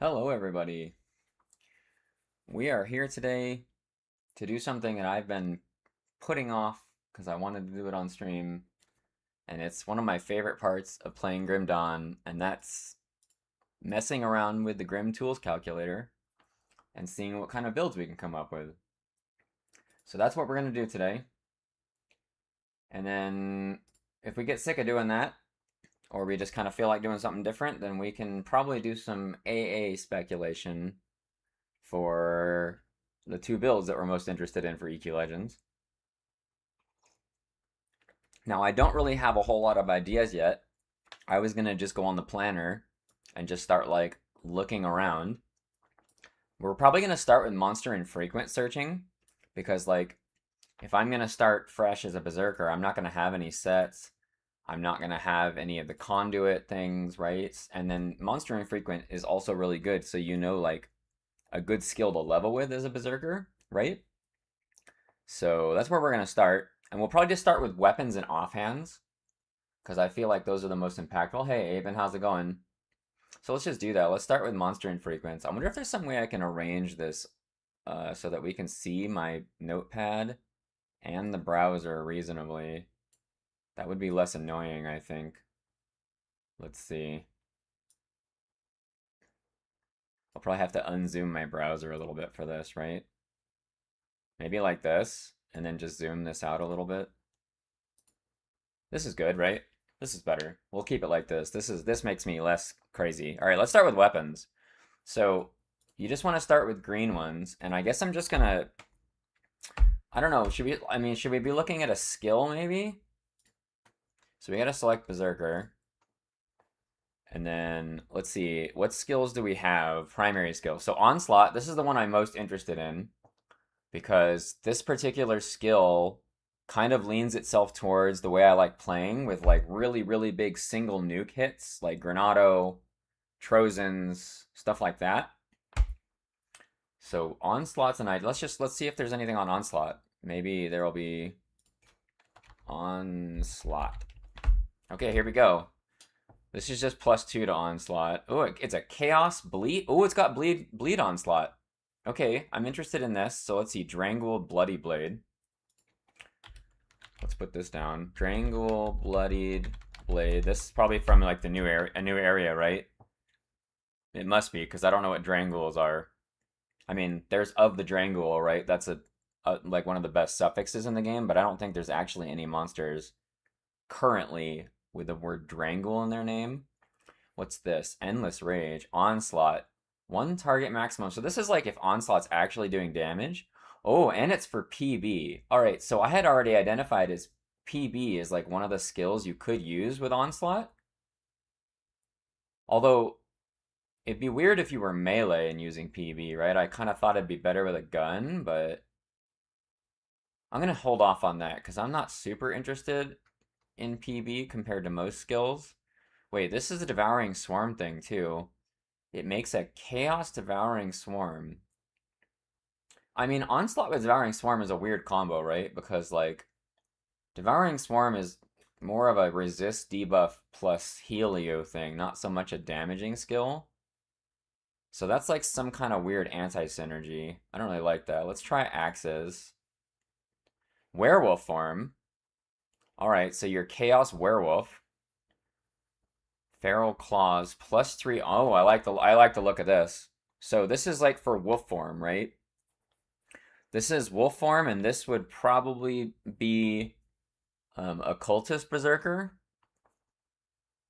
Hello, everybody. We are here today to do something that I've been putting off because I wanted to do it on stream, and it's one of my favorite parts of playing Grim Dawn, and that's messing around with the Grim Tools calculator and seeing what kind of builds we can come up with. So that's what we're going to do today. And then if we get sick of doing that, or we just kind of feel like doing something different, then we can probably do some AA speculation for the two builds that we're most interested in for EQ Legends. Now, I don't really have a whole lot of ideas yet. I was going to just go on the planner and just start like looking around. We're probably going to start with monster infrequent searching because like if I'm going to start fresh as a berserker, I'm not going to have any sets. I'm not going to have any of the conduit things, right? And then monster infrequent is also really good, so you know like a good skill to level with as a berserker, right? So that's where we're going to start. And we'll probably just start with weapons and offhands because I feel like those are the most impactful. Hey, Aben, how's it going? So let's just do that. Let's start with monster infrequents. I wonder if there's some way I can arrange this so that we can see my notepad and the browser reasonably. That would be less annoying, I think. Let's see. I'll probably have to unzoom my browser a little bit for this, right? Maybe like this, and then just zoom this out a little bit. This is good, right? This is better. We'll keep it like this. This makes me less crazy. All right, let's start with weapons. So you just want to start with green ones, and I guess I'm just gonna, I don't know, should we be looking at a skill maybe? So we gotta select Berserker. And then let's see, what skills do we have? Primary skills. So Onslaught, this is the one I'm most interested in because this particular skill kind of leans itself towards the way I like playing with like really, really big single nuke hits like Granado, Trojans, stuff like that. So Onslaught's an idea. Let's see if there's anything on Onslaught. Maybe there will be Onslaught. Okay, here we go. This is just +2 to Onslaught. Oh, it's a Chaos Bleed. Oh, it's got Bleed Onslaught. Okay, I'm interested in this. So let's see. Drangul Bloody Blade. Let's put this down. Drangul Bloodied Blade. This is probably from like the new area, a new area, right? It must be because I don't know what Dranguls are. I mean, there's of the Drangul, right? That's a like one of the best suffixes in the game, but I don't think there's actually any monsters currently with the word Drangul in their name. What's this? Endless Rage. Onslaught. One target maximum. So this is like if Onslaught's actually doing damage. Oh, and it's for PB. All right, so I had already identified as PB as like one of the skills you could use with Onslaught. Although, it'd be weird if you were melee and using PB, right? I kind of thought it'd be better with a gun, but I'm going to hold off on that because I'm not super interested in PB compared to most skills. Wait, this is a Devouring Swarm thing too. It makes a Chaos Devouring Swarm. I mean, Onslaught with Devouring Swarm is a weird combo, right? Because, like, Devouring Swarm is more of a resist debuff plus Helio thing, not so much a damaging skill. So that's like some kind of weird anti-synergy. I don't really like that. Let's try Axes. Werewolf form. Alright, so you're Chaos Werewolf. Feral Claws +3. Oh, I like the look of this. So this is like for wolf form, right? This is wolf form, and this would probably be a cultist berserker.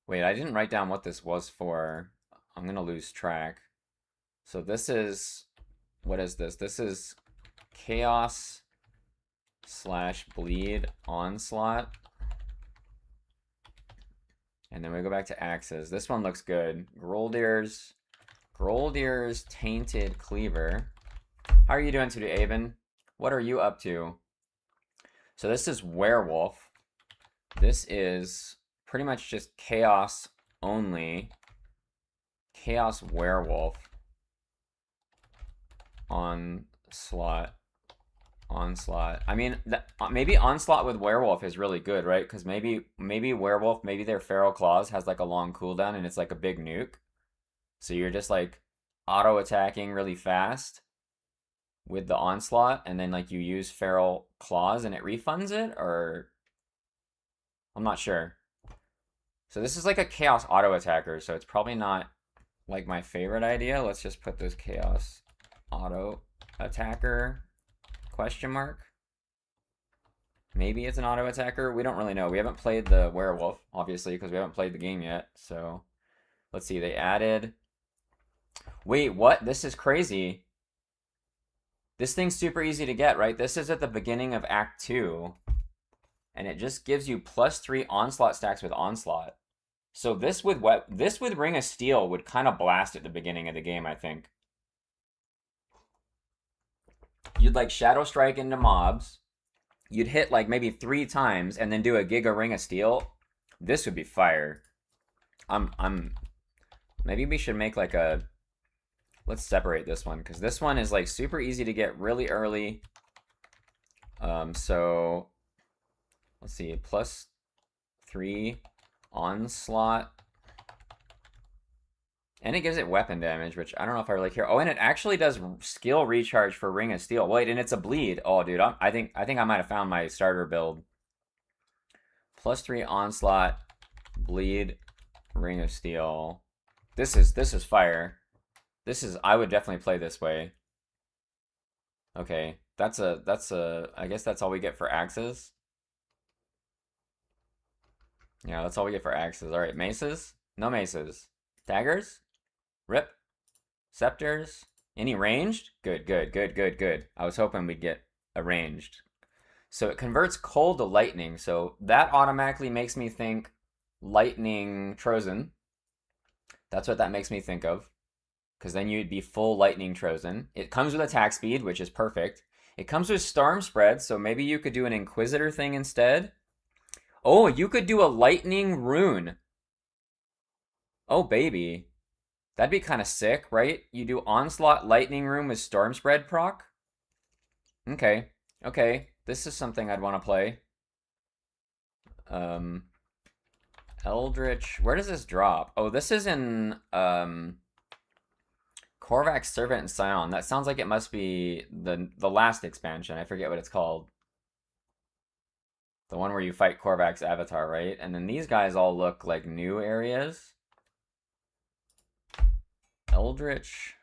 Wait, I didn't write down what this was for. I'm gonna lose track. So this is, what is this? This is Chaos / Bleed Onslaught. And then we go back to Axes. This one looks good. Groldir's Tainted Cleaver. How are you doing today, Aben? What are you up to? So this is Werewolf. This is pretty much just Chaos only. Chaos Werewolf. Onslaught. I mean, maybe Onslaught with Werewolf is really good, right? Because maybe Werewolf, maybe their Feral Claws has like a long cooldown and it's like a big nuke. So you're just like auto attacking really fast with the onslaught, and then like you use feral claws and it refunds it, or I'm not sure. So this is like a chaos auto attacker, so it's probably not like my favorite idea. Let's just put this chaos auto attacker question mark. Maybe it's an auto attacker. We don't really know. We haven't played the werewolf, obviously, because we haven't played the game yet. So let's see. They added. Wait, what? This is crazy. This thing's super easy to get, right? This is at the beginning of Act 2. And it just gives you +3 onslaught stacks with onslaught. So this with Ring of Steel would kind of blast at the beginning of the game, I think. You'd like Shadow Strike into mobs. You'd hit like maybe 3 times and then do a Giga Ring of Steel. This would be fire. Maybe we should make like a, let's separate this one, because this one is like super easy to get really early. So let's see, +3 onslaught. And it gives it weapon damage, which I don't know if I really care. Oh, and it actually does skill recharge for Ring of Steel. Wait, and it's a bleed. Oh, dude, I think I might have found my starter build. +3 onslaught, bleed, Ring of Steel. This is fire. I would definitely play this way. Okay, that's a. I guess that's all we get for axes. Yeah, that's all we get for axes. All right, maces. No maces. Daggers. Rip. Scepters. Any ranged? Good, good, good, good, good. I was hoping we'd get a ranged. So it converts cold to lightning. So that automatically makes me think lightning Trozen. That's what that makes me think of. Because then you'd be full lightning Trozen. It comes with attack speed, which is perfect. It comes with storm spread, so maybe you could do an Inquisitor thing instead. Oh, you could do a lightning rune. Oh, baby. That'd be kind of sick, right? You do Onslaught Lightning Rune with Storm Spread proc? Okay. Okay. This is something I'd want to play. Eldritch. Where does this drop? Oh, this is in Korvac's Servant and Scion. That sounds like it must be the last expansion. I forget what it's called. The one where you fight Korvac's avatar, right? And then these guys all look like new areas. Eldritch,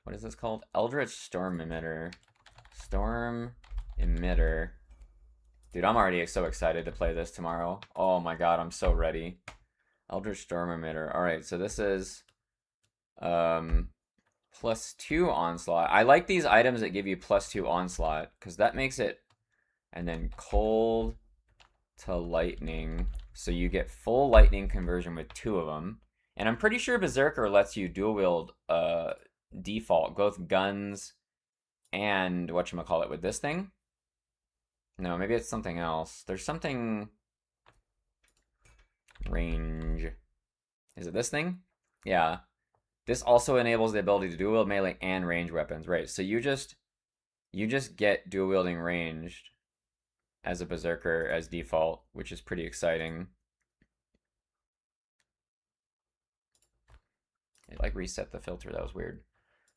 what is this called? Eldritch Storm Emitter. Storm Emitter. Dude, I'm already so excited to play this tomorrow. Oh my god, I'm so ready. Eldritch Storm Emitter. Alright, so this is +2 onslaught. I like these items that give you +2 onslaught, because that makes it, and then cold to lightning. So you get full lightning conversion with 2 of them. And I'm pretty sure Berserker lets you dual wield default, both guns and whatchamacallit with this thing. No, maybe it's something else. There's something range. Is it this thing? Yeah. This also enables the ability to dual wield melee and range weapons. Right. So you just get dual wielding ranged as a Berserker as default, which is pretty exciting. It like reset the filter. That was weird.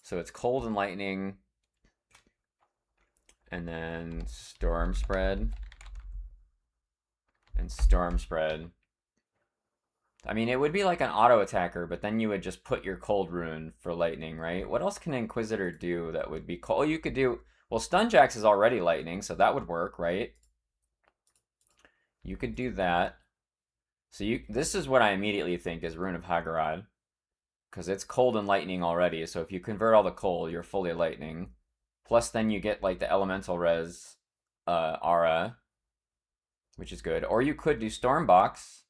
So it's cold and lightning, and then storm spread, and storm spread. I mean, it would be like an auto attacker, but then you would just put your cold rune for lightning, right? What else can Inquisitor do that would be cold? Oh, you could do, well, Stunjax is already lightning, so that would work, right? You could do that. So this is what I immediately think is Rune of Hagarad. Because it's cold and lightning already, so if you convert all the cold, you're fully lightning. Plus then you get like the elemental res aura, which is good. Or you could do Stormbox.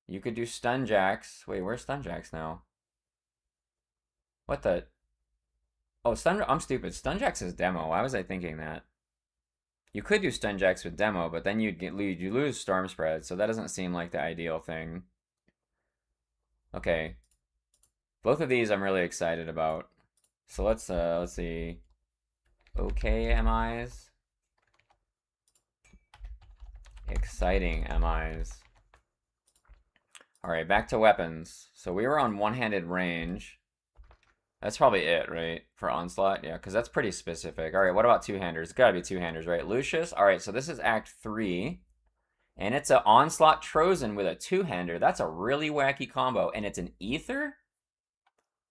You could do Stunjax. Wait, where's Stunjax now? What the? Oh, I'm stupid. Stunjax is demo. Why was I thinking that? You could do Stunjax with demo, but then you lose Storm Spread, so that doesn't seem like the ideal thing. Okay. Both of these I'm really excited about. So let's see. Okay, MIs. Exciting MIs. Alright, back to weapons. So we were on one-handed range. That's probably it, right? For Onslaught? Yeah, because that's pretty specific. All right, what about two-handers? It's gotta be two-handers, right? Lucius? All right, so this is Act 3. And it's an Onslaught Trozen with a two-hander. That's a really wacky combo. And it's an Ether?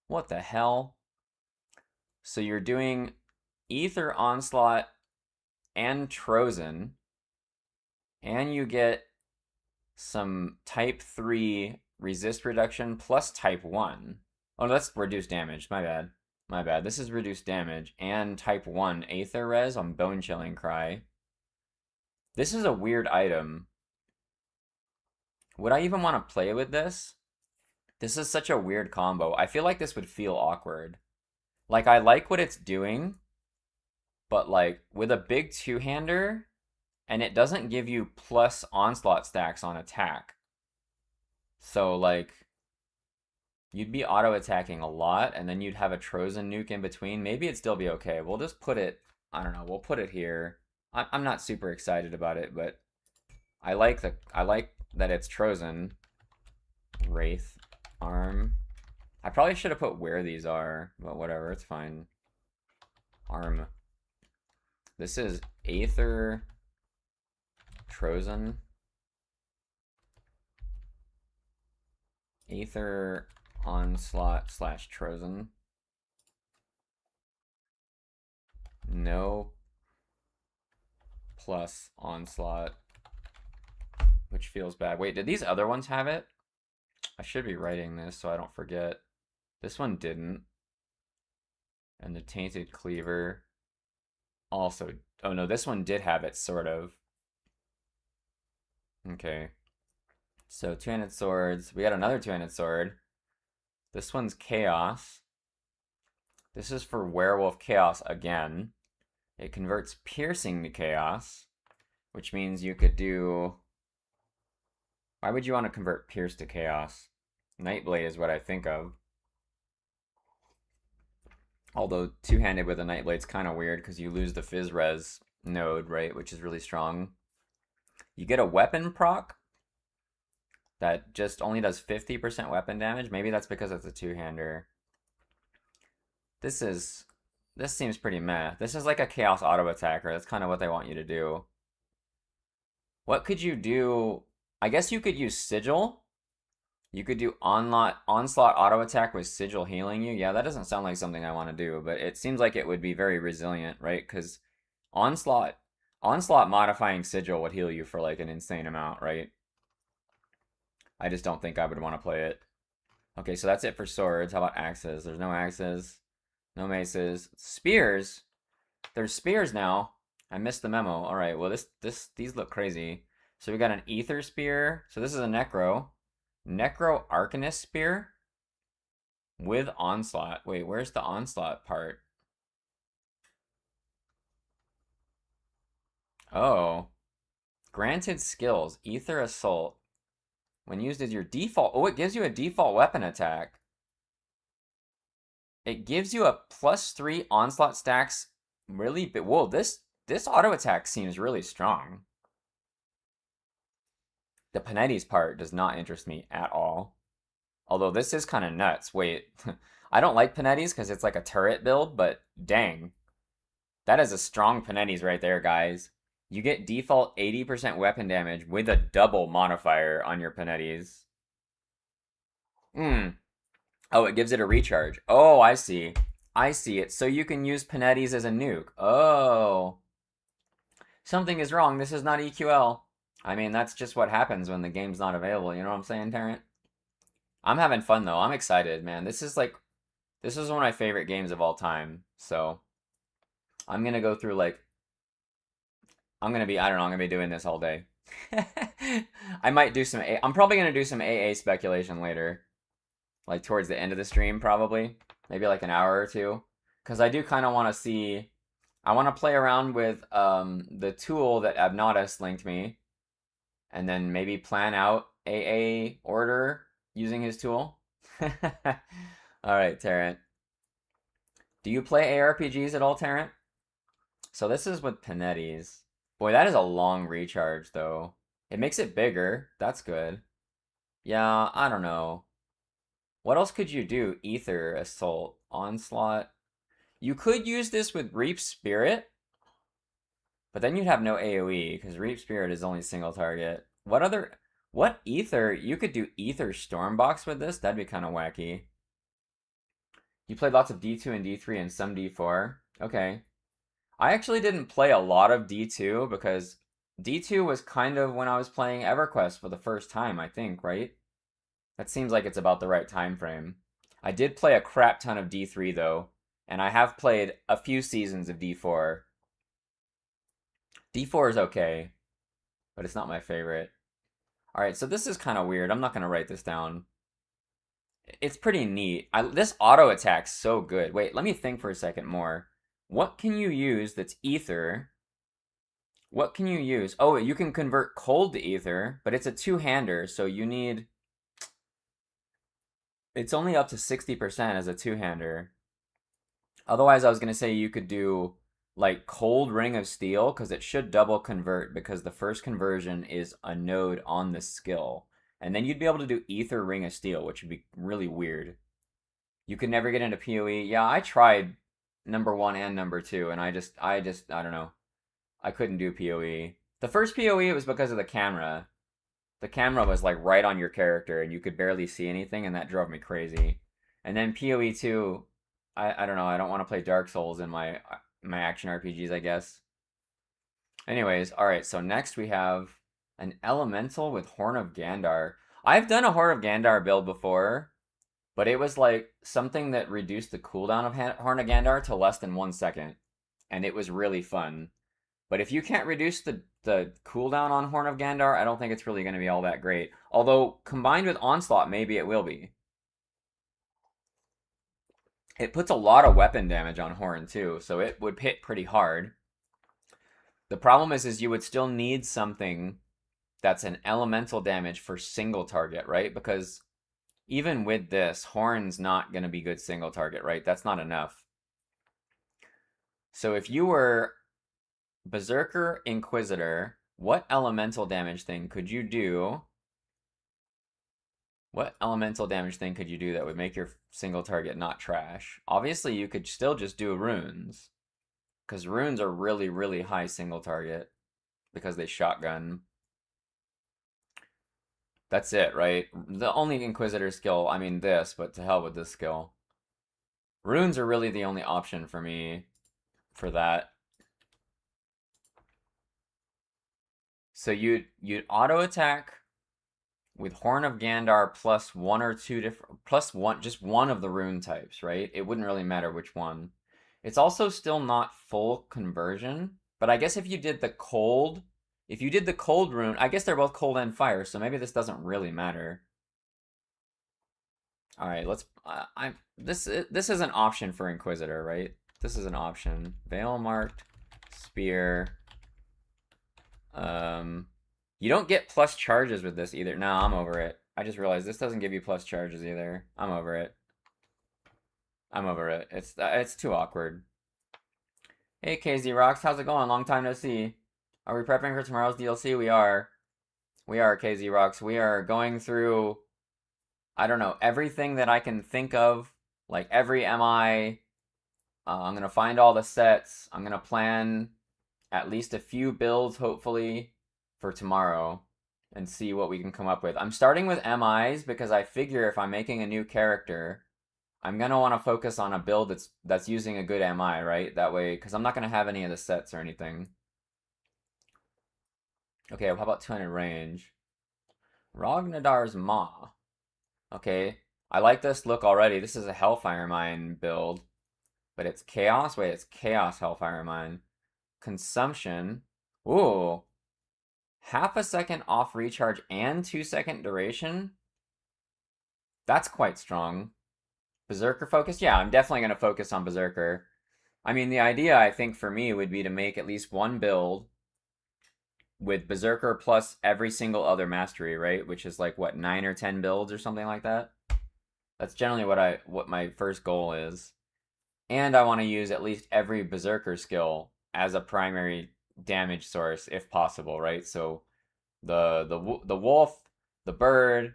What the hell? So you're doing Ether Onslaught and Trozen. And you get some Type 3 resist reduction plus Type 1. Oh, no, that's reduced damage. My bad. My bad. This is reduced damage. And Type 1 Aether Res on Bone Chilling Cry. This is a weird item. Would I even want to play with this? This is such a weird combo. I feel like this would feel awkward. Like, I like what it's doing, but like, with a big two-hander, and it doesn't give you plus onslaught stacks on attack. So, like, you'd be auto-attacking a lot, and then you'd have a Trozen nuke in between. Maybe it'd still be okay. We'll just put it, I don't know, we'll put it here. I'm not super excited about it, but I like that it's Trozen. Wraith. Arm. I probably should have put where these are, but whatever, it's fine. Arm. This is Aether Trozen. Aether Onslaught / Trozen. No plus Onslaught, which feels bad. Wait, did these other ones have it? I should be writing this so I don't forget. This one didn't. And the Tainted Cleaver also... Oh no, this one did have it, sort of. Okay. So, two-handed swords. We got another two-handed sword. This one's Chaos. This is for Werewolf Chaos again. It converts Piercing to Chaos, which means you could do... Why would you want to convert Pierce to Chaos? Nightblade is what I think of. Although two-handed with a Nightblade's kind of weird because you lose the Fizz Res node, right? Which is really strong. You get a weapon proc that just only does 50% weapon damage. Maybe that's because it's a two-hander. This seems pretty meh. This is like a Chaos auto attacker. That's kind of what they want you to do. What could you do? I guess you could use Sigil. You could do Onslaught auto attack with Sigil healing you. Yeah, that doesn't sound like something I want to do, but it seems like it would be very resilient, right? Because Onslaught modifying Sigil would heal you for like an insane amount, right? I just don't think I would want to play it. Okay, so that's it for swords. How about axes? There's no axes, no maces, spears. There's spears now. I missed the memo. All right, well these look crazy. So we got an Ether Spear. So this is a Necro. Necro Arcanist Spear with Onslaught. Wait, where's the Onslaught part? Oh. Granted skills. Ether Assault. When used as your default... Oh, it gives you a default weapon attack. It gives you a +3 Onslaught stacks. Really? Whoa, this auto attack seems really strong. The Panetti's part does not interest me at all. Although this is kind of nuts. Wait, I don't like Panetti's because it's like a turret build, but dang. That is a strong Panetti's right there, guys. You get default 80% weapon damage with a double modifier on your Panetti's. Oh, it gives it a recharge. Oh, I see. I see it. So you can use Panetti's as a nuke. Oh. Something is wrong. This is not EQL. I mean, that's just what happens when the game's not available. You know what I'm saying, Terrence? I'm having fun, though. I'm excited, man. This is one of my favorite games of all time. So I'm going to go through, like, I don't know, I'm going to be doing this all day. I might do I'm probably going to do some AA speculation later. Like, towards the end of the stream, probably. Maybe, like, an hour or two. Because I do kind of want to see... I want to play around with the tool that Abnatus linked me. And then maybe plan out AA order using his tool. Alright, Terrent. Do you play ARPGs at all, Terrent? So this is with Panetti's. Boy, that is a long recharge, though. It makes it bigger. That's good. Yeah, I don't know. What else could you do? Ether Assault. Onslaught. You could use this with Reap Spirit, but then you'd have no AoE, because Reap Spirit is only single target. What Ether? You could do Ether Stormbox with this? That'd be kind of wacky. You played lots of D2 and D3 and some D4. Okay. I actually didn't play a lot of D2 because D2 was kind of when I was playing EverQuest for the first time, I think, right? That seems like it's about the right time frame. I did play a crap ton of D3 though, and I have played a few seasons of D4. D4 is okay, but it's not my favorite. All right, so this is kind of weird. I'm not going to write this down. It's pretty neat. This auto attack's so good. Wait, let me think for a second more. What can you use that's ether? What can you use? Oh, you can convert cold to ether, but it's a two-hander, so you need... It's only up to 60% as a two-hander. Otherwise, I was going to say you could do like cold ring of steel, because it should double convert, because the first conversion is a node on the skill. And then you'd be able to do ether ring of steel, which would be really weird. You could never get into PoE. Yeah, I tried number 1 and number 2, and I don't know. I couldn't do PoE. The first PoE, it was because of the camera. The camera was like right on your character, and you could barely see anything, and that drove me crazy. And then PoE 2, I don't know. I don't want to play Dark Souls in my action RPGs, I guess. Anyways, all right. So next we have an elemental with Horn of Gandar. I've done a Horn of Gandar build before, but it was like something that reduced the cooldown of Horn of Gandar to less than 1 second, and it was really fun. But if you can't reduce the cooldown on Horn of Gandar, I don't think it's really going to be all that great. Although, combined with Onslaught, maybe it will be. It puts a lot of weapon damage on Horn, too, so it would hit pretty hard. The problem is you would still need something that's an elemental damage for single target, right? Because even with this, Horn's not going to be good single target, right? That's not enough. So if you were Berserker Inquisitor, what elemental damage thing could you do? What elemental damage thing could you do that would make your single target not trash? Obviously, you could still just do runes, because runes are really, really high single target because they shotgun. That's it, right? The only Inquisitor skill, I mean this, but to hell with this skill. Runes are really the only option for me for that. So you'd auto attack with Horn of Gandar plus one or two different, plus one, just one of the rune types, right? It wouldn't really matter which one. It's also still not full conversion, but I guess if you did the cold rune, I guess they're both cold and fire, so maybe this doesn't really matter. All right, let's. This is an option for Inquisitor, right? This is an option. Veil marked spear. You don't get plus charges with this either. No, I'm over it. I just realized this doesn't give you plus charges either. I'm over it. I'm over it. It's too awkward. Hey KZ Rocks, how's it going? Long time no see. Are we prepping for tomorrow's DLC? We are. We are, KZ Rocks. We are going through, I don't know, everything that I can think of. Like every MI. I'm going to find all the sets. I'm going to plan at least a few builds, hopefully, for tomorrow and see what we can come up with. I'm starting with MIs because I figure if I'm making a new character, I'm going to want to focus on a build that's using a good MI, right? That way, because I'm not going to have any of the sets or anything. Okay, well, how about 200 range? Ragnadar's Maw. Okay, I like this look already. This is a Hellfire Mine build, but it's Chaos? Wait, it's Chaos Hellfire Mine. Consumption. Ooh. Half a second off recharge and 2-second duration? That's quite strong. Berserker focus? Yeah, I'm definitely going to focus on Berserker. I mean, the idea, I think, for me would be to make at least one build with Berserker plus every single other mastery, right? Which is like, what, 9 or 10 builds or something like that? That's generally what my first goal is. And I want to use at least every Berserker skill as a primary damage source if possible, right? So the wolf, the bird,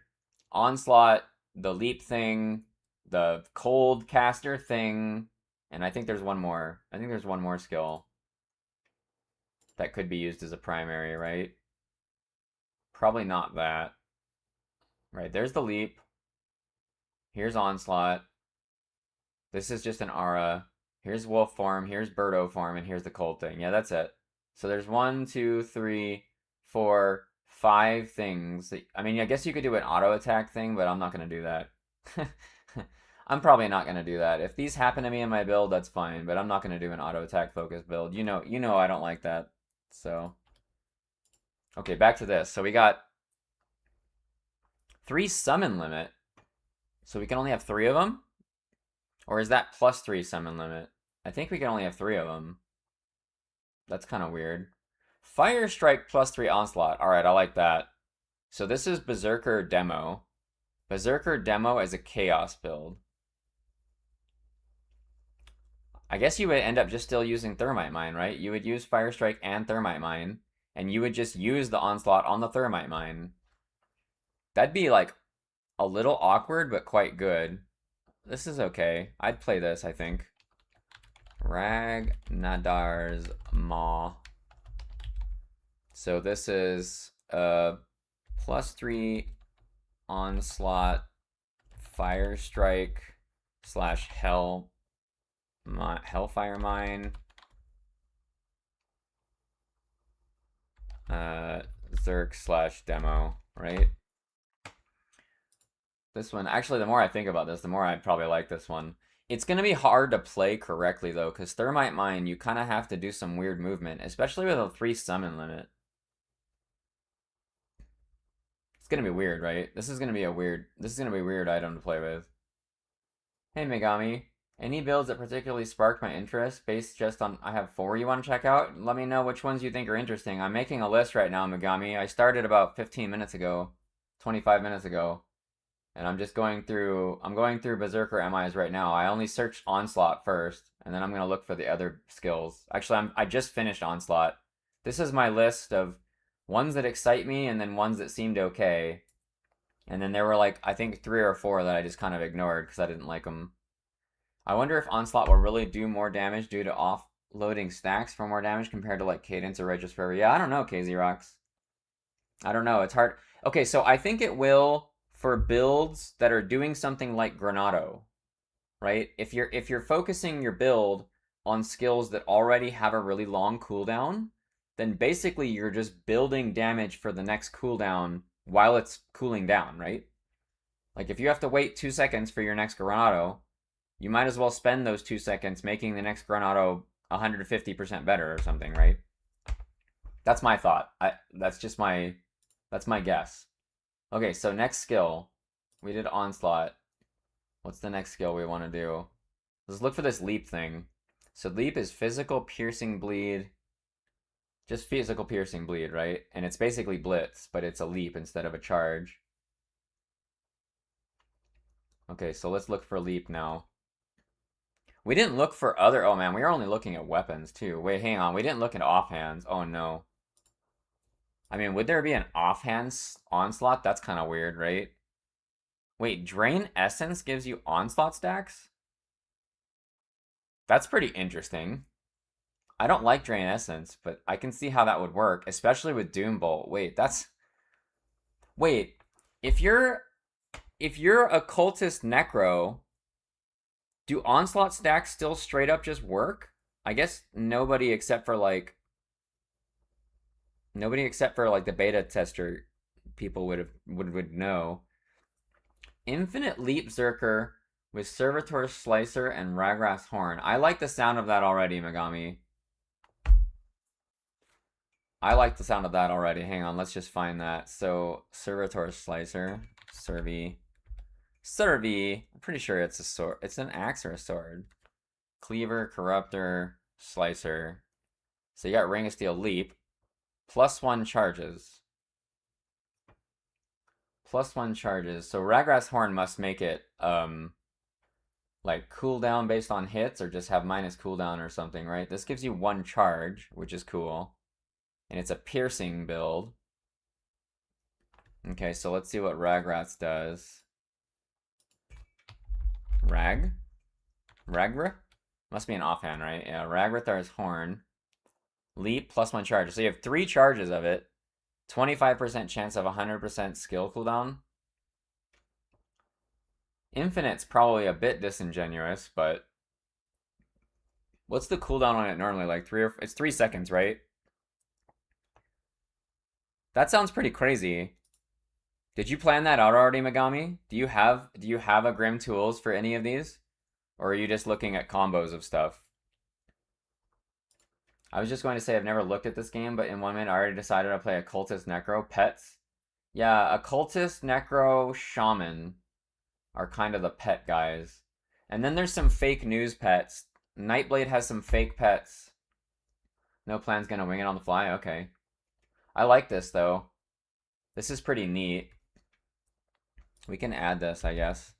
onslaught, the leap thing, the cold caster thing, and I think there's one more. I think there's one more skill that could be used as a primary, right? Probably not that. Right, there's the leap. Here's onslaught. This is just an aura. Here's wolf form, here's birdo form, and here's the cold thing. Yeah, that's it. So there's 1, 2, 3, 4, 5 things. I mean, I guess you could do an auto attack thing, but I'm not going to do that. I'm probably not going to do that. If these happen to me in my build, that's fine, but I'm not going to do an auto attack focus build. You know I don't like that. So, okay, back to this. So we got 3 summon limit. So we can only have 3 of them? Or is that +3 summon limit? I think we can only have 3 of them. That's kind of weird. Fire Strike +3 Onslaught. Alright, I like that. So this is Berserker Demo. Berserker Demo is a Chaos build. I guess you would end up just still using Thermite Mine, right? You would use Fire Strike and Thermite Mine, and you would just use the Onslaught on the Thermite Mine. That'd be like a little awkward, but quite good. This is okay. I'd play this, I think. Ragnadar's Maw. So this is +3 Onslaught, Fire Strike / Hellfire Mine, Zerk / Demo, right? This one, actually, the more I think about this, the more I'd probably like this one. It's going to be hard to play correctly, though, because Thermite Mine, you kind of have to do some weird movement, especially with a 3 summon limit. It's going to be weird, right? This is going to be a weird item to play with. Hey, Megami. Any builds that particularly sparked my interest based just on... I have 4 you want to check out? Let me know which ones you think are interesting. I'm making a list right now, Megami. I started about 15 minutes ago. 25 minutes ago. And I'm just going through... I'm going through Berserker MIs right now. I only searched Onslaught first. And then I'm going to look for the other skills. Actually, I just finished Onslaught. This is my list of ones that excite me and then ones that seemed okay. And then there were like, I think 3 or 4 that I just kind of ignored because I didn't like them. I wonder if Onslaught will really do more damage due to offloading stacks for more damage compared to like Cadence or Regisphere. Yeah, I don't know, KZ Rocks. I don't know. It's hard. Okay, so I think it will for builds that are doing something like Granado, right? If you're focusing your build on skills that already have a really long cooldown, then basically you're just building damage for the next cooldown while it's cooling down, right? Like if you have to wait 2 seconds for your next Granado, you might as well spend those 2 seconds making the next Granado 150% better or something, right? That's my thought. That's my guess. Okay, so next skill. We did Onslaught. What's the next skill we want to do? Let's look for this leap thing. So leap is physical piercing bleed. Just physical piercing bleed, right? And it's basically blitz, but it's a leap instead of a charge. Okay, so let's look for leap now. We didn't look for other... Oh, man, we were only looking at weapons, too. Wait, hang on. We didn't look at offhands. Oh, no. I mean, would there be an offhand onslaught? That's kind of weird, right? Wait, Drain Essence gives you onslaught stacks? That's pretty interesting. I don't like Drain Essence, but I can see how that would work, especially with Doombolt. Wait, that's... Wait, if you're a cultist necro, do onslaught stacks still straight up just work? I guess nobody except for like the beta tester people would know. Infinite Leap Zerker with Servitor Slicer and Ragras Horn. I like the sound of that already, Megami. I like the sound of that already. Hang on, let's just find that. So, Servitor Slicer, Servi. I'm pretty sure it's a sword. It's an axe or a sword. Cleaver, Corruptor, Slicer. So you got Ring of Steel Leap. +1 charges. +1 charges. So Ragras Horn must make it like cooldown based on hits or just have minus cooldown or something, right? This gives you 1 charge, which is cool. And it's a piercing build. Okay, so let's see what Ragras does. Ragra? Must be an offhand, right? Yeah, Ragrathar's Horn. Leap plus 1 charge. So you have 3 charges of it. 25% chance of 100% skill cooldown. Infinite's probably a bit disingenuous, but what's the cooldown on it normally? Like it's 3 seconds, right? That sounds pretty crazy. Did you plan that out already, Megami? Do you have a Grim Tools for any of these? Or are you just looking at combos of stuff? I was just going to say I've never looked at this game, but in 1 minute I already decided to play Occultist Necro. Pets? Yeah, Occultist, Necro, Shaman are kind of the pet guys. And then there's some fake news pets. Nightblade has some fake pets. No plan's gonna wing it on the fly? Okay. I like this, though. This is pretty neat. We can add this, I guess.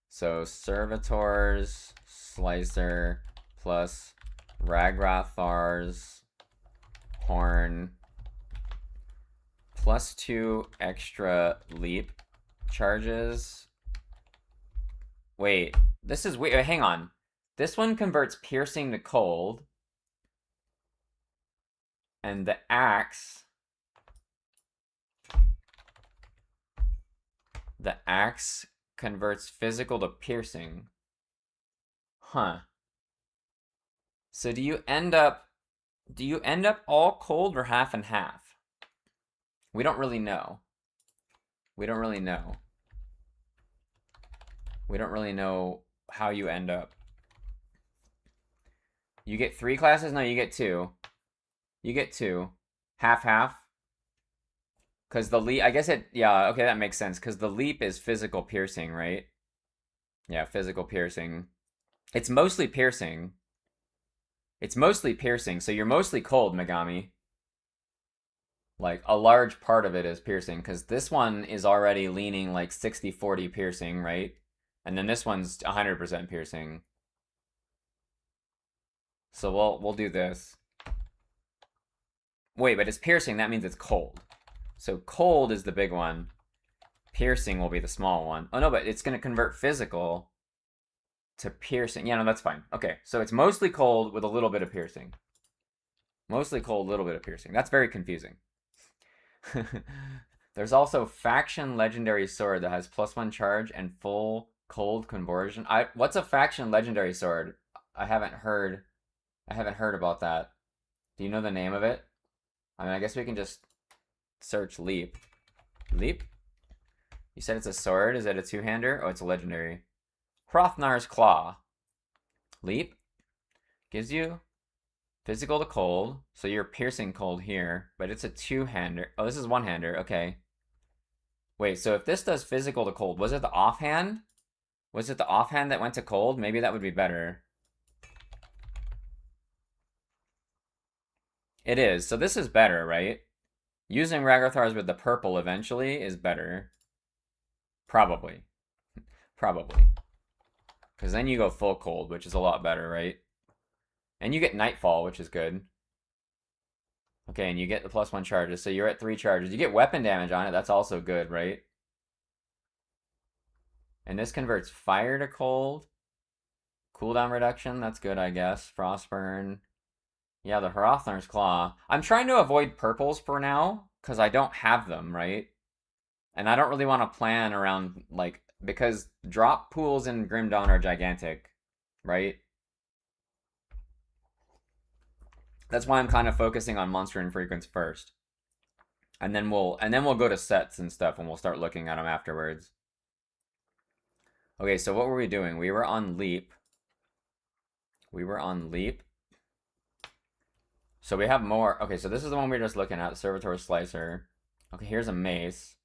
So, Servitor's Slicer plus Ragrathar's Horn plus 2 extra leap charges. Wait, this is weird. Hang on. This one converts piercing to cold. And the axe... The axe converts physical to piercing. Huh. So do you end up all cold or half and half? We don't really know. We don't really know. We don't really know how you end up. You get 3 classes? No, you get 2. You get 2. Half-half. Because the leap, I guess it, yeah, okay, that makes sense. Because the leap is physical piercing, right? Yeah, physical piercing. It's mostly piercing. It's mostly piercing, so you're mostly cold, Megami. Like, a large part of it is piercing, because this one is already leaning like 60-40 piercing, right? And then this one's 100% piercing. So we'll do this. Wait, but it's piercing, that means it's cold. So cold is the big one. Piercing will be the small one. Oh no, but it's going to convert physical to piercing. Yeah, no, that's fine. Okay, so it's mostly cold with a little bit of piercing. Mostly cold, little bit of piercing. That's very confusing. There's also Faction Legendary Sword that has +1 charge and full cold conversion. What's a Faction Legendary Sword? I haven't heard about that. Do you know the name of it? I mean, I guess we can just search Leap. Leap? You said it's a sword? Is it a 2-hander? Oh, it's a legendary. Hrothgar's Claw. Leap. Gives you physical to cold. So you're piercing cold here. But it's a 2-hander. Oh, this is 1-hander. Okay. Wait, so if this does physical to cold, was it the offhand? Was it the offhand that went to cold? Maybe that would be better. It is. So this is better, right? Using Ragrathar's with the purple eventually is better. Probably. Probably. Because then you go full cold, which is a lot better, right? And you get Nightfall, which is good. Okay, and you get the +1 charges, so you're at 3 charges. You get weapon damage on it, that's also good, right? And this converts fire to cold. Cooldown reduction, that's good, I guess. Frostburn. Yeah, the Hrothgar's Claw. I'm trying to avoid purples for now, because I don't have them, right? And I don't really want to plan around, like, because drop pools in Grim Dawn are gigantic, right? That's why I'm kind of focusing on monster infrequents first. And then we'll go to sets and stuff, and we'll start looking at them afterwards. Okay, so what were we doing? We were on Leap. We were on Leap. So we have more. Okay, so this is the one we were just looking at, the Servitor Slicer. Okay, here's a mace.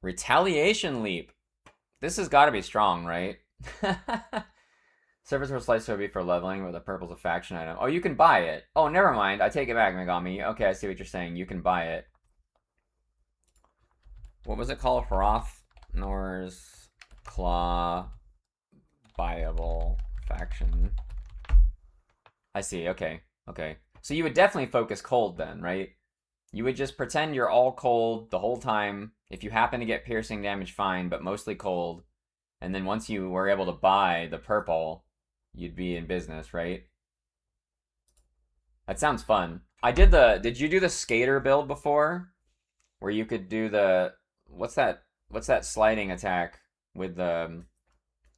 Retaliation Leap. This has got to be strong, right? Servitor Slicer would be for leveling, with the purple's a faction item. Oh, you can buy it. Oh, never mind. I take it back, Megami. Okay, I see what you're saying. You can buy it. What was it called? Hrothgar's Claw. Buyable faction. I see. Okay. Okay. So you would definitely focus cold then, right? You would just pretend you're all cold the whole time. If you happen to get piercing damage, fine, but mostly cold. And then once you were able to buy the purple, you'd be in business, right? That sounds fun. Did you do the skater build before? Where you could do what's that sliding attack with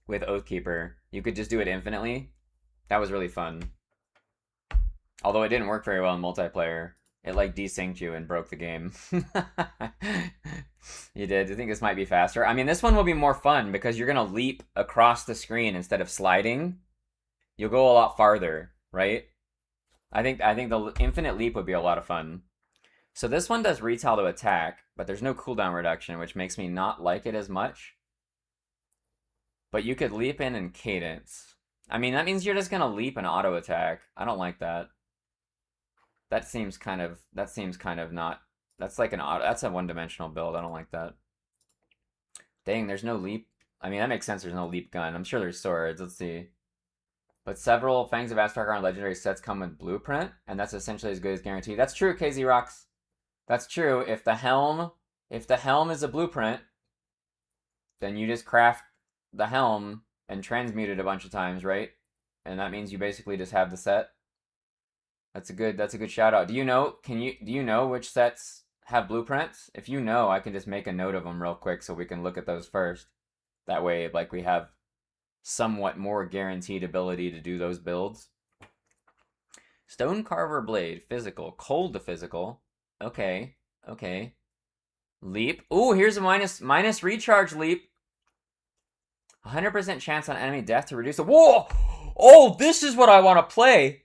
with Oathkeeper? You could just do it infinitely. That was really fun. Although it didn't work very well in multiplayer. It like desynced you and broke the game. You did. Do you think this might be faster? I mean, this one will be more fun because you're gonna leap across the screen instead of sliding. You'll go a lot farther, right? I think the infinite leap would be a lot of fun. So this one does retail to attack, but there's no cooldown reduction, which makes me not like it as much. But you could leap in and cadence. I mean, that means you're just gonna leap and auto attack. I don't like that. That seems kind of not. That's like that's a one-dimensional build. I don't like that. Dang, there's no leap. I mean, that makes sense. There's no leap gun. I'm sure there's swords. Let's see. But several Fangs of Astarkar and legendary sets come with blueprint, and that's essentially as good as guaranteed. That's true, KZ Rocks. That's true. If the helm is a blueprint, then you just craft the helm and transmute it a bunch of times, right? And that means you basically just have the set. That's a good shout out. Do you know which sets have blueprints? If you know, I can just make a note of them real quick so we can look at those first. That way, like, we have somewhat more guaranteed ability to do those builds. Stone Carver Blade, physical. Cold to physical. Okay. Leap. Ooh, here's a minus recharge leap. 100% chance on enemy death to reduce it. Whoa! Oh, this is what I want to play.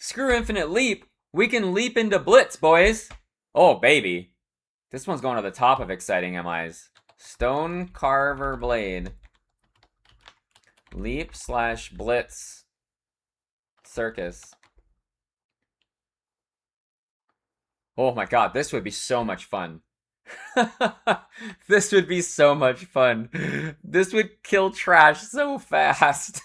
Screw infinite leap. We can leap into blitz, boys. Oh, baby. This one's going to the top of exciting MIs. Stone Carver Blade. Leap / blitz. Circus. Oh my god, this would be so much fun. This would be so much fun. This would kill trash so fast.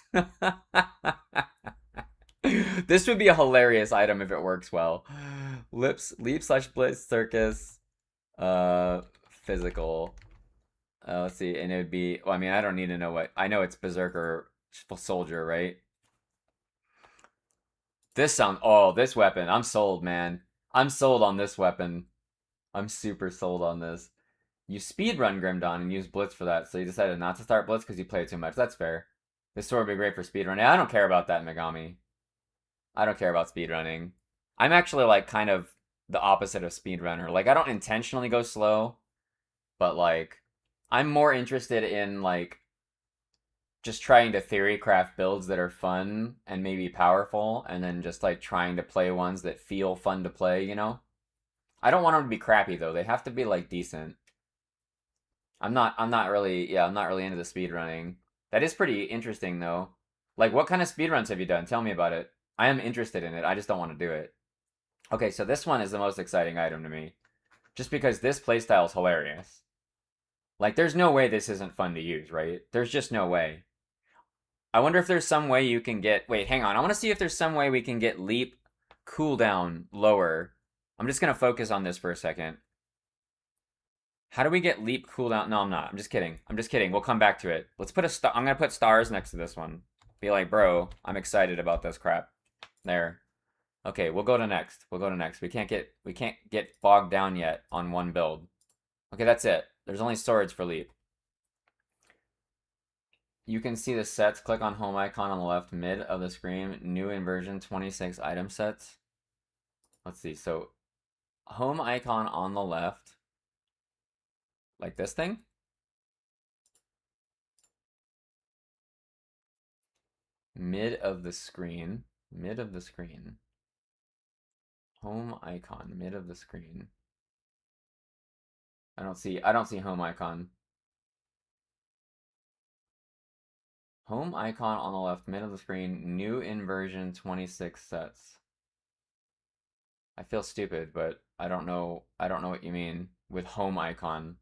This would be a hilarious item if it works well. Leap / blitz circus. Physical. Let's see, and it would be. Well, I mean, I don't need to know what. I know it's berserker soldier, right? This weapon. I'm sold, man. I'm sold on this weapon. I'm super sold on this. You speedrun Grimdawn and use Blitz for that, so you decided not to start Blitz because you play it too much. That's fair. This sword would be great for speedrunning. I don't care about that, Megami. I don't care about speedrunning. I'm actually, like, kind of the opposite of speedrunner. Like, I don't intentionally go slow, but, like, I'm more interested in, like, just trying to theory craft builds that are fun and maybe powerful, and then just, like, trying to play ones that feel fun to play, you know? I don't want them to be crappy though. They have to be like decent. I'm not really into the speed running. That is pretty interesting though. Like, what kind of speed runs have you done? Tell me about it. I am interested in it. I just don't want to do it. Okay, so this one is the most exciting item to me. Just because this playstyle is hilarious. Like, there's no way this isn't fun to use, right? There's just no way. I wonder if there's some way you can get... Wait, hang on. I want to see if there's some way we can get leap cooldown lower. I'm just going to focus on this for a second. How do we get leap cooldown? No, I'm not. I'm just kidding. We'll come back to it. Let's put a star. I'm going to put stars next to this one. Be like, bro, I'm excited about this crap. There. Okay, we'll go to next. We can't get bogged down yet on one build. Okay, that's it. There's only swords for leap. You can see the sets. Click on home icon on the left mid of the screen. New inversion 26 item sets. Let's see. So home icon on the left. Like this thing? Mid of the screen. Home icon, mid of the screen. I don't see home icon. Home icon on the left, mid of the screen, new inversion 26 sets. I feel stupid, but I don't know what you mean with home icon.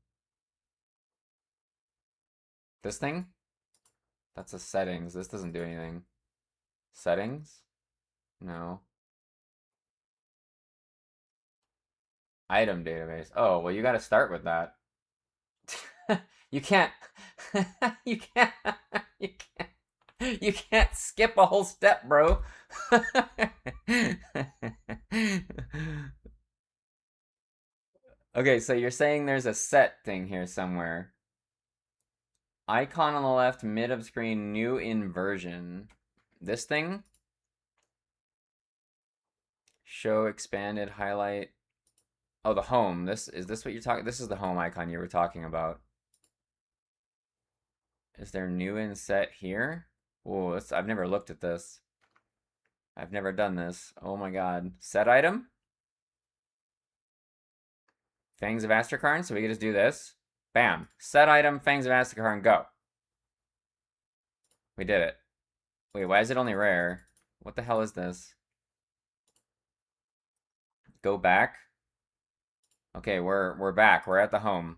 This thing? That's a settings. This doesn't do anything. Settings? No. Item database. Oh, well, you gotta start with that. You can't You can't. You can't. You can't skip a whole step, bro. Okay, so you're saying there's a set thing here somewhere. Icon on the left, mid of screen, new inversion. This thing? Show expanded highlight. Oh, the home. Is this what you're talking? This is the home icon you were talking about. Is there new in set here? Oh, I've never looked at this. I've never done this. Oh my god. Set item? Fangs of Astrakarn, so we can just do this. Bam. Set item, Fangs of Astrakarn, go. We did it. Wait, why is it only rare? What the hell is this? Go back. Okay, we're back. We're at the home.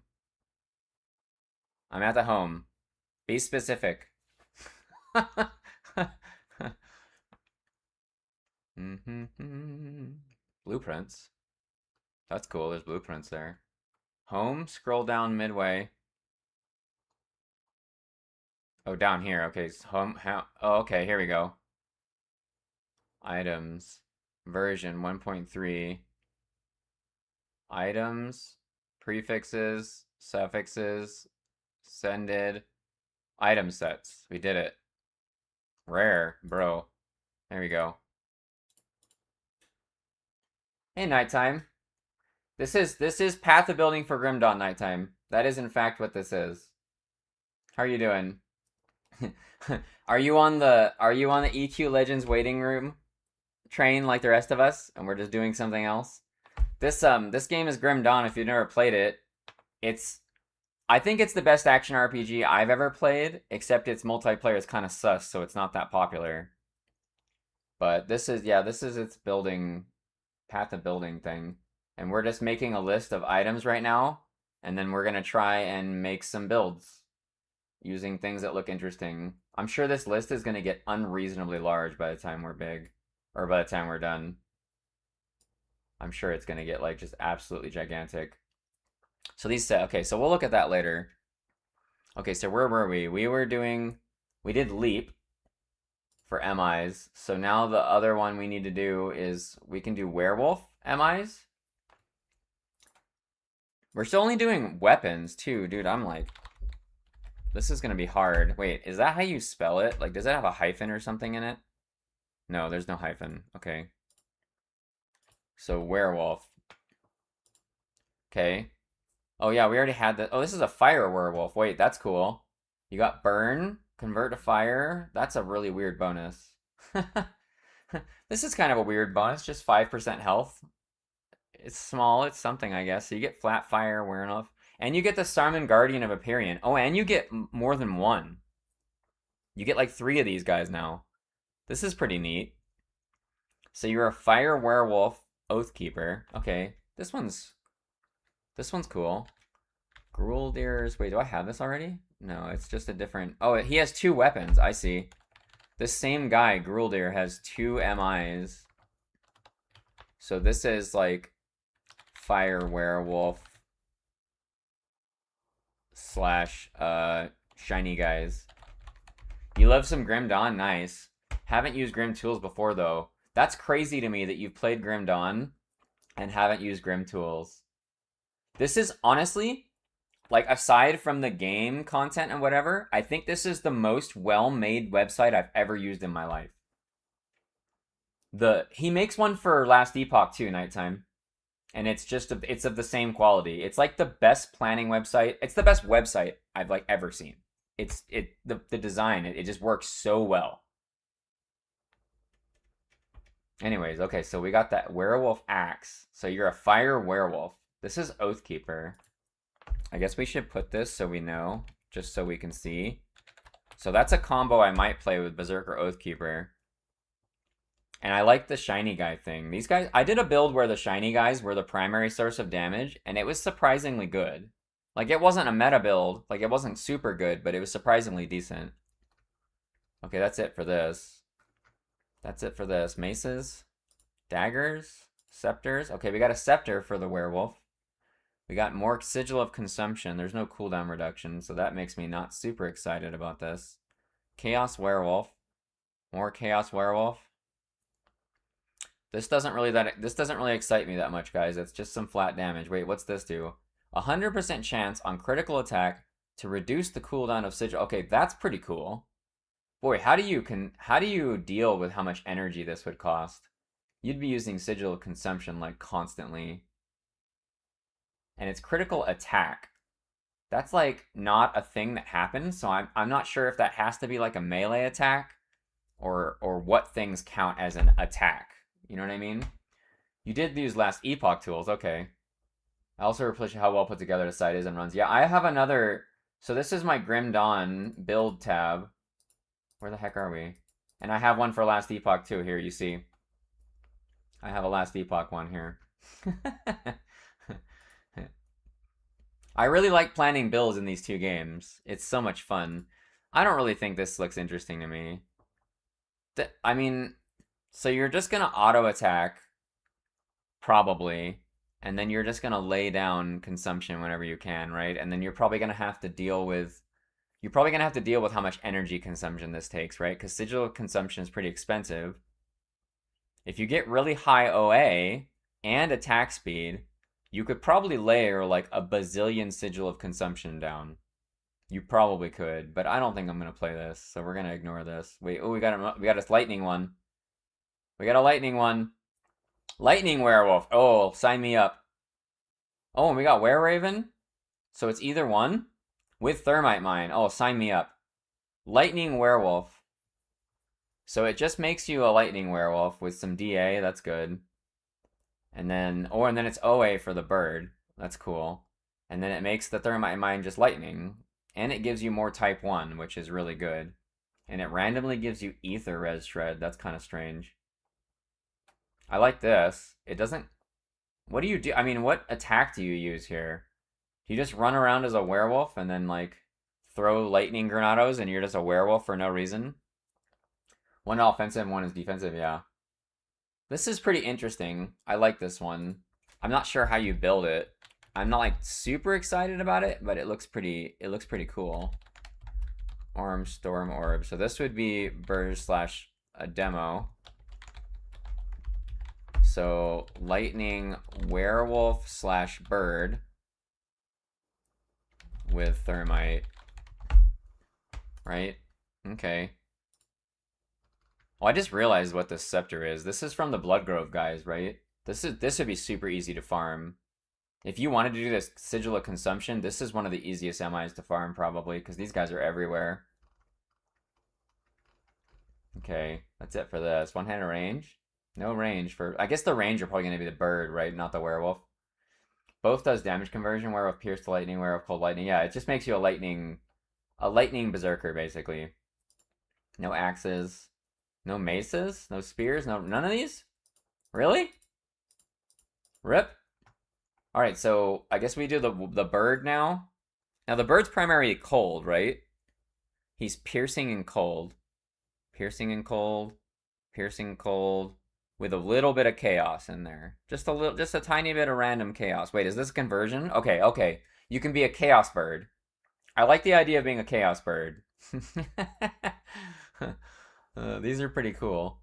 I'm at the home. Be specific. Blueprints. That's cool. There's blueprints there. Home, scroll down midway. Oh, down here. Okay, home. Oh, okay, here we go. Items. Version 1.3. Items. Prefixes. Suffixes. Sended. Item sets. We did it. Rare, bro. There we go. Hey, nighttime. This is Path of Building for Grim Dawn nighttime. That is in fact what this is. How are you doing? Are you on the EQ Legends waiting room train like the rest of us, and we're just doing something else? This game is Grim Dawn. If you've never played it, I think it's the best action RPG I've ever played, except its multiplayer is kind of sus, so it's not that popular. But this is its building Path of Building thing, and we're just making a list of items right now, and then we're gonna try and make some builds using things that look interesting. I'm sure this list is gonna get unreasonably large by the time we're big, or by the time we're done. I'm sure it's gonna get like just absolutely gigantic. So okay, so we'll look at that later. Okay, so where were we? We did leap for MIs. So now the other one we need to do is we can do werewolf MIs. We're still only doing weapons too, dude. I'm like, this is gonna be hard. Wait, is that how you spell it? Like, does it have a hyphen or something in it? No, there's no hyphen. Okay. So werewolf. Okay. Oh yeah, we already had that. Oh, this is a fire werewolf. Wait, that's cool. You got burn, convert to fire. That's a really weird bonus. This is kind of a weird bonus, just 5% health. It's small, it's something, I guess. So you get flat fire, wear enough. And you get the Sarman Guardian of Hyperion. Oh, and you get more than one. You get like 3 of these guys now. This is pretty neat. So you're a fire werewolf Oathkeeper. Okay, this one's cool. Gruldir's. Wait, do I have this already? No, it's just a different. Oh, he has 2 weapons. I see. This same guy, Gruldir, has 2 MIs. So this is like fire werewolf slash shiny guys. You love some Grim Dawn? Nice. Haven't used Grim Tools before though. That's crazy to me that you've played Grim Dawn and haven't used Grim Tools. This is honestly, like, aside from the game content and whatever, I think this is the most well-made website I've ever used in my life. He makes one for Last Epoch too, Nighttime. And it's of the same quality. It's like the best planning website. It's the best website I've like ever seen. The design, it just works so well. Anyways, okay, so we got that werewolf axe. So you're a fire werewolf. This is Oathkeeper. I guess we should put this so we know, just so we can see. So that's a combo I might play with Berserker Oathkeeper. And I like the shiny guy thing. These guys, I did a build where the shiny guys were the primary source of damage, and it was surprisingly good. Like, it wasn't a meta build. Like, it wasn't super good, but it was surprisingly decent. Okay, that's it for this. That's it for this. Maces, daggers, scepters. Okay, we got a scepter for the werewolf. We got more Sigil of Consumption. There's no cooldown reduction, so that makes me not super excited about this. Chaos Werewolf. More Chaos Werewolf. This doesn't really excite me that much, guys. It's just some flat damage. Wait, what's this do? 100% chance on critical attack to reduce the cooldown of Sigil. Okay, that's pretty cool. Boy, how do you deal with how much energy this would cost? You'd be using Sigil of Consumption like constantly. And it's critical attack. That's like not a thing that happens, so I'm not sure if that has to be like a melee attack or what things count as an attack. You know what I mean? You did use last epoch tools, okay. I also appreciate how well put together the site is and runs. Yeah, I have another. So this is my Grim Dawn build tab. Where the heck are we? And I have one for last epoch too. Here, you see. I have a last epoch one here. I really like planning builds in these two games. It's so much fun. I don't really think this looks interesting to me. I mean, so you're just gonna auto attack, probably, and then you're just gonna lay down consumption whenever you can, right? And then you're probably gonna have to deal with how much energy consumption this takes, right? Because sigil consumption is pretty expensive. If you get really high OA and attack speed, you could probably layer like a bazillion sigil of consumption down. You probably could, but I don't think I'm gonna play this, so we're gonna ignore this. Wait, oh, we got a lightning one. We got a lightning one. Lightning werewolf. Oh, sign me up. Oh, and we got wereraven. So it's either one with thermite mine. Oh, sign me up. Lightning werewolf. So it just makes you a lightning werewolf with some DA. That's good. And then, and then it's OA for the bird. That's cool. And then it makes the thermite mine just lightning. And it gives you more type 1, which is really good. And it randomly gives you ether res shred. That's kind of strange. I like this. It doesn't... What do you do? I mean, what attack do you use here? Do you just run around as a werewolf and then, like, throw lightning granados and you're just a werewolf for no reason? One offensive, one is defensive, yeah. This is pretty interesting. I like this one. I'm not sure how you build it. I'm not like super excited about it, but it looks pretty cool. Storm orb. So this would be Burge / a demo. So lightning werewolf / bird with thermite. Right? Okay. Oh, I just realized what this scepter is. This is from the Bloodgrove guys, right? This would be super easy to farm. If you wanted to do this Sigil of Consumption, this is one of the easiest MIs to farm, probably, because these guys are everywhere. Okay, that's it for this. One-handed range? No range for... I guess the range are probably going to be the bird, right? Not the werewolf. Both does damage conversion. Werewolf pierce to lightning, werewolf cold lightning. Yeah, it just makes you a lightning berserker, basically. No axes. No maces? No spears? None of these? Really? Rip? Alright, so I guess we do the bird now. Now the bird's primarily cold, right? He's piercing and cold. Piercing and cold. Piercing cold. With a little bit of chaos in there. Just a tiny bit of random chaos. Wait, is this a conversion? Okay. You can be a chaos bird. I like the idea of being a chaos bird. These are pretty cool.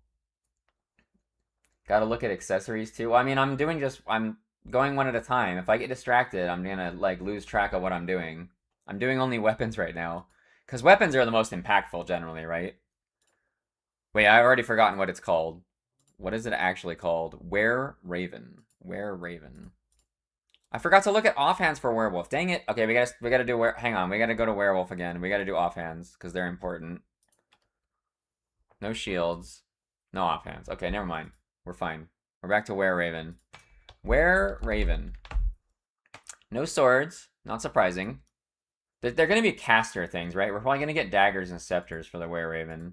Gotta look at accessories too. Well, I mean, I'm going one at a time. If I get distracted, I'm gonna like lose track of what I'm doing. I'm doing only weapons right now. Because weapons are the most impactful generally, right? Wait, I've already forgotten what it's called. What is it actually called? Wereraven. Wereraven. I forgot to look at offhands for werewolf. Dang it. Okay, we gotta do hang on, we gotta go to werewolf again. We gotta do offhands, because they're important. No shields. No offhands. Okay, never mind. We're fine. We're back to Wereraven. Wereraven. No swords. Not surprising. They're going to be caster things, right? We're probably going to get daggers and scepters for the Wereraven.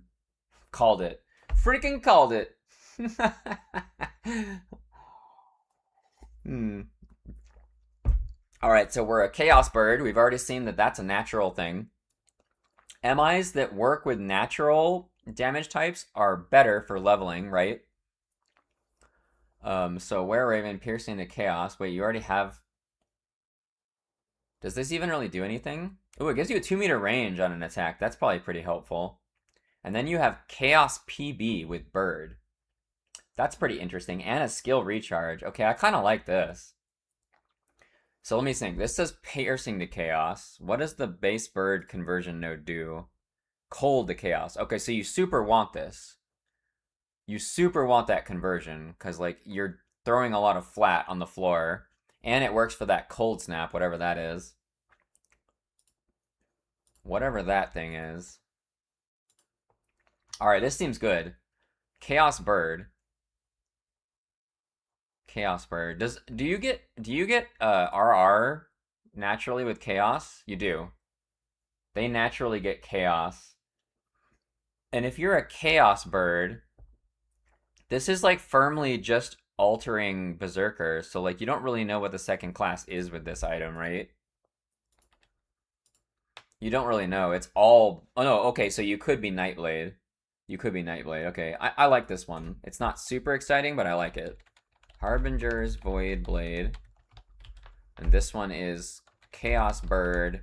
Called it. Freaking called it. Alright, so we're a chaos bird. We've already seen that that's a natural thing. MIs that work with natural damage types are better for leveling, right? So Wereraven piercing the chaos. Wait, you already have... Does this even really do anything? Oh, it gives you a 2-meter range on an attack. That's probably pretty helpful. And then you have Chaos PB with Bird. That's pretty interesting. And a skill recharge. Okay, I kind of like this. So let me think. This says piercing to chaos. What does the base bird conversion node do? Cold to chaos. Okay, so you super want this. You super want that conversion because like you're throwing a lot of flat on the floor, and it works for that cold snap, whatever that is. Whatever that thing is. All right, this seems good. Chaos bird. Chaos bird. Do you get RR naturally with chaos? You do. They naturally get chaos. And if you're a chaos bird, this is like firmly just altering berserker, so like you don't really know what the second class is with this item, right? You don't really know. It's all oh no, okay, so you could be Nightblade. You could be Nightblade. Okay. I like this one. It's not super exciting, but I like it. Harbinger's Void Blade. And this one is Chaos Bird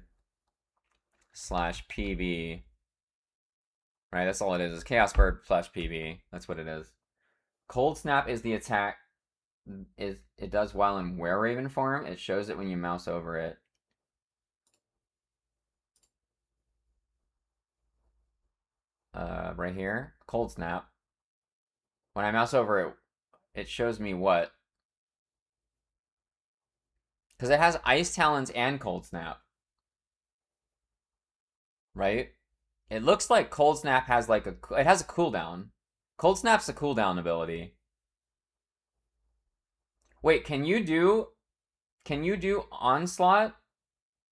slash PB. Right, that's all it is Chaos Bird slash PB. That's what it is. Cold Snap is the attack. It does while in Were Raven form. It shows it when you mouse over it. Right here. Cold Snap. When I mouse over it, it shows me what? Because it has Ice Talons and Cold Snap. Right? It looks like Cold Snap has like it has a cooldown. Cold Snap's a cooldown ability. Wait, can you do Onslaught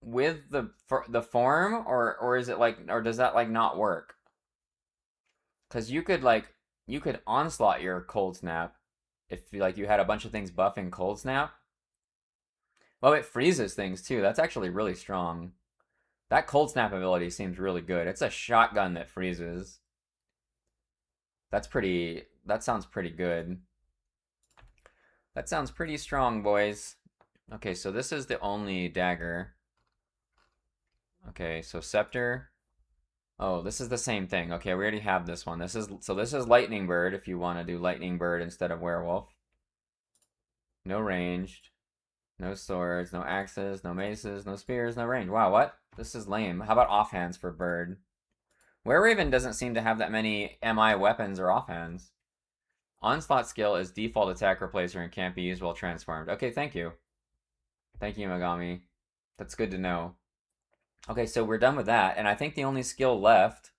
with the form or is it like or does that like not work? Cuz you could Onslaught your Cold Snap if like you had a bunch of things buffing Cold Snap. Well, it freezes things too. That's actually really strong. That Cold Snap ability seems really good. It's a shotgun that freezes. That sounds pretty good. That sounds pretty strong, boys. Okay, so this is the only dagger. Okay, so Scepter. Oh, this is the same thing. Okay, we already have this one. This is Lightning Bird if you want to do Lightning Bird instead of Werewolf. No ranged. No swords, no axes, no maces, no spears, no range. Wow, what? This is lame. How about offhands for bird? Were Raven doesn't seem to have that many MI weapons or offhands. Onslaught skill is default attack replacer and can't be used while transformed. Okay, thank you. Thank you, Megami. That's good to know. Okay, so we're done with that, and I think the only skill left,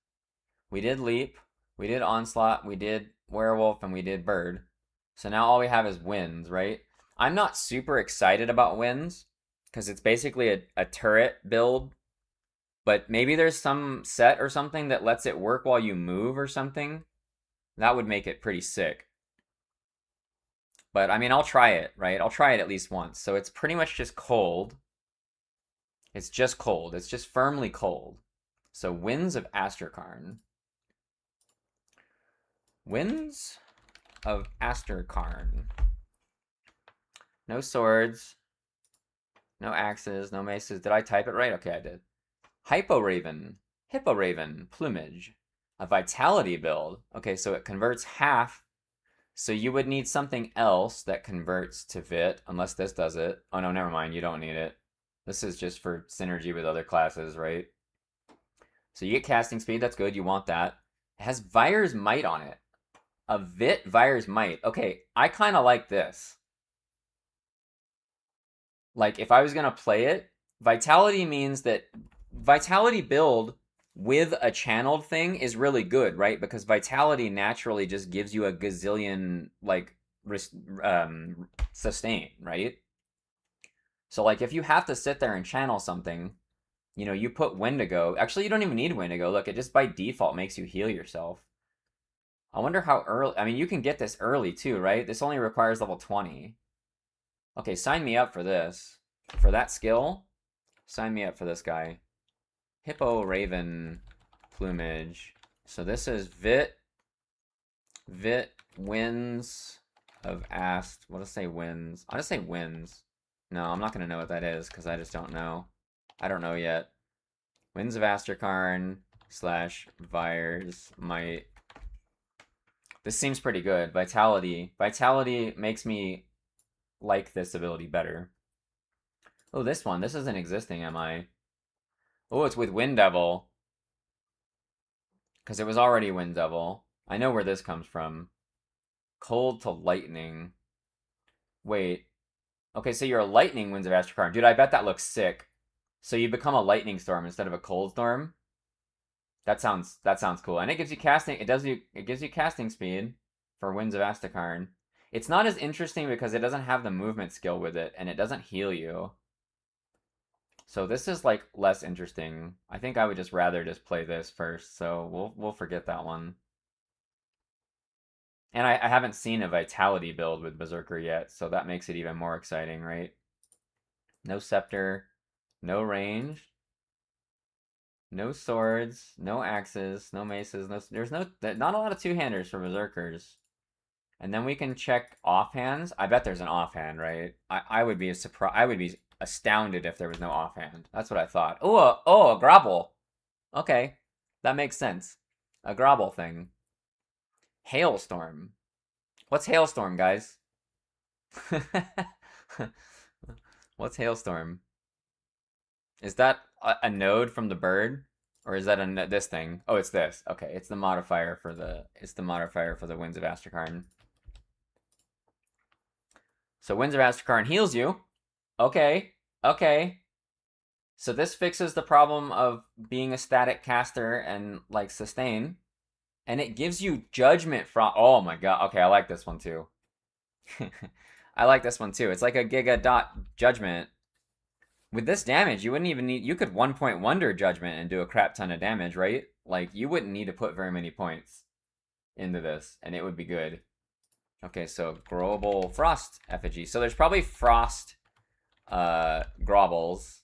we did Leap, we did Onslaught, we did Werewolf, and we did Bird. So now all we have is Winds, right? I'm not super excited about Winds, because it's basically a turret build, but maybe there's some set or something that lets it work while you move or something. That would make it pretty sick. But, I mean, I'll try it, right? I'll try it at least once. So it's pretty much just cold. It's just cold. It's just firmly cold. So Winds of Astrakarn. Winds of Astrakarn. No swords. No axes. No maces. Did I type it right? Okay, I did. Hypo Raven. Hippo Raven. Plumage. A Vitality build. Okay, so it converts half. So you would need something else that converts to Vit, unless this does it. Oh no, never mind. You don't need it. This is just for synergy with other classes, right? So you get casting speed. That's good. You want that. It has Vire's Might on it. A Vit Vire's Might. Okay, I kind of like this. Like, if I was going to play it, Vitality means that Vitality build with a channeled thing is really good, right? Because Vitality naturally just gives you a gazillion, like, sustain, right? So, like, if you have to sit there and channel something, you know, you put Wendigo. Actually, you don't even need Wendigo. Look, it just by default makes you heal yourself. I wonder how early... I mean, you can get this early, too, right? This only requires level 20. Okay, sign me up for this. For that skill, sign me up for this guy. Hippo Raven Plumage. So this is Vit Winds of Ast. What does it say Winds? I'll just say Winds. No, I'm not going to know what that is because I just don't know. I don't know yet. Winds of Astrakarn / Vires might. This seems pretty good. Vitality. Vitality makes me like this ability better. Oh, this one. This isn't existing, am I? Oh, it's with Wind Devil. Because it was already Wind Devil. I know where this comes from. Cold to Lightning. Wait. Okay, so you're a Lightning Winds of Astrakarn. Dude, I bet that looks sick. So you become a Lightning Storm instead of a Cold Storm. That sounds cool. And it gives you casting it gives you casting speed for Winds of Astrakarn. It's not as interesting because it doesn't have the movement skill with it, and it doesn't heal you. So this is like less interesting. I think I would just rather just play this first, so we'll forget that one. And I haven't seen a Vitality build with Berserker yet, so that makes it even more exciting, right? No Scepter, no range, no swords, no axes, no maces, there's not a lot of two-handers for Berserkers. And then we can check offhands. I bet there's an offhand, right? I would be I would be astounded if there was no offhand. That's what I thought. A Grobble. Okay, that makes sense. A Grobble thing. Hailstorm. What's Hailstorm, guys? What's Hailstorm? Is that a node from the bird, or is that this thing? Oh, it's this. Okay, it's the modifier for the Winds of Astrakarn. So Winds of Astrakarn heals you. Okay, okay. So this fixes the problem of being a static caster and like sustain. And it gives you judgment from. Oh my god. Okay, I like this one too. I like this one too. It's like a Giga Dot judgment. With this damage, you wouldn't even need. You could 1-point wonder judgment and do a crap ton of damage, right? Like, you wouldn't need to put very many points into this, and it would be good. Okay, so Global Frost effigy. So there's probably Frost Grobbles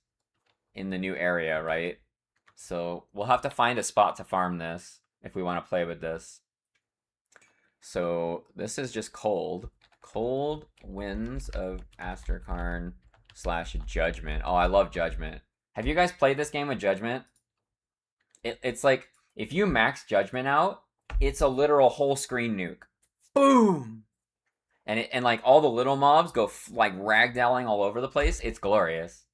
in the new area, right? So we'll have to find a spot to farm this if we want to play with this. So this is just cold. Cold Winds of Astrakarn / Judgment. Oh, I love Judgment. Have you guys played this game with Judgment? It's like, if you max Judgment out, it's a literal whole screen nuke. Boom! And like all the little mobs go like ragdolling all over the place. It's glorious.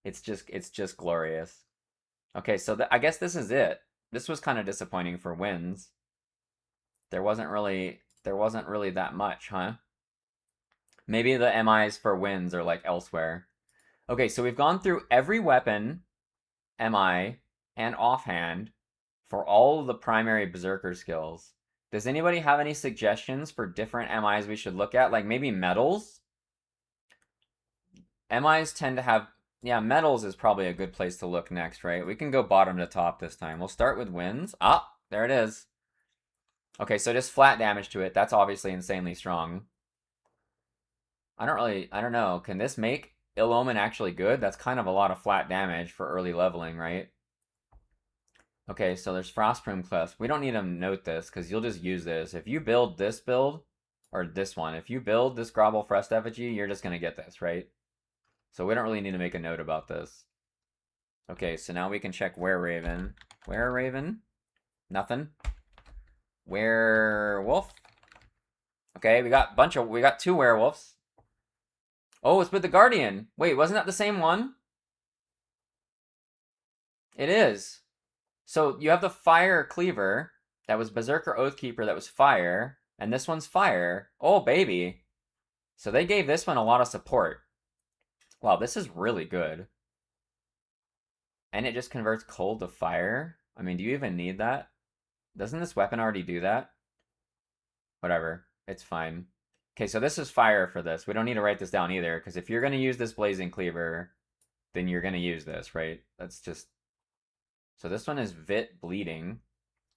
It's just glorious. Okay, so I guess this is it. This was kind of disappointing for wins. There wasn't really that much, huh? Maybe the MIs for wins are like elsewhere. Okay, so we've gone through every weapon, MI, and offhand for all of the primary Berserker skills. Does anybody have any suggestions for different MIs we should look at? Like maybe metals? MIs tend to have... Yeah, metals is probably a good place to look next, right? We can go bottom to top this time. We'll start with wins. Ah, there it is. Okay, so just flat damage to it. That's obviously insanely strong. I don't know. Can this make Ill Omen actually good? That's kind of a lot of flat damage for early leveling, right? Okay, so there's Frostplume Clefs. We don't need to note this, because you'll just use this. If you build this build, or this one, if you build this Grobble Frost effigy, you're just going to get this, right? So we don't really need to make a note about this. Okay, so now we can check Wereraven. Wereraven? Nothing. Werewolf? Okay, we got 2 werewolves. Oh, it's with the Guardian. Wait, wasn't that the same one? It is. So you have the Fire Cleaver. That was Berserker Oathkeeper that was fire. And this one's fire. Oh, baby. So they gave this one a lot of support. Wow, this is really good. And it just converts cold to fire? I mean, do you even need that? Doesn't this weapon already do that? Whatever. It's fine. Okay, so this is fire for this. We don't need to write this down either, because if you're going to use this Blazing Cleaver, then you're going to use this, right? That's just... So this one is Vit Bleeding.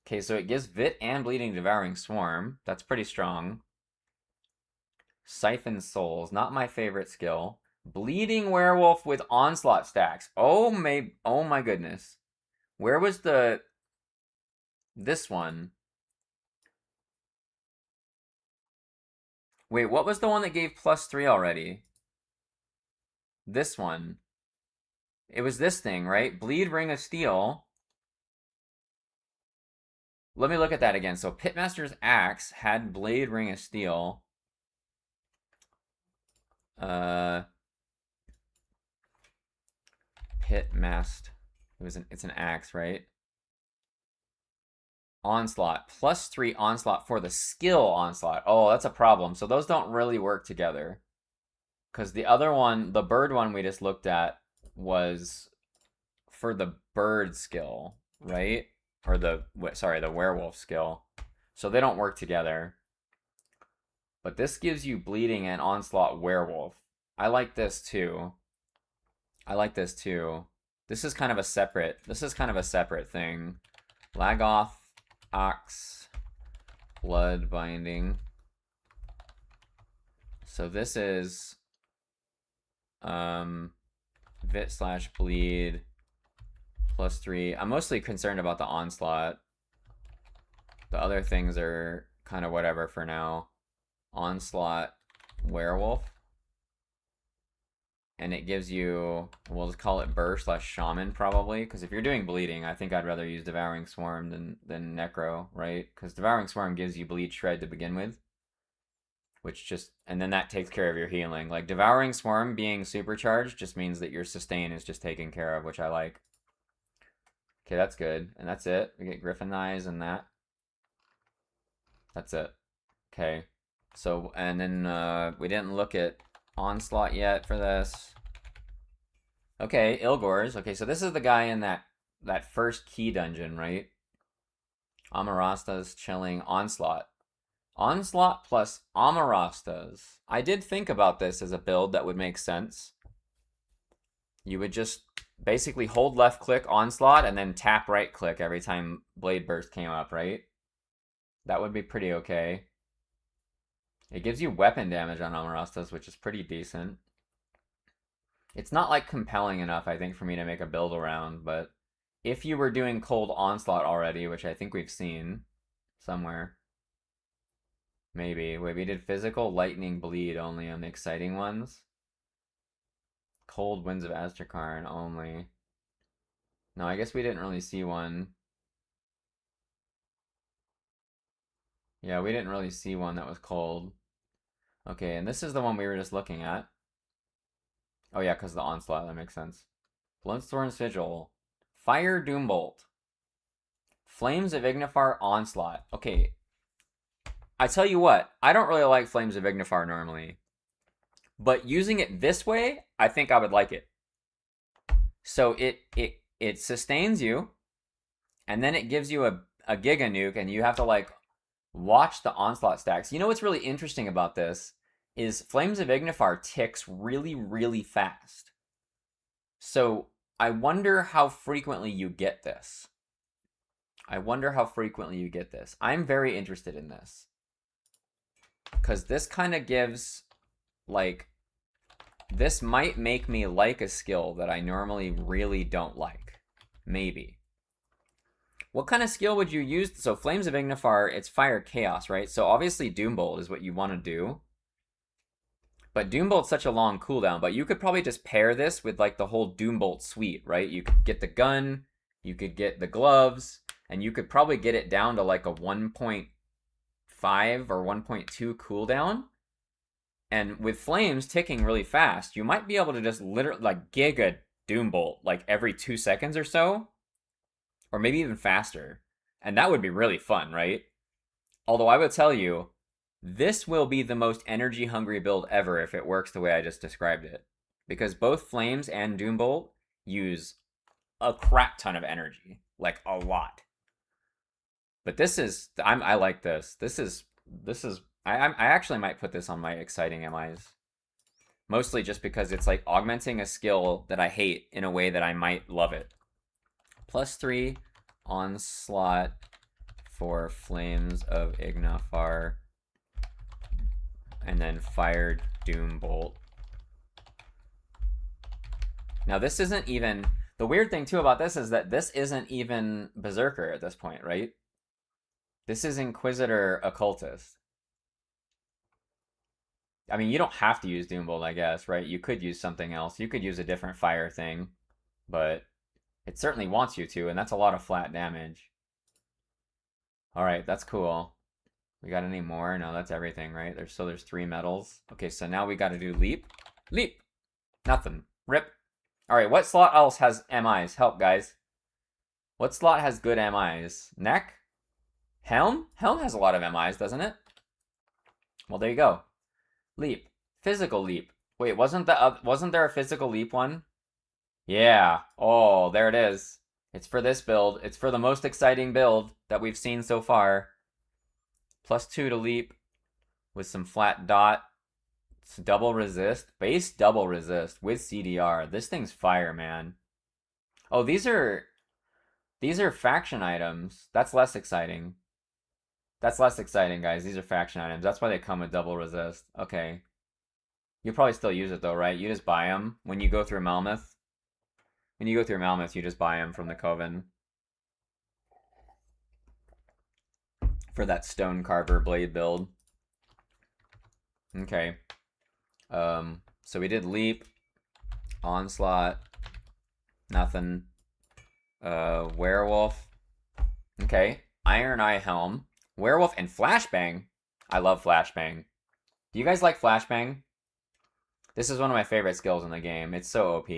Okay, so it gives Vit and Bleeding Devouring Swarm. That's pretty strong. Siphon Souls, not my favorite skill. Bleeding Werewolf with Onslaught stacks. Oh my goodness. Where was this one? Wait, what was the one that gave +3 already? This one. It was this thing, right? Bleed, Ring of Steel. Let me look at that again. So Pitmaster's Axe had Blade, Ring of Steel. Pitmast. It's an axe, right? Onslaught. +3 onslaught for the skill onslaught. Oh, that's a problem. So those don't really work together. Because the other one, the bird one we just looked at, was for the bird skill, right? Or the werewolf skill. So they don't work together. But this gives you bleeding and onslaught werewolf. I like this too. I like this too. This is kind of a separate thing. Lag off, ox, blood binding. So this is vit/bleed +3. I'm mostly concerned about the onslaught. The other things are kind of whatever for now. Onslaught werewolf. And it gives you, we'll just call it burr/shaman probably, because if you're doing bleeding, I think I'd rather use Devouring Swarm than Necro, right? Because Devouring Swarm gives you bleed shred to begin with, and then that takes care of your healing. Like Devouring Swarm being supercharged just means that your sustain is just taken care of, which I like. Okay, that's good, and that's it. We get Griffin Eyes and that. That's it. Okay, so and then we didn't look at Onslaught yet for this. Okay, Ilgors. Okay, so this is the guy in that first key dungeon, right? Amarasta's chilling Onslaught. Onslaught plus Amarastas. I did think about this as a build that would make sense. You would just basically hold left click Onslaught and then tap right click every time Blade Burst came up, right? That would be pretty okay. It gives you weapon damage on Amarastas, which is pretty decent. It's not like compelling enough, I think, for me to make a build around, but if you were doing cold onslaught already, which I think we've seen somewhere, maybe. Wait, we did physical lightning bleed only on the exciting ones. Cold winds of Aztrakarn only. No, I guess we didn't really see one. Yeah, we didn't really see one that was cold. Okay, and this is the one we were just looking at. Oh yeah, because the onslaught, that makes sense. Bloodthorn's Vigil. Fire Doombolt. Flames of Ignifar Onslaught. Okay. I tell you what, I don't really like Flames of Ignifar normally. But using it this way, I think I would like it. So it sustains you, and then it gives you a Giga Nuke, and you have to like watch the onslaught stacks. You know what's really interesting about this is Flames of Ignifar ticks really, really fast. So I wonder how frequently you get this. I'm very interested in this. Because this kind of gives, like, this might make me like a skill that I normally really don't like. Maybe. What kind of skill would you use? So Flames of Ignifar, it's Fire Chaos, right? So obviously Doombolt is what you want to do. But Doombolt's such a long cooldown, but you could probably just pair this with like the whole Doombolt suite, right? You could get the gun, you could get the gloves, and you could probably get it down to like a 1.5 or 1.2 cooldown. And with flames ticking really fast, you might be able to just literally like giga Doombolt like every 2 seconds or so. Or maybe even faster. And that would be really fun, right? Although I will tell you, this will be the most energy hungry build ever if it works the way I just described it. Because both Flames and Doombolt use a crap ton of energy. Like a lot. But this is, I like this. I actually might put this on my exciting MIs. Mostly just because it's like augmenting a skill that I hate in a way that I might love it. +3 onslaught for Flames of Ignifar. And then Fire Doombolt. Now this isn't even, the weird thing too about this is that this isn't even Berserker at this point, right? This is Inquisitor Occultist. I mean, you don't have to use Doombolt, I guess, right? You could use something else. You could use a different fire thing. but it certainly wants you to, and that's a lot of flat damage. All right, that's cool. We got any more? No, that's everything, right? There's 3 medals. Okay, so now we got to do leap. Leap. Nothing. Rip. All right, what slot else has MIs? Help, guys. What slot has good MIs? Neck? Helm? Helm has a lot of MIs, doesn't it? Well, there you go. Leap. Physical leap. Wait, wasn't there a physical leap one? Yeah. Oh, there it is. It's for this build. It's for the most exciting build that we've seen so far. +2 to leap with some flat dot. It's double resist. Base double resist with CDR. This thing's fire, man. Oh, these are faction items. That's less exciting. That's less exciting, guys. These are faction items. That's why they come with double resist. Okay. You'll probably still use it though, right? You just buy them when you go through Malmoth. When you go through Malmoth, you just buy them from the Coven. For that Stone Carver blade build. Okay. So we did Leap, Onslaught, nothing. Werewolf. Okay. Iron Eye Helm. Werewolf and Flashbang. I love Flashbang. Do you guys like Flashbang? This is one of my favorite skills in the game. It's so OP.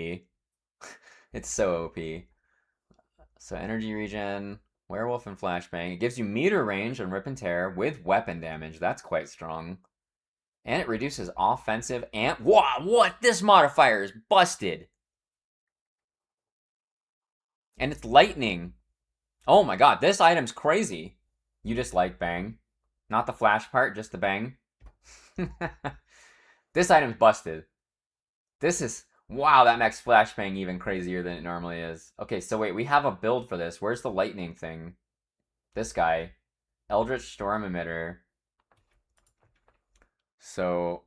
It's so OP. So energy regen, Werewolf and Flashbang. It gives you meter range on Rip and Tear with weapon damage. That's quite strong. And it reduces offensive and... Wow, what? This modifier is busted. And it's lightning. Oh my god, this item's crazy. You just like bang. Not the flash part, just the bang. This item's busted. This is... Wow, that makes flashbang even crazier than it normally is. Okay, so wait, we have a build for this. Where's the lightning thing? This guy. Eldritch Storm Emitter. So...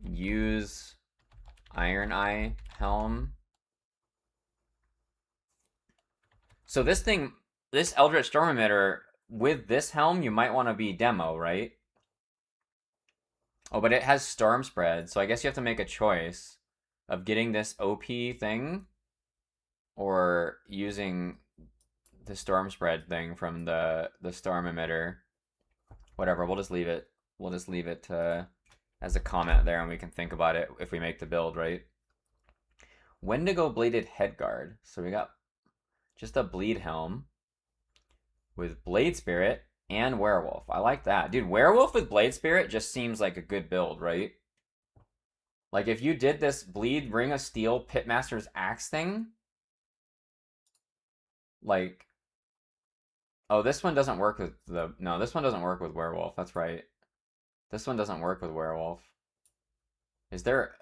use Iron Eye Helm. So this thing, this Eldritch Storm Emitter, with this helm, you might want to be demo, right? Oh, but it has Storm Spread, so I guess you have to make a choice of getting this OP thing or using the Storm Spread thing from the Storm Emitter. Whatever, we'll just leave it. We'll just leave it as a comment there, and we can think about it if we make the build, right? Wendigo Bladed Headguard. So we got just a bleed helm with Blade Spirit and Werewolf. I like that. Dude, Werewolf with Blade Spirit just seems like a good build, right? Like, if you did this Bleed, Ring of Steel, Pitmaster's Axe thing, like... Oh, this one doesn't work with the... No, this one doesn't work with Werewolf. That's right. This one doesn't work with Werewolf. Is there...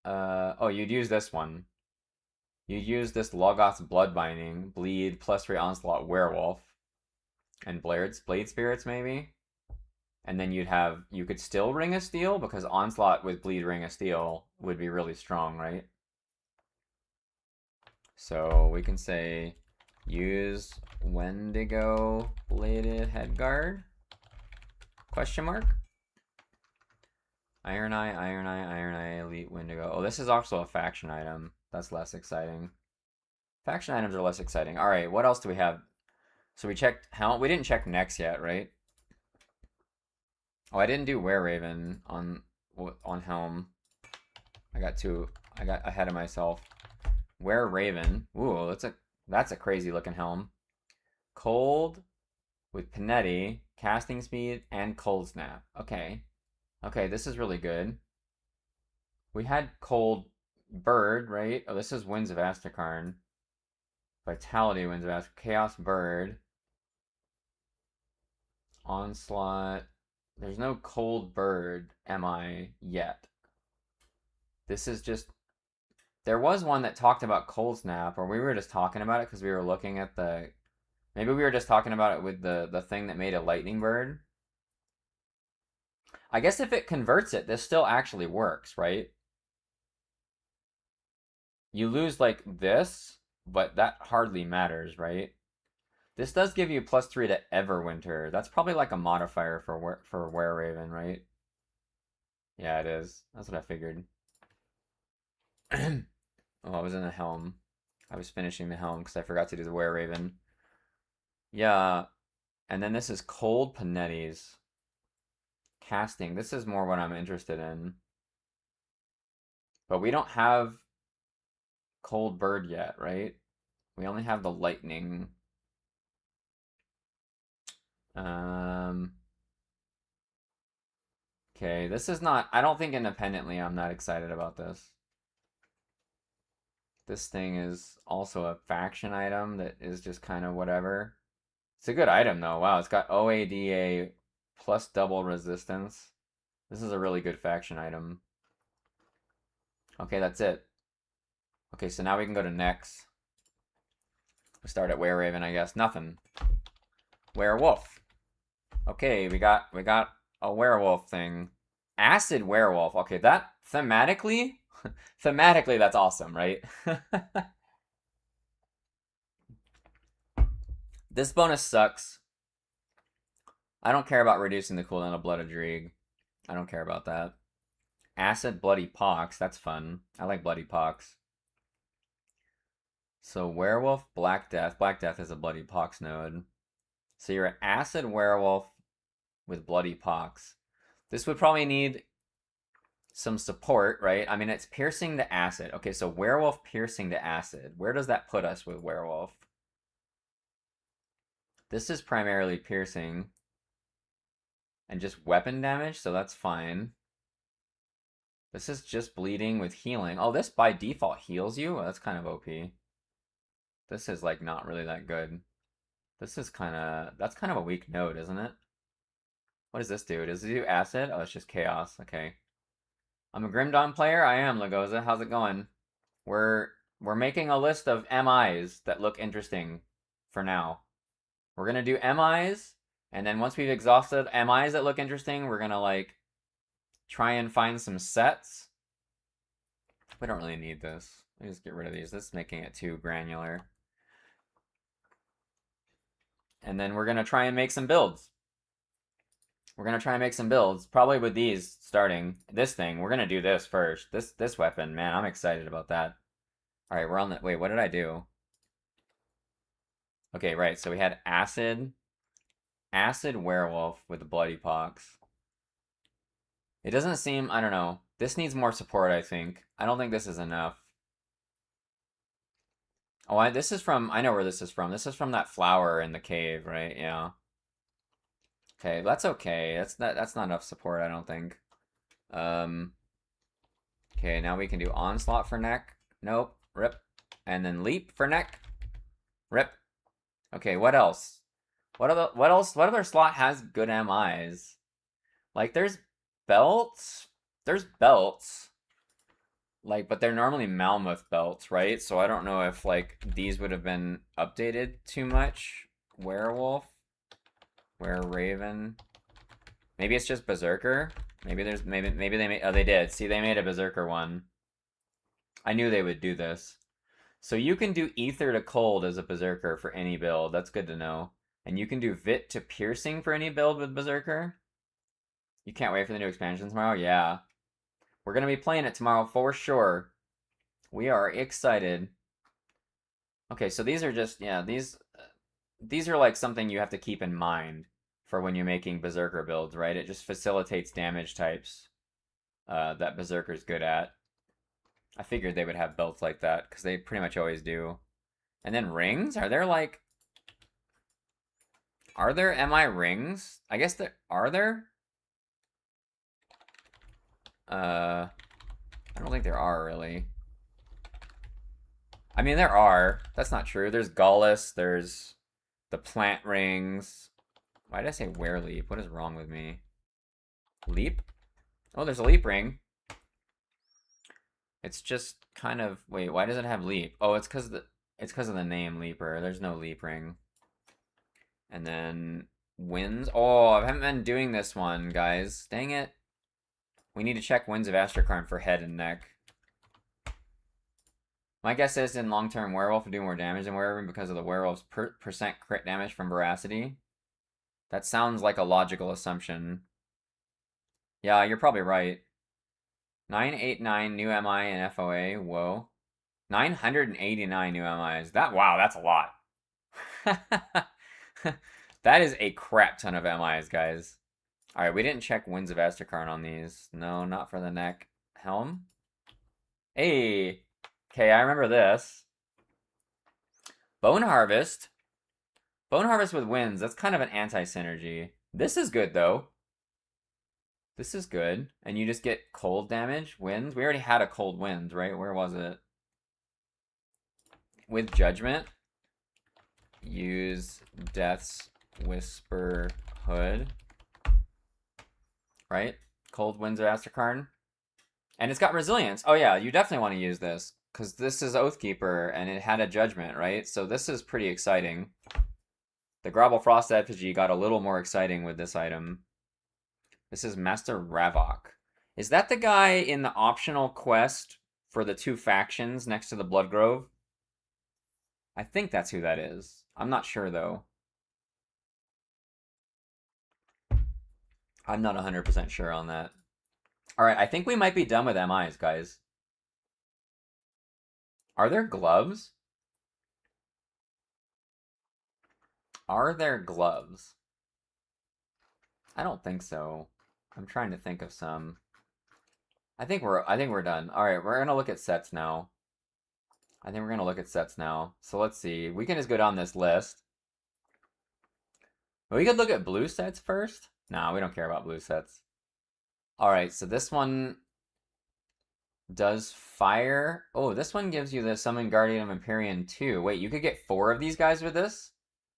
Oh, you'd use this one. You use this Logos Bloodbinding, Bleed, +3 Onslaught, Werewolf, and Blade Spirits maybe? And then you could still Ring of Steel, because Onslaught with Bleed Ring of Steel would be really strong, right? So we can say, use Wendigo Bladed Headguard? Question mark? Iron Eye, Elite Wendigo. Oh, this is also a faction item. That's less exciting. Faction items are less exciting. All right, what else do we have? So we checked Helm. We didn't check Nex yet, right? Oh, I didn't do Wereraven on Helm. I got ahead of myself. Wereraven. Ooh, that's a crazy looking helm. Cold with Panetti, casting speed, and Cold Snap. Okay. Okay, this is really good. We had Cold Bird, right? Oh, this is Winds of Astrakarn. Vitality, Winds of Astrakarn. Chaos Bird. Onslaught. There's no Cold Bird MI yet. This is just... There was one that talked about Cold Snap, or we were just talking about it because we were looking at the... Maybe we were just talking about it with the thing that made a Lightning Bird. I guess if it converts it, this still actually works, right? You lose like this, but that hardly matters, right? This does give you +3 to Everwinter. That's probably like a modifier for Wereraven, right? Yeah, it is. That's what I figured. Oh, I was in the helm. I was finishing the helm because I forgot to do the Were Raven. Yeah, and then this is Cold Panetti's. Casting. This is more what I'm interested in. But we don't have Cold Bird yet, right? We only have the Lightning. Um, okay, this is not... I don't think independently I'm not excited about this. This thing is also a faction item that is just kind of whatever. It's a good item though. Wow, it's got OADA plus double resistance. This is a really good faction item. Okay, that's it. Okay, so now we can go to next. We start at Were Raven, I guess. Nothing. Werewolf. Okay, we got a werewolf thing. Acid werewolf. Okay, that thematically thematically that's awesome, right? This bonus sucks. I don't care about reducing the cooldown of Blood of Dreeg. I don't care about that. Acid Bloody Pox. That's fun. I like Bloody Pox. So Werewolf, Black Death. Black Death is a Bloody Pox node. So you're an Acid Werewolf with Bloody Pox. This would probably need some support, right? I mean, it's piercing to acid. Okay, so Werewolf piercing to acid. Where does that put us with Werewolf? This is primarily piercing and just weapon damage, so that's fine. This is just bleeding with healing. Oh, this by default heals you? Well, that's kind of OP. This is like not really that good. This is that's kind of a weak node, isn't it? What does this do? Does it do acid? Oh, it's just chaos. Okay. I'm a Grim Dawn player. I am, Lagoza. How's it going? We're making a list of MIs that look interesting for now. We're gonna do MIs, and then once we've exhausted MIs that look interesting, we're gonna like try and find some sets. We don't really need this. Let me just get rid of these. This is making it too granular. And then we're gonna try and make some builds. We're gonna try and make some builds, probably with these starting. This thing, we're gonna do this first. This weapon, man, I'm excited about that. All right, we're on the, wait, what did I do? Okay, right, so we had acid werewolf with the bloody pox. It doesn't seem, I don't know. This needs more support, I think. I don't think this is enough. Oh, this is from, I know where this is from. This is from that flower in the cave, right? Yeah. Okay, that's okay. That's not enough support, I don't think. Okay, now we can do onslaught for neck. Nope. Rip. And then leap for neck. Rip. Okay, what else? What other slot has good MIs? Like there's belts. There's belts. Like, but they're normally Malmoth belts, right? So I don't know if like these would have been updated too much. Werewolf. Were-Raven. Maybe it's just Berserker. Maybe they made, oh, they did. See, they made a Berserker one. I knew they would do this. So you can do Ether to Cold as a Berserker for any build. That's good to know. And you can do Vit to Piercing for any build with Berserker. You can't wait for the new expansion tomorrow? Yeah. We're going to be playing it tomorrow for sure. We are excited. Okay, so these are just, yeah, these are like something you have to keep in mind for when you're making Berserker builds, right? It just facilitates damage types that Berserker's good at. I figured they would have belts like that, because they pretty much always do. And then rings? Are there like... Are there MI rings? I guess there... Are there? I don't think there are, really. I mean, there are. That's not true. There's Gallus, there's the plant rings. Why did I say where leap? What is wrong with me? Leap? Oh, there's a leap ring. It's just kind of... Wait, why does it have leap? Oh, it's because of the name Leaper. There's no leap ring. And then Winds. Oh, I haven't been doing this one, guys. Dang it. We need to check Winds of Astrakarn for head and neck. My guess is in long-term Werewolf will do more damage than Werewolf because of the Werewolf's percent crit damage from Veracity. That sounds like a logical assumption. Yeah, you're probably right. 989 new MI and FOA. Whoa. 989 new MIs. Wow, that's a lot. That is a crap ton of MIs, guys. All right, we didn't check Winds of Astrakarn on these. No, not for the neck. Helm? Hey. Okay, I remember this. Bone Harvest. Bone Harvest with Winds. That's kind of an anti-synergy. This is good, though. This is good. And you just get cold damage. Winds. We already had a cold wind, right? Where was it? With Judgment. Use Death's Whisper Hood. Right? Cold Winds of Astrakarn. And it's got Resilience. Oh yeah, you definitely want to use this. Because this is Oathkeeper, and it had a Judgment, right? So this is pretty exciting. The Grobble Frost effigy got a little more exciting with this item. This is Master Ravok. Is that the guy in the optional quest for the 2 factions next to the Blood Grove? I think that's who that is. I'm not sure, though. I'm not 100% sure on that. Alright, I think we might be done with MIs, guys. Are there gloves? Are there gloves? I don't think so. I'm trying to think of some. I think we're done. Alright, we're gonna look at sets now. I think we're gonna look at sets now. So let's see. We can just go down this list. We could look at blue sets first. Nah, we don't care about blue sets. Alright, so this one does fire. Oh, this one gives you the Summon Guardian of Empyrean 2. Wait, you could get 4 of these guys with this?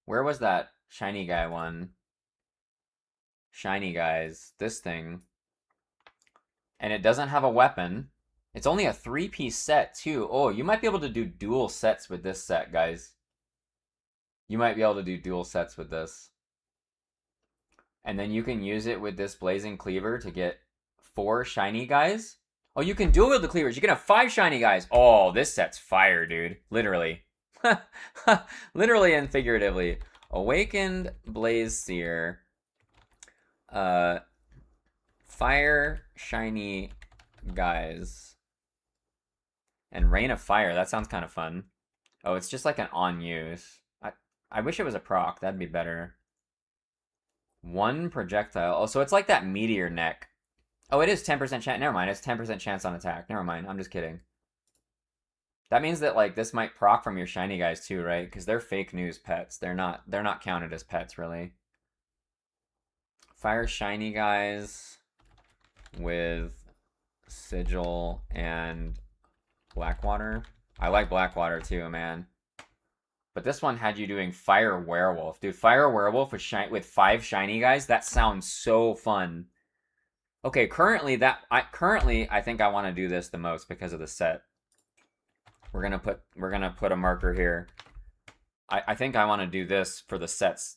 Where was that shiny guy one? Shiny guys. This thing. And it doesn't have a weapon. It's only a 3-piece set, too. Oh, you might be able to do dual sets with this set, guys. You might be able to do dual sets with this. And then you can use it with this Blazing Cleaver to get 4 shiny guys. Oh, you can dual wield the cleavers. You can have 5 shiny guys. Oh, this set's fire, dude. Literally. Literally and figuratively. Awakened Blaze Seer. Fire shiny guys. And Rain of Fire. That sounds kind of fun. Oh, it's just like an on use. I wish it was a proc. That'd be better. 1 projectile. Oh, so it's like that meteor neck. Oh, it is 10% chance. Never mind. It's 10% chance on attack. Never mind. I'm just kidding. That means that like this might proc from your shiny guys too, right? Because they're fake news pets. They're not counted as pets really. Fire shiny guys with Sigil and Blackwater. I like Blackwater too, man. But this one had you doing Fire Werewolf. Dude, Fire Werewolf with 5 shiny guys? That sounds so fun. Okay, currently I think I want to do this the most because of the set. We're gonna put a marker here. I think I want to do this for the sets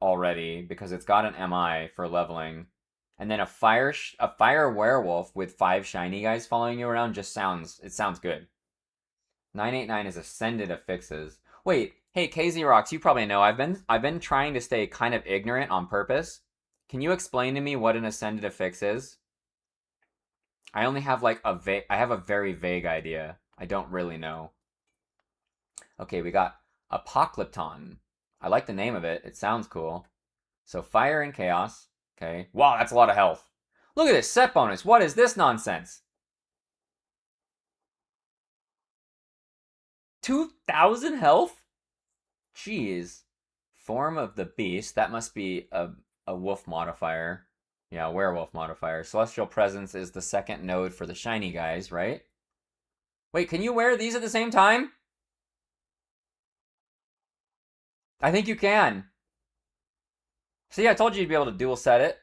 already because it's got an MI for leveling. And then a fire werewolf with 5 shiny guys following you around just sounds good. 989 is Ascended Affixes. Wait, hey KZ Rocks, you probably know I've been trying to stay kind of ignorant on purpose. Can you explain to me what an Ascended Affix is? I only have like I have a very vague idea. I don't really know. Okay, we got Apocalypton. I like the name of it. It sounds cool. So Fire and Chaos. Okay. Wow, that's a lot of health. Look at this set bonus. What is this nonsense? 2,000 health? Jeez. Form of the Beast. That must be a wolf modifier. Yeah, werewolf modifier. Celestial Presence is the second node for the shiny guys, right? Wait, can you wear these at the same time? I think you can. See, I told you you'd be able to dual set it.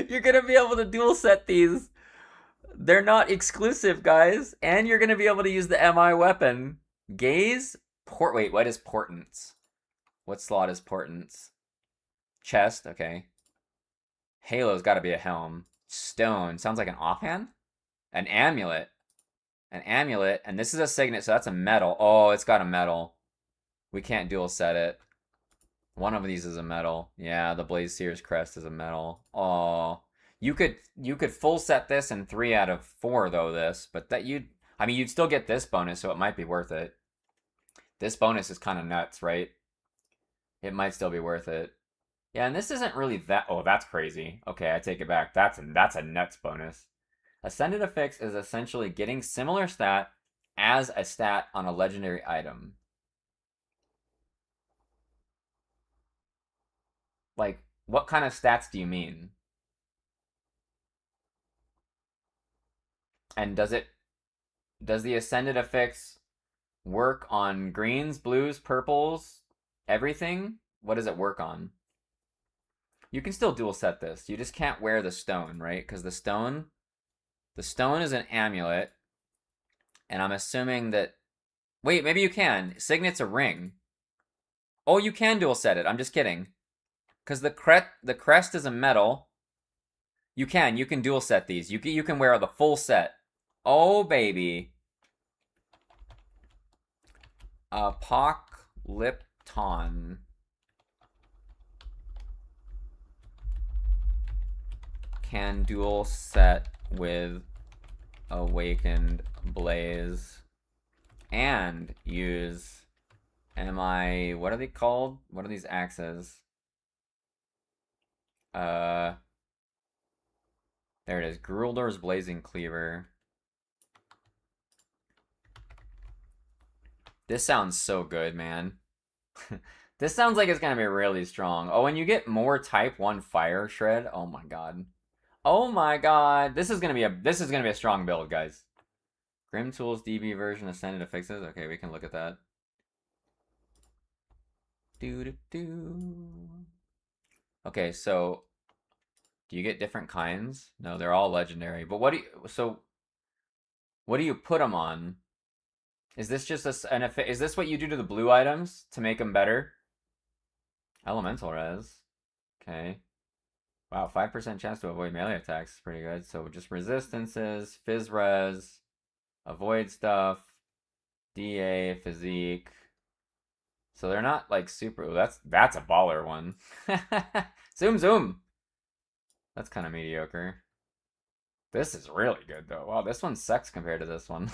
You're gonna be able to dual set these. They're not exclusive, guys. And you're gonna be able to use the MI weapon. Gaze? Wait, what is Portents? What slot is Portents? Chest, okay. Halo's gotta be a helm. Stone, sounds like an offhand? An amulet. An amulet, and this is a signet, so that's a metal. Oh, it's got a metal. We can't dual set it. One of these is a metal. Yeah, the Blaze Seer's crest is a metal. Oh. you could full set this in 3 out of 4 though this, but that I mean you'd still get this bonus, so it might be worth it. This bonus is kind of nuts, right? It might still be worth it. Yeah, and this isn't really that. Oh, that's crazy. Okay, I take it back. That's a nuts bonus. Ascended affix is essentially getting similar stat as a stat on a legendary item. Like, what kind of stats do you mean? And does the ascended affix work on greens, blues, purples, everything? What does it work on? You can still dual set this. You just can't wear the stone, right? Because the stone is an amulet, and I'm assuming that. Wait, maybe you can. Signet's a ring. Oh, you can dual set it. I'm just kidding. Because the crest is a metal. You can dual set these. You can wear the full set. Oh baby. Apocalypton. Can dual set with Awakened Blaze and use what are they called? What are these axes? There it is. Gruldor's Blazing Cleaver. This sounds so good, man. This sounds like it's gonna be really strong. Oh, and you get more type 1 fire shred. Oh my god. Oh my god. This is gonna be a strong build, guys. Grim Tools DB version Ascended affixes. Okay, we can look at that. Okay, so do you get different kinds? No, they're all legendary. But what do you put them on? Is this just is this what you do to the blue items to make them better? Elemental res. Okay. Wow, 5% chance to avoid melee attacks is pretty good. So just resistances, fizz res, avoid stuff, DA, physique. So they're not like super. That's a baller one. Zoom zoom. That's kind of mediocre. This is really good though. Wow, this one sucks compared to this one.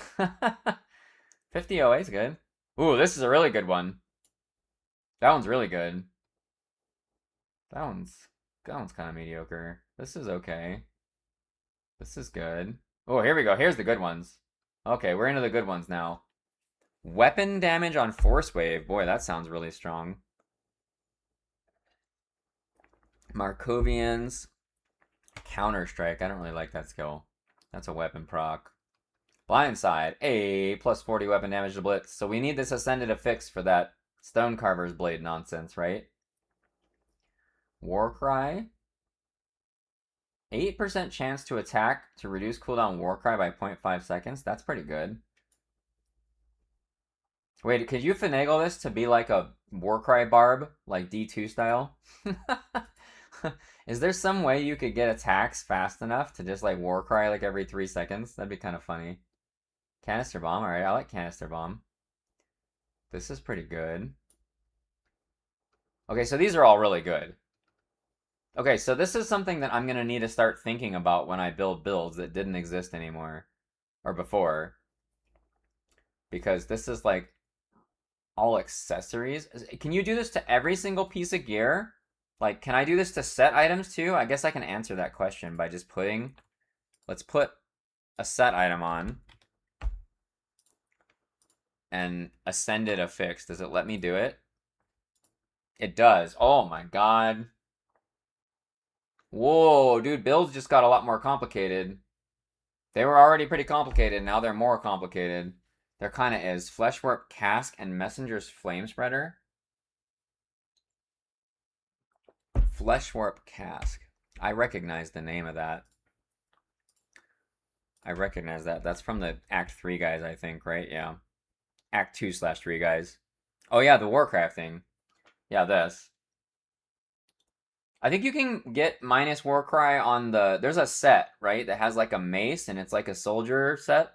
50 OA is good. Ooh, this is a really good one. That one's really good. That one's kind of mediocre. This is okay. This is good. Oh, here we go. Here's the good ones. Okay, we're into the good ones now. Weapon damage on Force Wave. Boy, that sounds really strong. Markovians. Counter Strike. I don't really like that skill. That's a weapon proc. Blindside. A plus 40 weapon damage to Blitz. So we need this Ascended affix for that Stonecarver's Blade nonsense, right? Warcry. 8% chance to attack to reduce cooldown Warcry by 0.5 seconds. That's pretty good. Wait, could you finagle this to be like a Warcry barb, like D2 style? Is there some way you could get attacks fast enough to just like Warcry like every 3 seconds? That'd be kind of funny. Canister Bomb, alright, I like Canister Bomb. This is pretty good. Okay, so these are all really good. Okay, so this is something that I'm going to need to start thinking about when I build builds that didn't exist anymore. Or before. Because this is like all accessories. Can you do this to every single piece of gear? Like, can I do this to set items too? I guess I can answer that question by just putting... Let's put a set item on. And Ascended affix. Does it let me do it? It does. Oh my god. Whoa, dude, builds just got a lot more complicated. They were already pretty complicated, now they're more complicated. There kind of is. Fleshwarp Cask and Messenger's Flame Spreader. Fleshwarp Cask. I recognize the name of that. I recognize that. That's from the Act 3 guys, I think, right? Yeah. Act 2/3 guys. Oh yeah, the Warcraft thing. Yeah, this. I think you can get minus Warcry on the... There's a set, right? That has like a mace and it's like a soldier set.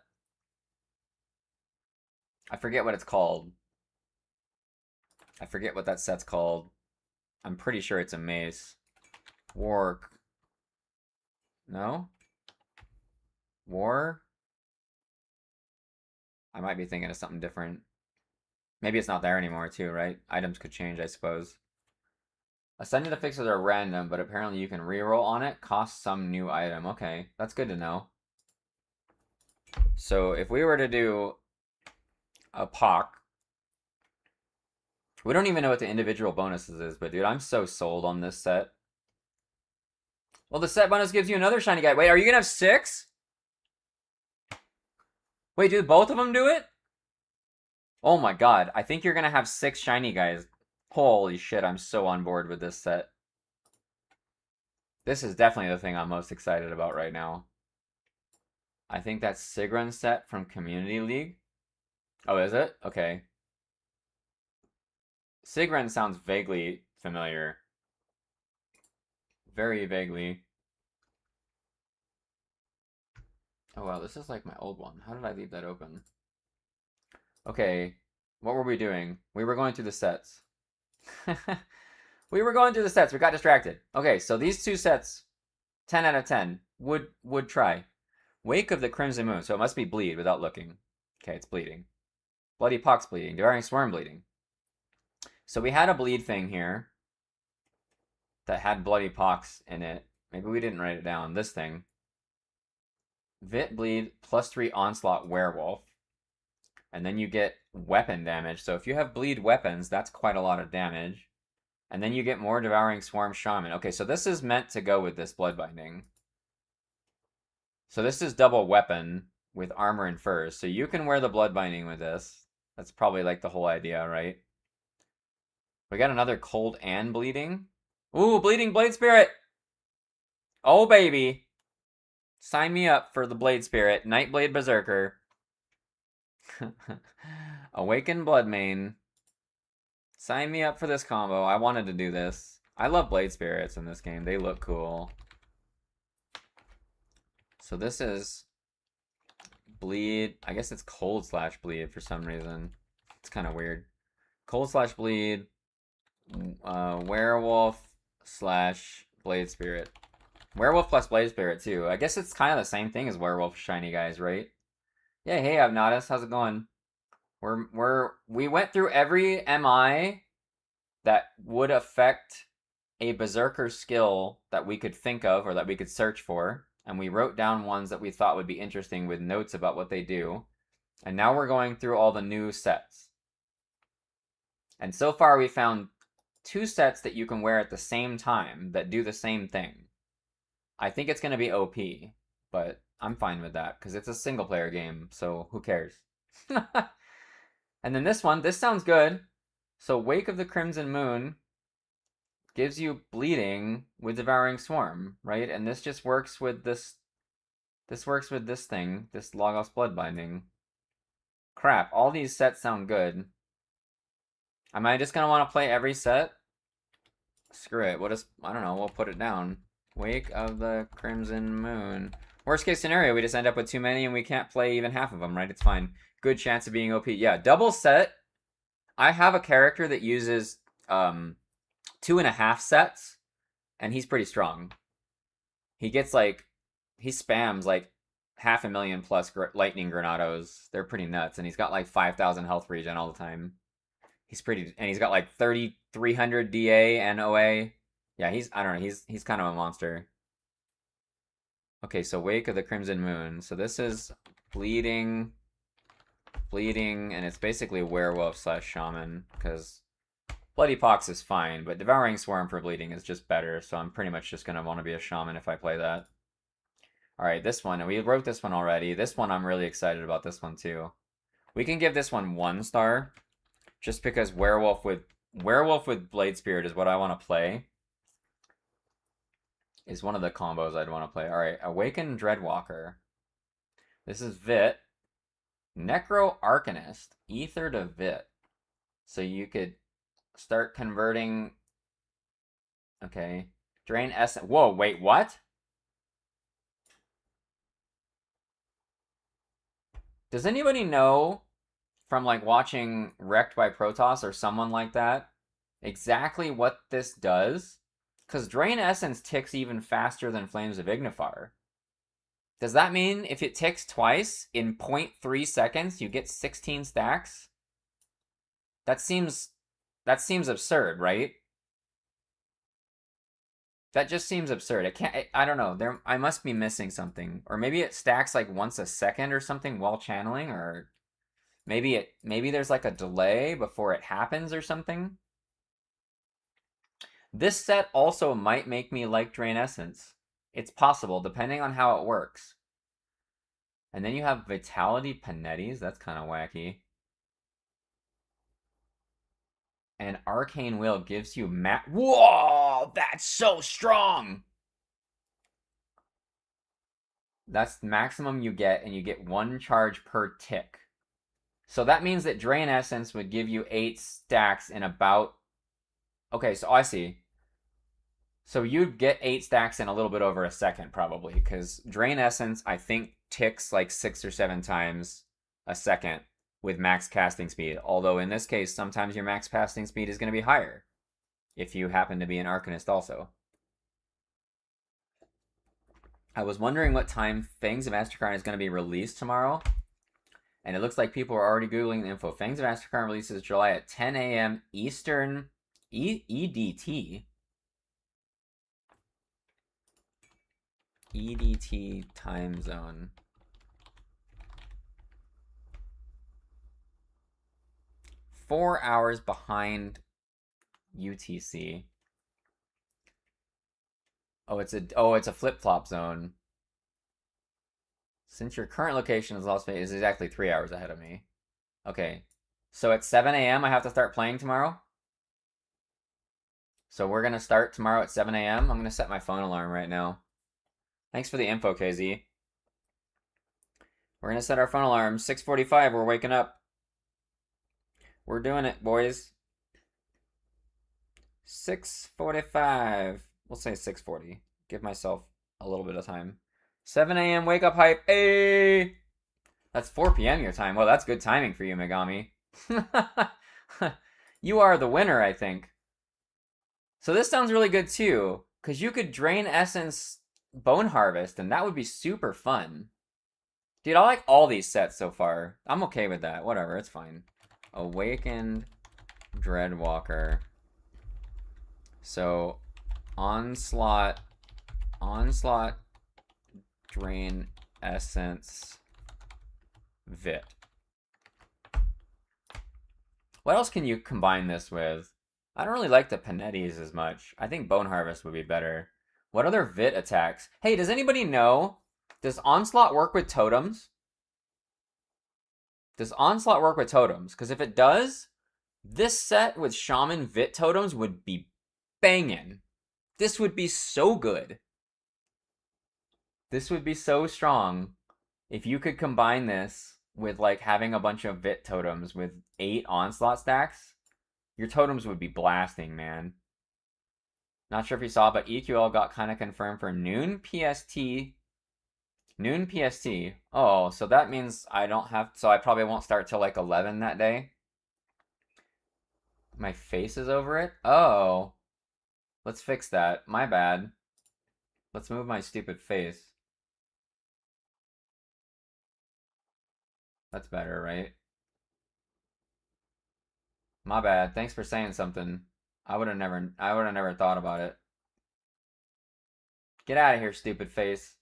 I forget what it's called. I forget what that set's called. I'm pretty sure it's a mace. No? War? I might be thinking of something different. Maybe it's not there anymore too, right? Items could change, I suppose. Ascended affixes are random, but apparently you can reroll on it. Cost some new item. Okay, that's good to know. So if we were to do a POC, we don't even know what the individual bonuses is, but dude, I'm so sold on this set. Well, the set bonus gives you another shiny guy. Wait, are you gonna have 6? Wait, do both of them do it? Oh my god, I think you're gonna have 6 shiny guys. Holy shit, I'm so on board with this set. This is definitely the thing I'm most excited about right now. I think that's Sigrun's set from Community League. Oh, is it? Okay. Sigrun sounds vaguely familiar. Very vaguely. Oh wow, this is like my old one. How did I leave that open? Okay, what were we doing? We were going through the sets. We were going through the sets. We got distracted. Okay, so these 2 sets, 10 out of 10, would try. Wake of the Crimson Moon, so it must be bleed without looking. Okay, it's bleeding. Bloody Pox bleeding. Devouring Swarm bleeding. So we had a bleed thing here that had Bloody Pox in it. Maybe we didn't write it down. This thing. Vit bleed +3 onslaught werewolf. And then you get weapon damage. So if you have bleed weapons, that's quite a lot of damage. And then you get more devouring swarm shaman. Okay, so this is meant to go with this blood binding. So this is double weapon with armor and furs. So you can wear the blood binding with this. That's probably like the whole idea, right? We got another cold and bleeding. Ooh, bleeding blade spirit. Oh, baby. Sign me up for the blade spirit. Nightblade berserker. Awakened bloodmane. Sign me up for this combo. I wanted to do this. I love blade spirits in this game. They look cool. So this is bleed. I guess it's cold / bleed for some reason. It's kind of weird. Cold / bleed. Werewolf / blade spirit. Werewolf plus blade spirit too. I guess it's kind of the same thing as werewolf shiny guys, right? Yeah, hey Avnatus, how's it going? We went through every MI that would affect a berserker skill that we could think of or that we could search for, and we wrote down ones that we thought would be interesting with notes about what they do. And now we're going through all the new sets. And so far we found 2 sets that you can wear at the same time that do the same thing. I think it's going to be OP, but I'm fine with that because it's a single player game, so who cares? And then this one, this sounds good. So Wake of the Crimson Moon gives you bleeding with Devouring Swarm, right? And this just works with this. This works with this thing, this Logos Bloodbinding. Crap, all these sets sound good. Am I just gonna want to play every set? Screw it. What is? I don't know. We'll put it down. Wake of the Crimson Moon. Worst case scenario, we just end up with too many and we can't play even half of them, right? It's fine. Good chance of being OP. Yeah, double set. I have a character that uses 2.5 sets, and he's pretty strong. He gets like, he spams like 500,000 plus lightning granados. They're pretty nuts, and he's got like 5,000 health regen all the time. He's pretty, and he's got like 3,300 DA and OA. Yeah, I don't know, he's kind of a monster. Okay, so Wake of the Crimson Moon. So this is bleeding, and it's basically werewolf / shaman, because Bloody Pox is fine, but Devouring Swarm for bleeding is just better, so I'm pretty much just going to want to be a shaman if I play that. Alright, this one, we wrote this one already. This one, I'm really excited about this one too. We can give this one 1 star, just because werewolf with blade spirit is what I want to play. Is one of the combos I'd want to play. Alright, Awakened Dreadwalker. This is Vit. Necro Arcanist. Ether to Vit. So you could start converting. Okay. Drain essence. Whoa, wait, what? Does anybody know from like watching Wrecked by Protoss or someone like that exactly what this does? Because Drain Essence ticks even faster than Flames of Ignifar. Does that mean if it ticks twice in 0.3 seconds, you get 16 stacks? That seems absurd, right? That just seems absurd. It can't. I don't know. I must be missing something, or maybe it stacks like once a second or something while channeling, or maybe there's like a delay before it happens or something. This set also might make me like Drain Essence. It's possible, depending on how it works. And then you have Vitality Panetti's. That's kind of wacky. And Arcane Will gives you Whoa! That's so strong! That's the maximum you get, and you get 1 charge per tick. So that means that Drain Essence would give you 8 stacks in about... Okay, so I see. So you'd get 8 stacks in a little bit over a second, probably, because Drain Essence, I think, ticks like 6 or 7 times a second with max casting speed. Although in this case, sometimes your max casting speed is going to be higher if you happen to be an Arcanist also. I was wondering what time Fangs of Astrakarn is going to be released tomorrow. And it looks like people are already Googling the info. Fangs of Astrakarn releases July at 10 a.m. Eastern EDT. EDT time zone. Four hours behind UTC. Oh, it's a flip-flop zone. Since your current location is Las Vegas, is exactly 3 hours ahead of me. Okay. So at 7 a.m. I have to start playing tomorrow? So we're gonna start tomorrow at 7 a.m. I'm gonna set my phone alarm right now. Thanks for the info, KZ. We're gonna set our phone alarm. 6:45, we're waking up. We're doing it, boys. 6:45. We'll say 6:40. Give myself a little bit of time. 7 a.m. wake up hype. Hey! That's 4 p.m. your time. Well, that's good timing for you, Megami. You are the winner, I think. So this sounds really good too, because you could Drain Essence Bone Harvest, and that would be super fun. Dude, I like all these sets so far. I'm okay with that. Whatever, it's fine. Awakened Dreadwalker. So, Onslaught, Drain Essence, Vit. What else can you combine this with? I don't really like the Panetti's as much. I think Bone Harvest would be better. What other Vit attacks? Hey, does anybody know? Does Onslaught work with totems? Does Onslaught work with totems? Because if it does, this set with Shaman Vit totems would be banging. This would be so good. This would be so strong if you could combine this with like having a bunch of Vit totems with 8 Onslaught stacks. Your totems would be blasting, man. Not sure if you saw, but EQL got kind of confirmed for noon PST. Noon PST. Oh, so that means I don't have... So I probably won't start till like 11 that day. My face is over it? Oh. Let's fix that. My bad. Let's move my stupid face. That's better, right? My bad. Thanks for saying something. I would have never thought about it. Get out of here, stupid face.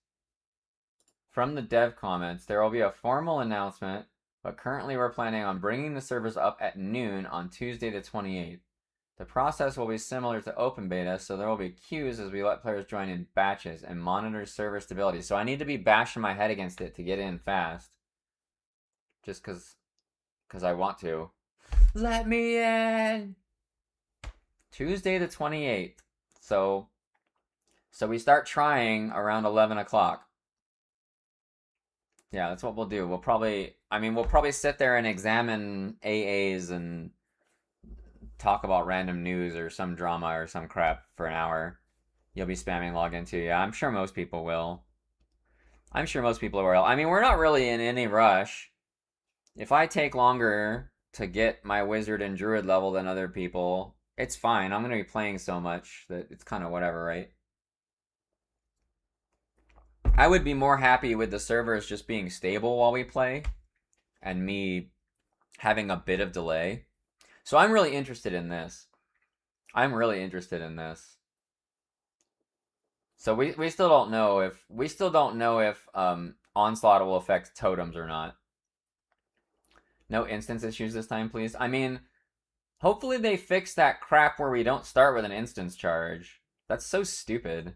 From the dev comments, there will be a formal announcement, but currently we're planning on bringing the servers up at noon on Tuesday the 28th. The process will be similar to open beta, so there will be queues as we let players join in batches and monitor server stability. So I need to be bashing my head against it to get in fast. Just because I want to. Let me in! Tuesday the 28th. So we start trying around 11 o'clock. Yeah, that's what we'll do. We'll probably sit there and examine AAs and talk about random news or some drama or some crap for an hour. You'll be spamming login too. Yeah, I'm sure most people will. I mean, we're not really in any rush. If I take longer to get my wizard and druid level than other people, It's fine. I'm gonna be playing so much that it's kind of whatever, right? I would be more happy with the servers just being stable while we play and me having a bit of delay. So I'm really interested in this. I'm really interested in this. So we still don't know if Onslaught will affect totems or not. No instance issues this time, please. I mean, hopefully they fix that crap where we don't start with an instance charge. That's so stupid.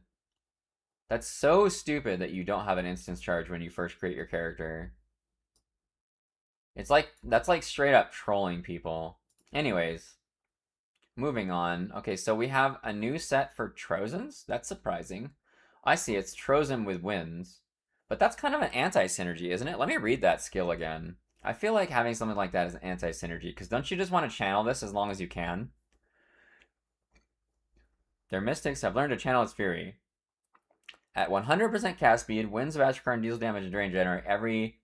That's so stupid that you don't have an instance charge when you first create your character. It's like, that's like straight up trolling people. Anyways, moving on. Okay, so we have a new set for Trojans. That's surprising. I see, it's Trojan with wins. But that's kind of an anti-synergy, isn't it? Let me read that skill again. I feel like having something like that is an anti-synergy, because don't you just want to channel this as long as you can? Their mystics have learned to channel its fury. At 100% cast speed, winds of Ashkarn deals damage and drain generate every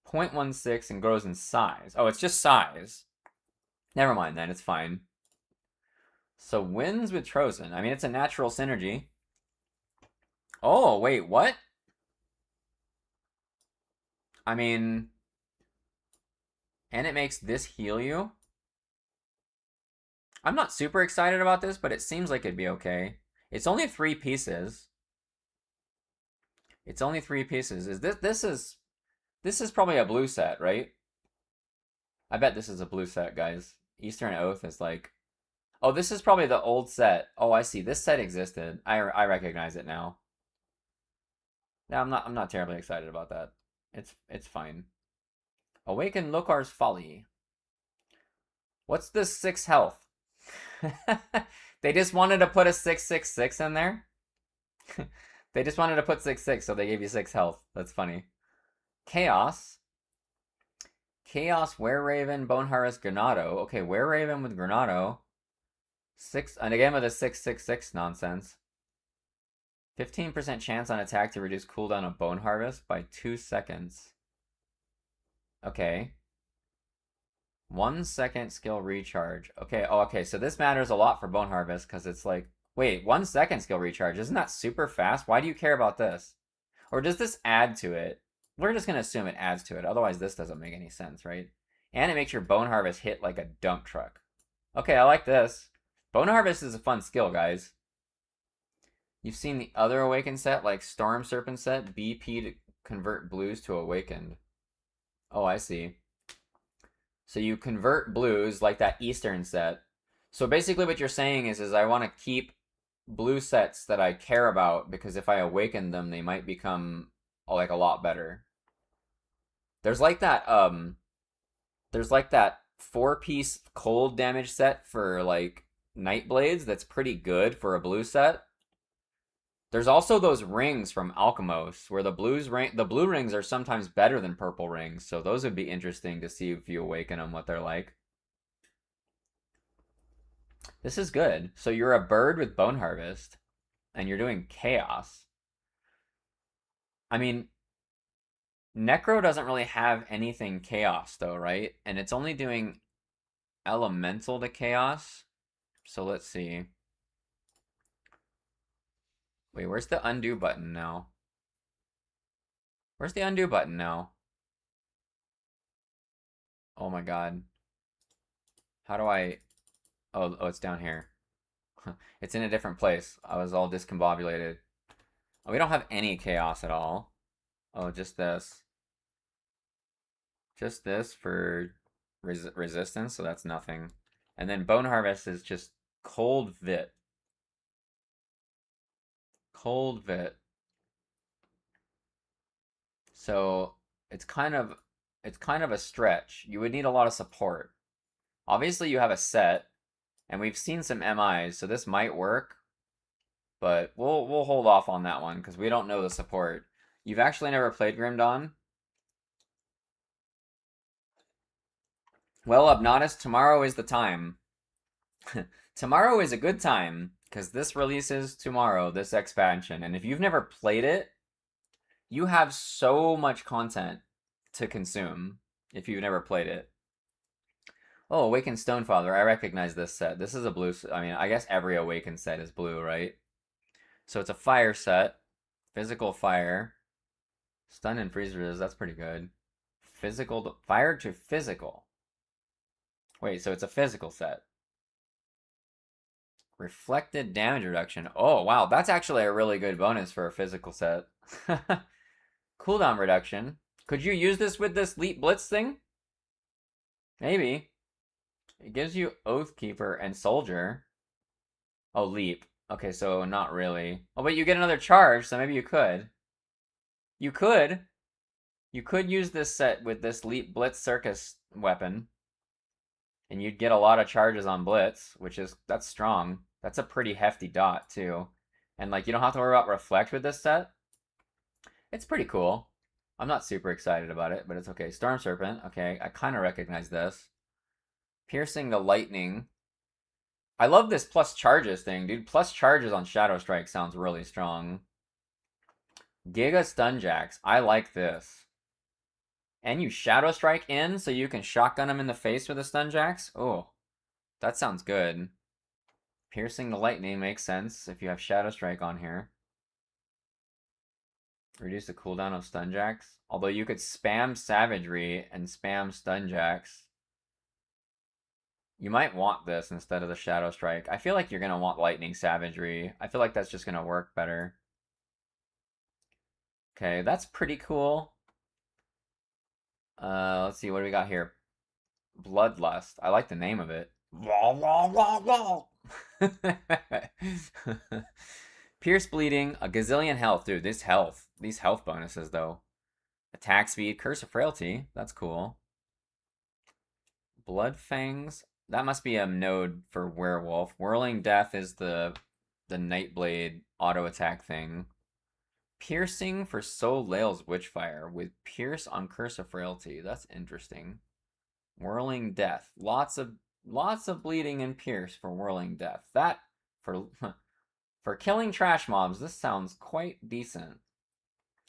0.16 and grows in size. Oh, it's just size. Never mind then, it's fine. So winds with Trojan. I mean, it's a natural synergy. Oh, wait, what? I mean, and it makes this heal you? I'm not super excited about this, but it seems like it'd be okay. It's only 3 pieces. It's only 3 pieces. This is probably a blue set, right? I bet this is a blue set, guys. Eastern Oath is like, oh, this is probably the old set. Oh, I see. This set existed. I recognize it now. Now I'm not terribly excited about that. It's fine. Awaken Lokar's Folly. What's this 6 health? They just wanted to put a 666 in there. They just wanted to put 6/6, so they gave you 6 health. That's funny. Chaos. Chaos, Were-Raven, Bone Harvest, Granado. Okay, Were-Raven with Granado. 6, and again with a 6/6/6 nonsense. 15% chance on attack to reduce cooldown of Bone Harvest by 2 seconds. Okay. 1 second skill recharge. Okay, oh, okay, so this matters a lot for Bone Harvest, because it's like, wait, 1 second skill recharge, isn't that super fast? Why do you care about this? Or does this add to it? We're just going to assume it adds to it, otherwise this doesn't make any sense, right? And it makes your Bone Harvest hit like a dump truck. Okay, I like this. Bone Harvest is a fun skill, guys. You've seen the other Awakened set, like Storm Serpent set, BP to convert blues to Awakened. Oh, I see. So you convert blues like that Eastern set. So basically what you're saying is I want to keep blue sets that I care about, because if I awaken them, they might become like a lot better. There's like that 4-piece cold damage set for like Nightblades that's pretty good for a blue set. There's also those rings from Alchemos where the blue rings are sometimes better than purple rings, so those would be interesting to see if you awaken them what they're like. This is good. So you're a bird with Bone Harvest and you're doing chaos. I mean, Necro doesn't really have anything chaos though, right? And it's only doing elemental to chaos. So let's see. Wait, where's the undo button now? Where's the undo button now? Oh my god. How do I... Oh, it's down here. It's in a different place. I was all discombobulated. Oh, we don't have any chaos at all. Oh, just this. Just this for resistance, so that's nothing. And then Bone Harvest is just Cold Vit. Cold Vit. So it's kind of a stretch. You would need a lot of support. Obviously you have a set, and we've seen some MIs, so this might work. But we'll hold off on that one because we don't know the support. You've actually never played Grim Dawn? Well, Obnotus, tomorrow is the time. Tomorrow is a good time because this releases tomorrow, this expansion. And if you've never played it, you have so much content to consume if you've never played it. Oh, Awakened Stonefather. I recognize this set. This is a blue. I mean, I guess every Awakened set is blue, right? So it's a fire set. Physical fire. Stun and freeze resist. That's pretty good. Physical. Fire to physical. Wait, so it's a physical set. Reflected damage reduction. Oh, wow. That's actually a really good bonus for a physical set. Cooldown reduction. Could you use this with this Leap Blitz thing? Maybe. It gives you Oathkeeper and Soldier. Oh, Leap. Okay, so not really. Oh, but you get another charge, so maybe you could. You could. You could use this set with this Leap Blitz Circus weapon. And you'd get a lot of charges on Blitz, that's strong. That's a pretty hefty dot, too. And, like, you don't have to worry about Reflect with this set. It's pretty cool. I'm not super excited about it, but it's okay. Storm Serpent. Okay, I kind of recognize this. Piercing the Lightning. I love this plus charges thing, dude. Plus charges on Shadow Strike sounds really strong. Giga Stunjacks. I like this. And you Shadow Strike in so you can shotgun him in the face with the Stunjacks? Oh, that sounds good. Piercing the Lightning makes sense if you have Shadow Strike on here. Reduce the cooldown of Stunjacks. Although you could spam Savagery and spam Stunjacks. You might want this instead of the Shadow Strike. I feel like you're going to want Lightning Savagery. I feel like that's just going to work better. Okay, that's pretty cool. Let's see, what do we got here? Bloodlust. I like the name of it. Pierce Bleeding, a gazillion health. Dude, these health bonuses, though. Attack speed, Curse of Frailty. That's cool. Blood Fangs. That must be a node for Werewolf. Whirling Death is the Nightblade auto attack thing. Piercing for Soleil's Witchfire with Pierce on Curse of Frailty. That's interesting. Whirling Death. Lots of bleeding and Pierce for Whirling Death. That for killing trash mobs, this sounds quite decent.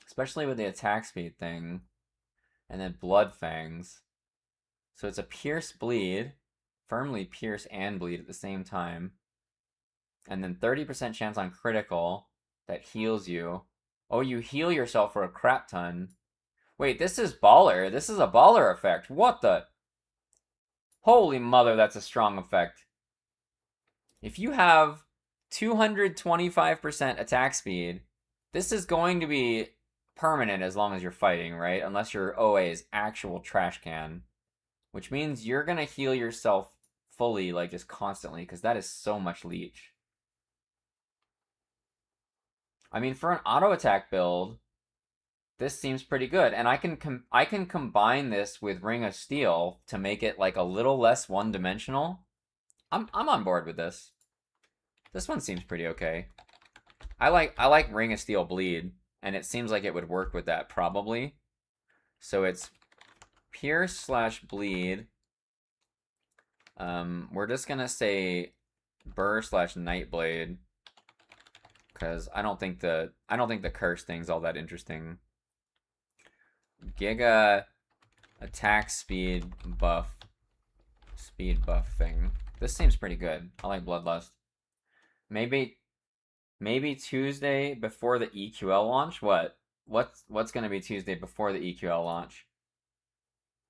Especially with the attack speed thing. And then Blood Fangs. So it's a Pierce Bleed. Firmly Pierce and Bleed at the same time. And then 30% chance on critical that heals you. Oh, you heal yourself for a crap ton. Wait, this is baller. This is a baller effect. What the? Holy mother, that's a strong effect. If you have 225% attack speed, this is going to be permanent as long as you're fighting, right? Unless your OA is actual trash can. Which means you're going to heal yourself fully, like just constantly, because that is so much leech. I mean, for an auto attack build, this seems pretty good, and I can combine this with Ring of Steel to make it like a little less one-dimensional. I'm on board with this. This one seems pretty okay. I like Ring of Steel Bleed, and it seems like it would work with that probably. So it's Pierce / Bleed. We're just gonna say Burr / Nightblade. Because I don't think the curse thing's all that interesting. Giga attack speed buff thing. This seems pretty good. I like Bloodlust. Maybe Tuesday before the EQL launch. What's gonna be Tuesday before the EQL launch?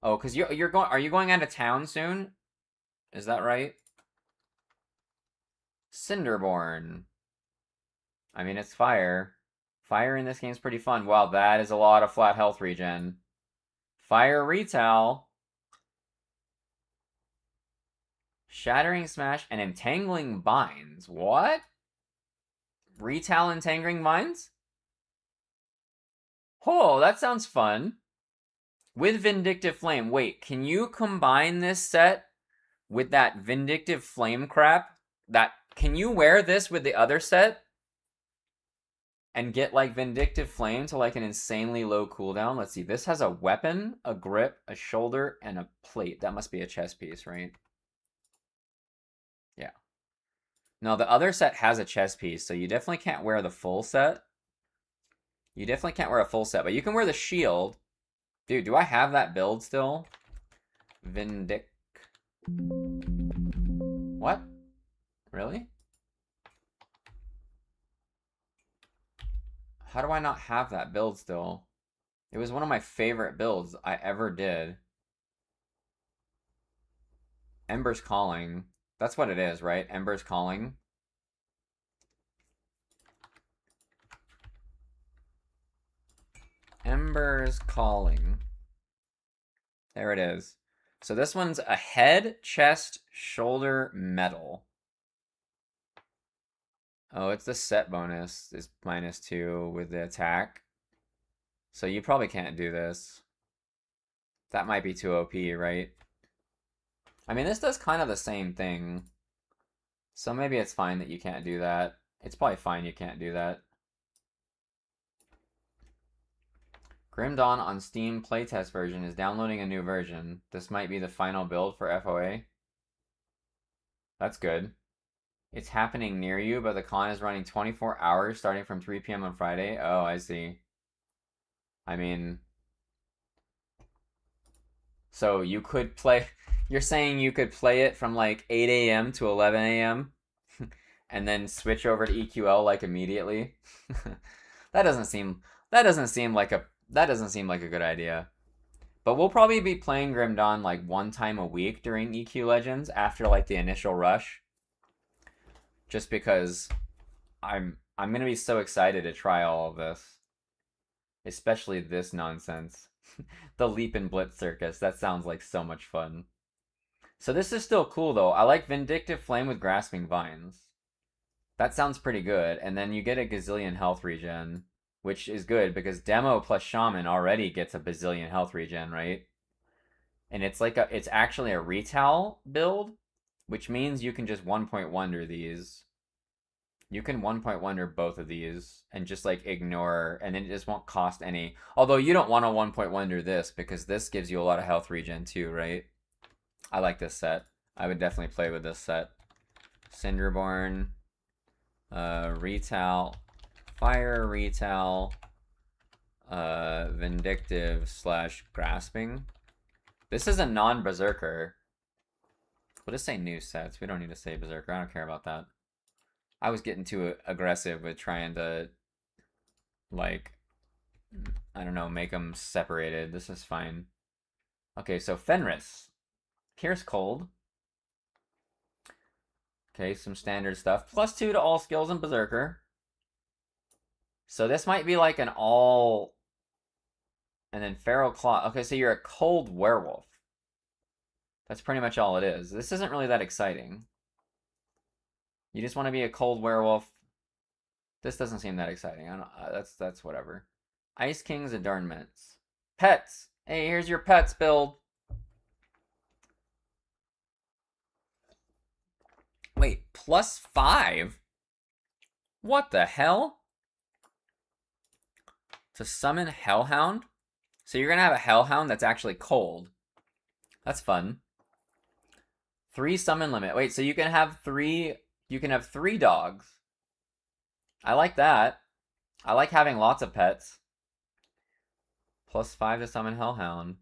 Oh, because you're going. Are you going out of town soon? Is that right? Cinderborn. I mean, it's fire. Fire in this game is pretty fun. Wow, that is a lot of flat health regen. Fire Retail. Shattering Smash and Entangling Binds. What? Retail Entangling Binds? Oh, that sounds fun. With Vindictive Flame. Wait, can you combine this set with that Vindictive Flame crap? Can you wear this with the other set? And get like Vindictive Flame to like an insanely low cooldown. Let's see. This has a weapon, a grip, a shoulder, and a plate. That must be a chest piece, right? Yeah. No, the other set has a chest piece, so you definitely can't wear the full set. You definitely can't wear a full set, but you can wear the shield. Dude, do I have that build still? Vindic. What? Really? How do I not have that build still? It was one of my favorite builds I ever did. Ember's Calling. That's what it is, right? Ember's Calling. Ember's Calling. There it is. So this one's a head, chest, shoulder, metal. Oh, it's the set bonus is -2 with the attack. So you probably can't do this. That might be too OP, right? I mean, this does kind of the same thing. So maybe it's fine that you can't do that. It's probably fine you can't do that. Grim Dawn on Steam playtest version is downloading a new version. This might be the final build for FOA. That's good. It's happening near you, but the con is running 24 hours starting from 3 p.m. on Friday. Oh, I see. I mean, so you could play. You're saying you could play it from like 8 a.m. to 11 a.m. and then switch over to EQL like immediately? That doesn't seem. That doesn't seem like a. That doesn't seem like a good idea. But we'll probably be playing Grim Dawn like one time a week during EQ Legends after like the initial rush. Just because I'm gonna be so excited to try all of this. Especially this nonsense. The Leap and Blitz Circus. That sounds like so much fun. So this is still cool though. I like Vindictive Flame with Grasping Vines. That sounds pretty good. And then you get a gazillion health regen, which is good because Demo plus Shaman already gets a bazillion health regen, right? And it's like it's actually a retail build, which means you can just 1-point wonder these. You can 1-point wonder both of these and just like ignore, and then it just won't cost any. Although you don't want to 1-point wonder this because this gives you a lot of health regen too, right? I like this set. I would definitely play with this set. Cinderborn, retail, fire retail, vindictive slash grasping. This is a non-berserker. We'll just say new sets. We don't need to say berserker. I don't care about that. I was getting too aggressive with trying to, like, I don't know, make them separated. This is fine. Okay, so Fenris. Pierce Cold. Okay, some standard stuff. +2 to all skills and berserker. So this might be like an all... And then Feral Claw. Okay, so you're a cold werewolf. That's pretty much all it is. This isn't really that exciting. You just want to be a cold werewolf. This doesn't seem that exciting. I don't. That's whatever. Ice King's Adornments. Pets. Hey, here's your pets build. Wait, +5? What the hell? To summon Hellhound? So you're gonna have a Hellhound that's actually cold. That's fun. 3 summon limit. Wait, so you can have 3. You can have 3 dogs. I like that. I like having lots of pets. +5 to summon Hellhound.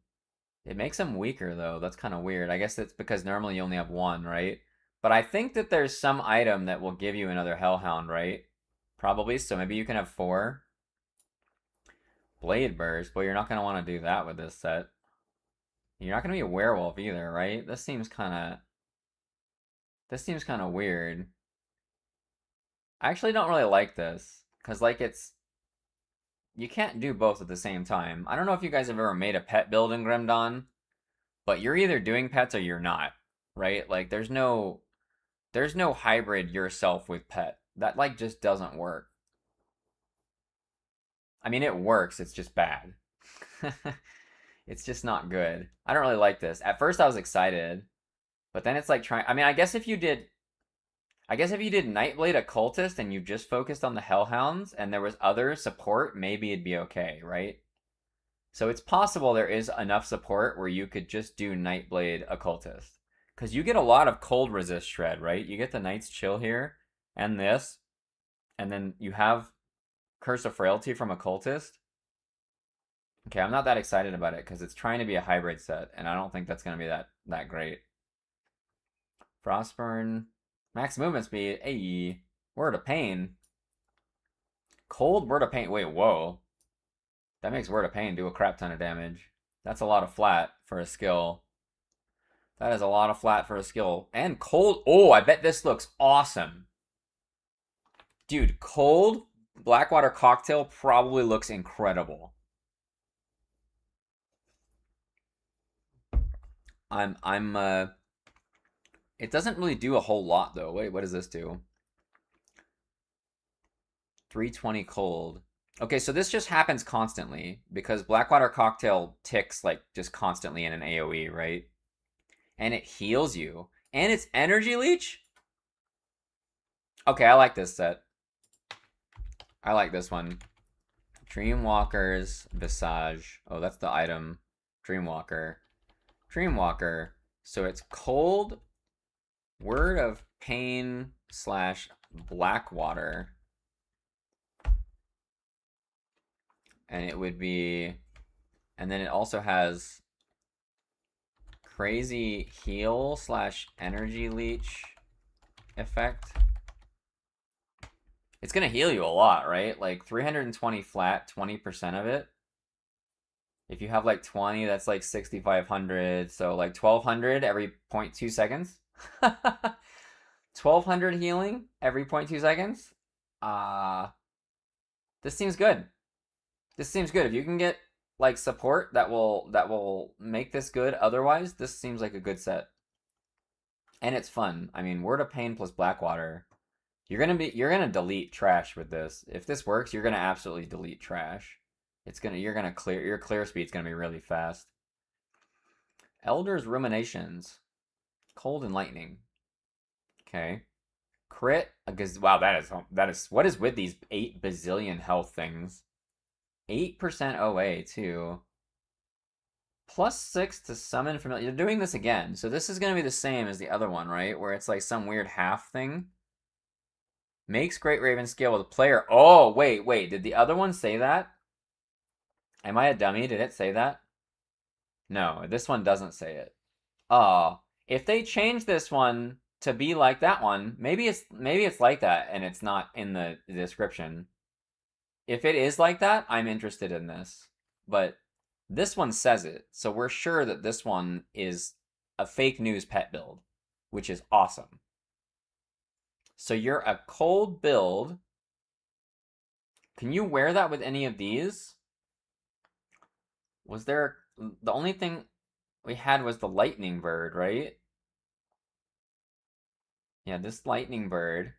It makes him weaker though. That's kind of weird. I guess it's because normally you only have 1, right? But I think that there's some item that will give you another Hellhound, right? Probably. So maybe you can have 4. Blade Burst. Well, you're not going to want to do that with this set. You're not going to be a werewolf either, right? This seems kind of... This seems kind of weird. I actually don't really like this. Because, like, it's... You can't do both at the same time. I don't know if you guys have ever made a pet build in Grim Dawn. But you're either doing pets or you're not. Right? Like, there's no hybrid yourself with pet. That, like, just doesn't work. I mean, it works. It's just bad. It's just not good. I don't really like this. At first, I was excited. But then it's like trying... I mean, I guess if you did Nightblade Occultist and you just focused on the Hellhounds and there was other support, maybe it'd be okay, right? So it's possible there is enough support where you could just do Nightblade Occultist. Because you get a lot of cold resist shred, right? You get the Knight's Chill here, and this. And then you have Curse of Frailty from Occultist. Okay, I'm not that excited about it because it's trying to be a hybrid set, and I don't think that's going to be that great. Frostburn. Max movement speed. Hey. Word of Pain. Cold Word of Pain. Wait, whoa. That makes Word of Pain do a crap ton of damage. That's a lot of flat for a skill. That is a lot of flat for a skill. And cold. Oh, I bet this looks awesome. Dude, cold Blackwater Cocktail probably looks incredible. It doesn't really do a whole lot though. Wait, what does this do? 320 cold. Okay, so this just happens constantly because Blackwater Cocktail ticks like just constantly in an AoE, right? And it heals you. And it's Energy Leech? Okay, I like this set. I like this one. Dreamwalker's Visage. Oh, that's the item. Dreamwalker. Dreamwalker. So it's cold, Word of Pain / Blackwater. And it would be, and then it also has crazy heal / energy leech effect. It's gonna heal you a lot, right? Like 320 flat, 20% of it. If you have like 20, that's like 6,500. So like 1,200 every 0.2 seconds. 1,200 healing every 0.2 seconds. This seems good. This seems good. If you can get like support that will make this good, otherwise, this seems like a good set. And it's fun. I mean, Word of Pain plus Blackwater. You're gonna delete trash with this. If this works, you're gonna absolutely delete trash. You're gonna clear your clear speed's gonna be really fast. Elder's Ruminations. Cold and Lightning. Okay. Crit. Wow, that is what is with these 8 bazillion health things? 8% OA too. +6 to summon familiar. You're doing this again, so this is gonna be the same as the other one, right? Where it's like some weird half thing. Makes Great Raven scale with a player. Oh, wait. Did the other one say that? Am I a dummy? Did it say that? No, this one doesn't say it. Oh, if they change this one to be like that one, maybe it's like that and it's not in the description. If it is like that, I'm interested in this. But this one says it, so we're sure that this one is a fake news pet build, which is awesome. So you're a cold build. Can you wear that with any of these? Was there... The only thing we had was the lightning bird, right? Yeah, this lightning bird.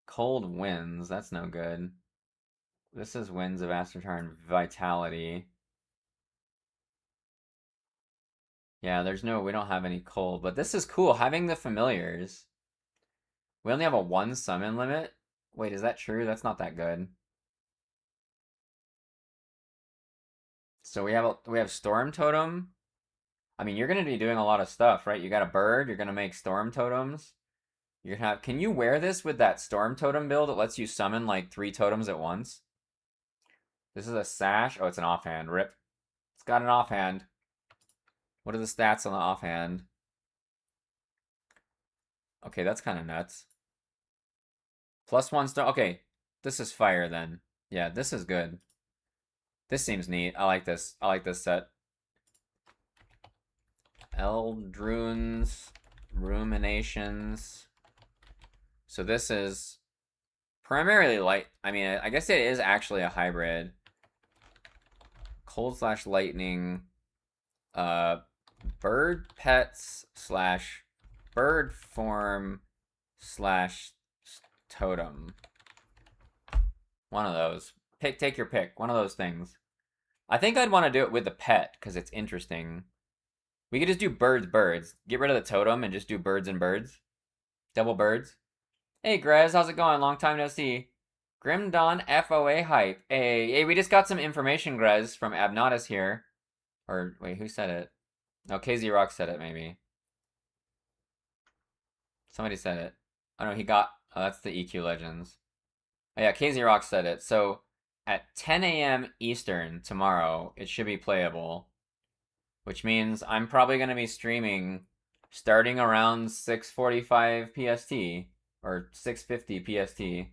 Cold winds. That's no good. This is Winds of Astratar and Vitality. Yeah, we don't have any cold, but this is cool. Having the familiars. We only have a 1 summon limit. Wait, is that true? That's not that good. So we have Storm Totem. I mean, you're gonna be doing a lot of stuff, right? You got a bird. You're gonna make Storm Totems. You're gonna have. Can you wear this with that Storm Totem build? It lets you summon like 3 totems at once. This is a sash. Oh, it's an offhand. Rip. It's got an offhand. What are the stats on the offhand? Okay, that's kind of nuts. +1 star. Okay, this is fire then. Yeah, this is good. This seems neat. I like this. I like this set. Eldrune's Ruminations. So this is primarily light. I mean, I guess it is actually a hybrid. Cold / lightning. Bird pets / bird form / totem. One of those. Take your pick. One of those things. I think I'd want to do it with the pet because it's interesting. We could just do birds. Get rid of the totem and just do birds and birds. Double birds. Hey, Grez, how's it going? Long time no see. Grim Dawn FOA hype. Hey, we just got some information, Grez, from Abnatus here. Or, wait, who said it? No, KZ Rock said it, maybe. Somebody said it. Oh, no, oh, that's the EQ Legends. Oh, yeah, KZ Rock said it. So, at 10 a.m. Eastern tomorrow, it should be playable. Which means I'm probably going to be streaming starting around 6:45 PST or 6:50 PST.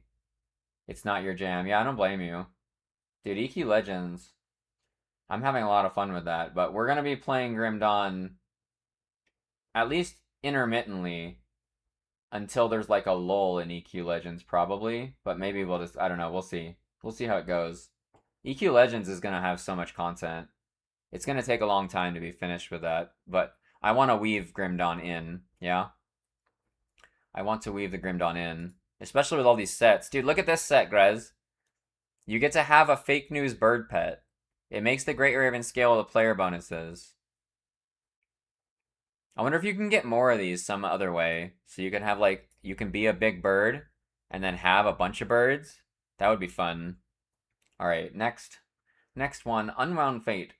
It's not your jam. Yeah, I don't blame you. Dude, EQ Legends. I'm having a lot of fun with that, but we're going to be playing Grim Dawn at least intermittently until there's like a lull in EQ Legends probably, but maybe we'll just, I don't know, we'll see. We'll see how it goes. EQ Legends is going to have so much content. It's going to take a long time to be finished with that, but I want to weave Grim Dawn in, yeah? I want to weave the Grim Dawn in, especially with all these sets. Dude, look at this set, Grez. You get to have a fake news bird pet. It makes the Great Raven scale the player bonuses. I wonder if you can get more of these some other way. So you can have like, you can be a big bird and then have a bunch of birds. That would be fun. All right, next one, Unwound Fate.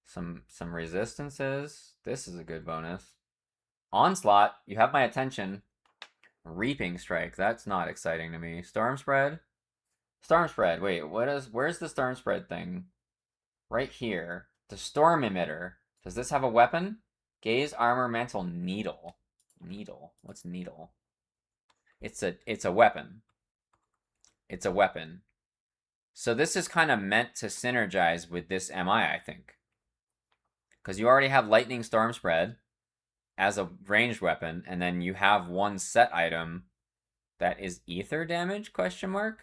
Some resistances. This is a good bonus. Onslaught, you have my attention. Reaping Strike, that's not exciting to me. Storm Spread? Storm Spread, wait, where's the Storm Spread thing? Right here. The Storm Emitter. Does this have a weapon? Gaze, Armor, Mantle, Needle. Needle? What's Needle? It's a weapon. It's a weapon. So this is kind of meant to synergize with this MI, I think. Because you already have Lightning Storm Spread as a ranged weapon, and then you have one set item that is ether damage, question mark?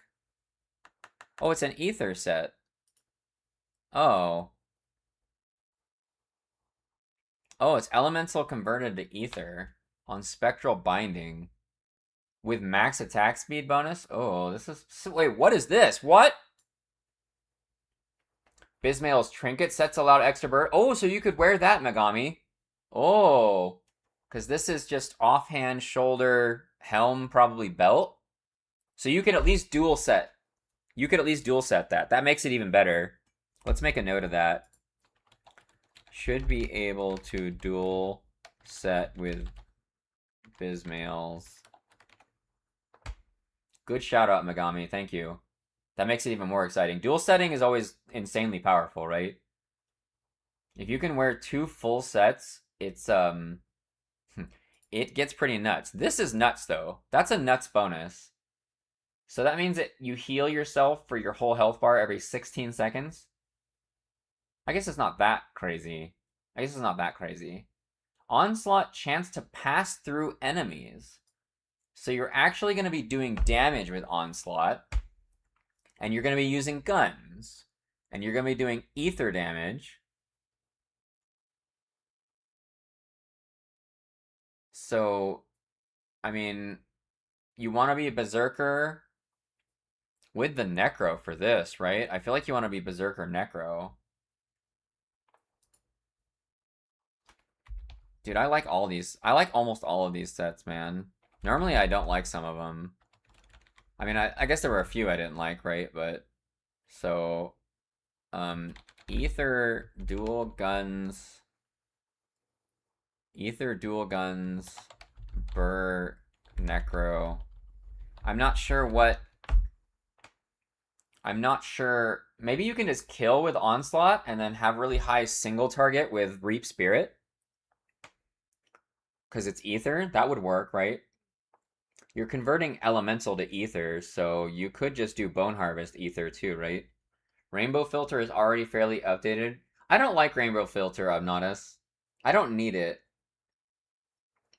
Oh, it's an ether set. Oh. Oh, it's elemental converted to ether on spectral binding with max attack speed bonus. Oh, this is... Wait, what is this? What? Bismail's trinket sets allowed extra bird. Oh, so you could wear that, Megami. Oh. Because this is just offhand, shoulder, helm, probably belt. So you could at least dual set. You could at least dual set that. That makes it even better. Let's make a note of that. Should be able to dual set with Bismail's. Good shout out, Megami. Thank you. That makes it even more exciting. Dual setting is always insanely powerful, right? If you can wear 2 full sets, it's it gets pretty nuts. This is nuts though. That's a nuts bonus. So that means that you heal yourself for your whole health bar every 16 seconds. I guess it's not that crazy. Onslaught, chance to pass through enemies. So you're actually going to be doing damage with Onslaught. And you're going to be using guns. And you're going to be doing ether damage. So, I mean, you want to be a Berserker with the Necro for this, right? I feel like you want to be Berserker Necro. Dude, I like all these. I like almost all of these sets, man. Normally, I don't like some of them. I mean, I guess there were a few I didn't like, right? But, so, Ether dual guns, Burr, Necro. I'm not sure. Maybe you can just kill with Onslaught and then have really high single target with Reap Spirit. Because it's ether, that would work, right? You're converting elemental to ether, so you could just do Bone Harvest ether too, right? Rainbow Filter is already fairly updated. I don't like Rainbow Filter, Obnotus. I don't need it.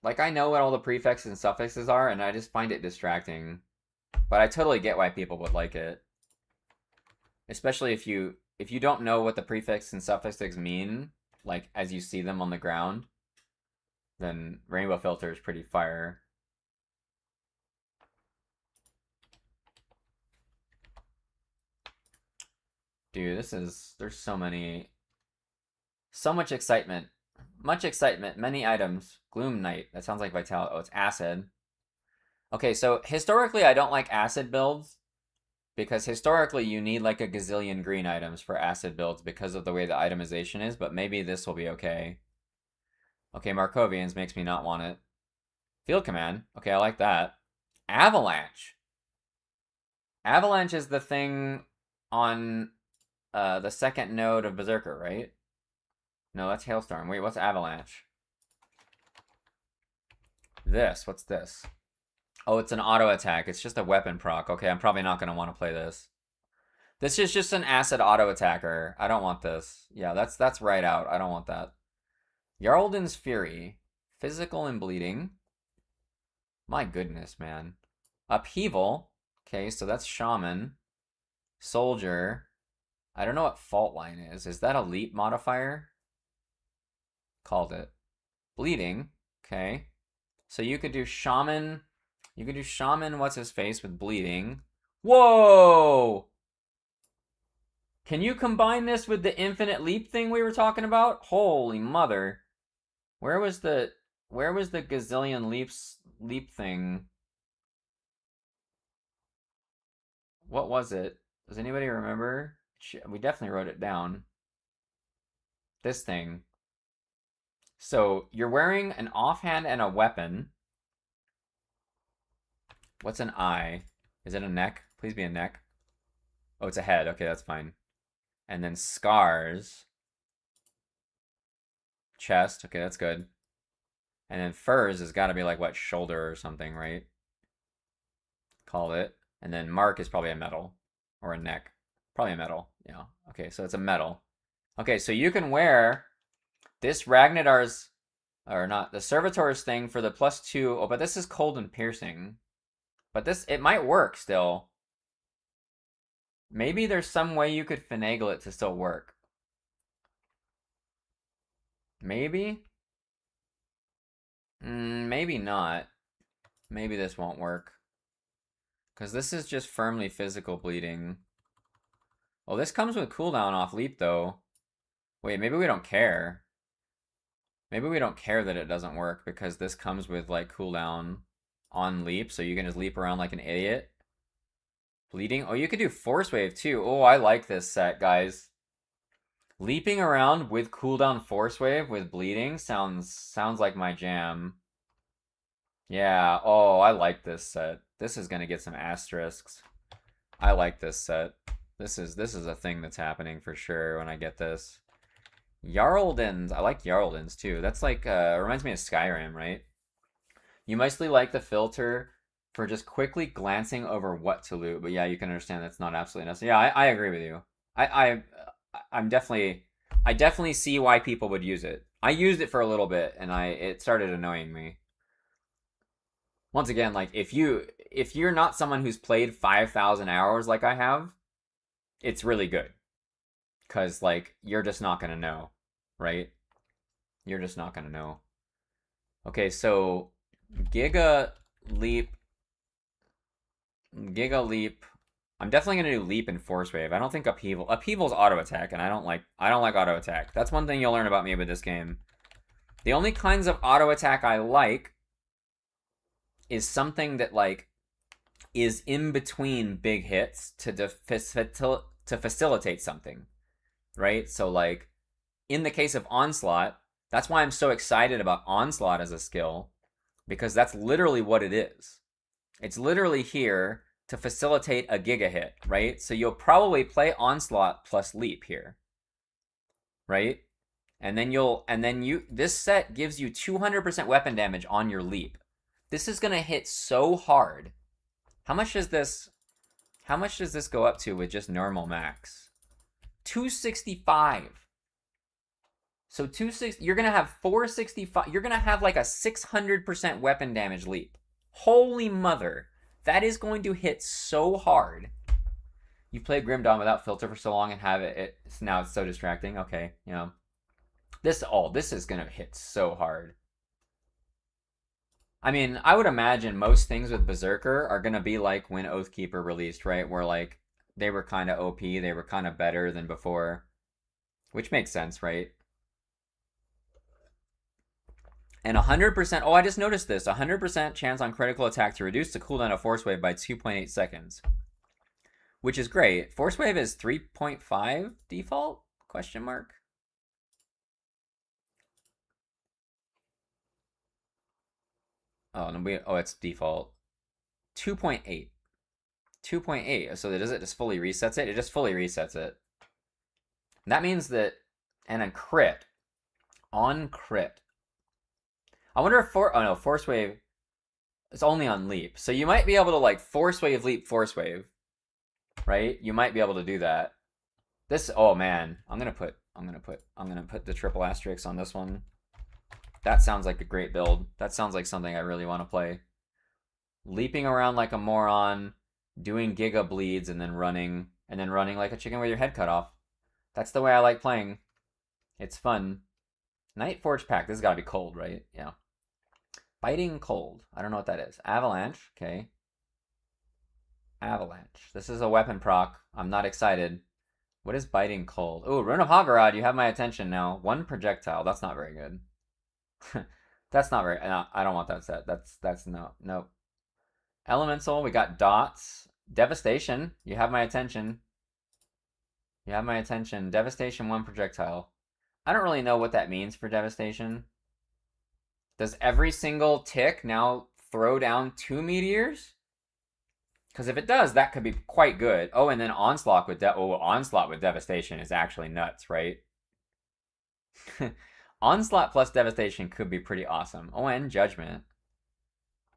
Like, I know what all the prefixes and suffixes are, and I just find it distracting. But I totally get why people would like it. Especially if you don't know what the prefix and suffixes mean, like, as you see them on the ground, then Rainbow Filter is pretty fire. Dude, there's so much excitement. Much excitement, many items. Gloom Knight, that sounds like Vitality. Oh, it's Acid. Okay, so historically I don't like Acid builds, because historically you need like a gazillion green items for Acid builds because of the way the itemization is, but maybe this will be okay. Okay, Markovians makes me not want it. Field Command. Okay, I like that. Avalanche. Avalanche is the thing on the second node of Berserker, right? No, that's Hailstorm. Wait, what's Avalanche? This, what's this? Oh, it's an auto attack. It's just a weapon proc. Okay, I'm probably not going to want to play this. This is just an acid auto attacker. I don't want this. Yeah, that's right out. I don't want that. Jarlden's Fury. Physical and bleeding. My goodness, man. Upheaval. Okay, so that's Shaman. Soldier. I don't know what Fault Line is. Is that a leap modifier? Called it. Bleeding. Okay. So you could do Shaman. You could do Shaman, what's his face, with bleeding. Whoa! Can you combine this with the infinite leap thing we were talking about? Holy mother. Where was the gazillion leap thing? What was it? Does anybody remember? We definitely wrote it down. This thing. So you're wearing an offhand and a weapon. What's an eye? Is it a neck? Please be a neck. Oh, it's a head. Okay, that's fine. And then scars. Chest. Okay, that's good. And then furs has got to be like, what, shoulder or something, right? Call it. And then mark is probably a metal. Or a neck. Probably a metal. Yeah. Okay, so it's a metal. Okay, so you can wear this Ragnadar's, or not, the Servitor's thing for the +2. Oh, but this is cold and piercing. But this, it might work still. Maybe there's some way you could finagle it to still work. Maybe? Maybe not. Maybe this won't work. Because this is just firmly physical bleeding. Oh, this comes with cooldown off leap, though. Wait, maybe we don't care. Maybe we don't care that it doesn't work because this comes with, like, cooldown on leap, so you can just leap around like an idiot. Bleeding. Oh, you could do Force Wave, too. Oh, I like this set, guys. Leaping around with cooldown Force Wave with bleeding sounds like my jam. Yeah, oh, I like this set. This is gonna get some asterisks. I like this set. This is a thing that's happening for sure when I get this. Jarlden's, I like Jarlden's too. That's like, reminds me of Skyrim, right? You mostly like the filter for just quickly glancing over what to loot, but yeah, you can understand that's not absolutely necessary. Yeah, I agree with you. I definitely see why people would use it. I used it for a little bit, and it started annoying me. Once again, like if you're not someone who's played 5,000 hours like I have, it's really good. Cause like you're just not gonna know, right? You're just not gonna know. Okay, so Giga Leap. I'm definitely gonna do Leap and Force Wave. I don't think Upheaval. Upheaval's auto attack, and I don't like auto attack. That's one thing you'll learn about me with this game. The only kinds of auto attack I like is something that like is in between big hits to facilitate something, right? So like in the case of Onslaught, that's why I'm so excited about Onslaught as a skill, because that's literally what it is. It's literally here to facilitate a giga hit, right? So you'll probably play Onslaught plus Leap here, right? And then this set gives you 200% weapon damage on your Leap. This is gonna hit so hard. How much does this go up to with just normal max? 265. So 260, you're gonna have 465. You're gonna have like a 600% weapon damage Leap. Holy mother. That is going to hit so hard. You played Grim Dawn without filter for so long and have now it's so distracting. Okay, you know. This is gonna hit so hard. I mean, I would imagine most things with Berserker are gonna be like when Oathkeeper released, right? Where like they were kind of OP, they were kind of better than before, which makes sense, right? And 100%, oh, I just noticed this, 100% chance on critical attack to reduce the cooldown of Force Wave by 2.8 seconds. Which is great. Force Wave is 3.5 default? Question mark. Oh, no, it's default. 2.8. 2.8. So does it just fully resets it? It just fully resets it. That means that, and a crit. On crit. I wonder if Force Wave, It's only on leap. So you might be able to like force wave, leap, force wave, right? You might be able to do that. This, oh man, I'm gonna put the triple asterisk on this one. That sounds like a great build. That sounds like something I really want to play. Leaping around like a moron, doing giga bleeds, and then running like a chicken with your head cut off. That's the way I like playing. It's fun. Night Forge Pack. This has got to be cold, right? Yeah. Biting cold. I don't know what that is. Avalanche. Okay. Avalanche. This is a weapon proc. I'm not excited. What is biting cold? Oh, Rune of Hoggerod. You have my attention now. One projectile. That's not very good. That's not very. No, I don't want that set. That's no. Elemental. We got dots. Devastation. You have my attention. You have my attention. Devastation. One projectile. I don't really know what that means for devastation. Does every single tick now throw down 2 meteors? Because if it does, that could be quite good. Oh, and then onslaught with onslaught with devastation is actually nuts, right? Onslaught plus devastation could be pretty awesome. Oh, and judgment.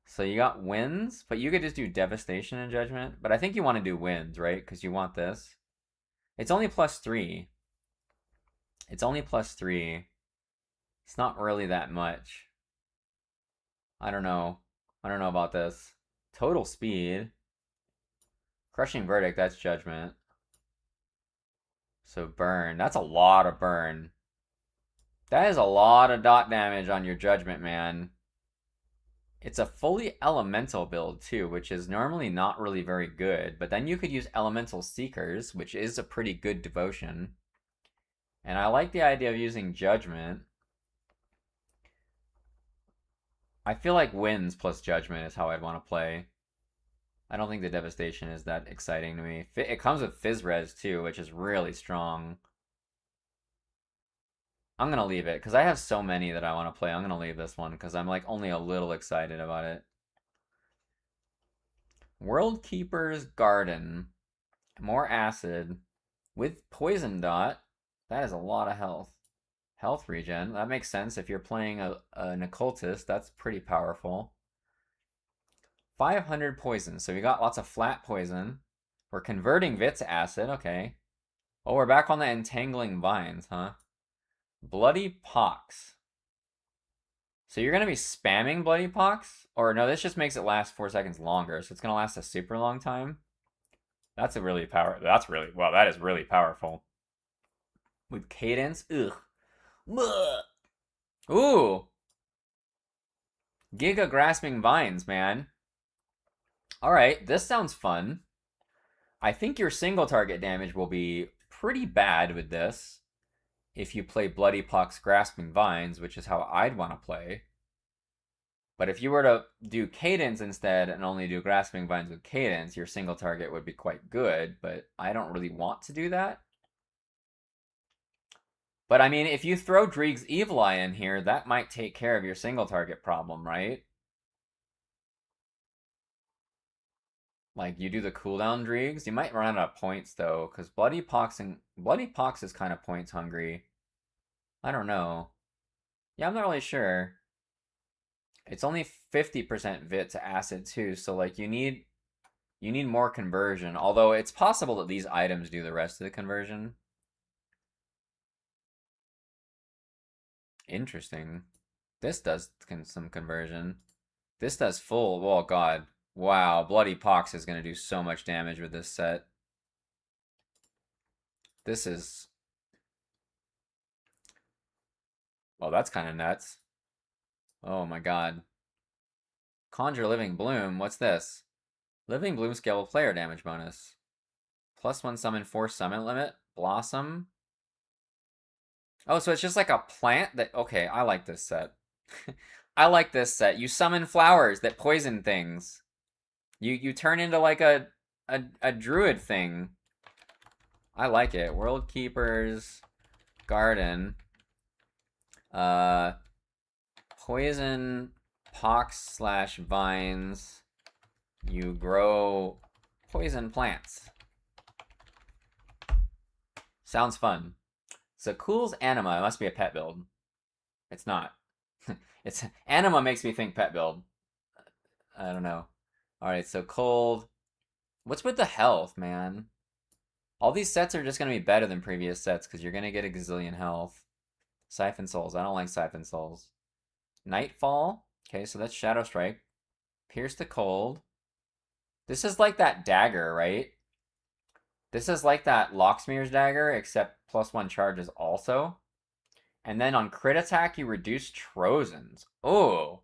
So you got winds, but you could just do devastation and judgment. But I think you want to do winds, right? Because you want this. It's only +3. It's only +3. It's not really that much. I don't know. I don't know about this. Total speed. Crushing verdict, that's judgment. So burn. That's a lot of burn. That is a lot of dot damage on your judgment, man. It's a fully elemental build too, which is normally not really very good. But then you could use elemental seekers, which is a pretty good devotion. And I like the idea of using judgment. I feel like winds plus judgment is how I'd want to play. I don't think the devastation is that exciting to me. It comes with Fizz Res too, which is really strong. I'm gonna leave it because I have so many that I want to play. I'm gonna leave this one because I'm like only a little excited about it. World Keeper's Garden. More acid with poison dot. That is a lot of health. Health regen. That makes sense if you're playing an occultist. That's pretty powerful. 500 poison. So we got lots of flat poison. We're converting Vit to acid. Okay. Oh, we're back on the entangling vines, huh? Bloody Pox. So you're going to be spamming Bloody Pox? Or no, this just makes it last 4 seconds longer. So it's going to last a super long time. That is really powerful. With cadence. Ugh. Ooh. Giga Grasping Vines, man. Alright, this sounds fun. I think your single target damage will be pretty bad with this. If you play Bloody Pox Grasping Vines, which is how I'd want to play. But if you were to do Cadence instead and only do Grasping Vines with Cadence, your single target would be quite good, but I don't really want to do that. But I mean, if you throw Dreeg's Evil Eye in here, that might take care of your single target problem, right? Like, you do the cooldown Dreegs, you might run out of points, though, because Bloody Pox is kind of points hungry. I don't know. Yeah, I'm not really sure. It's only 50% Vit to Acid, too, so, like, you need more conversion. Although, it's possible that these items do the rest of the conversion. Interesting. This does some conversion. This does full. Oh, God. Wow, Bloody Pox is going to do so much damage with this set. This is... Oh, that's kind of nuts. Oh my god. Conjure Living Bloom. What's this? Living Bloom scale player damage bonus. +1 summon, 4 summon limit. Blossom. Oh, so it's just like a plant that... Okay, I like this set. I like this set. You summon flowers that poison things. You turn into like a druid thing. I like it. World Keeper's Garden. Poison Pox / vines. You grow poison plants. Sounds fun. So Cool's Anima. It must be a pet build. It's not. It's Anima makes me think pet build. I don't know. All right, so cold. What's with the health, man? All these sets are just going to be better than previous sets because you're going to get a gazillion health. Siphon Souls. I don't like Siphon Souls. Nightfall. Okay, so that's Shadow Strike. Pierce the Cold. This is like that dagger, right? This is like that Locksmear's dagger, except +1 charges also. And then on crit attack, you reduce Trojans. Oh.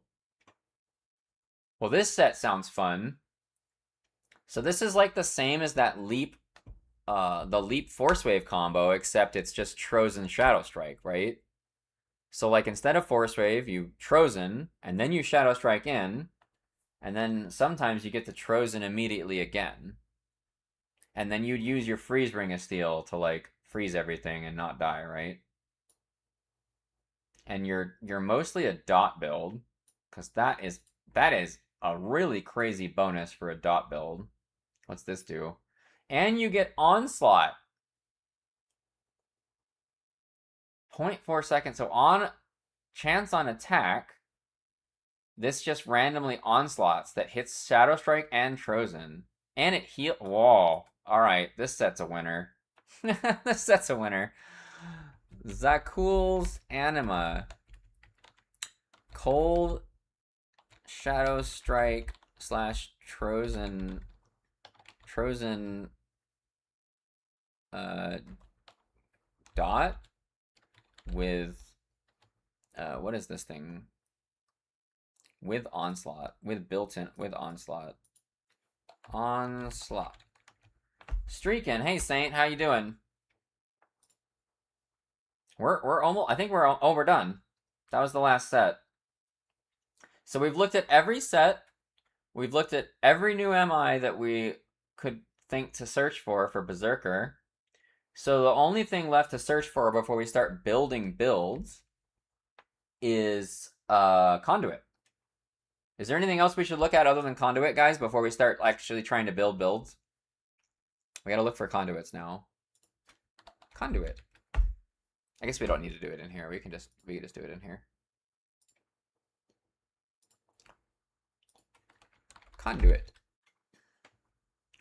Well, this set sounds fun. So this is like the same as that Leap, the Leap Force Wave combo, except it's just Trojan Shadow Strike, right? So like instead of Force Wave, you Trojan, and then you Shadow Strike in, and then sometimes you get the Trojan immediately again. And then you'd use your Freeze Ring of Steel to like freeze everything and not die, right? And you're mostly a dot build, because that is a really crazy bonus for a dot build. What's this do? And you get Onslaught. 0.4 seconds. So on chance on attack, this just randomly onslaughts that hits Shadow Strike and Trojan. And it heal. Whoa. Alright, this set's a winner. This set's a winner. Zakul's Anima. Cold Shadow Strike / Trojan dot with what is this thing? With Onslaught. With built-in Onslaught. Onslaught. Streaking. Hey Saint, how you doing? We're almost, I think we're done. That was the last set. So we've looked at every set. We've looked at every new MI that we could think to search for Berserker. So the only thing left to search for before we start building builds is Conduit. Is there anything else we should look at other than Conduit, guys, before we start actually trying to build builds? We gotta look for conduits now. Conduit. I guess we don't need to do it in here. We can just do it in here. Conduit.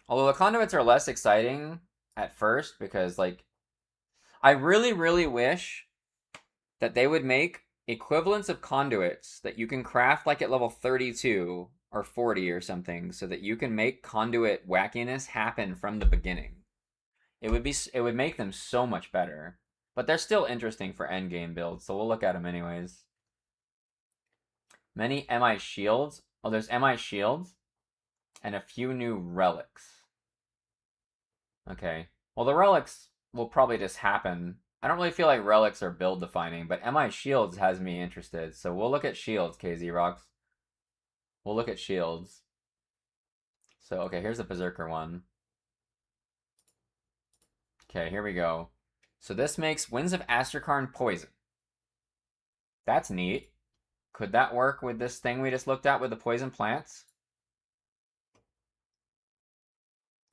Although the conduits are less exciting at first because, like, I really, really wish that they would make equivalents of conduits that you can craft like at level 32 or 40 or something so that you can make conduit wackiness happen from the beginning. It would make them so much better. But they're still interesting for endgame builds, so we'll look at them anyways. Many MI shields. Oh, there's MI shields and a few new relics. Okay. Well, the relics will probably just happen. I don't really feel like relics are build defining, but MI shields has me interested. So we'll look at shields, KZ Rocks. We'll look at shields. So, okay, here's the Berserker one. Okay, here we go. So this makes Winds of Astrakarn poison. That's neat. Could that work with this thing we just looked at with the poison plants?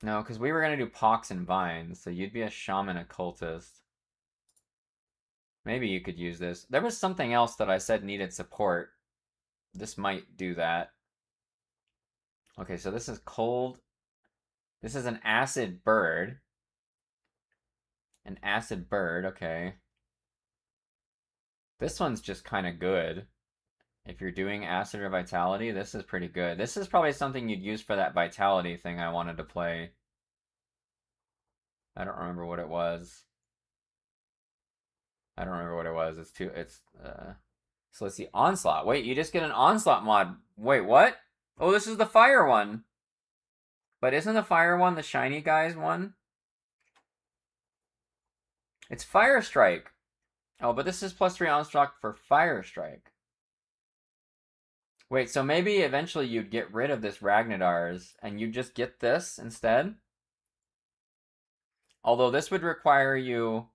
No, because we were going to do Pox and Vines, so you'd be a Shaman Occultist. Maybe you could use this. There was something else that I said needed support. This might do that. Okay, so this is cold. This is an acid bird. An acid bird, okay. This one's just kind of good. If you're doing acid or vitality, this is pretty good. This is probably something you'd use for that vitality thing I wanted to play. I don't remember what it was. I don't remember what it was. So let's see. Onslaught. Wait, you just get an Onslaught mod. Wait, what? Oh, this is the fire one. But isn't the fire one the shiny guys one? It's Fire Strike. Oh, but this is +3 Onslaught for Fire Strike. Wait, so maybe eventually you'd get rid of this Ragnar's and you just get this instead? Although this would require you...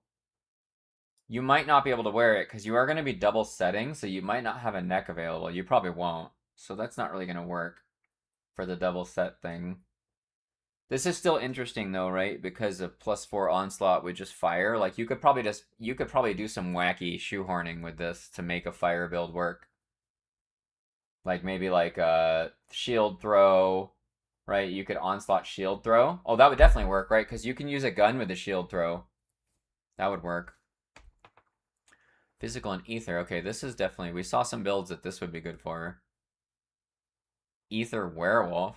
You might not be able to wear it because you are going to be double setting, so you might not have a neck available. You probably won't. So that's not really going to work for the double set thing. This is still interesting though, right? Because of +4 Onslaught with just fire. Like you could probably do some wacky shoehorning with this to make a fire build work. Like maybe like shield throw, right? You could onslaught shield throw. Oh, that would definitely work, right? Because you can use a gun with a shield throw. That would work. Physical and ether. Okay, this is definitely... We saw some builds that this would be good for. Ether werewolf.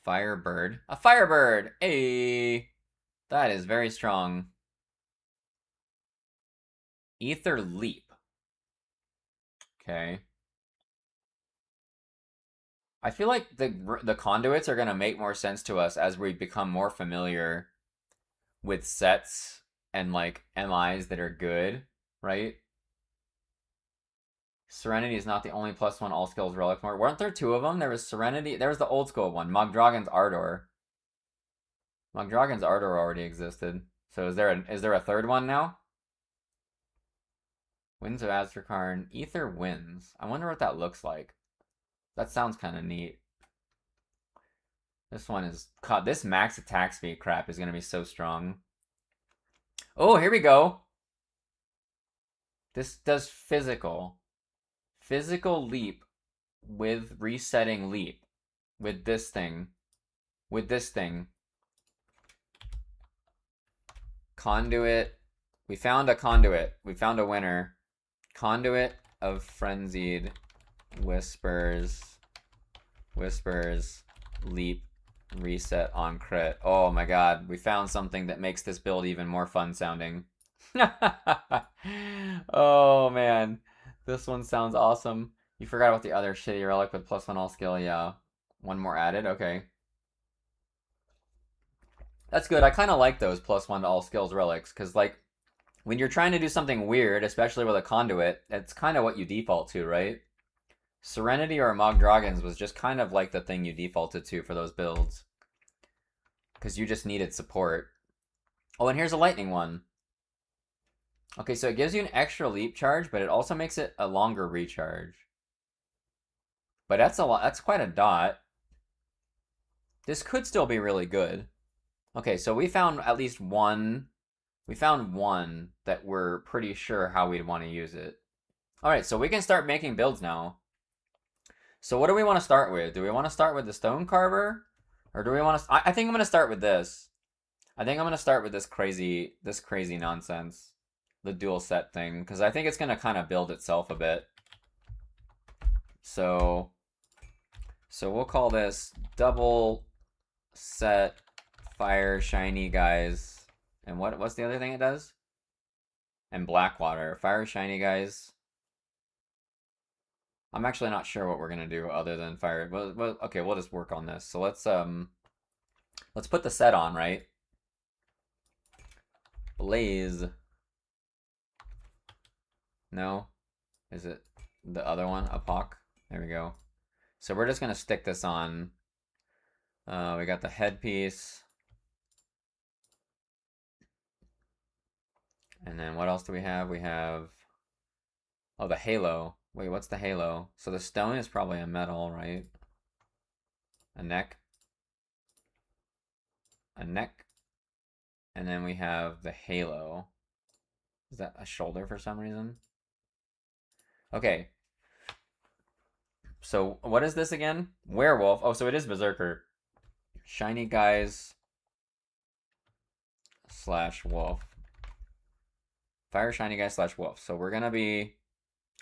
Firebird. A firebird! Hey! That is very strong. Ether leap. Okay. I feel like the conduits are going to make more sense to us as we become more familiar with sets and like MIs that are good, right? Serenity is not the only +1 all skills relic more. Weren't there two of them? There was Serenity. There was the old school one, Mogdragon's Ardor. Mogdragon's Ardor already existed. So is there a third one now? Winds of Aztrakarn. Ether Winds. I wonder what that looks like. That sounds kind of neat. This one is... God, this max attack speed crap is going to be so strong. Oh, here we go. This does physical. Physical leap with resetting leap. With this thing. With this thing. Conduit. We found a conduit. We found a winner. Conduit of Frenzied Whispers. Whispers. Leap. Reset on crit. Oh my god. We found something that makes this build even more fun sounding. Oh man. This one sounds awesome. You forgot about the other shitty relic with +1 all skill. Yeah. One more added. Okay. That's good. I kind of like those +1 to all skills relics because, like, when you're trying to do something weird, especially with a conduit, it's kind of what you default to, right? Serenity or Mogdragons was just kind of like the thing you defaulted to for those builds because you just needed support. Oh, and here's a lightning one. Okay, so it gives you an extra leap charge, but it also makes it a longer recharge. But that's a lot. That's quite a dot. This could still be really good. Okay, so we found at least one. We found one that we're pretty sure how we'd want to use it. All right, so we can start making builds now. So what do we want to start with? Do we want to start with the stone carver, or do we want to? I think I'm gonna start with this. I think I'm gonna start with this crazy nonsense, the dual set thing, because I think it's gonna kind of build itself a bit. So we'll call this double set fire shiny guys. And what's the other thing it does? And Blackwater. Fire shiny guys. I'm actually not sure what we're gonna do other than fire. Well, okay, we'll just work on this. So let's put the set on, right? Blaze. No? Is it the other one? Apoc? There we go. So we're just gonna stick this on. We got the headpiece. And then what else do we have? We have... Oh, the halo. Wait, what's the halo? So the stone is probably a metal, right? A neck. A neck. And then we have the halo. Is that a shoulder for some reason? Okay. So what is this again? Werewolf. Oh, so it is Berserker. Shiny guys / wolf. Fire shiny guy / wolf. So we're gonna be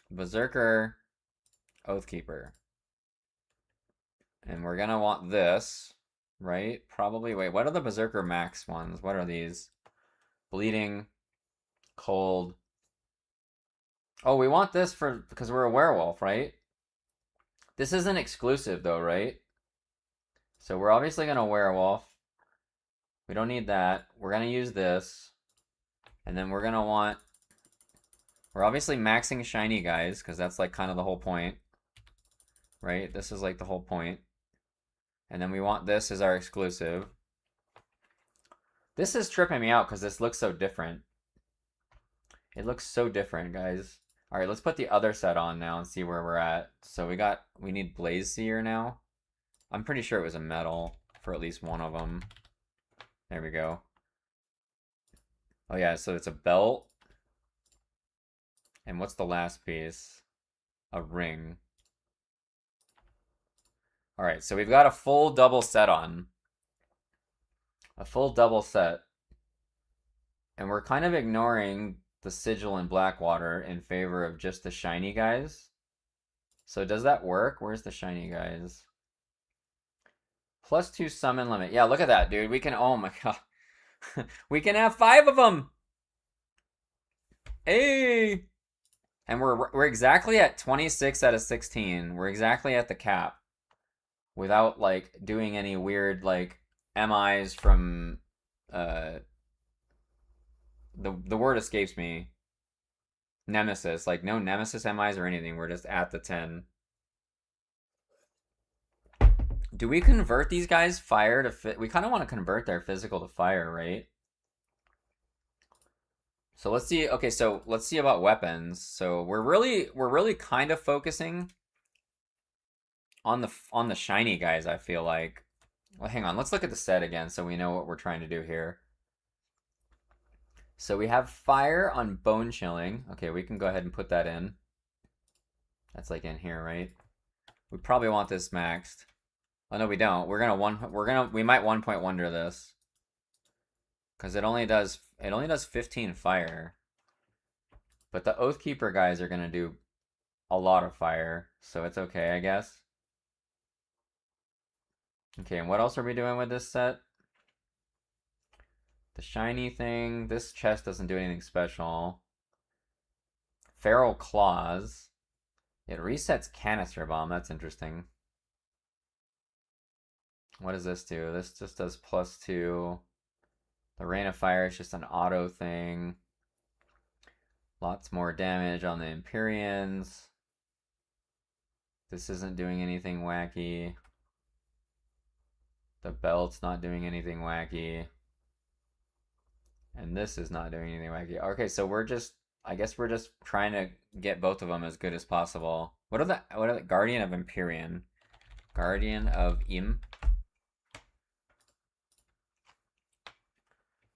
Berserker Oathkeeper. And we're gonna want this, right? Probably. Wait, what are the Berserker max ones? What are these? Bleeding, cold. Oh, we want this because we're a werewolf, right? This isn't exclusive though, right? So we're obviously gonna werewolf. We don't need that. We're gonna use this. And then we're gonna want... We're obviously maxing shiny guys, because that's like kind of the whole point. Right? This is like the whole point. And then we want this as our exclusive. This is tripping me out because this looks so different. It looks so different, guys. Alright, let's put the other set on now and see where we're at. So we need Blaze Seer now. I'm pretty sure it was a metal for at least one of them. There we go. Oh yeah, so it's a belt. And what's the last piece? a ring. All right, so we've got a full double set on. A full double set. And we're kind of ignoring the sigil and Blackwater in favor of just the shiny guys. So does that work? Where's the shiny guys? +2 summon limit. Yeah, look at that, dude. We can, oh my god. We can have 5 of them. Hey. And we're exactly at 26 out of 16. We're exactly at the cap. Without, like, doing any weird, like, MIs from, the word escapes me. Nemesis. Like, no Nemesis MIs or anything. We're just at the 10. Do we convert these guys fire to fit? We kind of want to convert their physical to fire, right? So let's see. Okay, so let's see about weapons. So we're really kind of focusing on the shiny guys, I feel like. Well, hang on. Let's look at the set again so we know what we're trying to do here. So we have fire on bone chilling. Okay, we can go ahead and put that in. That's like in here, right? We probably want this maxed. Oh no, we don't. We might 1-point wonder this. Cuz it only does 15 fire. But the Oathkeeper guys are going to do a lot of fire, so it's okay, I guess. Okay, and what else are we doing with this set? The shiny thing. This chest doesn't do anything special. Feral Claws. It resets Canister Bomb. That's interesting. What does this do? This just does +2. The Rain of Fire is just an auto thing. Lots more damage on the Empyreans. This isn't doing anything wacky. The belt's not doing anything wacky. And this is not doing anything wacky. Okay, so I guess we're just trying to get both of them as good as possible. What are the Guardian of Empyrean? Guardian of Im.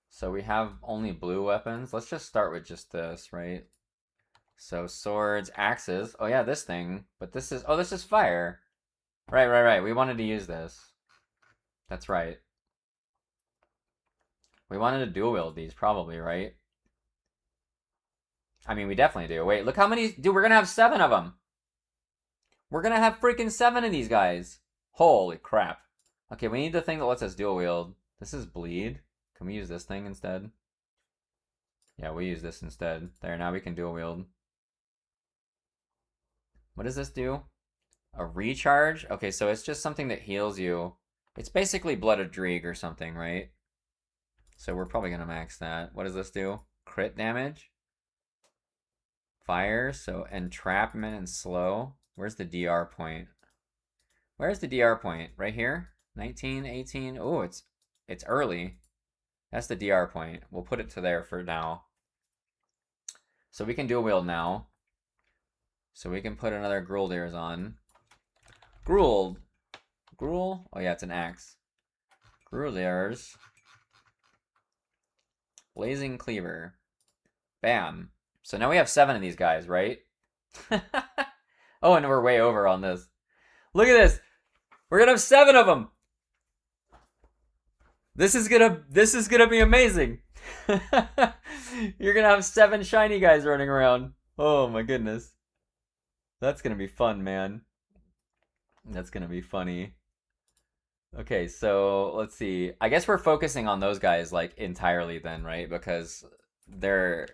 So we have only blue weapons. Let's just start with just this, right? So swords, axes. Oh yeah, this thing. But this is fire. Right. We wanted to use this. That's right. We wanted to dual wield these probably, right? I mean, we definitely do. Wait, look how many... Dude, we're gonna have 7 of them. We're gonna have freaking 7 of these guys. Holy crap. Okay, we need the thing that lets us dual wield. This is bleed. Can we use this thing instead? Yeah, we use this instead. There, now we can dual wield. What does this do? A recharge? Okay, so it's just something that heals you. It's basically Blood of Dreeg or something, right? So we're probably gonna max that. What does this do? Crit damage? Fire, so entrapment and slow. Where's the DR point? Where's the DR point? Right here? 19, 18. Oh, it's early. That's the DR point. We'll put it to there for now. So we can dual wield now. So we can put another Gruldirs on. Gruul? Oh yeah, it's an axe. Gruldirs. Blazing Cleaver. Bam. So now we have 7 of these guys, right? Oh, and we're way over on this. Look at this. We're gonna have 7 of them. This is gonna be amazing. You're gonna have 7 shiny guys running around. Oh my goodness. That's gonna be fun, man. That's gonna be funny. Okay, so let's see. I guess we're focusing on those guys like entirely then, right? Because that's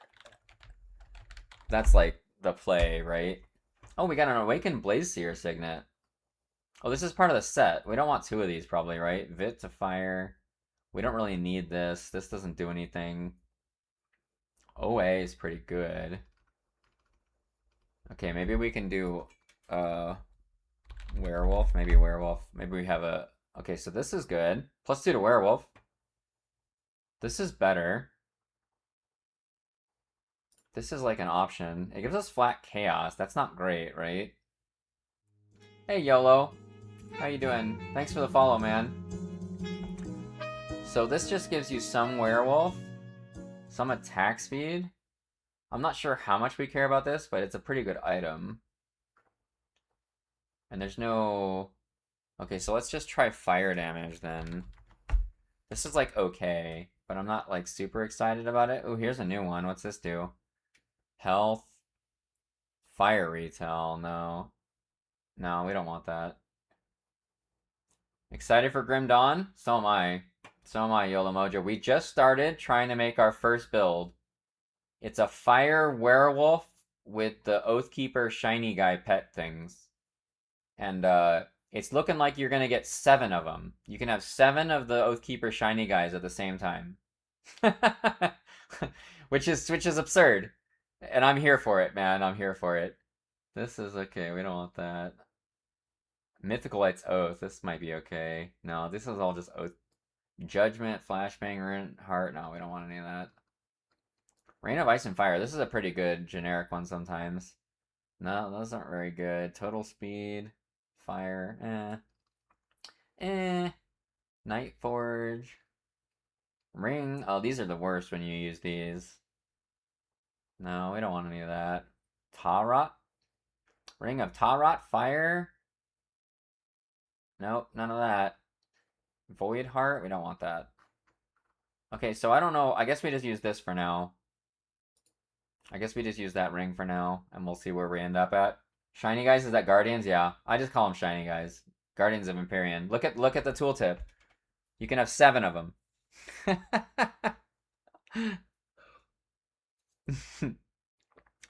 like the play, right? Oh, we got an Awakened Blazeseer Signet. Oh, this is part of the set. We don't want 2 of these probably, right? Vit to fire. We don't really need this. This doesn't do anything. OA is pretty good. Okay, maybe we can do werewolf. Maybe werewolf. Maybe we have a... Okay, so this is good. +2 to werewolf. This is better. This is like an option. It gives us flat chaos. That's not great, right? Hey, YOLO. How you doing? Thanks for the follow, man. So this just gives you some werewolf, some attack speed. I'm not sure how much we care about this, but it's a pretty good item. And there's no... Okay, so let's just try fire damage then. This is like okay, but I'm not like super excited about it. Oh, here's a new one. What's this do? Health. Fire retail. No. No, we don't want that. Excited for Grim Dawn? So am I. So am I, YOLO Mojo. We just started trying to make our first build. It's a fire werewolf with the Oathkeeper shiny guy pet things. And it's looking like you're gonna get 7 of them. You can have 7 of the Oathkeeper shiny guys at the same time. which is absurd. And I'm here for it, man. I'm here for it. This is okay. We don't want that. Mythical Light's Oath. This might be okay. No, this is all just Oath. Judgment, Flashbang, Rune, Heart. No, we don't want any of that. Rain of Ice and Fire. This is a pretty good generic one sometimes. No, those aren't very good. Total Speed. Fire. Night Forge. Ring. Oh, these are the worst when you use these. No, we don't want any of that. Tarot. Ring of Tarot. Fire. Nope, none of that. Void Heart. We don't want that. Okay, so I don't know. I guess we just use this for now. I guess we just use that ring for now, and we'll see where we end up at. Shiny guys, is that Guardians? Yeah, I just call them shiny guys. Guardians of Empyrean. Look at the tooltip. You can have 7 of them.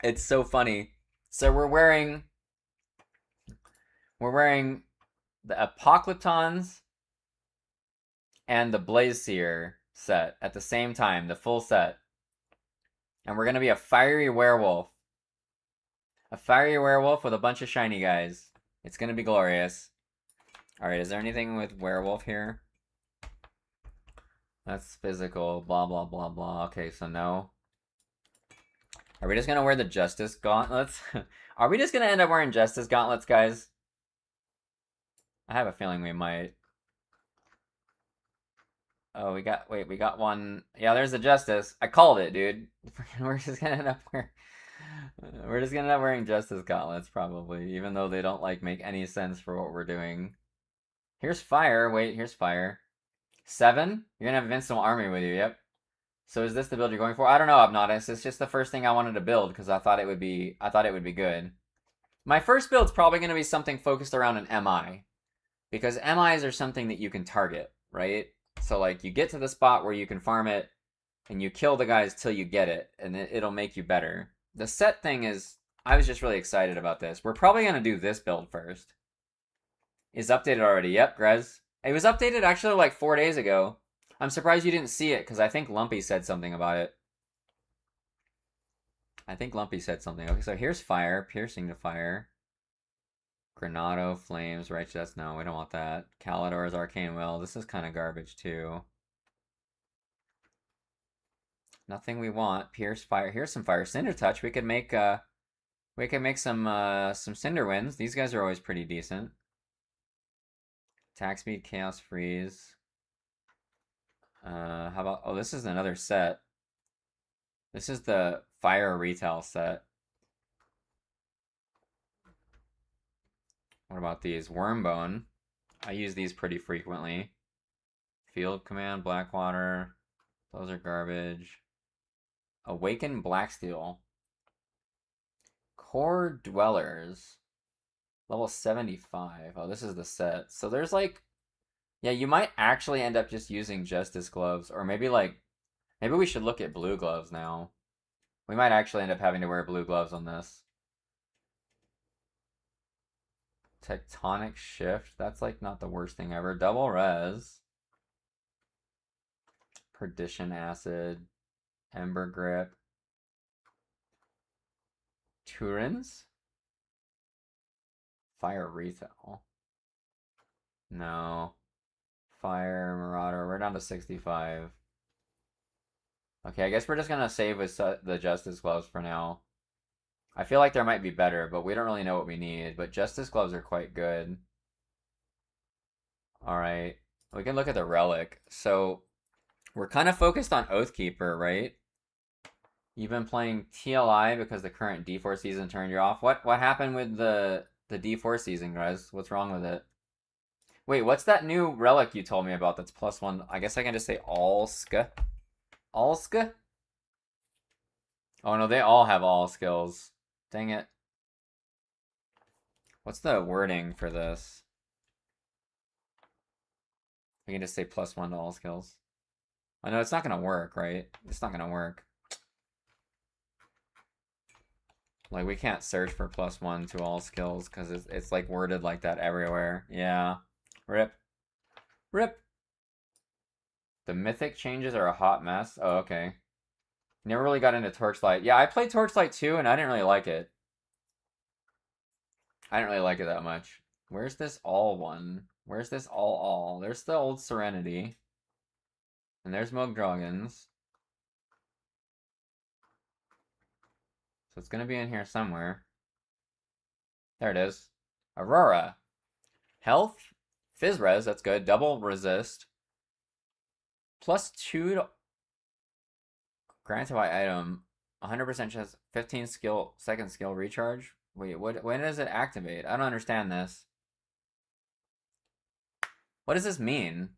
It's so funny. So we're wearing the Apocalyptons and the Blaze Seer set at the same time, the full set. And we're gonna be a fiery werewolf. A fiery werewolf with a bunch of shiny guys. It's gonna be glorious. Alright, is there anything with werewolf here? That's physical, blah, blah, blah, blah. Okay, so no. Are we just gonna wear the Justice Gauntlets? Are we just gonna end up wearing Justice Gauntlets, guys? I have a feeling we might. Oh, we got one. Yeah, there's the Justice. I called it, dude. We're just gonna end up wearing Justice Gauntlets, probably, even though they don't, like, make any sense for what we're doing. Here's Fire. Wait, here's Fire. 7? You're gonna have Invincible Army with you, yep. So is this the build you're going for? I don't know, Obnotus. It's just the first thing I wanted to build, because I thought it would be good. My first build's probably gonna be something focused around an MI. Because MIs are something that you can target, right? So, like, you get to the spot where you can farm it, and you kill the guys till you get it, and it'll make you better. The set thing is, I was just really excited about this. We're probably going to do this build first. Is updated already. Yep, Grez. It was updated actually like 4 days ago. I'm surprised you didn't see it, because I think Lumpy said something about it. Okay, so here's Fire, Piercing to Fire. Granado, Flames, Righteous. No, we don't want that. Calidor's Arcane Will. This is kind of garbage, too. Nothing we want. Pierce, Fire. Here's some Fire. Cinder Touch. We could make some Cinder Winds. These guys are always pretty decent. Attack Speed, Chaos Freeze. How about... Oh, this is another set. This is the Fire Retail set. What about these? Wormbone. I use these pretty frequently. Field Command, Blackwater. Those are garbage. Awaken Blacksteel. Core Dwellers. Level 75. Oh, this is the set. So there's like... Yeah, you might actually end up just using Justice Gloves. Or maybe we should look at blue gloves now. We might actually end up having to wear blue gloves on this. Tectonic Shift. That's like not the worst thing ever. Double Res. Perdition Acid. Ember Grip. Turins. Fire Retail. No. Fire Marauder. We're down to 65. Okay, I guess we're just gonna save with the Justice Gloves for now. I feel like there might be better, but we don't really know what we need. But Justice Gloves are quite good. Alright. We can look at the Relic. So, we're kind of focused on Oathkeeper, right? You've been playing TLI because the current D4 season turned you off. What happened with the The D4 season, guys. What's wrong with it? Wait, what's that new relic you told me about that's +1? I guess I can just say Allska. Allska? Oh no, they all have all skills. Dang it. What's the wording for this? We can just say +1 to all skills. I know it's not gonna work, right? It's not gonna work. Like, we can't search for +1 to all skills because it's like worded like that everywhere. Yeah. Rip. Rip. The mythic changes are a hot mess. Oh, okay. Never really got into Torchlight. Yeah, I played Torchlight too, and I didn't really like it. I didn't really like it that much. Where's this all one? Where's this all? There's the old Serenity. And there's Moog Dragons. So it's gonna be in here somewhere. There it is. Aurora. Health. Fizz res, that's good. Double resist. +2 to granted by item. 100% chance. 15 second skill recharge. Wait, when does it activate? I don't understand this. What does this mean?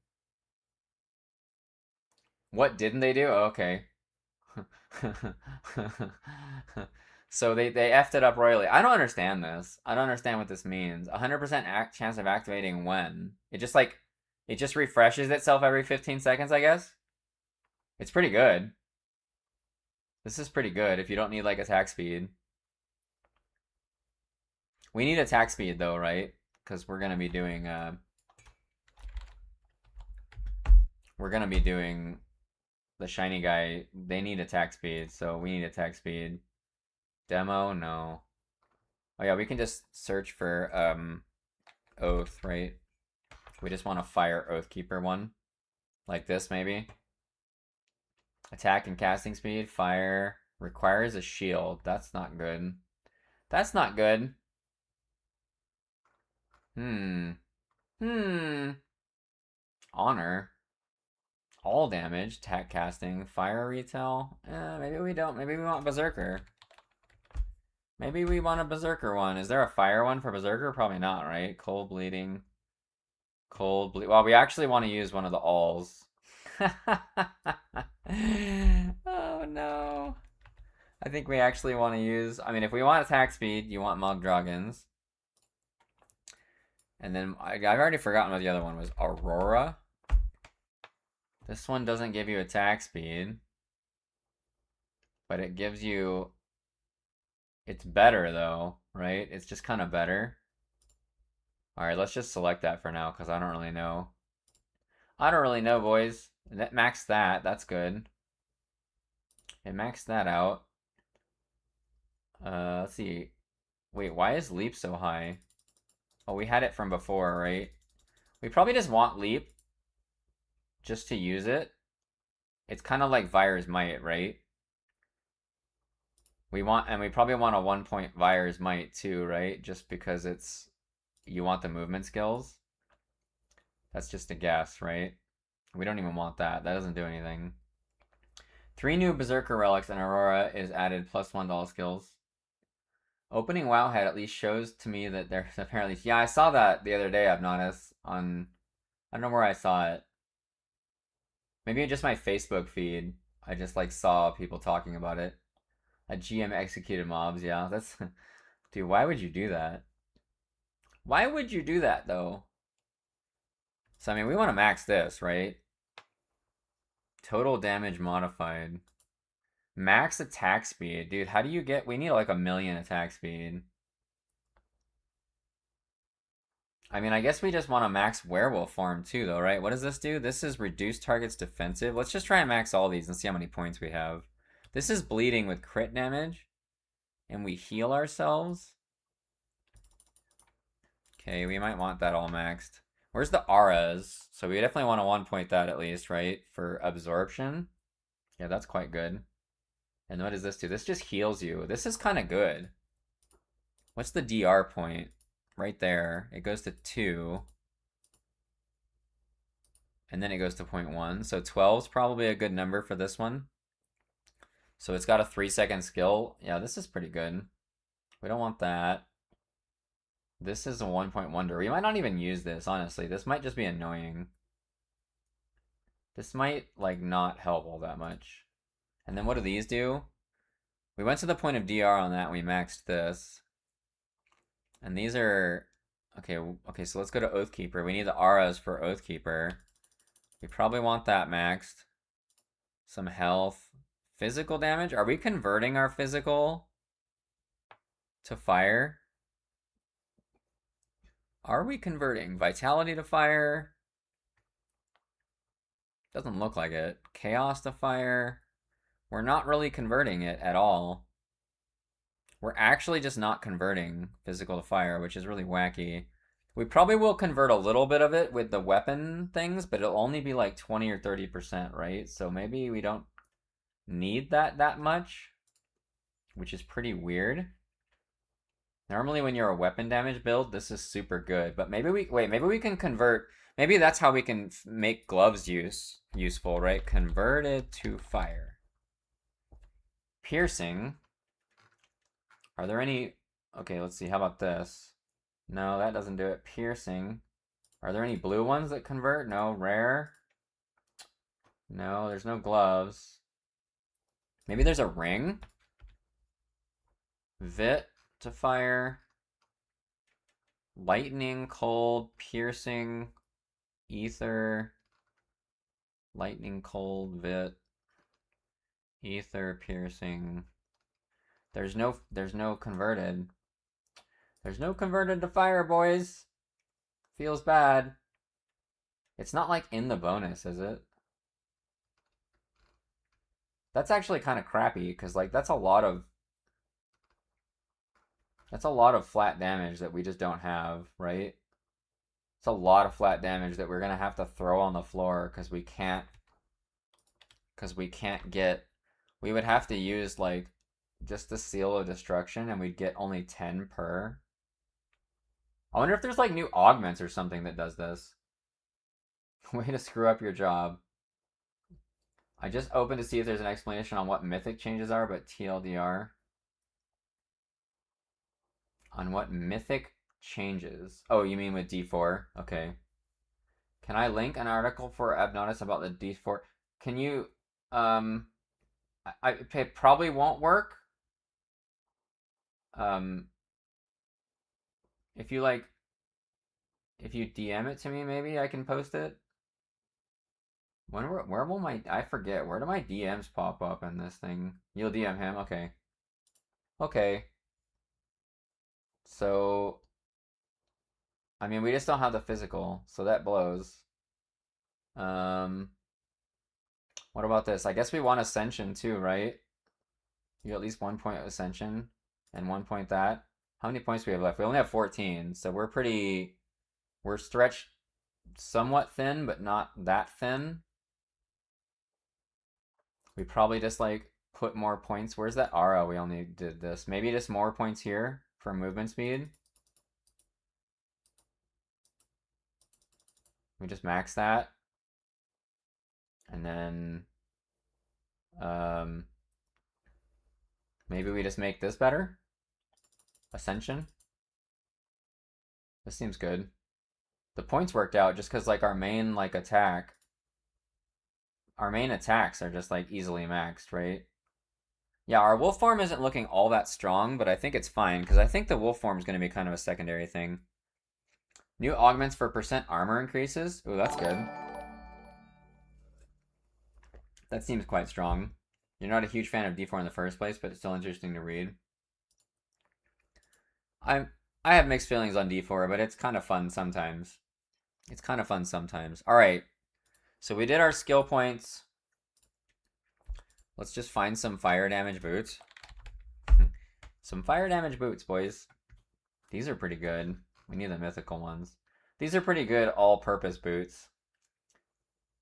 What didn't they do? Oh, okay. So they effed it up royally. I don't understand this. I don't understand what this means. 100% chance of activating when? It just refreshes itself every 15 seconds, I guess? It's pretty good. This is pretty good if you don't need like attack speed. We need attack speed though, right? Because we're gonna be doing the shiny guy. They need attack speed, so we need attack speed. Demo, no. Oh yeah, we can just search for Oath, right? We just want a fire Oathkeeper one. Like this, maybe. Attack and casting speed, fire. Requires a shield. That's not good. That's not good. Honor. All damage, attack casting, fire retail. Maybe we don't. Maybe we want Berserker. Maybe we want a Berserker one. Is there a fire one for Berserker? Probably not, right? Cold bleeding. Cold bleed. Well, we actually want to use one of the alls. Oh no. I think we actually want to use. I mean, if we want attack speed, you want Mug Dragons. And then I've already forgotten what the other one was. Aurora. This one doesn't give you attack speed, but it gives you. It's better though, right? It's just kind of better. All right, let's just select that for now because I don't really know. I don't really know, boys. That maxed that. That's good. It maxed that out. Let's see. Wait, why is leap so high? Oh, we had it from before, right? We probably just want leap just to use it. It's kind of like Vire's Might, right? We probably want a 1-point Vire's Might too, right? Just because you want the movement skills. That's just a guess, right? We don't even want that. That doesn't do anything. 3 new Berserker relics and Aurora is added +1 to all skills. Opening Wowhead at least shows to me that there's apparently. Yeah, I saw that the other day, I've noticed. I don't know where I saw it. Maybe just my Facebook feed. I just like saw people talking about it. A GM executed mobs, yeah. That's. Dude, why would you do that? Why would you do that, though? So, I mean, we want to max this, right? Total damage modified. Max attack speed. Dude, how do you get... We need like 1,000,000 attack speed. I mean, I guess we just want to max werewolf form too, though, right? What does this do? This is reduce target's defensive. Let's just try and max all these and see how many points we have. This is bleeding with crit damage. And we heal ourselves. Okay, we might want that all maxed. Where's the auras? So we definitely want to 1-point that at least, right? For absorption. Yeah, that's quite good. And what does this do? This just heals you. This is kind of good. What's the DR point? Right there. It goes to 2. And then it goes to 0.1. So 12 is probably a good number for this one. So it's got a 3-second skill. Yeah, this is pretty good. We don't want that. This is a 1-point wonder. We might not even use this, honestly. This might just be annoying. This might, like, not help all that much. And then what do these do? We went to the point of DR on that, and we maxed this. And these are... Okay, so let's go to Oathkeeper. We need the auras for Oathkeeper. We probably want that maxed. Some health. Physical damage? Are we converting our physical to fire? Are we converting vitality to fire? Doesn't look like it. Chaos to fire. We're not really converting it at all. We're actually just not converting physical to fire, which is really wacky. We probably will convert a little bit of it with the weapon things, but it'll only be like 20 or 30%, right? So maybe we don't need that much, which is pretty weird. Normally when you're a weapon damage build, this is super good, but maybe we can convert, maybe that's how we can make gloves useful, right? Converted to fire. Piercing. Are there any, okay, let's see, how about this? No, that doesn't do it. Piercing. Are there any blue ones that convert? No. Rare? No, there's no gloves. Maybe there's a ring? Vit to fire. Lightning, cold, piercing, ether. Lightning, cold, vit. Ether, piercing. There's no converted. There's no converted to fire, boys. Feels bad. It's not like in the bonus, is it? That's actually kind of crappy, because like that's a lot of flat damage that we just don't have, right? It's a lot of flat damage that we're gonna have to throw on the floor because we can't get, we would have to use like just the seal of destruction and we'd get only 10 per. I wonder if there's like new augments or something that does this. Way to screw up your job. I just opened to see if there's an explanation on what mythic changes are, but TLDR. On what mythic changes? Oh, you mean with D4? Okay. Can I link an article for Abnotis about the D4? Can you, it probably won't work. If you like, if you DM it to me, maybe I can post it. Where will my, I forget, where do my DMs pop up in this thing? You'll DM him? Okay. Okay. So, I mean, we just don't have the physical, so that blows. What about this? I guess we want Ascension too, right? You get at least 1 point of Ascension and 1 point that. How many points do we have left? We only have 14, so we're stretched somewhat thin, but not that thin. We probably just like put more points. Where's that aura? We only did this. Maybe just more points here for movement speed. We just max that. And then maybe we just make this better. Ascension. This seems good. The points worked out just because like our main like attack, our main attacks are just like easily maxed, right? Yeah, our wolf form isn't looking all that strong, but I think it's fine because I think the wolf form is going to be kind of a secondary thing. New augments for percent armor increases. Ooh, that's good. That seems quite strong. You're not a huge fan of D4 in the first place, but it's still interesting to read. I have mixed feelings on D4, but it's kind of fun sometimes. It's kind of fun sometimes. All right. So we did our skill points. Let's just find some fire damage boots. Some fire damage boots, boys. These are pretty good. We need the mythical ones. These are pretty good all-purpose boots.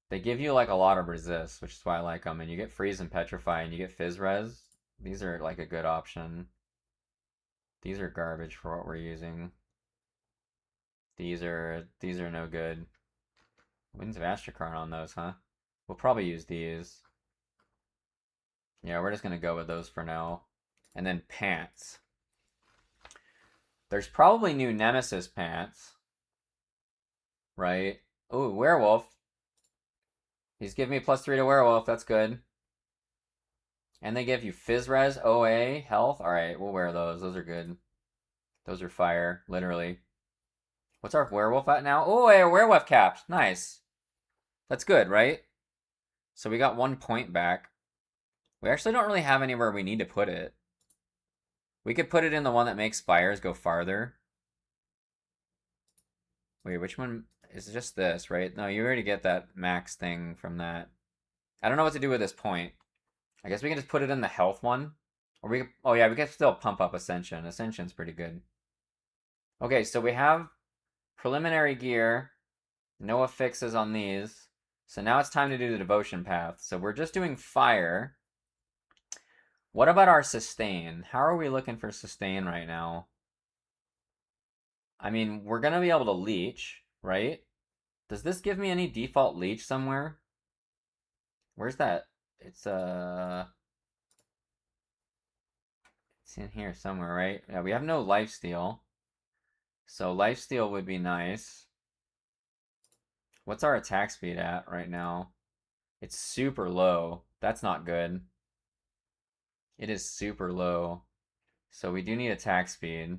They give you like a lot of resist, which is why I like them. And you get freeze and petrify, and you get fizz res. These are like a good option. These are garbage for what we're using. These are no good. Winds of Astrakarn on those, huh? We'll probably use these. Yeah, we're just gonna go with those for now. And then pants. There's probably new Nemesis pants, right? Ooh, werewolf. He's giving me +3 to werewolf. That's good. And they give you Fizz Res, OA, health. All right, we'll wear those. Those are good. Those are fire, literally. What's our werewolf at now? Oh, a werewolf caps. Nice. That's good, right? So we got 1 point back. We actually don't really have anywhere we need to put it. We could put it in the one that makes spires go farther. Wait, which one? Is it just this, right? No, you already get that max thing from that. I don't know what to do with this point. I guess we can just put it in the health one. Or we, oh yeah, we can still pump up Ascension. Ascension's pretty good. Okay, so we have preliminary gear. No affixes on these. So now it's time to do the devotion path. So we're just doing fire. What about our sustain? How are we looking for sustain right now? I mean, we're going to be able to leech, right? Does this give me any default leech somewhere? Where's that? It's in here somewhere, right? Yeah, we have no lifesteal. So lifesteal would be nice. What's our attack speed at right now? It's super low. That's not good. It is super low. So we do need attack speed.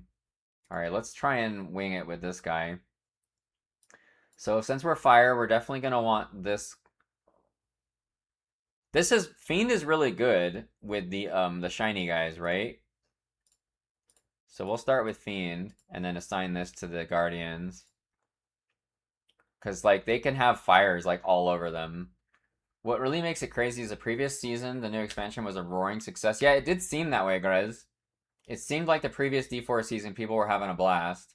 All right, let's try and wing it with this guy. So since we're fire, we're definitely going to want this. Fiend is really good with the shiny guys, right? So we'll start with Fiend and then assign this to the Guardians. Because like they can have fires like all over them. What really makes it crazy is the previous season, the new expansion was a roaring success. Yeah, it did seem that way, Grez. It seemed like the previous D4 season, people were having a blast.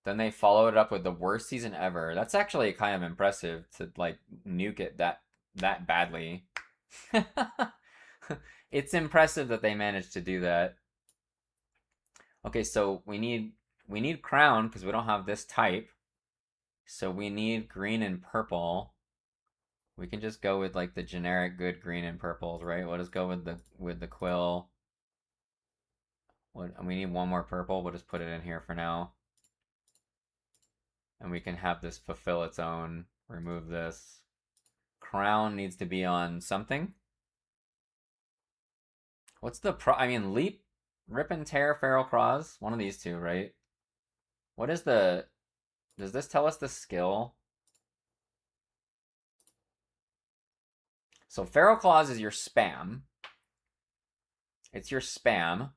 Then they followed it up with the worst season ever. That's actually kind of impressive to like nuke it that badly. It's impressive that they managed to do that. Okay, so we need crown because we don't have this type. So we need green and purple. We can just go with like the generic good green and purples, right? We'll just go with the quill. We need one more purple. We'll just put it in here for now. And we can have this fulfill its own. Remove this. Crown needs to be on something. What's the I mean, leap, rip and tear, feral claws. One of these two, right? What is the? Does this tell us the skill? So feral claws is your spam. It's your spam.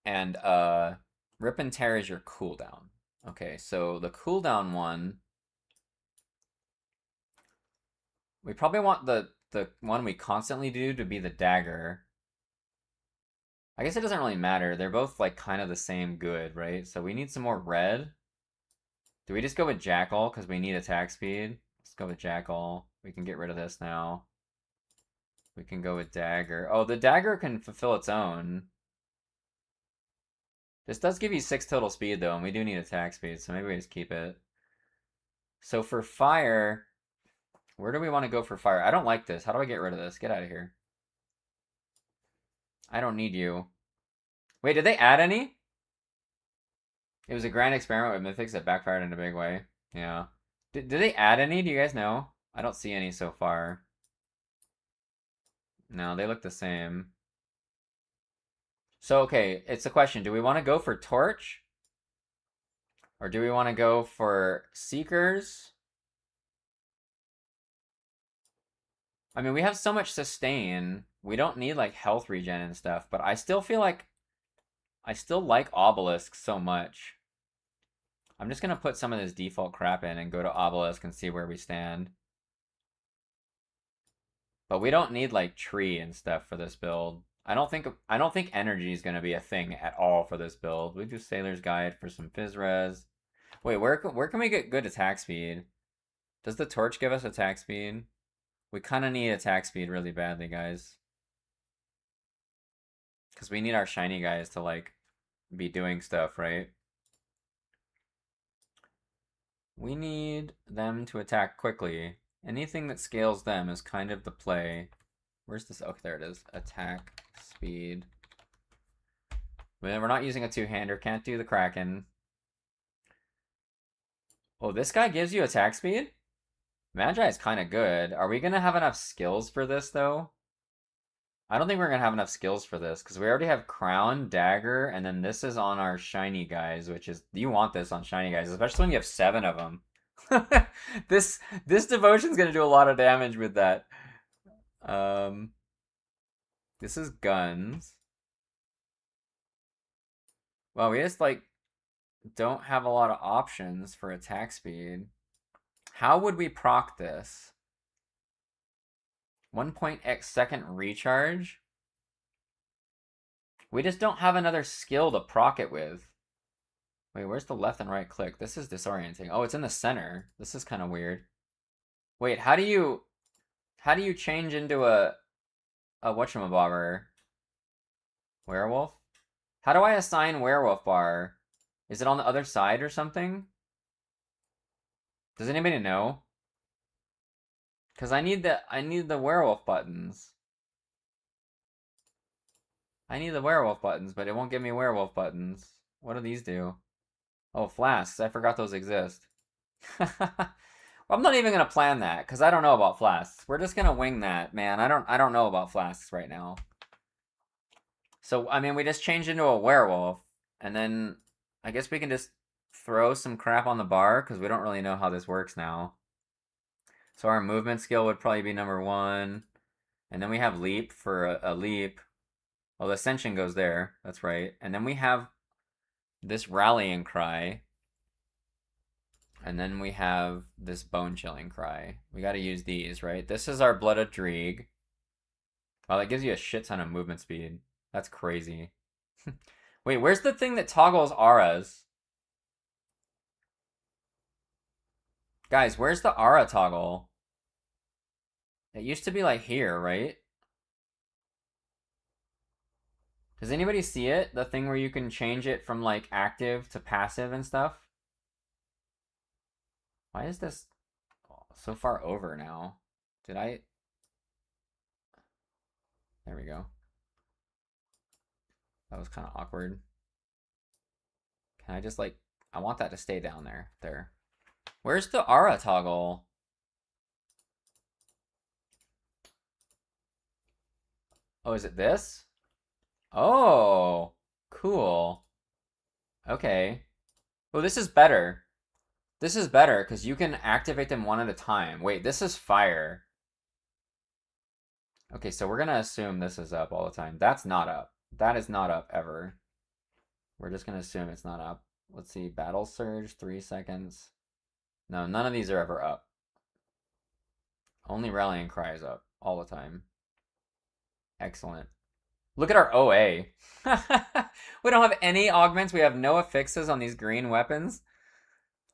And rip and tear is your cooldown. Okay, so the cooldown one, we probably want the one we constantly do to be the dagger. I guess it doesn't really matter. They're both like kind of the same good, right? So we need some more red. Do we just go with Jackal because we need attack speed? Let's go with Jackal. We can get rid of this now. We can go with dagger. Oh, the dagger can fulfill its own. This does give you 6 total speed though, and we do need attack speed, so maybe we just keep it. So for fire, where do we want to go for fire? I don't like this. How do I get rid of this? Get out of here. I don't need you. Wait, did they add any? It was a grand experiment with mythics that backfired in a big way. Yeah. Did they add any? Do you guys know? I don't see any so far. No, they look the same. So, okay, it's a question. Do we want to go for Torch? Or do we want to go for Seekers? I mean, we have so much sustain. We don't need, like, health regen and stuff. But I still feel like... I still like Obelisk so much. I'm just going to put some of this default crap in and go to Obelisk and see where we stand. But we don't need, like, Tree and stuff for this build. I don't think energy is going to be a thing at all for this build. We do Sailor's Guide for some Fizz Res. Wait, where can we get good attack speed? Does the torch give us attack speed? We kind of need attack speed really badly, guys. Because we need our shiny guys to, like, be doing stuff, right? We need them to attack quickly. Anything that scales them is kind of the play. Where's this? Okay, there it is. Attack speed. We're not using a two-hander. Can't do the Kraken. Oh, this guy gives you attack speed? Magi is kind of good. Are we going to have enough skills for this, though? I don't think we're going to have enough skills for this, because we already have Crown, Dagger, and then this is on our shiny guys, which is... You want this on shiny guys, especially when you have 7 of them. This devotion's going to do a lot of damage with that. This is guns. Well, we just, like, don't have a lot of options for attack speed. How would we proc this? 1.x second recharge? We just don't have another skill to proc it with. Wait, where's the left and right click? This is disorienting. Oh, it's in the center. This is kind of weird. Wait, how do you change into a whatchamabobber? Werewolf? How do I assign werewolf bar? Is it on the other side or something? Does anybody know? Because I need the werewolf buttons. I need the werewolf buttons, but it won't give me werewolf buttons. What do these do? Oh, flasks. I forgot those exist. Well, I'm not even gonna plan that because I don't know about flasks. We're just gonna wing that, man. I don't know about flasks right now. So I mean, we just changed into a werewolf, and then I guess we can just throw some crap on the bar because we don't really know how this works now. So our movement skill would probably be number 1, and then we have leap for a leap. Well, the ascension goes there. That's right. And then we have this rallying cry. And then we have this bone chilling cry. We got to use these, right? This is our blood of Dreeg. Wow, that gives you a shit ton of movement speed. That's crazy. Wait, where's the thing that toggles auras? Guys, where's the aura toggle? It used to be like here, right? Does anybody see it? The thing where you can change it from like active to passive and stuff? Why is this so far over now? Did I... There we go. That was kind of awkward. Can I just like... I want that to stay down there. There. Where's the aura toggle? Oh, is it this? Oh, cool. Okay. Oh, this is better. This is better because you can activate them one at a time. Wait, this is fire. Okay, so we're gonna assume this is up all the time. That's not up. That is not up ever. We're just gonna assume it's not up. Let's see, battle surge, 3 seconds. No, none of these are ever up. Only rallying cry is up all the time. Excellent. Look at our OA. We don't have any augments. We have no affixes on these green weapons.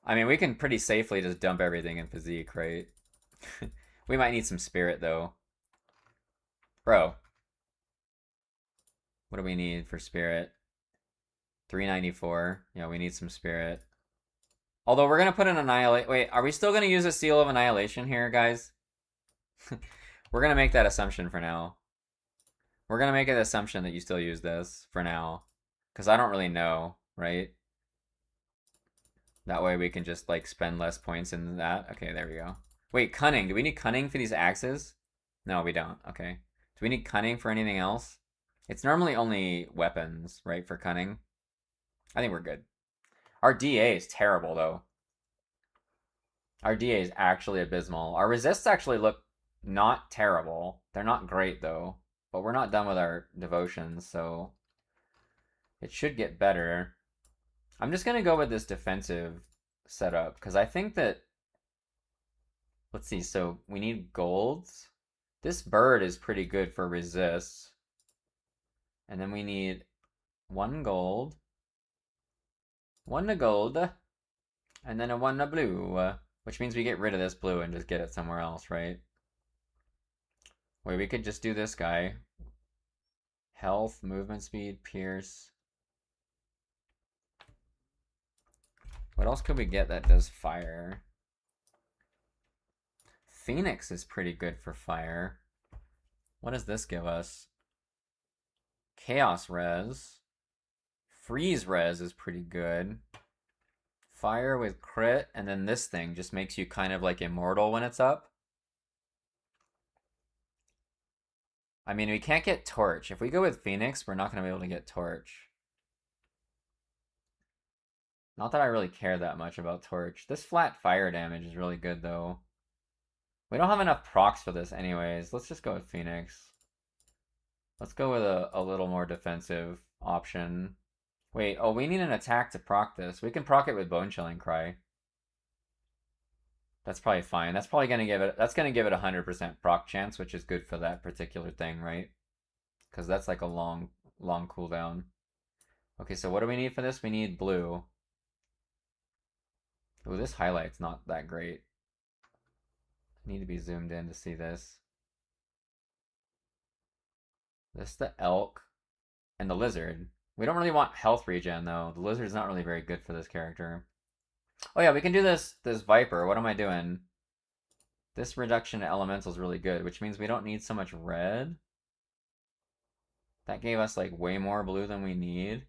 I mean, we can pretty safely just dump everything in physique, right? We might need some spirit, though. Bro. What do we need for spirit? 394. Yeah, we need some spirit. Although we're going to put an annihilate. Wait, are we still going to use a seal of annihilation here, guys? We're going to make that assumption for now. We're going to make an assumption that you still use this for now. Because I don't really know, right? That way we can just, like, spend less points in that. Okay, there we go. Wait, cunning. Do we need cunning for these axes? No, we don't. Okay. Do we need cunning for anything else? It's normally only weapons, right, for cunning. I think we're good. Our DA is terrible, though. Our DA is actually abysmal. Our resists actually look not terrible. They're not great, though. But we're not done with our devotions, so it should get better. I'm just going to go with this defensive setup, because I think that... Let's see, so we need golds. This bird is pretty good for resists. And then we need 1 gold. 1 gold. And then a 1 blue. Which means we get rid of this blue and just get it somewhere else, right? Wait, we could just do this guy. Health, movement speed, pierce. What else could we get that does fire? Phoenix is pretty good for fire. What does this give us? Chaos res. freeze res is pretty good. Fire with crit, and then this thing just makes you kind of like immortal when it's up. I mean, we can't get Torch. If we go with Phoenix, we're not going to be able to get Torch. Not that I really care that much about Torch. This flat fire damage is really good, though. We don't have enough procs for this anyways. Let's just go with Phoenix. Let's go with a little more defensive option. Wait, oh, we need an attack to proc this. We can proc it with Bone Chilling Cry. That's probably fine. That's probably gonna give it. That's gonna give it 100% proc chance, which is good for that particular thing, right? Because that's like a long cooldown. Okay, so what do we need for this? We need blue. Ooh, this highlight's not that great. I need to be zoomed in to see this. This the elk and the lizard. We don't really want health regen though. The lizard's not really very good for this character. Oh yeah, we can do this Viper. What am I doing? This reduction to elemental is really good, which means we don't need so much red. That gave us like way more blue than we need.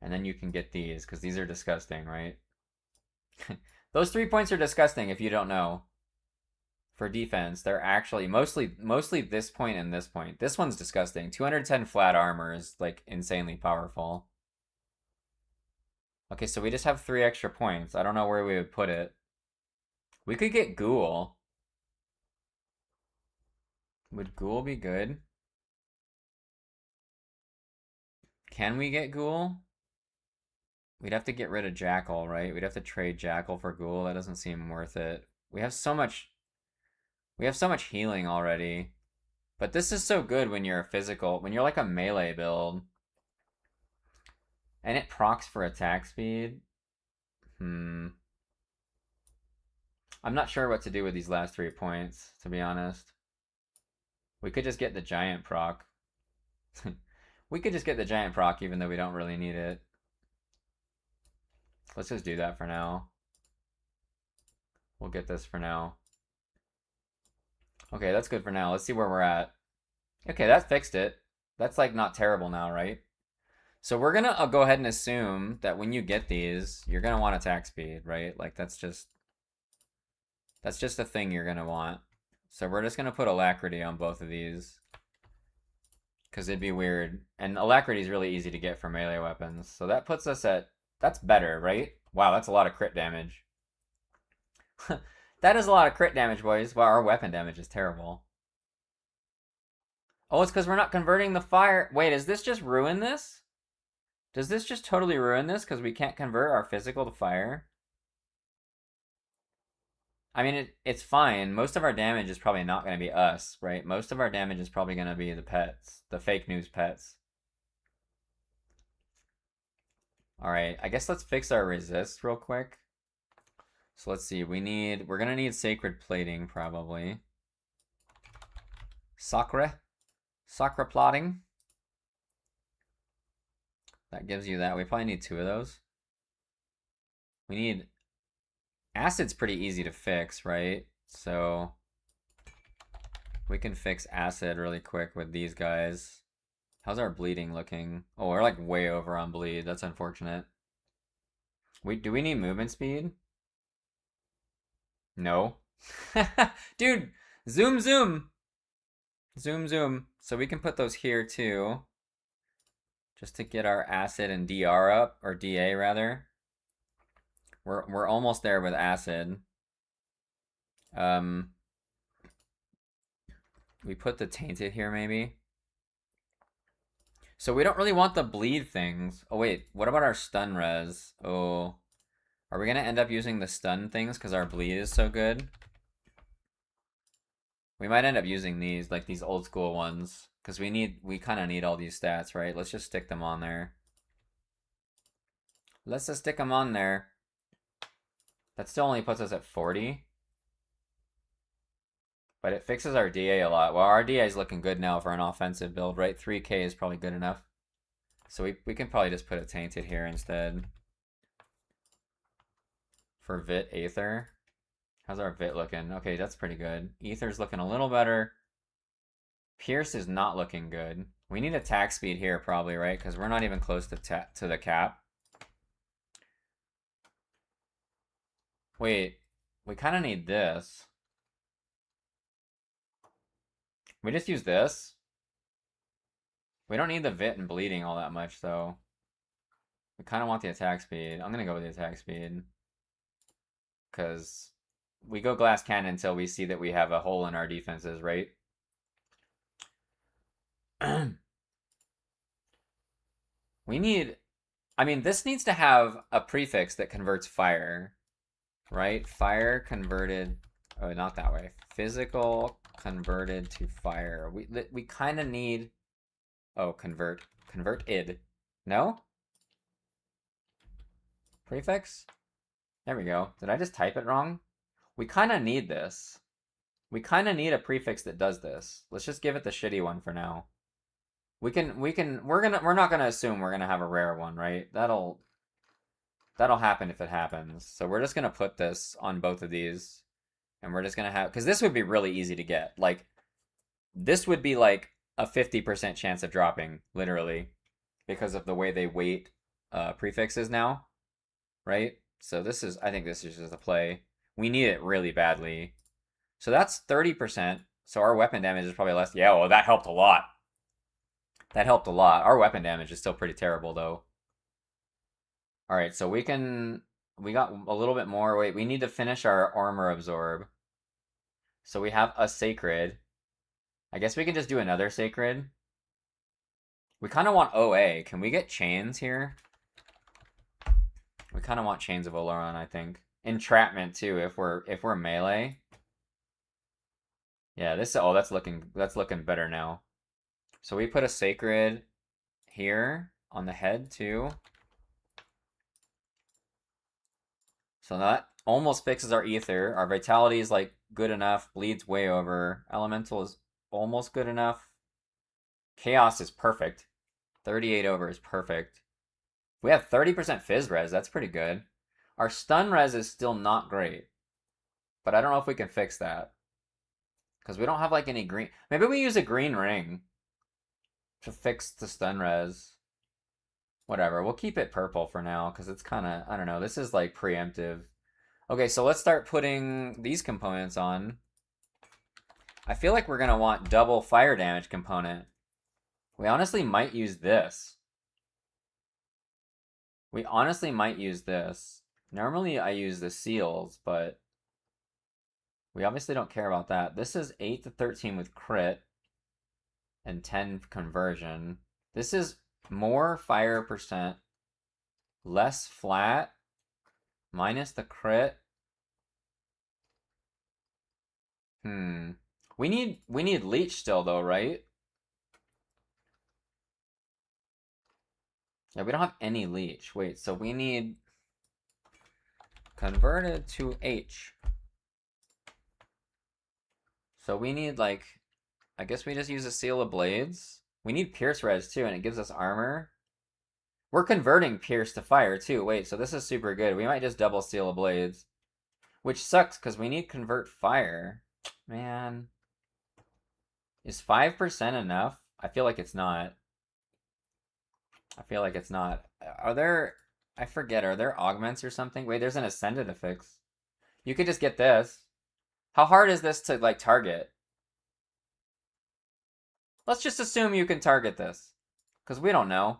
And then you can get these, because these are disgusting, right? Those 3 points are disgusting if you don't know. For defense, they're actually mostly this point and this point. This one's disgusting. 210 flat armor is like insanely powerful. Okay, so we just have 3 extra points. I don't know where we would put it. We could get Ghoul. Would Ghoul be good? Can we get Ghoul? We'd have to get rid of Jackal, right? We'd have to trade Jackal for Ghoul. That doesn't seem worth it. We have so much healing already. But this is so good when you're a physical, when you're like a melee build. And it procs for attack speed. I'm not sure what to do with these last 3 points, to be honest. We could just get the giant proc. We could just get the giant proc even though we don't really need it. Let's just do that for now. We'll get this for now. Okay, that's good for now. Let's see where we're at. Okay, that fixed it. That's like not terrible now, right? So we're gonna go ahead and assume that when you get these, you're gonna want attack speed, right? Like that's just a thing you're gonna want. So we're just gonna put alacrity on both of these. Because it'd be weird. And alacrity is really easy to get for melee weapons. So that puts us at, that's better, right? Wow, that's a lot of crit damage. That is a lot of crit damage, boys. Wow, our weapon damage is terrible. Oh, it's because we're not converting the fire. Wait, does this just ruin this? Does this just totally ruin this because we can't convert our physical to fire? I mean, it's fine. Most of our damage is probably not going to be us, right? Most of our damage is probably going to be the pets, the fake news pets. All right, I guess let's fix our resist real quick. So let's see, we're going to need sacred plating probably. Sacra plotting. That gives you that. We probably need 2 of those. We need acid's pretty easy to fix, right? So we can fix acid really quick with these guys. How's our bleeding looking? Oh, we're like way over on bleed. That's unfortunate. Do we need movement speed? No. Dude, zoom. Zoom. So we can put those here too. Just to get our acid and DR up, or DA rather. We're almost there with acid. We put the tainted here maybe. So we don't really want the bleed things. Oh wait, what about our stun res? Oh, are we gonna end up using the stun things because our bleed is so good? We might end up using these, like these old school ones, because we kind of need all these stats, right? Let's just stick them on there. Let's just stick them on there. That still only puts us at 40. But it fixes our DA a lot. Well, our DA is looking good now for an offensive build, right? 3K is probably good enough. So we can probably just put a tainted here instead. For Vit Aether. How's our Vit looking? Okay, that's pretty good. Aether's looking a little better. Pierce is not looking good. We need attack speed here probably, right? Because we're not even close to the cap. Wait, we kind of need this. We just use this. We don't need the vit and bleeding all that much, though. We kind of want the attack speed. I'm going to go with the attack speed. Because we go glass cannon until we see that we have a hole in our defenses, right? We need... I mean, this needs to have a prefix that converts fire, right? Fire converted... Oh, not that way. Physical converted to fire. We kind of need... Oh, convert. Convert id. No? Prefix? There we go. Did I just type it wrong? We kind of need this. We kind of need a prefix that does this. Let's just give it the shitty one for now. We're not gonna assume we're gonna have a rare one, right? That'll happen if it happens. So we're just gonna put this on both of these. And we're just gonna have, because this would be really easy to get. Like, this would be like a 50% chance of dropping, literally, because of the way they weight prefixes now, right? So I think this is just a play. We need it really badly. So that's 30%. So our weapon damage is probably less. Yeah, well, that helped a lot. That helped a lot. Our weapon damage is still pretty terrible, though. All right, so we got a little bit more. Wait, we need to finish our armor absorb. So we have a sacred. I guess we can just do another sacred. We kind of want OA. Can we get chains here? We kind of want chains of Oleron, I think. Entrapment too, if we're melee. Yeah, that's looking better now. So we put a sacred here on the head too. So that almost fixes our ether. Our vitality is like good enough. Bleed's way over. Elemental is almost good enough. Chaos is perfect. 38 over is perfect. We have 30% fizz res. That's pretty good. Our stun res is still not great. But I don't know if we can fix that. Because we don't have like any green. Maybe we use a green ring to fix the stun res. Whatever. We'll keep it purple for now because it's kind of, I don't know. This is like preemptive. Okay, so let's start putting these components on. I feel like we're going to want double fire damage component. We honestly might use this. We honestly might use this. Normally I use the seals, but we obviously don't care about that. This is 8 to 13 with crit and 10 conversion. This is more fire percent, less flat, minus the crit. We need leech still though, right? Yeah, we don't have any leech. Wait, so we need converted to H. So we need like, I guess we just use a seal of blades. We need pierce res too, and it gives us armor. We're converting pierce to fire too. Wait, so this is super good. We might just double seal of blades, which sucks because we need convert fire. Man, is 5% enough? I feel like it's not. I feel like it's not. Are there, I forget, are there augments or something? Wait, there's an ascended affix. You could just get this. How hard is this to like target? Let's just assume you can target this. Because we don't know.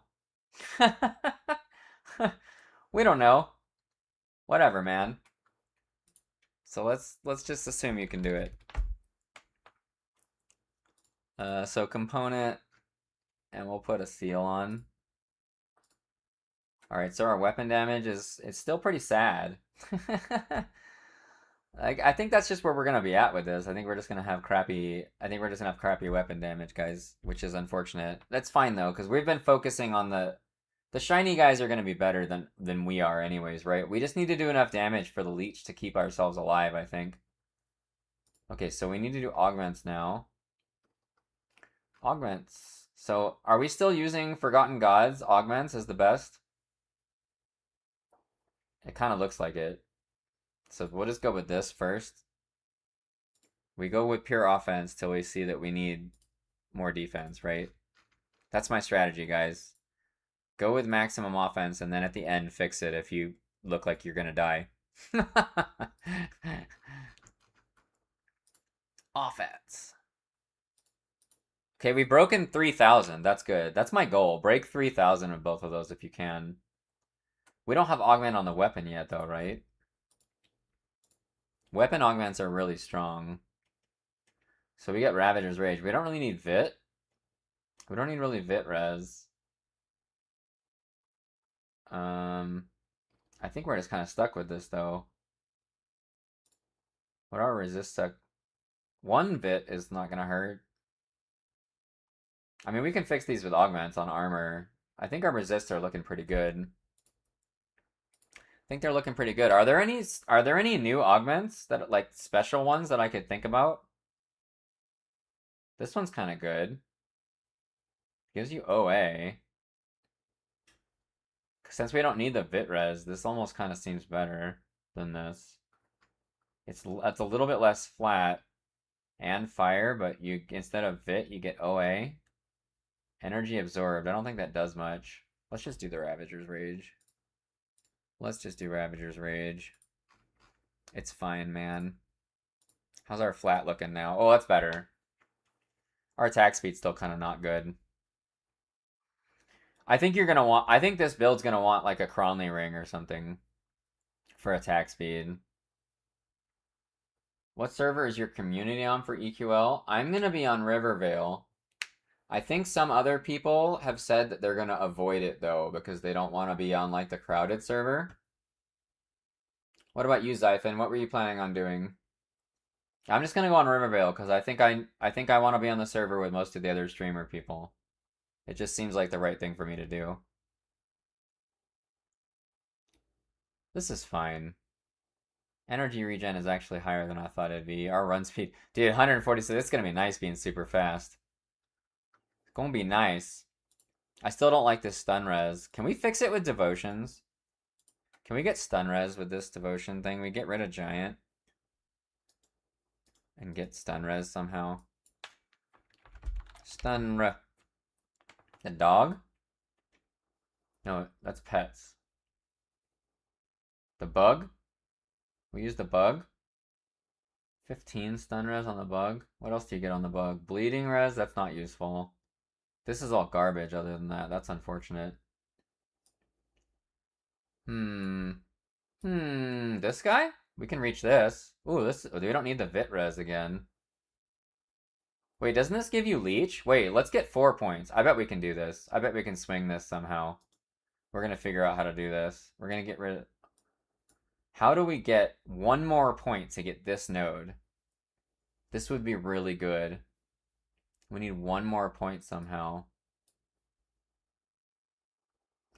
We don't know. Whatever, man. So let's just assume you can do it. So component, and we'll put a seal on. All right, so our weapon damage it's still pretty sad. I think that's just where we're gonna be at with this. I think we're just gonna have crappy. I think we're just gonna have crappy weapon damage, guys, which is unfortunate. That's fine though, because we've been focusing on the shiny guys are gonna be better than we are, anyways, right? We just need to do enough damage for the leech to keep ourselves alive, I think. Okay, so we need to do augments now. Augments. So are we still using Forgotten Gods augments as the best? It kind of looks like it. So we'll just go with this first. We go with pure offense till we see that we need more defense, right? That's my strategy, guys. Go with maximum offense, and then at the end, fix it if you look like you're gonna die. Offense. Okay, we've broken 3,000. That's good. That's my goal. Break 3,000 of both of those if you can. We don't have augment on the weapon yet, though, right? Weapon augments are really strong. So we get Ravager's Rage. We don't really need Vit. We don't need really Vit res. I think we're just kind of stuck with this, though. What are resist stuck? One Vit is not going to hurt. I mean, we can fix these with augments on armor. I think our resists are looking pretty good. I think they're looking pretty good. Are there any new augments that like special ones that I could think about? This one's kind of good. Gives you OA. Since we don't need the Vit res, this almost kind of seems better than this. It's a little bit less flat and fire, but you instead of Vit, you get OA. Energy absorbed. I don't think that does much. Let's just do the Ravager's Rage. Let's just do Ravager's Rage. It's fine, man. How's our flat looking now? Oh, that's better. Our attack speed's still kind of not good. I think you're gonna want. I think this build's gonna want like a Cronley ring or something for attack speed. What server is your community on for EQL? I'm gonna be on Rivervale. I think some other people have said that they're gonna avoid it though because they don't want to be on like the crowded server. What about you, Zyphon? What were you planning on doing? I'm just gonna go on Rivervale because I think I want to be on the server with most of the other streamer people. It just seems like the right thing for me to do. This is fine. Energy regen is actually higher than I thought it'd be. Our run speed, dude, 146. It's gonna be nice being super fast. It's gonna be nice. I still don't like this stun res. Can we fix it with devotions? Can we get stun res with this devotion thing? We get rid of giant and get stun res somehow. Stun res. The dog? No, that's pets. The bug? We use the bug? 15 stun res on the bug? What else do you get on the bug? Bleeding res? That's not useful. This is all garbage other than that. That's unfortunate. This guy? We can reach this. Ooh, we don't need the Vit res again. Wait, doesn't this give you leech? Wait, let's get 4 points. I bet we can do this. I bet we can swing this somehow. We're gonna figure out how to do this. We're gonna get rid of... How do we get 1 more point to get this node? This would be really good. We need 1 more point somehow.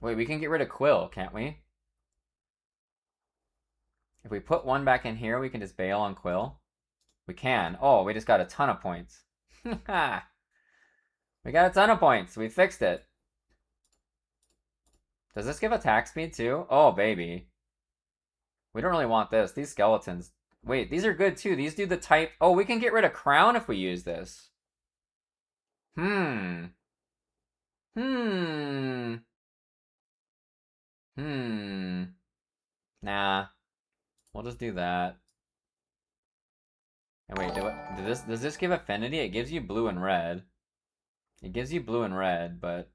Wait, we can get rid of Quill, can't we? If we put 1 back in here, we can just bail on Quill. We can. Oh, we just got a ton of points. We got a ton of points. We fixed it. Does this give attack speed too? Oh, baby. We don't really want this. These skeletons. Wait, these are good too. These do the type... Oh, we can get rid of crown if we use this. Nah. We'll just do that. And wait, does this give affinity? It gives you blue and red. It gives you blue and red, but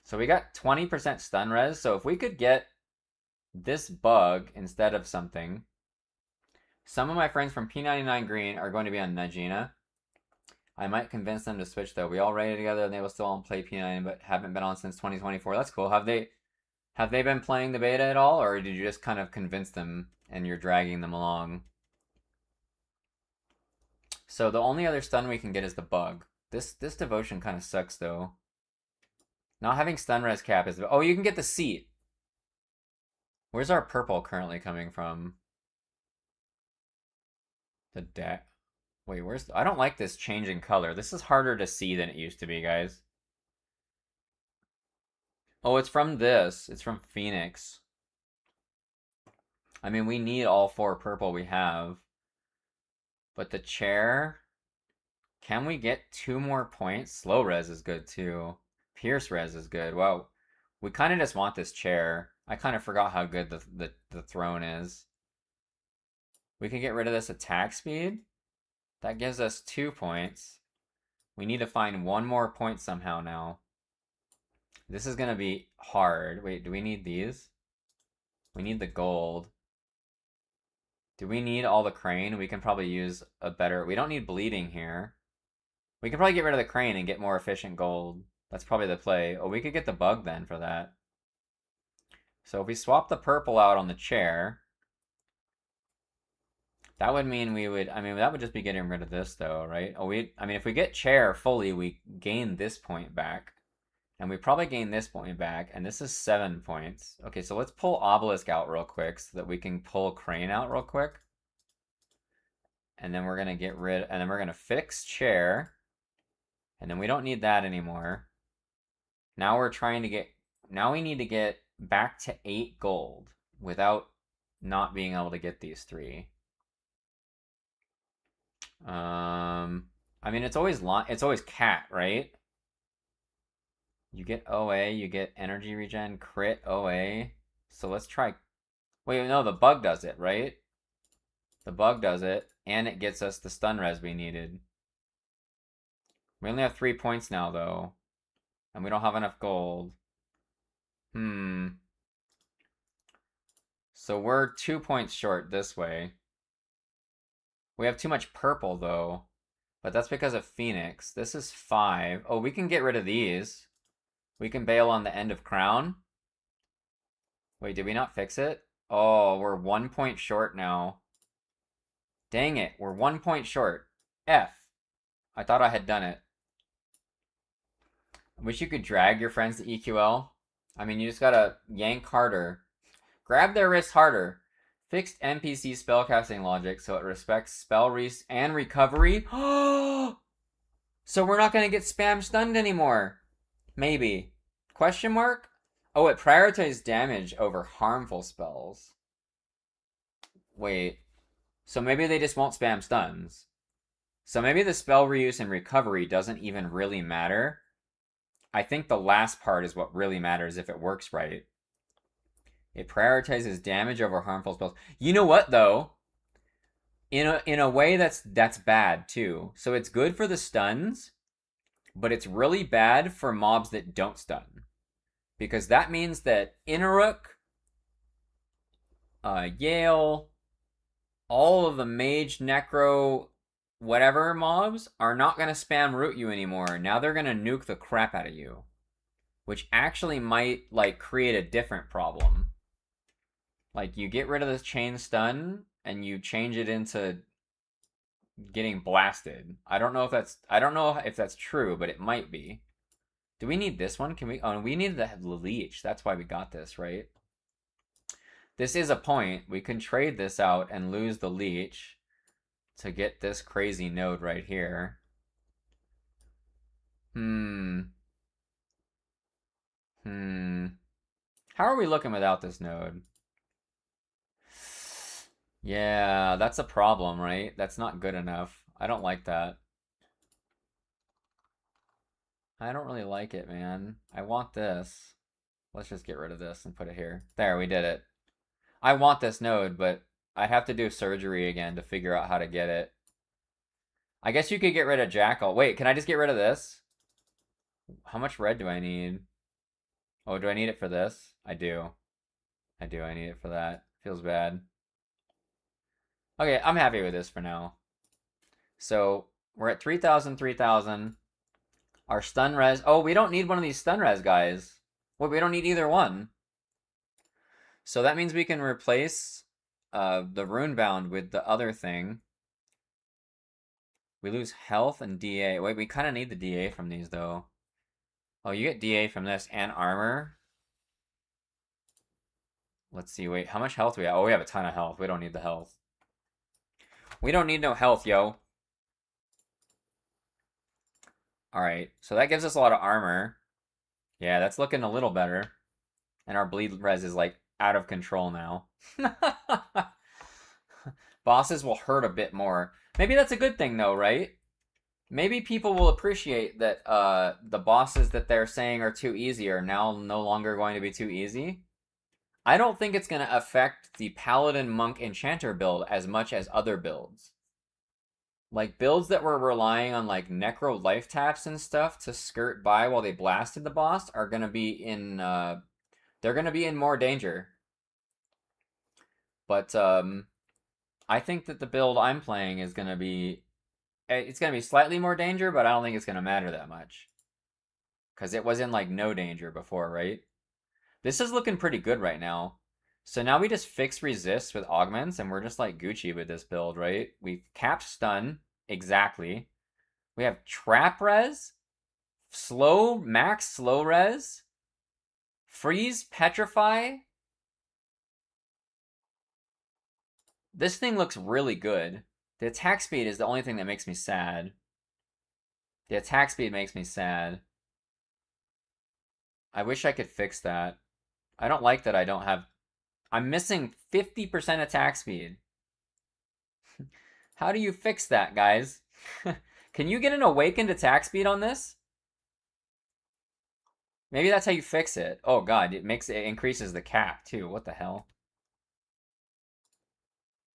so we got 20% stun res. So if we could get this bug instead of something. Some of my friends from P99 Green are going to be on Najina. I might convince them to switch though. We all raided together and they will still on play P9 but haven't been on since 2024. That's cool. Have they been playing the beta at all, or did you just kind of convince them and you're dragging them along? So the only other stun we can get is the bug. This devotion kind of sucks though. Not having stun res cap is... Oh, you can get the seat. Where's our purple currently coming from? The deck. Wait, where's... I don't like this changing color. This is harder to see than it used to be, guys. Oh, it's from this. It's from Phoenix. I mean, we need all 4 purple we have. But the chair Can we get 2 more points? Slow res is good too. Pierce res is good. Well, we kind of just want this chair. I kind of forgot how good the throne is. We can get rid of this attack speed. That gives us 2 points. We need to find 1 more point somehow now. This is going to be hard. Wait, do we need these? We need the gold. Do we need all the crane? We can probably use a better... We don't need bleeding here. We can probably get rid of the crane and get more efficient gold. That's probably the play. Oh, we could get the bug then for that. So if we swap the purple out on the chair, that would mean we would... I mean, that would just be getting rid of this though, right? Oh, I mean, if we get chair fully, we gain this point back. And we probably gain this point back, and this is 7 points. Okay, so let's pull obelisk out real quick so that we can pull crane out real quick. And then we're gonna get rid, and then we're gonna fix chair. And then we don't need that anymore. Now we're trying to get, now we need to get back to 8 gold without not being able to get these 3. I mean, it's always cat, right? You get OA, you get energy regen, crit, OA. So let's try... Wait, no, the bug does it, right? The bug does it, and it gets us the stun res we needed. We only have 3 points now, though. And we don't have enough gold. So we're 2 points short this way. We have too much purple, though. But that's because of Phoenix. This is 5. Oh, we can get rid of these. We can bail on the end of crown. Wait, did we not fix it? Oh, we're 1 point short now. Dang it, we're 1 point short. F. I thought I had done it. I wish you could drag your friends to EQL. I mean, you just gotta yank harder. Grab their wrist harder. Fixed NPC spellcasting logic so it respects spell and recovery. So we're not gonna get spam stunned anymore. Maybe. Question mark? Oh, it prioritizes damage over harmful spells. Wait. So maybe they just won't spam stuns. So maybe the spell reuse and recovery doesn't even really matter. I think the last part is what really matters if it works right. It prioritizes damage over harmful spells. You know what, though? In a way, that's bad, too. So it's good for the stuns, but it's really bad for mobs that don't stun. Because that means that Inaruk, Yale, all of the mage, necro, whatever mobs are not going to spam root you anymore. Now they're going to nuke the crap out of you. Which actually might, like, create a different problem. Like, you get rid of this chain stun, and you change it into getting blasted. I don't know if that's true, but it might be. Do we need this one? We need the leech. That's why we got this, right? This is a point. We can trade this out and lose the leech to get this crazy node right here. How are we looking without this node? Yeah, that's a problem, right? That's not good enough. I don't like that. I don't really like it, man. I want this. Let's just get rid of this and put it here. There, we did it. I want this node, but I'd have to do surgery again to figure out how to get it. I guess you could get rid of Jackal. Wait, can I just get rid of this? How much red do I need? Oh, do I need it for this? I do. I need it for that. Feels bad. Okay, I'm happy with this for now. So, we're at 3,000, 3,000. Our stun res... Oh, we don't need one of these stun res guys. Well, we don't need either one. So that means we can replace the Runebound with the other thing. We lose health and DA. Wait, we kind of need the DA from these, though. Oh, you get DA from this and armor. Let's see, wait, how much health do we have? Oh, we have a ton of health. We don't need the health. We don't need no health, yo. Alright, so that gives us a lot of armor. Yeah, that's looking a little better. And our bleed res is, like, out of control now. Bosses will hurt a bit more. Maybe that's a good thing, though, right? Maybe people will appreciate that the bosses that they're saying are too easy are now no longer going to be too easy. I don't think it's going to affect the Paladin Monk Enchanter build as much as other builds. Like builds that were relying on like Necro life taps and stuff to skirt by while they blasted the boss are going to be in they're going to be in more danger. But I think that the build I'm playing is going to be it's going to be slightly more danger, but I don't think it's going to matter that much. Because it was in like no danger before, right? This is looking pretty good right now. So now we just fix resist with augments and we're just like Gucci with this build, right? We cap stun, exactly. We have trap res, max slow res, freeze, petrify. This thing looks really good. The attack speed is the only thing that makes me sad. The attack speed makes me sad. I wish I could fix that. I don't like that I don't have... I'm missing 50% attack speed. How do you fix that, guys? Can you get an awakened attack speed on this? Maybe that's how you fix it. Oh god, it increases the cap too. What the hell?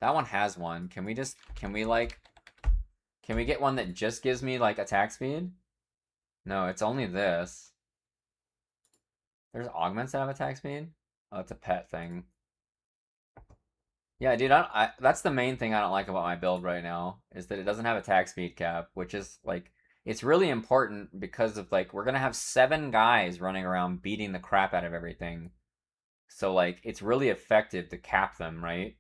That one has one. Can we get one that just gives me like attack speed? No, it's only this. There's augments that have attack speed? Oh, it's a pet thing. Yeah, dude, that's the main thing I don't like about my build right now, is that it doesn't have attack speed cap, which is like, it's really important because of like, we're gonna have 7 guys running around beating the crap out of everything. So like, it's really effective to cap them, right?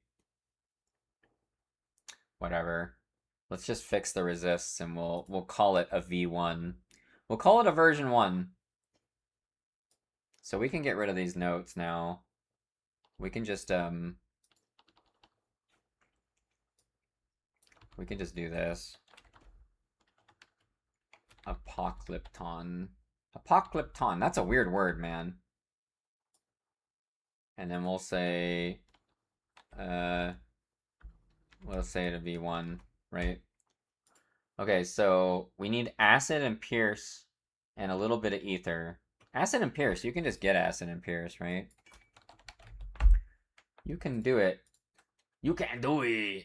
Whatever. Let's just fix the resists and we'll call it a V1. We'll call it a version 1. So we can get rid of these notes now. We can just do this. Apocalypton. Apocalypton. That's a weird word, man. And then we'll say, let's say it a V1, right? Okay, so we need acid and pierce and a little bit of ether. Acid and pierce, you can just get acid and pierce, right? You can do it. You can do it.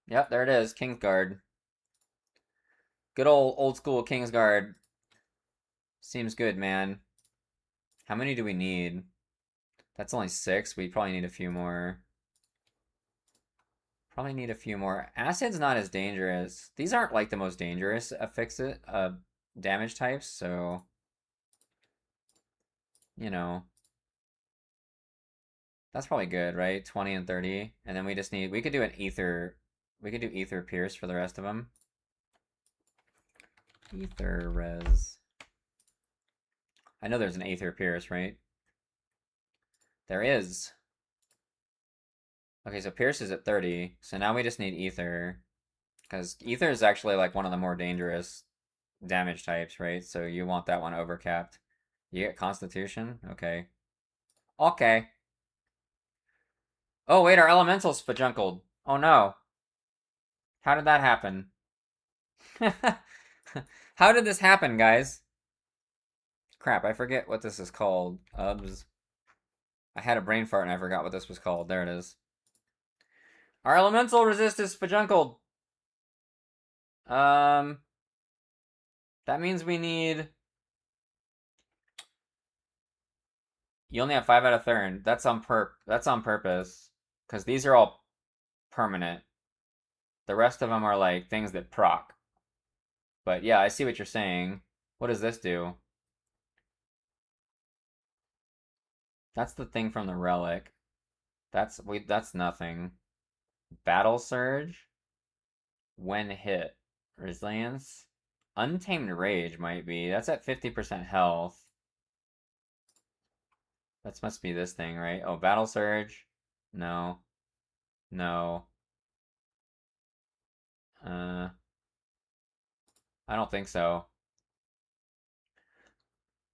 Yep, there it is, Kingsguard. Good old school Kingsguard. Seems good, man. How many do we need? That's only 6. We probably need a few more. Probably need a few more. Acid's not as dangerous. These aren't like the most dangerous damage types, so you know. That's probably good, right? 20 and 30. And then we could do an ether. We could do ether pierce for the rest of them. Ether res. I know there's an ether pierce, right? There is. Okay, so pierce is at 30. So now we just need ether. Because ether is actually like one of the more dangerous damage types, right? So you want that one overcapped. You get constitution? Okay. Okay. Oh, wait, our elemental's spajunkled. Oh, no. How did that happen? How did this happen, guys? Crap, I forget what this is called. Ubs. I had a brain fart and I forgot what this was called. There it is. Our elemental resist is spajunkled. That means we need... You only have 5 out of turn. That's on purpose. Because these are all permanent. The rest of them are like things that proc. But yeah, I see what you're saying. What does this do? That's the thing from the relic. That's nothing. Battle surge. When hit. Resilience. Untamed rage might be. That's at 50% health. That must be this thing, right? Oh, battle surge. No. No. I don't think so.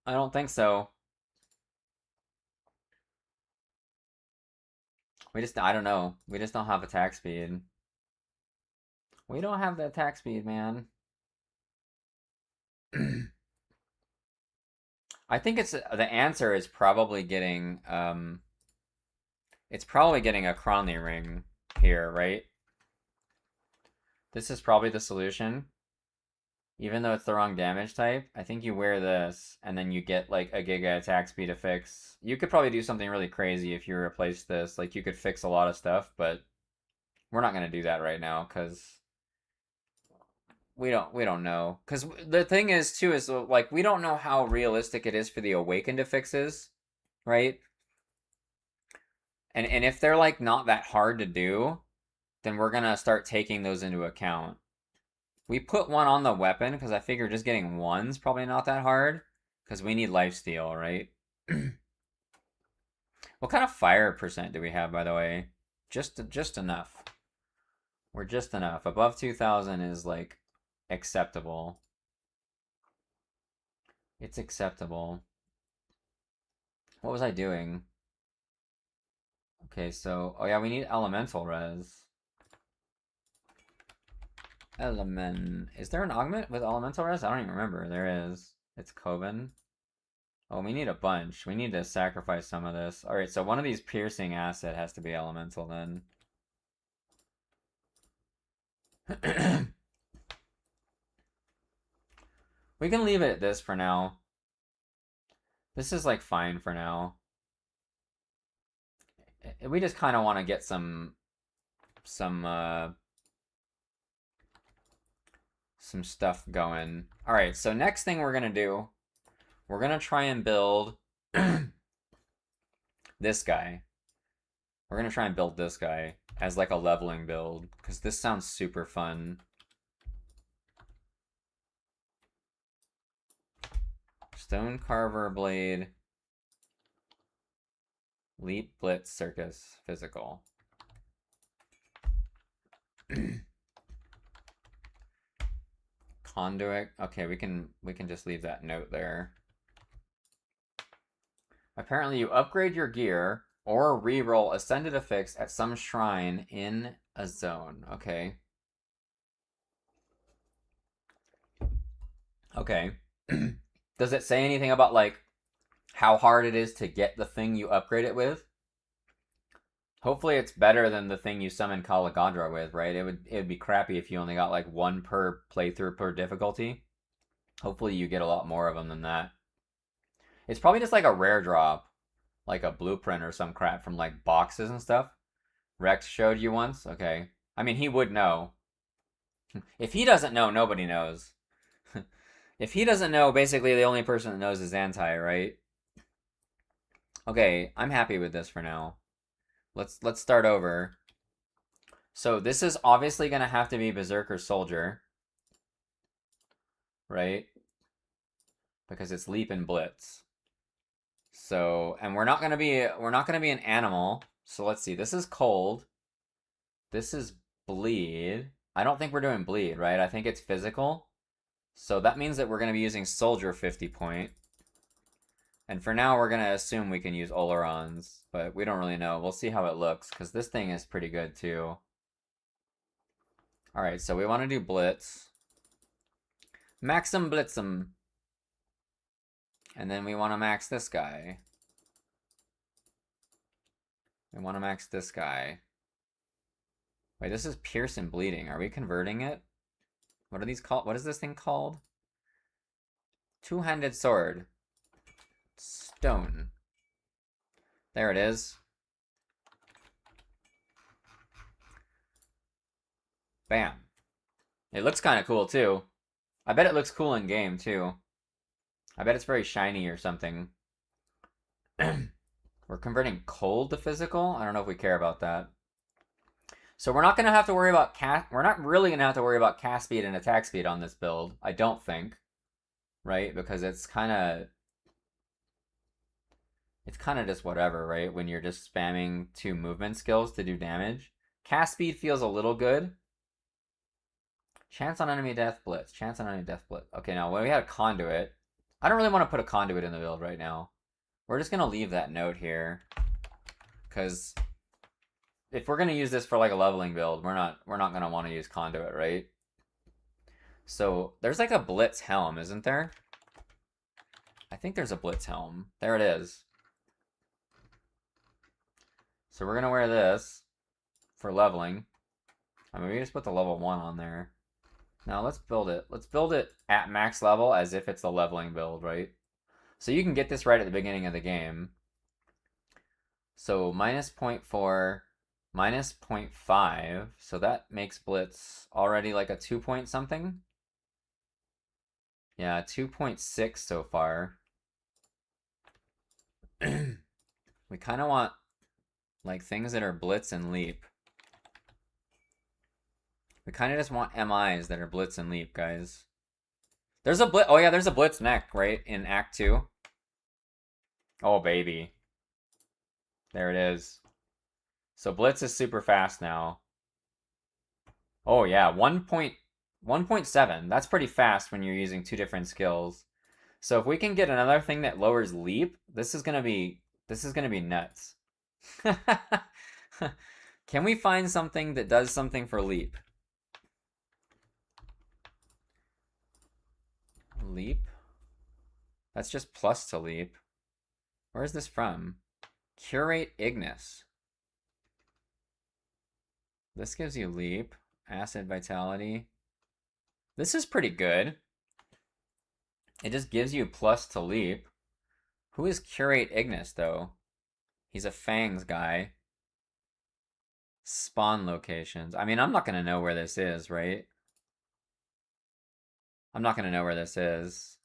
I don't think so. I don't know. We just don't have attack speed. We don't have the attack speed, man. I think the answer is probably getting it's probably getting a Cronley ring here, right? This is probably the solution. Even though it's the wrong damage type, I think you wear this, and then you get, like, a Giga attack speed to fix. You could probably do something really crazy if you replace this. Like, you could fix a lot of stuff, but we're not going to do that right now, because we don't know. Because the thing is, too, is, like, we don't know how realistic it is for the Awakened to fixes, right? And if they're, like, not that hard to do, then we're going to start taking those into account. We put one on the weapon because I figure just getting one's probably not that hard because we need lifesteal, right? What kind of fire percent do we have, by the way? Just enough. We're just enough. Above 2,000 is, like, acceptable. It's acceptable. What was I doing? Okay, so, oh yeah, we need elemental res. Is there an augment with elemental res? I don't even remember. There is. It's Coven. Oh, we need a bunch. We need to sacrifice some of this. Alright, so one of these piercing asset has to be elemental then. We can leave it at this for now. This is, like, fine for now. We just kind of want to get some stuff going. Alright, so next thing we're gonna do, we're gonna try and build this guy. We're gonna try and build this guy as, like, a leveling build, because this sounds super fun. Stone Carver Blade. Leap, Blitz, Circus, Physical. Conduit. Okay, we can just leave that note there. Apparently you upgrade your gear or reroll Ascended Affix at some shrine in a zone. Okay. Okay. Does it say anything about, like, how hard it is to get the thing you upgrade it with? Hopefully it's better than the thing you summon Kalagadra with, right? It would be crappy if you only got, like, one per playthrough per difficulty. Hopefully you get a lot more of them than that. It's probably just like a rare drop, like a blueprint or some crap from, like, boxes and stuff. Rex showed you once? Okay. I mean, he would know. If he doesn't know, nobody knows. If he doesn't know, basically the only person that knows is Anti, right? Okay, I'm happy with this for now. Let's start over. So this is obviously gonna have to be Berserker Soldier, right? Because it's Leap and Blitz. So, and we're not gonna be an animal. So let's see. This is Cold. This is Bleed. I don't think we're doing Bleed, right? I think it's physical. So that means that we're gonna be using Soldier 50 point. And for now, we're going to assume we can use Olerons, but we don't really know. We'll see how it looks, because this thing is pretty good, too. Alright, so we want to do Blitz. Maxim Blitzum. And then we want to max this guy. We want to max this guy. Wait, this is Pierce and Bleeding. Are we converting it? What are these called? What is this thing called? Two-handed sword. Stone. There it is. Bam. It looks kind of cool, too. I bet it looks cool in game, too. I bet it's very shiny or something. We're converting cold to physical? I don't know if we care about that. So we're not going to have to worry about we're not really going to have to worry about cast speed and attack speed on this build. I don't think. Right? Because it's kind of just whatever, right? When you're just spamming 2 movement skills to do damage. Cast speed feels a little good. Chance on enemy death blitz. Chance on enemy death blitz. Okay, now when we had a conduit, I don't really want to put a conduit in the build right now. We're just going to leave that note here. Because if we're going to use this for, like, a leveling build, we're not going to want to use conduit, right? So there's like a Blitz helm, isn't there? I think there's a Blitz helm. There it is. So we're gonna wear this for leveling. I mean, we just put the level 1 on there. Now let's build it. Let's build it at max level as if it's a leveling build, right? So you can get this right at the beginning of the game. So minus 0.4, minus 0.5. So that makes Blitz already like a 2 point something. Yeah, 2.6 so far. We kind of want like things that are Blitz and Leap. We kind of just want MIs that are Blitz and Leap, guys. There's a Blitz. Oh yeah, there's a Blitz mech, right? In Act 2. Oh, baby. There it is. So Blitz is super fast now. Oh yeah, 1.7. That's pretty fast when you're using 2 different skills. So if we can get another thing that lowers Leap, this is gonna be nuts. Can we find something that does something for Leap? Leap? That's just plus to Leap. Where is this from? Curate Ignis. This gives you Leap, Acid Vitality. This is pretty good. It just gives you plus to Leap. Who is Curate Ignis, though? He's a Fangs guy. Spawn locations. I mean, I'm not going to know where this is, right? I'm not going to know where this is.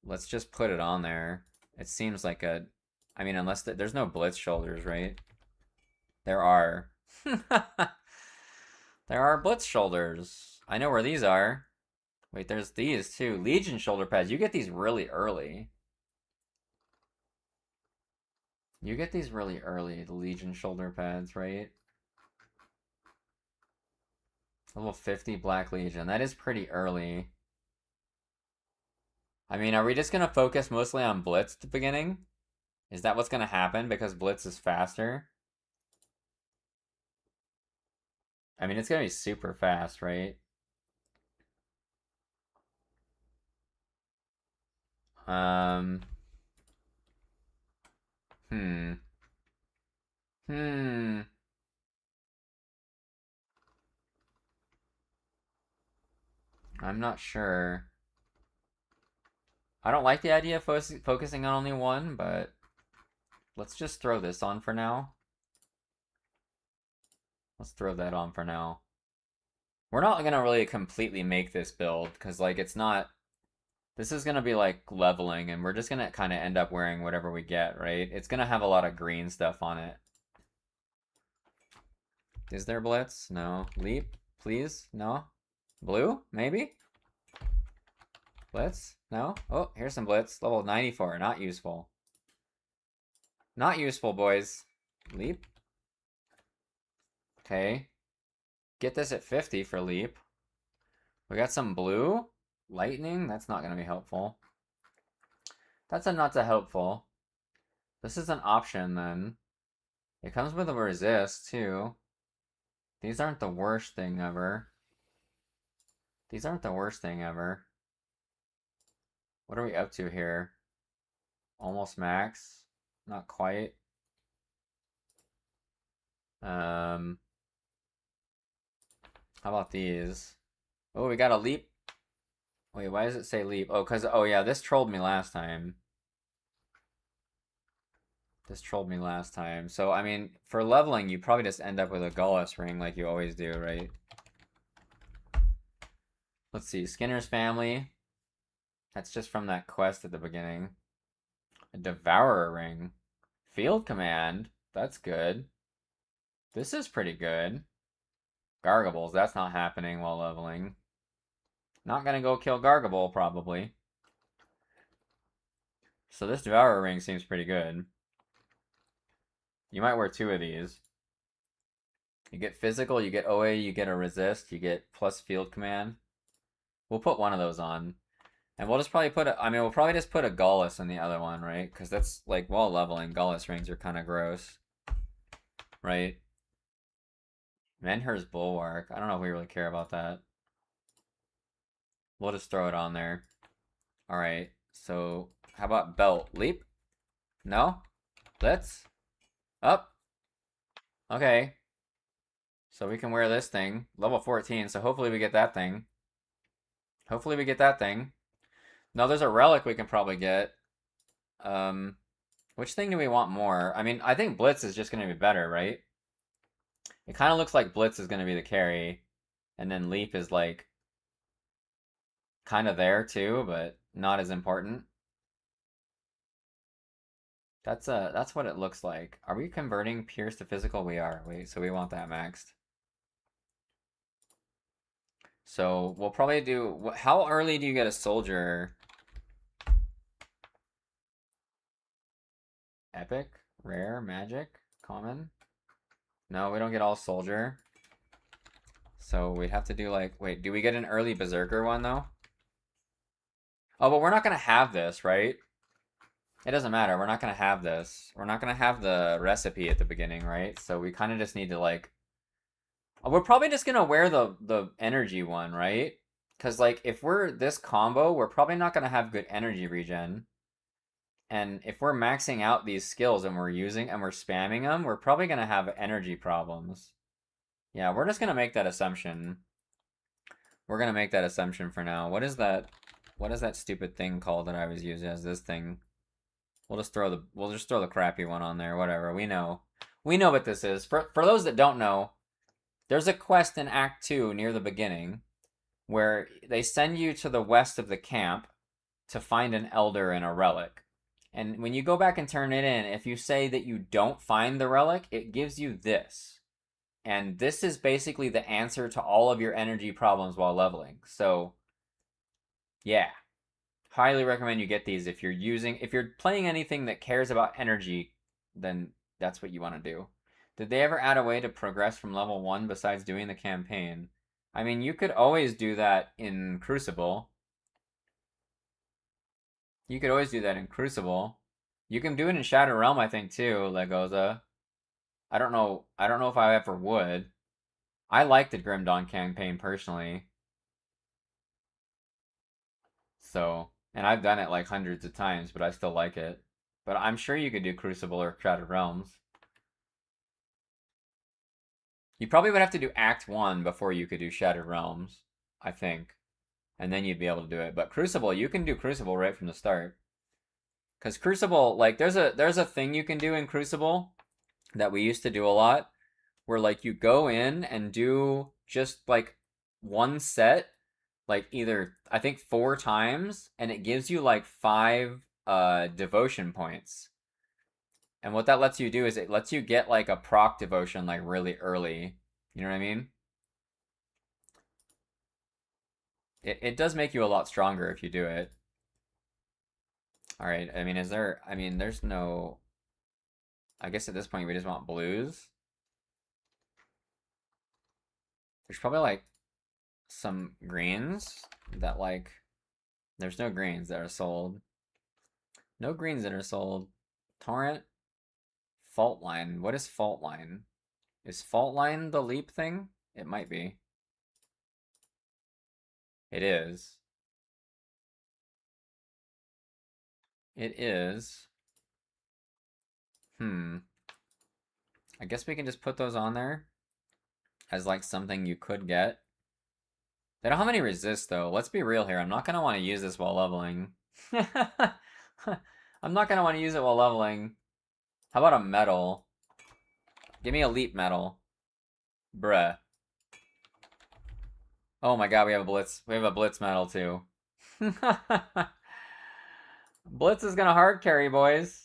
Let's just put it on there. It seems like a... I mean, unless there's no Blitz shoulders, right? There are. There are Blitz shoulders. I know where these are. Wait, there's these too. Legion shoulder pads. You get these really early. You get these really early, the Legion shoulder pads, right? Level 50 Black Legion. That is pretty early. I mean, are we just going to focus mostly on Blitz at the beginning? Is that what's going to happen because Blitz is faster? I mean, it's going to be super fast, right? Um... Hmm. Hmm. I'm not sure. I don't like the idea of focusing on only one, but let's just throw this on for now. Let's throw that on for now. We're not gonna really completely make this build, because, like, it's not... This is gonna be, like, leveling, and we're just gonna kind of end up wearing whatever we get, right? It's gonna have a lot of green stuff on it. Is there Blitz? No. Leap? Please? No? Blue? Maybe? Blitz? No? Oh, here's some Blitz. Level 94. Not useful. Not useful, boys. Leap? Okay. Get this at 50 for Leap. We got some blue. Lightning? That's not going to be helpful. That's a not so helpful. This is an option, then. It comes with a resist, too. These aren't the worst thing ever. These aren't the worst thing ever. What are we up to here? Almost max. Not quite. How about these? Oh, we got a leap. Wait, why does it say leap? Oh, oh yeah, this trolled me last time. This trolled me last time. So, I mean, for leveling, you probably just end up with a Gullus ring like you always do, right? Let's see, Skinner's family. That's just from that quest at the beginning. A Devourer ring. Field command. That's good. This is pretty good. Gargables, that's not happening while leveling. Not gonna go kill Gargable, probably. So this Devourer ring seems pretty good. You might wear 2 of these. You get physical, you get OA, you get a resist, you get plus field command. We'll put one of those on. And we'll just probably put a, I mean, we'll probably just put a Gullus in the other one, right? Because that's, like, while leveling, Gullus rings are kind of gross. Right? Menhir's Bulwark. I don't know if we really care about that. We'll just throw it on there. All right. So how about belt? Leap? No? Blitz? Up? Okay. So we can wear this thing. Level 14, so hopefully we get that thing. Hopefully we get that thing. No, there's a relic we can probably get. Which thing do we want more? I mean, I think Blitz is just going to be better, right? It kind of looks like Blitz is going to be the carry. And then Leap is like kind of there too, but not as important. That's what it looks like. Are we converting Pierce to physical? We are. Wait, so we want that maxed. So we'll probably do. How early do you get a soldier? Epic, rare, magic, common. No, we don't get all soldier. So we'd have to do like. Wait, do we get an early berserker one though? Oh, but we're not gonna have this, right? It doesn't matter. We're not gonna have this. We're not gonna have the recipe at the beginning, right? So we kind of just need to like. We're probably just gonna wear the energy one, right? Because like if we're this combo, we're probably not gonna have good energy regen. And if we're maxing out these skills and we're spamming them, we're probably gonna have energy problems. Yeah, we're just gonna make that assumption. We're gonna make that assumption for now. What is that? What is that stupid thing called that I was using as this thing? We'll just throw the crappy one on there. Whatever. We know. We know what this is. For those that don't know, there's a quest in Act 2 near the beginning where they send you to the west of the camp to find an elder and a relic. And when you go back and turn it in, if you say that you don't find the relic, it gives you this. And this is basically the answer to all of your energy problems while leveling. So, yeah. Highly recommend you get these if you're playing anything that cares about energy, then that's what you want to do. Did they ever add a way to progress from level 1 besides doing the campaign? I mean, you could always do that in Crucible. You could always do that in Crucible. You can do it in Shattered Realm, I think, too, Legoza. I don't know if I ever would. I like the Grim Dawn campaign personally. So, and I've done it like hundreds of times, but I still like it. But I'm sure you could do Crucible or Shattered Realms. You probably would have to do Act 1 before you could do Shattered Realms, I think. And then you'd be able to do it. But Crucible, you can do Crucible right from the start. Because Crucible, like, there's a thing you can do in Crucible that we used to do a lot, where like you go in and do just like one set, like either I think 4 times, and it gives you like 5 devotion points. And what that lets you do is it lets you get like a proc devotion like really early. You know what I mean? It does make you a lot stronger if you do it. All right. I mean, there's no. I guess at this point we just want blues. There's probably like some greens that like. There's no greens that are sold. No greens that are sold. Torrent. Fault line. What is fault line? Is fault line the leap thing? It might be. It is. It is. I guess we can just put those on there as like something you could get. They don't have any resist though. Let's be real here. I'm not gonna want to use this while leveling. I'm not gonna want to use it while leveling. How about a metal? Give me a leap metal. Bruh. Oh my god, we have a blitz. We have a blitz metal too. Blitz is gonna hard carry, boys.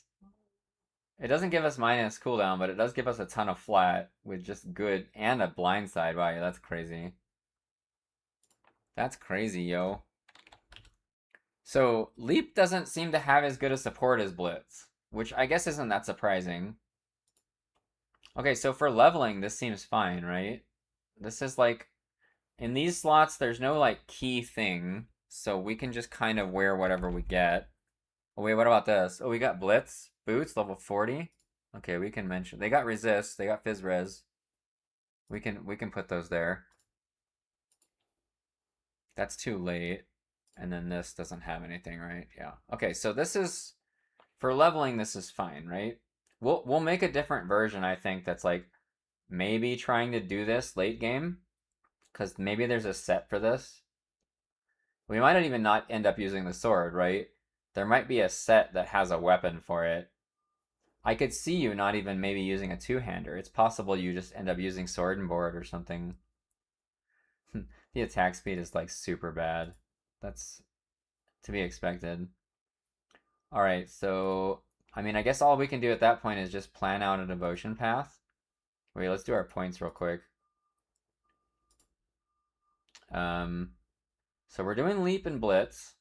It doesn't give us minus cooldown, but it does give us a ton of flat with just good and a blindside. Wow, that's crazy. That's crazy, yo. So Leap doesn't seem to have as good a support as Blitz, which I guess isn't that surprising. Okay, so for leveling, this seems fine, right? This is like, in these slots, there's no like key thing, so we can just kind of wear whatever we get. Oh wait, what about this? Oh, we got Blitz, Boots, level 40. Okay, we can mention, they got Resist, they got Fizz Res. We can put those there. That's too late. And then this doesn't have anything, right? Yeah. Okay, so this is, for leveling, this is fine, right? We'll make a different version, I think, that's like maybe trying to do this late game, because maybe there's a set for this. We might not even not end up using the sword, right? There might be a set that has a weapon for it. I could see you not even maybe using a two-hander. It's possible you just end up using sword and board or something. The attack speed is like super bad. That's to be expected. All right, so I mean, I guess all we can do at that point is just plan out a devotion path. Wait, let's do our points real quick. So we're doing leap and blitz.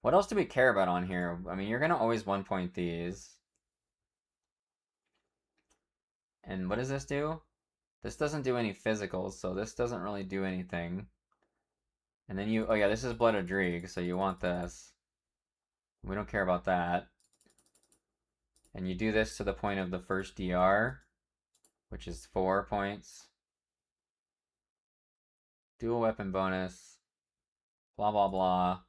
What else do we care about on here? I mean, you're gonna always 1 point these. And what does this do? This doesn't do any physicals, so this doesn't really do anything. And then you, oh yeah, this is Blood of Dreeg, so you want this. We don't care about that. And you do this to the point of the first DR, which is 4 points. Dual weapon bonus. Blah, blah, blah.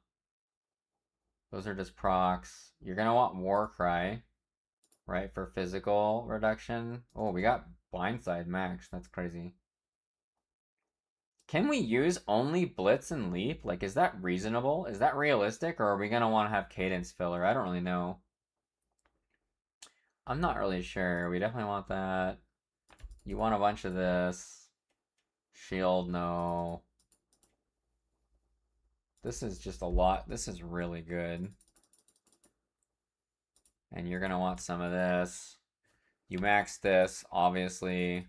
Those are just procs. You're gonna want Warcry, right, for physical reduction. Oh, we got Blindside max. That's crazy. Can we use only Blitz and Leap? Like, is that reasonable? Is that realistic? Or are we gonna want to have Cadence filler? I don't really know. I'm not really sure. We definitely want that. You want a bunch of this. Shield, no. This is just a lot. This is really good. And you're gonna want some of this. You max this, obviously.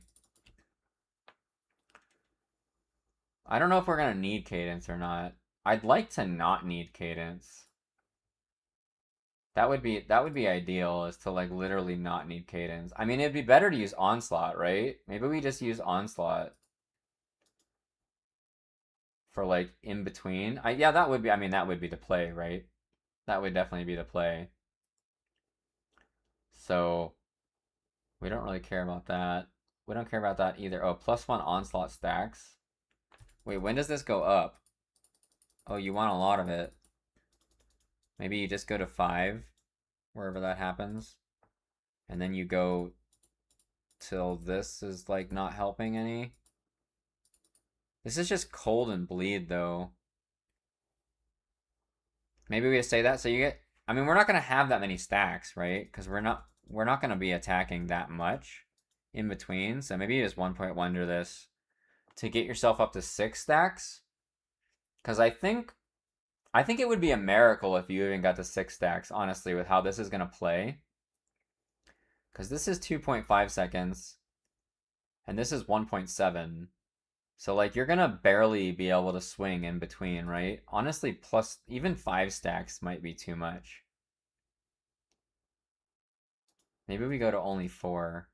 I don't know if we're gonna need Cadence or not. I'd like to not need Cadence. That would be ideal, is to like literally not need Cadence. I mean, it'd be better to use Onslaught, right? Maybe we just use Onslaught for like in between. Yeah, that would be, I mean, that would be the play, right? That would definitely be the play. So we don't really care about that. We don't care about that either. Oh, +1 Onslaught stacks. Wait, when does this go up? Oh, you want a lot of it. Maybe you just go to 5, wherever that happens. And then you go till this is like not helping any. This is just cold and bleed though. Maybe we just say that so you get, I mean, we're not gonna have that many stacks, right? Because we're not gonna be attacking that much in between. So maybe you just 1.1 to this to get yourself up to 6 stacks. Because I think it would be a miracle if you even got to 6 stacks, honestly, with how this is gonna play. Because this is 2.5 seconds, and this is 1.7. So, like, you're gonna barely be able to swing in between, right? Honestly, plus, even 5 stacks might be too much. Maybe we go to only 4.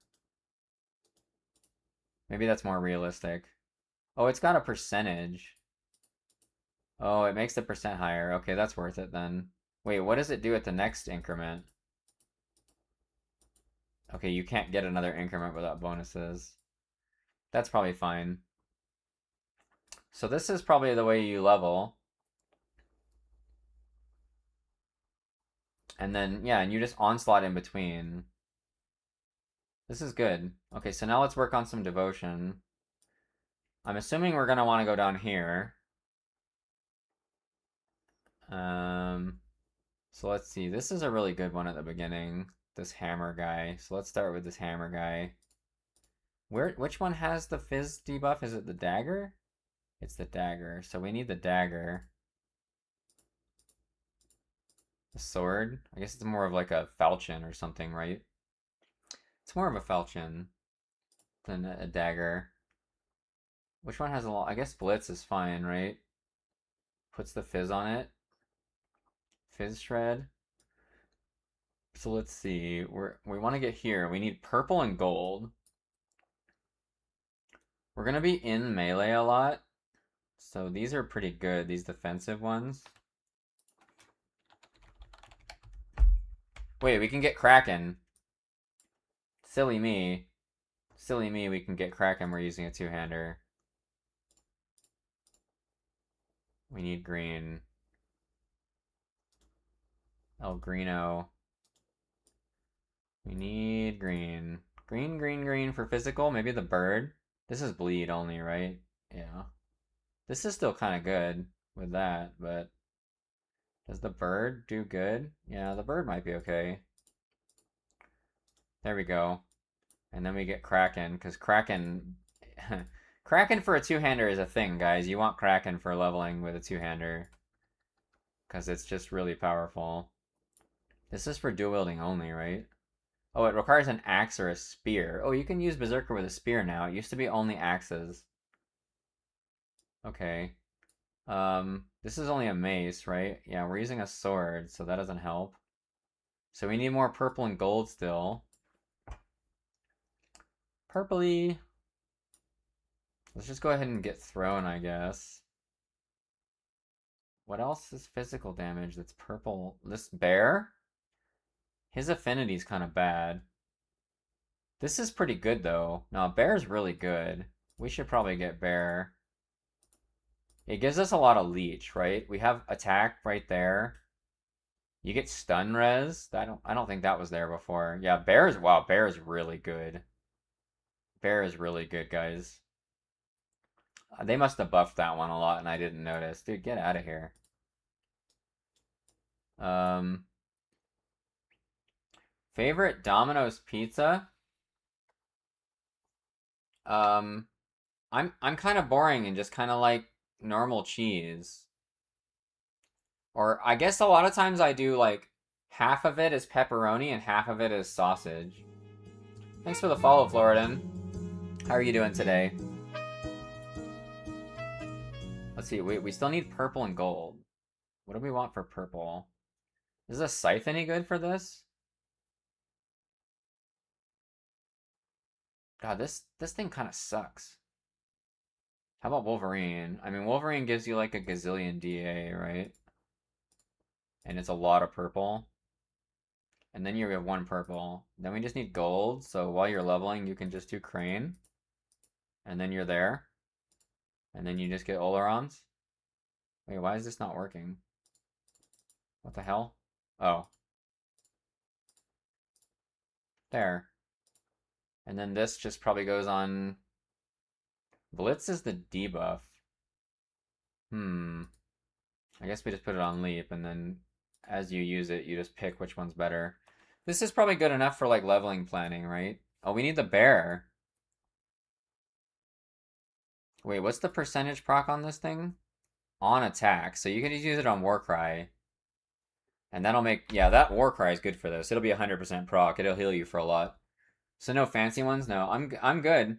Maybe that's more realistic. Oh, it's got a percentage. Oh, it makes the percent higher. Okay, that's worth it then. Wait, what does it do at the next increment? Okay, you can't get another increment without bonuses. That's probably fine. So this is probably the way you level. And then, yeah, and you just onslaught in between. This is good. Okay, so now let's work on some devotion. I'm assuming we're gonna want to go down here. So let's see. This is a really good one at the beginning. This hammer guy. So let's start with this hammer guy. Which one has the fizz debuff? Is it the dagger? It's the dagger. So we need the dagger. The sword? I guess it's more of like a falchion or something, right? It's more of a falchion than a dagger. Which one has a lot? I guess Blitz is fine, right? Puts the fizz on it. Fizz shred. So let's see. We want to get here. We need purple and gold. We're gonna be in melee a lot. So these are pretty good, these defensive ones. Wait, we can get Kraken. Silly me. Silly me, we can get Kraken, we're using a two-hander. We need green. El Greeno. We need green. Green, green, green for physical. Maybe the bird. This is bleed only, right? Yeah. This is still kind of good with that, but does the bird do good? Yeah, the bird might be okay. There we go. And then we get Kraken, because Kraken... Kraken for a two-hander is a thing, guys. You want Kraken for leveling with a two-hander. Because it's just really powerful. This is for dual wielding only, right? Oh, it requires an axe or a spear. Oh, you can use Berserker with a spear now. It used to be only axes. Okay. This is only a mace, right? Yeah, we're using a sword, so that doesn't help. So we need more purple and gold still. Purpley. Let's just go ahead and get thrown, I guess. What else is physical damage that's purple? This bear? His affinity's kind of bad. This is pretty good, though. No, bear's really good. We should probably get bear. It gives us a lot of leech, right? We have attack right there. You get stun res. I don't think that was there before. Yeah, wow, bear is really good. Bear is really good, guys. They must have buffed that one a lot and I didn't notice. Dude, get out of here. Favorite Domino's pizza? I'm kind of boring and just kind of like normal cheese. Or I guess a lot of times I do like half of it is pepperoni and half of it is sausage. Thanks for the follow, Floridan. How are you doing today? Let's see, we still need purple and gold. What do we want for purple? Is a scythe any good for this? God, this thing kind of sucks. How about Wolverine? I mean, Wolverine gives you like a gazillion DA, right? And it's a lot of purple. And then you have one purple. Then we just need gold, so while you're leveling, you can just do Crane. And then you're there. And then you just get Olerons. Wait, why is this not working? What the hell? Oh. There. And then this just probably goes on... Blitz is the debuff. I guess we just put it on Leap, and then as you use it, you just pick which one's better. This is probably good enough for, like, leveling planning, right? Oh, we need the bear. Wait, what's the percentage proc on this thing? On attack. So you can just use it on Warcry. And that'll make... Yeah, that Warcry is good for this. It'll be 100% proc. It'll heal you for a lot. So no fancy ones? No, I'm good.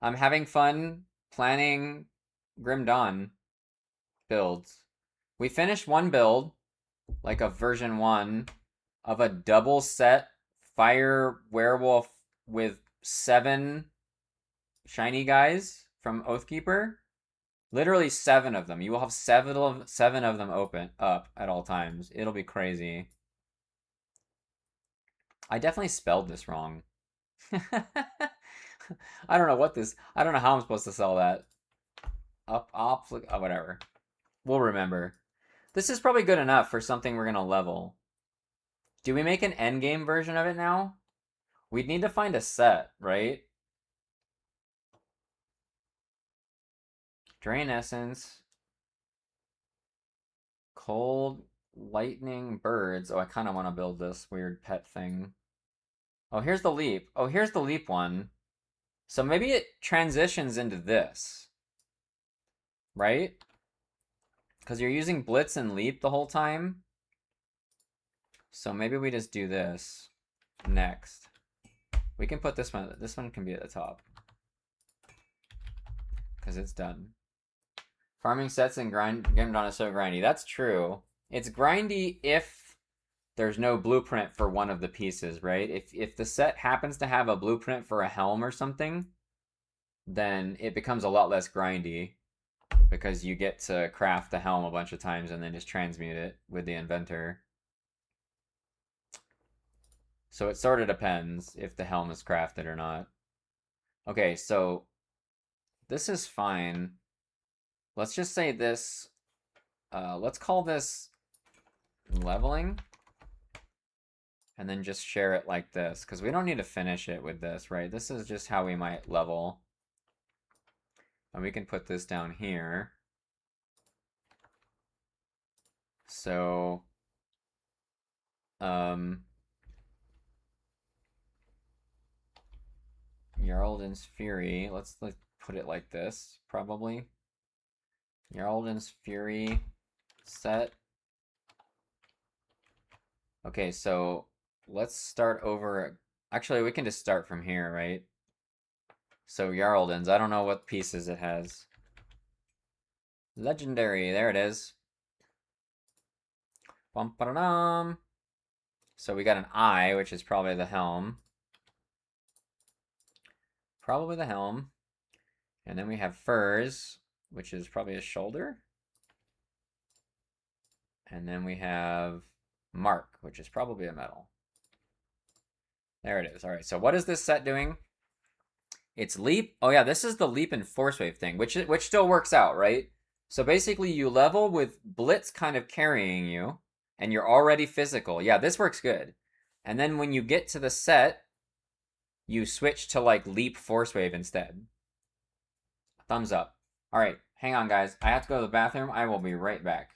I'm having fun planning Grim Dawn builds. We finished one build, like a version 1, of a double set fire werewolf with 7 shiny guys from Oathkeeper. Literally 7 of them. You will have 7 of them open up at all times. It'll be crazy. I definitely spelled this wrong. I don't know what this... I don't know how I'm supposed to sell that. Whatever. We'll remember. This is probably good enough for something we're going to level. Do we make an endgame version of it now? We'd need to find a set, right? Drain Essence. Cold Lightning Birds. Oh, I kind of want to build this weird pet thing. Oh, here's the leap. Oh, here's the leap one. So maybe it transitions into this. Right? Because you're using Blitz and Leap the whole time. So maybe we just do this next. We can put this one. This one can be at the top. Because it's done. Farming sets and Grim Dawn is so grindy. That's true. It's grindy if there's no blueprint for one of the pieces, right? If the set happens to have a blueprint for a helm or something, then it becomes a lot less grindy because you get to craft the helm a bunch of times and then just transmute it with the inventor. So it sort of depends if the helm is crafted or not. Okay, so this is fine. Let's just say this, let's call this leveling. and then just share it like this, because we don't need to finish it with this, right? This is just how we might level. And we can put this down here. So, Yarlden's Fury, let's put it like this, probably. Yarlden's Fury set. Okay, so let's start over. Actually, we can just start from here, right? So Yarlden's, I don't know what pieces it has. Legendary, there it is. Bum, ba, -dum. So we got an eye, which is probably the helm. Probably the helm. And then we have furs, which is probably a shoulder. And then we have mark, which is probably a medal. There it is. All right, so what is this set doing? It's leap. Oh yeah, this is the leap and force wave thing, which still works out, right? So basically you level with Blitz kind of carrying you, and you're already physical. Yeah, this works good. And then when you get to the set, you switch to like leap force wave instead. Thumbs up. All right, hang on guys. I have to go to the bathroom. I will be right back.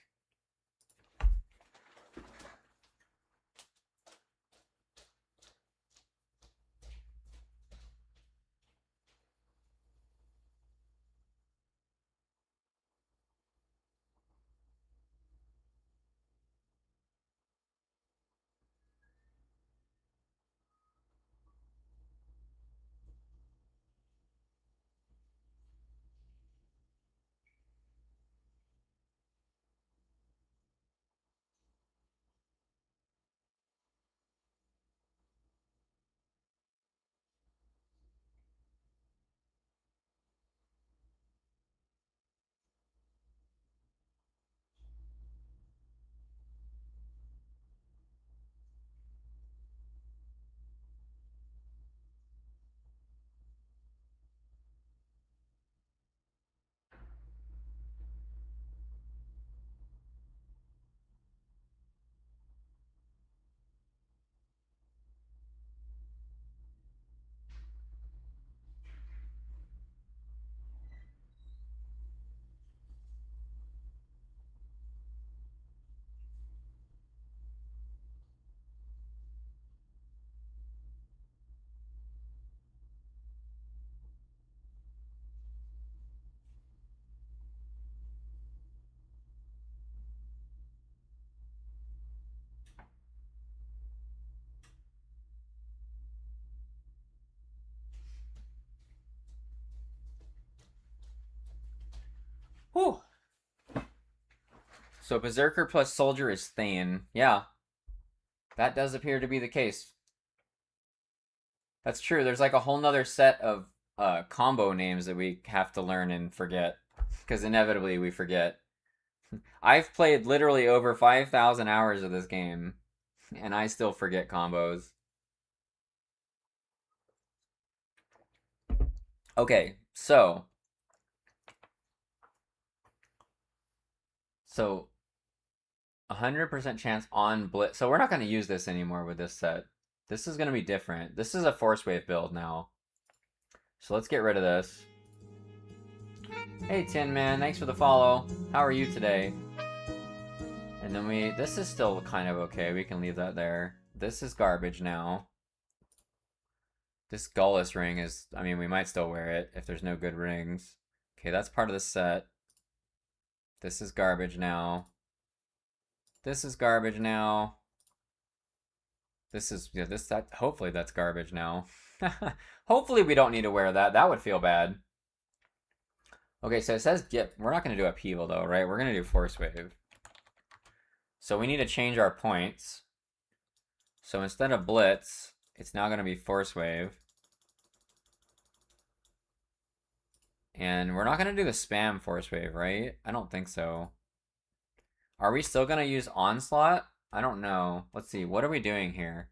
Whew. So Berserker plus Soldier is Thane. Yeah. That does appear to be the case. That's true. There's like a whole nother set of combo names that we have to learn and forget. Because inevitably we forget. I've played literally over 5,000 hours of this game. And I still forget combos. Okay, so 100% chance on Blitz. So we're not going to use this anymore with this set. This is going to be different. This is a Force Wave build now. So let's get rid of this. Hey Tin Man, thanks for the follow. How are you today? And then this is still kind of okay. We can leave that there. This is garbage now. This Gullus ring is, I mean, we might still wear it if there's no good rings. Okay, that's part of the set. This is garbage now. This is garbage now. This is, yeah, hopefully that's garbage now. Hopefully we don't need to wear that. That would feel bad. Okay, so it says we're not going to do upheaval though, right? We're going to do force wave. So we need to change our points. So instead of blitz, it's now going to be force wave. And we're not going to do the spam force wave, right? I don't think so. Are we still going to use onslaught? I don't know. Let's see. What are we doing here?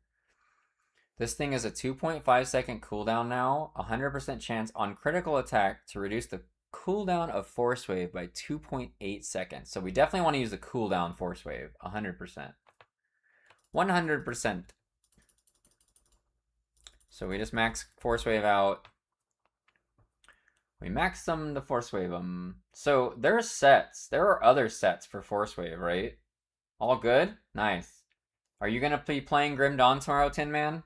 This thing is a 2.5 second cooldown now. 100% chance on critical attack to reduce the cooldown of force wave by 2.8 seconds. So we definitely want to use the cooldown force wave. 100%. 100%. So we just max force wave out. We max them to force wave them. So there's sets. There are other sets for force wave, right? All good? Nice. Are you gonna be playing Grim Dawn tomorrow, Tin Man?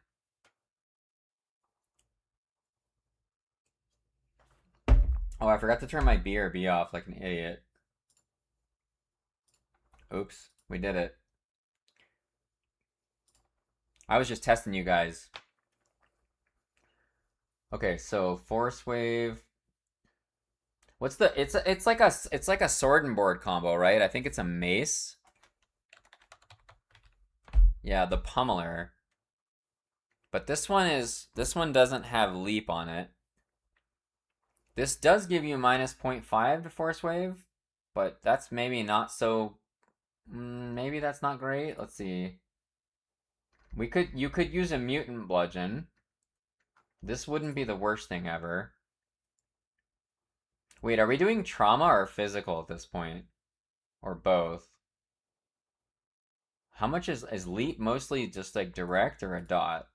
Oh, I forgot to turn my BRB off like an idiot. Oops, we did it. I was just testing you guys. Okay, so force wave. What's the? It's like a sword and board combo, right? I think it's a mace. Yeah, the pummeler. But this one doesn't have leap on it. This does give you minus 0.5 to force wave, but that's maybe not so. Maybe that's not great. Let's see. You could use a mutant bludgeon. This wouldn't be the worst thing ever. Wait, are we doing trauma or physical at this point? Or both? How much is leap mostly just like direct or a dot?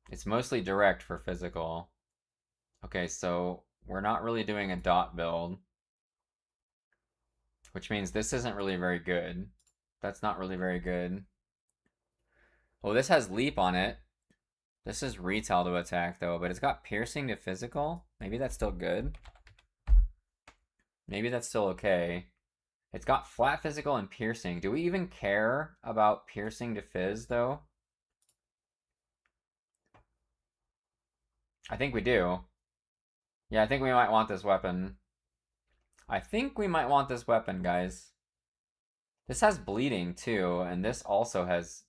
It's mostly direct for physical. Okay, so we're not really doing a dot build, which means this isn't really very good. That's not really very good. Oh, this has leap on it. This is retail to attack though, but it's got piercing to physical. Maybe that's still good. Maybe that's still okay. It's got flat physical and piercing. Do we even care about piercing to phys though? I think we do. Yeah, I think we might want this weapon. I think we might want this weapon, guys. This has bleeding too, and this also has...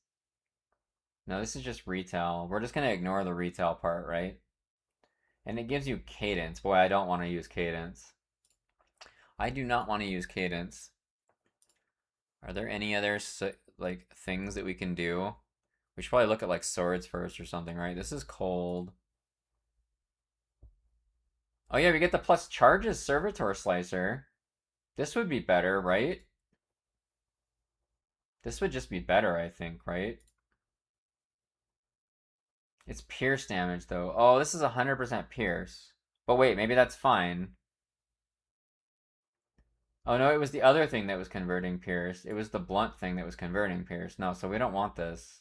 No, this is just retail. We're just gonna ignore the retail part, right? And it gives you cadence. Boy, I don't want to use cadence. I do not want to use cadence. Are there any other like things that we can do? We should probably look at like swords first or something, right? This is cold. Oh yeah, we get the plus charges servitor slicer. This would be better, right? This would just be better, I think, right? It's pierce damage though. Oh, this is 100% pierce. But wait, maybe that's fine. Oh no, it was the other thing that was converting pierce. It was the blunt thing that was converting pierce. No, so we don't want this.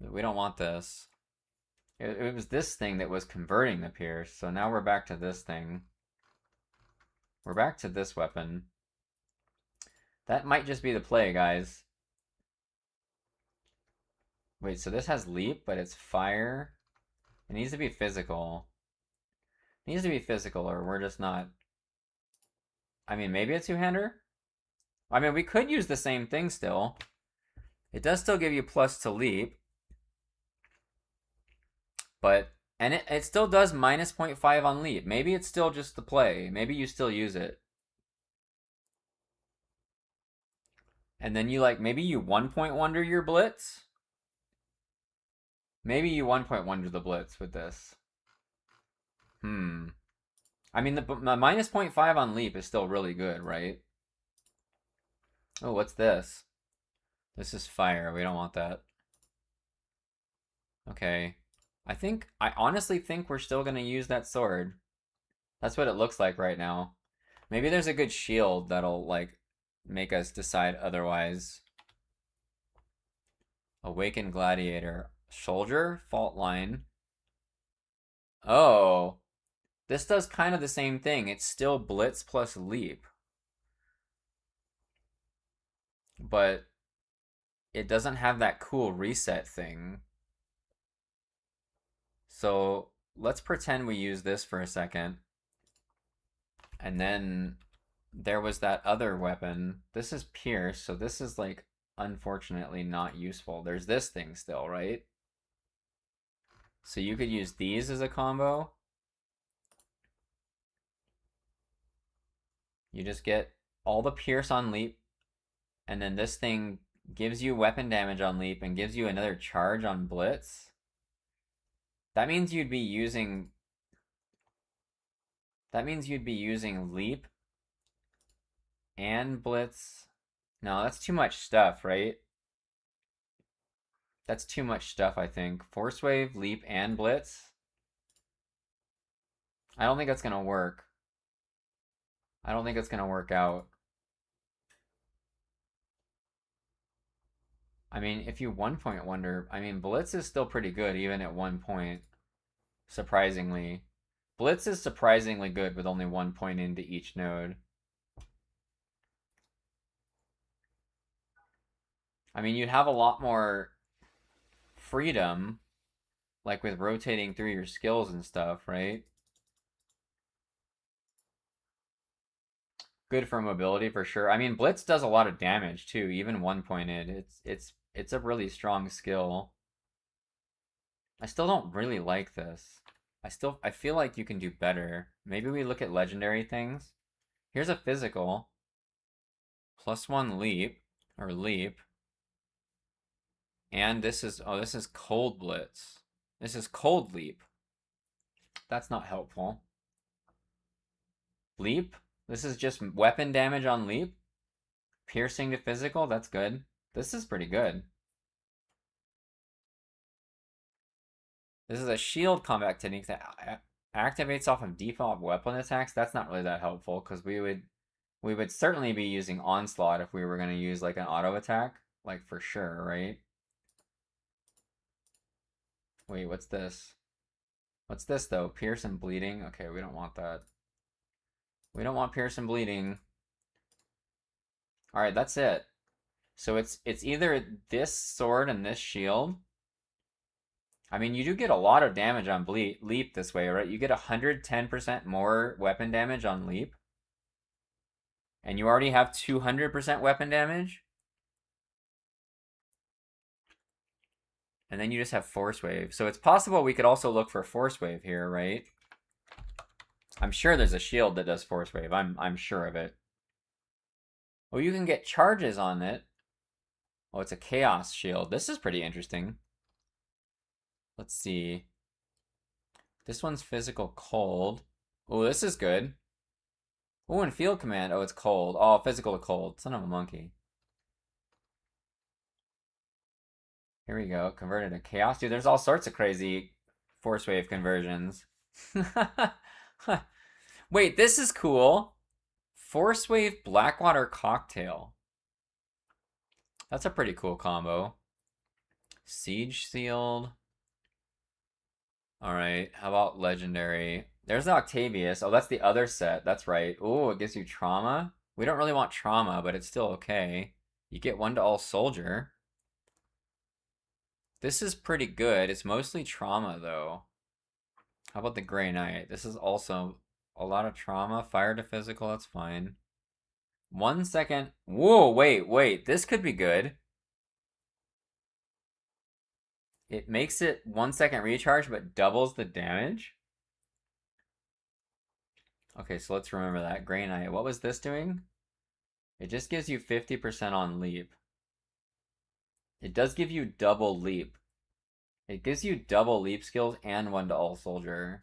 We don't want this. It was this thing that was converting the pierce. So now we're back to this thing. We're back to this weapon. That might just be the play, guys. Wait, so this has leap, but it's fire. It needs to be physical. It needs to be physical, or we're just not... I mean, maybe a two-hander? I mean, we could use the same thing still. It does still give you plus to leap. But, and it still does minus 0.5 on leap. Maybe it's still just the play. Maybe you still use it. And then you like, maybe you 1.1 your blitz? Maybe you 1.1 the blitz with this. I mean, the minus 0.5 on leap is still really good, right? Oh, what's this? This is fire. We don't want that. Okay. I honestly think we're still going to use that sword. That's what it looks like right now. Maybe there's a good shield that'll, like, make us decide otherwise. Awakened Gladiator. Soldier? Fault line. Oh. This does kind of the same thing. It's still blitz plus leap. But it doesn't have that cool reset thing. So let's pretend we use this for a second. And then there was that other weapon. This is pierce, so this is like unfortunately not useful. There's this thing still, right? So you could use these as a combo. You just get all the pierce on leap, and then this thing gives you weapon damage on leap and gives you another charge on blitz. That means you'd be using leap and blitz. No, that's too much stuff, right? That's too much stuff, I think. Force wave, leap, and blitz. I don't think that's gonna work. I don't think it's gonna work out. I mean, if you 1 point wonder, I mean, blitz is still pretty good even at 1 point. Surprisingly. Blitz is surprisingly good with only 1 point into each node. I mean, you'd have a lot more freedom, like with rotating through your skills and stuff, right? Good for mobility for sure. I mean, Blitz does a lot of damage too, even 1 pointed. It's a really strong skill. I still don't really like this. I feel like you can do better. Maybe we look at legendary things. Here's a physical. +1 leap or leap. And this is this is cold blitz. This is cold leap. That's not helpful. Leap? This is just weapon damage on leap. Piercing to physical, that's good. This is pretty good. This is a shield combat technique that activates off of default weapon attacks. That's not really that helpful because we would certainly be using onslaught if we were going to use like an auto attack, like for sure, right? Wait, what's this? What's this though? Pierce and bleeding? Okay, we don't want that. We don't want pierce and bleeding. All right, that's it. So it's either this sword and this shield. I mean, you do get a lot of damage on leap this way, right? You get 110% more weapon damage on leap. And you already have 200% weapon damage. And then you just have force wave. So it's possible we could also look for force wave here, right? I'm sure there's a shield that does force wave. I'm sure of it. Oh, you can get charges on it. Oh, it's a chaos shield. This is pretty interesting. Let's see. This one's physical cold. Oh, this is good. Oh, and field command. Oh, it's cold. Oh, physical to cold. Son of a monkey. Here we go. Converted to chaos. Dude, there's all sorts of crazy force wave conversions. Wait, this is cool. Force wave Blackwater cocktail. That's a pretty cool combo. Siege sealed. All right, how about legendary? There's the Octavius. Oh, that's the other set. That's right. Oh, it gives you trauma. We don't really want trauma, but it's still okay. You get 1 to all soldier. This is pretty good. It's mostly trauma, though. How about the Grey Knight? This is also a lot of trauma. Fire to physical, that's fine. 1 second. Whoa, wait. This could be good. It makes it 1 second recharge, but doubles the damage. Okay, so let's remember that. Grey Knight. What was this doing? It just gives you 50% on leap. It does give you double leap. It gives you double leap skills and 1 to all soldier.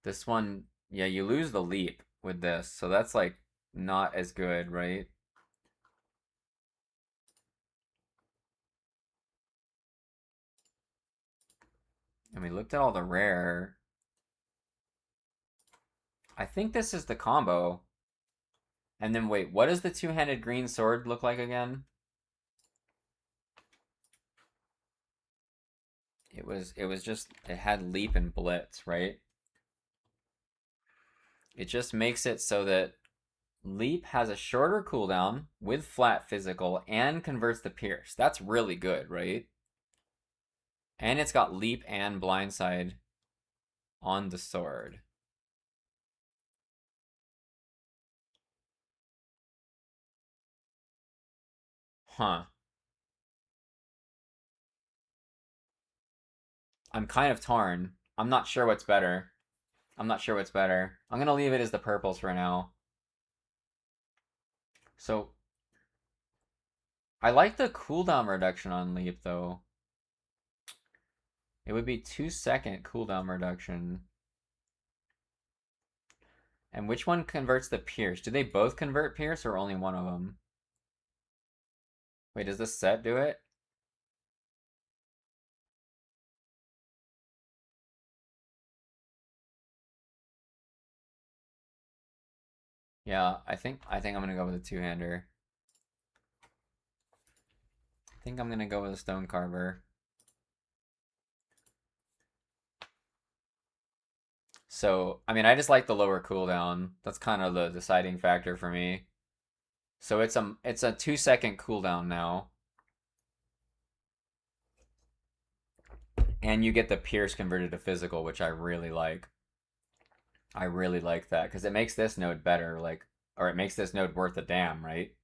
This one, yeah, you lose the leap with this, so that's like not as good, right? And we looked at all the rare. I think this is the combo. And then wait, what does the two-handed green sword look like again? It was just, it had leap and blitz, right? It just makes it so that leap has a shorter cooldown with flat physical and converts the pierce. That's really good, right? And it's got leap and blindside on the sword. Huh. I'm kind of torn. I'm not sure what's better. I'm not sure what's better. I'm gonna leave it as the purples for now. So, I like the cooldown reduction on leap though. It would be 2 second cooldown reduction. And which one converts the pierce? Do they both convert pierce or only one of them? Wait, does this set do it? Yeah, I think I'm gonna go with a two-hander. I think I'm gonna go with a stone carver. So, I mean, I just like the lower cooldown. That's kind of the deciding factor for me. So it's a 2-second cooldown now. And you get the pierce converted to physical, which I really like. I really like that because it makes this node better, like, or it makes this node worth a damn, right?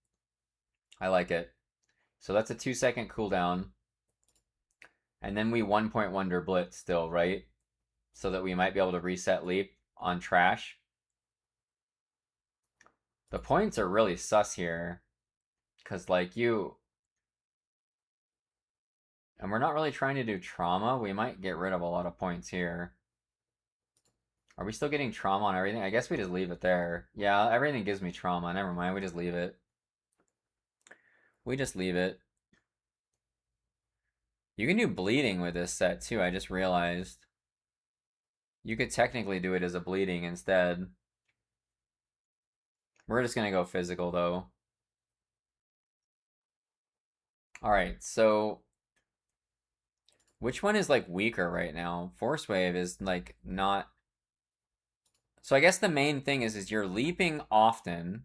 I like it. So that's a 2-second cooldown. And then we 1-point wonder blitz still, right? So that we might be able to reset leap on trash. The points are really sus here. Because, like, and we're not really trying to do trauma. We might get rid of a lot of points here. Are we still getting trauma on everything? I guess we just leave it there. Yeah, everything gives me trauma. Never mind, we just leave it. We just leave it. You can do bleeding with this set too, I just realized. You could technically do it as a bleeding instead. We're just gonna go physical though. Alright, so which one is like weaker right now? Force wave is like not. So I guess the main thing is you're leaping often,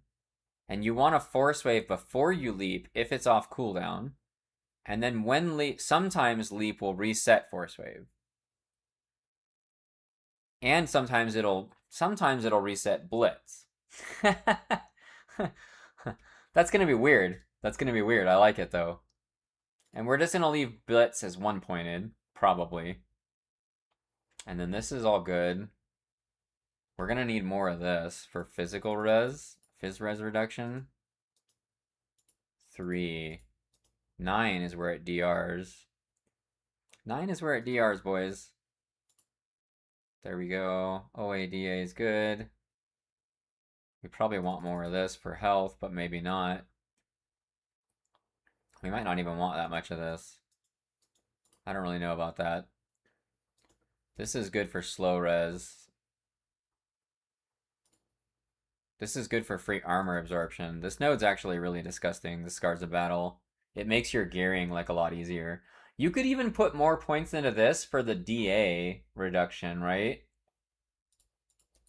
and you want a force wave before you leap if it's off cooldown, and then when leap, sometimes leap will reset force wave, and sometimes it'll reset blitz. That's gonna be weird. That's gonna be weird. I like it though. And we're just gonna leave blitz as 1-pointed, probably. And then this is all good. We're gonna need more of this for physical res, phys res reduction. 3. 9 is where it DRs. 9 is where it DRs, boys. There we go. OADA is good. We probably want more of this for health, but maybe not. We might not even want that much of this. I don't really know about that. This is good for slow res. This is good for free armor absorption. This node's actually really disgusting, the Scars of Battle. It makes your gearing like a lot easier. You could even put more points into this for the DA reduction, right?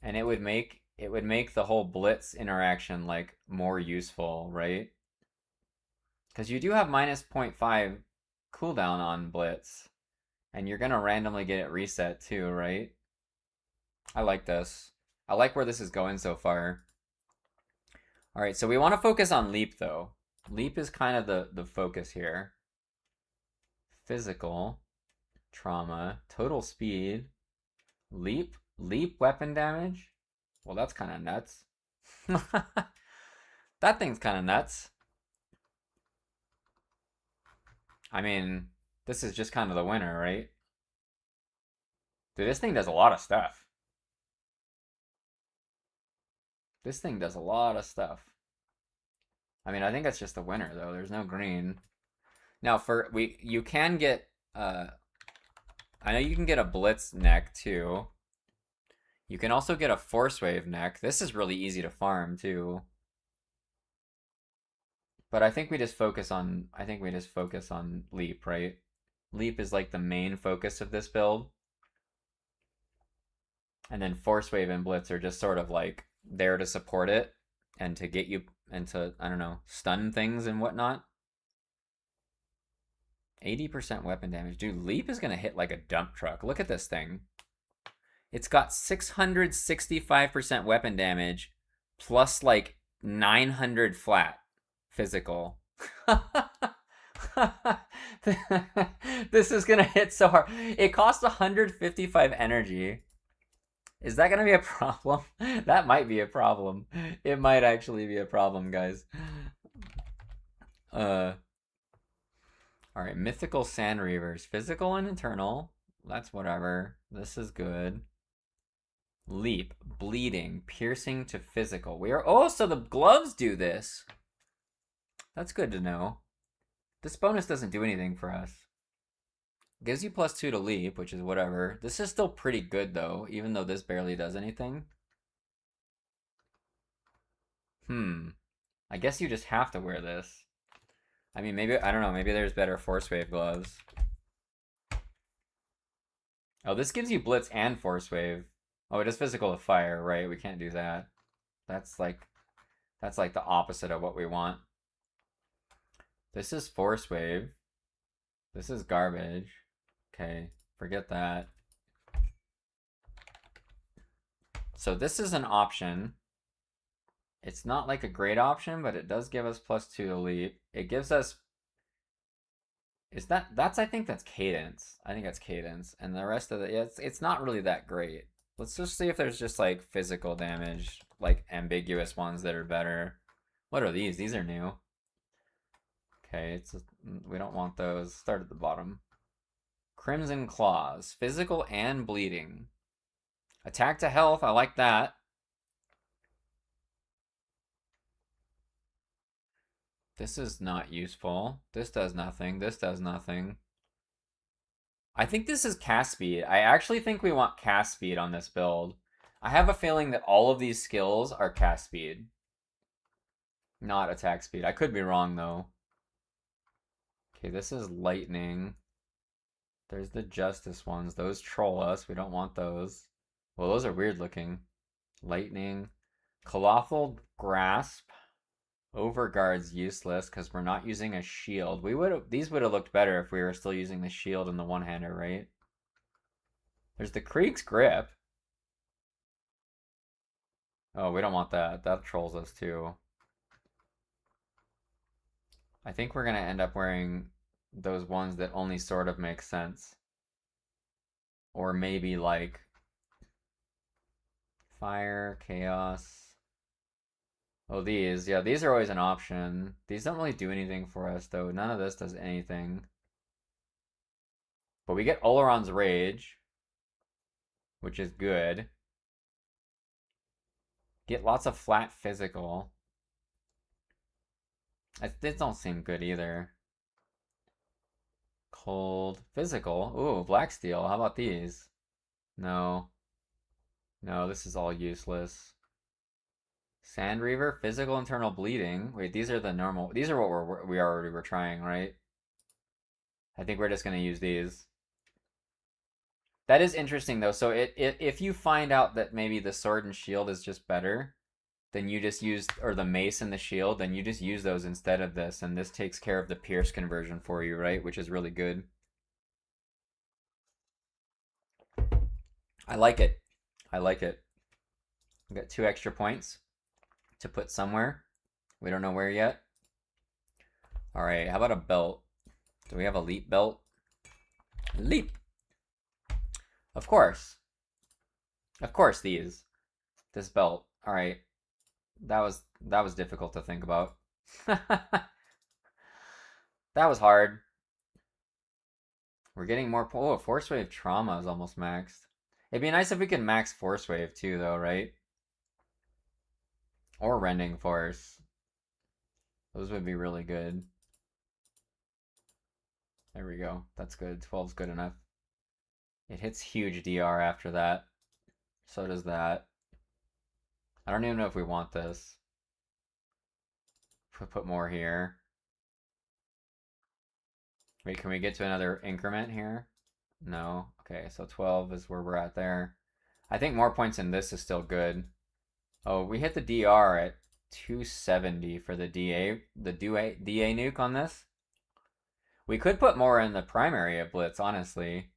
And it would make the whole blitz interaction like more useful, right? Because you do have minus 0.5 cooldown on blitz, and you're gonna randomly get it reset too, right? I like this. I like where this is going so far. All right, so we want to focus on leap though. Leap is kind of the focus here. Physical, trauma, total speed, leap weapon damage. Well, that's kind of nuts. That thing's kind of nuts. I mean, this is just kind of the winner, right? Dude, this thing does a lot of stuff. This thing does a lot of stuff. I mean, I think that's just the winner though. There's no green. Now you can get I know you can get a blitz neck too. You can also get a force wave neck. This is really easy to farm too. But I think we just focus on leap, right? Leap is like the main focus of this build. And then force wave and blitz are just sort of like there to support it and to get you into, I don't know, stun things and whatnot. 80% weapon damage. Dude, leap is gonna hit like a dump truck. Look at this thing. It's got 665% weapon damage plus like 900 flat physical. This is gonna hit so hard. It costs 155 energy. Is that gonna be a problem? That might be a problem. It might actually be a problem, guys. Alright, mythical sand reavers. Physical and internal. That's whatever. This is good. Leap, bleeding, piercing to physical. We are. Oh, so the gloves do this. That's good to know. This bonus doesn't do anything for us. Gives you +2 to leap, which is whatever. This is still pretty good, though, even though this barely does anything. I guess you just have to wear this. I mean, maybe, I don't know, maybe there's better Force Wave gloves. Oh, this gives you Blitz and Force Wave. Oh, it is physical to fire, right? We can't do that. That's like the opposite of what we want. This is Force Wave. This is garbage. Okay, forget that. So this is an option. It's not like a great option, but it does give us +2 to leap. It gives us... I think that's cadence. I think that's cadence. And the rest of it's not really that great. Let's just see if there's just like physical damage, like ambiguous ones that are better. What are these? These are new. Okay, we don't want those. Start at the bottom. Crimson Claws. Physical and bleeding. Attack to health. I like that. This is not useful. This does nothing. This does nothing. I think this is cast speed. I actually think we want cast speed on this build. I have a feeling that all of these skills are cast speed, not attack speed. I could be wrong, though. Okay, this is lightning. There's the justice ones. Those troll us. We don't want those. Well, those are weird looking. Lightning. Colossal grasp. Overguard's useless because we're not using a shield. These would have looked better if we were still using the shield and the one-hander, right? There's the Krieg's grip. Oh, we don't want that. That trolls us too. I think we're gonna end up wearing those ones that only sort of make sense. Or maybe like fire, chaos. Oh, these. Yeah, these are always an option. These don't really do anything for us, though. None of this does anything. But we get Oleron's Rage, which is good. Get lots of flat physical. This don't seem good either. Cold. Physical. Ooh, Black Steel. How about these? No. No, this is all useless. Sand Reaver, physical internal bleeding. Wait, these are the normal. These are what we already were trying, right? I think we're just gonna use these. That is interesting though. So if you find out that maybe the sword and shield is just better, then you just use, or the mace and the shield, then you just use those instead of this, and this takes care of the pierce conversion for you, right? Which is really good. I like it. I like it. We got 2 extra points to put somewhere. We don't know where yet. All right, how about a belt? Do we have a leap belt? Leap. Of course. Of course these. This belt. All right. That was difficult to think about. That was hard. We're getting more. Oh, Force Wave Trauma is almost maxed. It'd be nice if we could max Force Wave too, though, right? Or Rending Force. Those would be really good. There we go. That's good. 12's good enough. It hits huge DR after that. So does that. I don't even know if we want this. Put more here. Wait, can we get to another increment here? No. Okay, so 12 is where we're at there. I think more points in this is still good. Oh, we hit the DR at 270 for the DA nuke on this. We could put more in the primary of Blitz, honestly.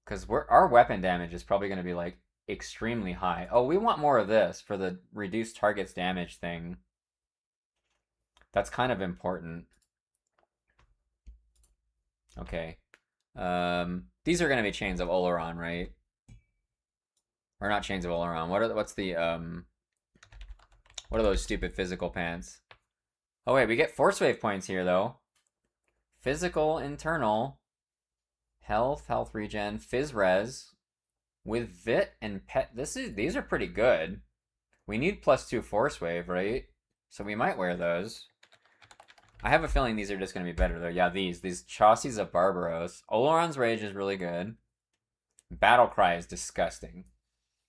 Because our weapon damage is probably going to be like extremely high. Oh, we want more of this for the reduced targets damage thing. That's kind of important. Okay. These are going to be Chains of Oleron, right? Or not Chains of Oleron. What are those stupid physical pants? Oh wait, we get Force Wave points here though. Physical, internal, health regen, Phys Res, with Vit and Pet. These are pretty good. We need +2 Force Wave, right? So we might wear those. I have a feeling these are just going to be better, though. Yeah, these Chauces of Barbaros. Oleron's Rage is really good. Battle Cry is disgusting.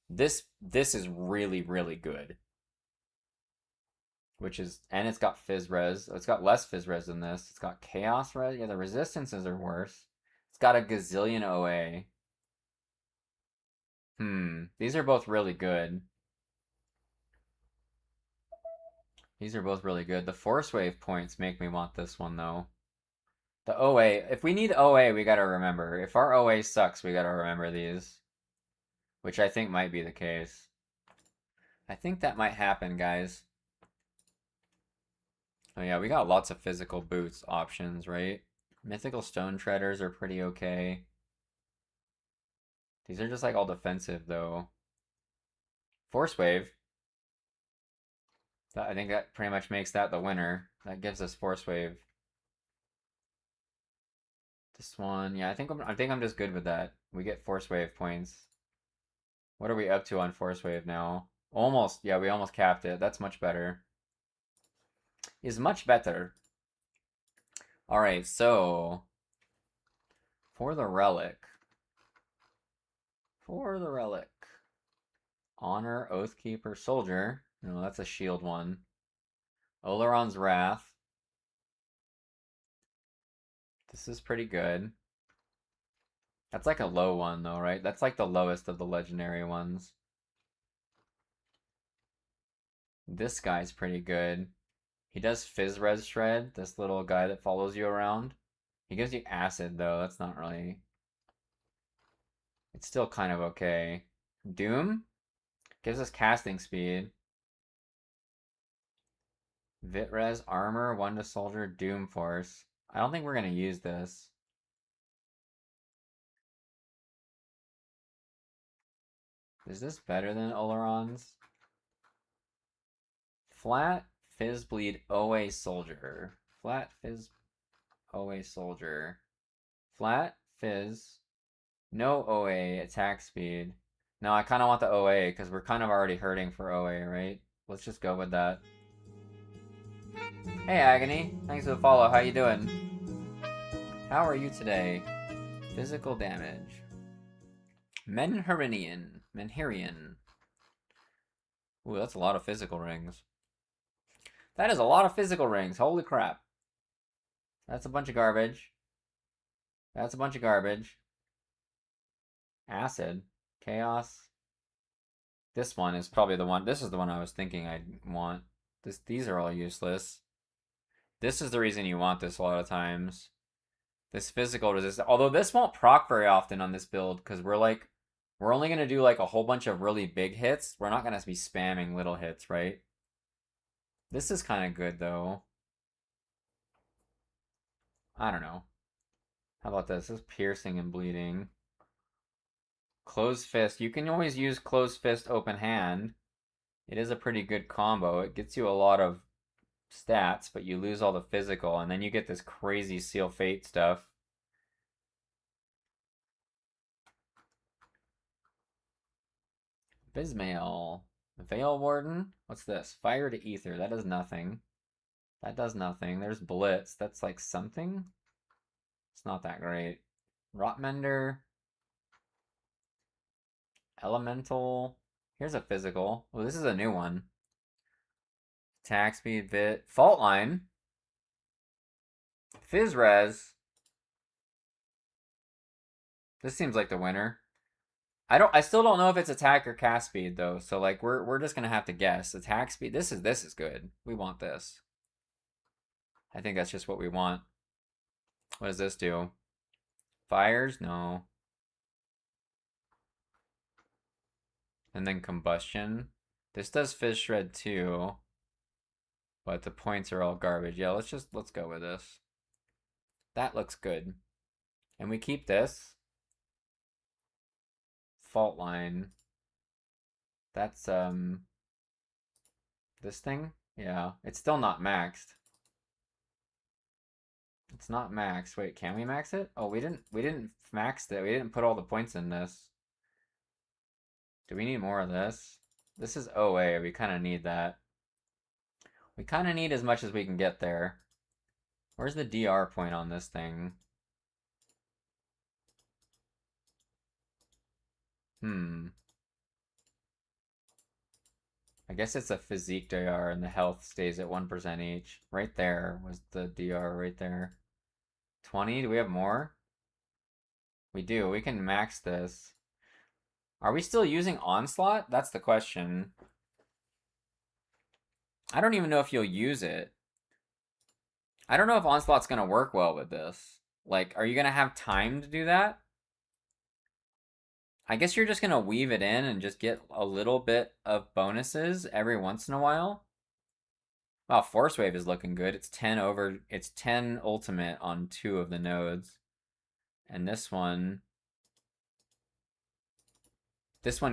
This is really, really good. Which is, and it's got Fizz Res. It's got less Fizz Res than this. It's got Chaos Res. Yeah, the resistances are worse. It's got a gazillion OA. These are both really good. These are both really good. The Force Wave points make me want this one, though. The OA, if we need OA, we gotta remember. If our OA sucks, we gotta remember these. Which I think might be the case. I think that might happen, guys. Oh yeah, we got lots of physical boots options, right? Mythical Stone Treaders are pretty okay. These are just like all defensive, though. Force Wave. I think that pretty much makes that the winner. That gives us Force Wave. This one, yeah, I think I'm just good with that. We get Force Wave points. What are we up to on Force Wave now? Almost, yeah, we almost capped it. That's much better. Is much better. All right, so for the relic. Honor, Oathkeeper, Soldier. No, that's a shield one. Oleron's Wrath. This is pretty good. That's like a low one, though, right? That's like the lowest of the legendary ones. This guy's pretty good. He does Fizz Res Shred, this little guy that follows you around. He gives you acid, though. That's not really... It's still kind of okay. Doom? Gives us casting speed. Vitres, Armor, 1 to Soldier, Doom Force. I don't think we're going to use this. Is this better than Oleron's? Flat Fizz Bleed OA Soldier. Flat Fizz OA Soldier. Flat Fizz. No OA attack speed. No, I kind of want the OA because we're kind of already hurting for OA, right? Let's just go with that. Hey Agony, thanks for the follow. How you doing? How are you today? Physical damage. Menhirian. Ooh, that's a lot of physical rings. That is a lot of physical rings. Holy crap. That's a bunch of garbage. That's a bunch of garbage. Acid. Chaos. This one is probably the one. This is the one I was thinking I'd want. These are all useless. This is the reason you want this a lot of times. This physical resistance. Although this won't proc very often on this build because we're only going to do like a whole bunch of really big hits. We're not going to be spamming little hits, right? This is kind of good though. I don't know. How about this? This is piercing and bleeding. Closed Fist. You can always use Closed Fist Open Hand. It is a pretty good combo. It gets you a lot of stats, but you lose all the physical, and then you get this crazy Seal Fate stuff. Bismail. Veil Warden. What's this? Fire to Ether. That does nothing. That does nothing. There's Blitz. That's like something. It's not that great. Rotmender. Elemental. Here's a physical. Oh, this is a new one. Attack speed, bit. Fault line. Fizz Res. This seems like the winner. I still don't know if it's attack or cast speed though. So like we're just gonna have to guess. Attack speed. This is good. We want this. I think that's just what we want. What does this do? Fires? No. And then combustion. This does Fizz Shred too. But the points are all garbage. Yeah, let's go with this. That looks good. And we keep this. Fault line. That's this thing? Yeah. It's still not maxed. It's not maxed. Wait, can we max it? Oh, we didn't max it. We didn't put all the points in this. Do we need more of this? This is OA. We kind of need that. We kind of need as much as we can get there. Where's the DR point on this thing? I guess it's a physique DR and the health stays at 1% each. Right there was the DR right there. 20? Do we have more? We do. We can max this. Are we still using Onslaught? That's the question. I don't even know if you'll use it. I don't know if Onslaught's going to work well with this. Like, are you going to have time to do that? I guess you're just going to weave it in and just get a little bit of bonuses every once in a while. Wow, Force Wave is looking good. It's 10 ultimate on 2 of the nodes. And this one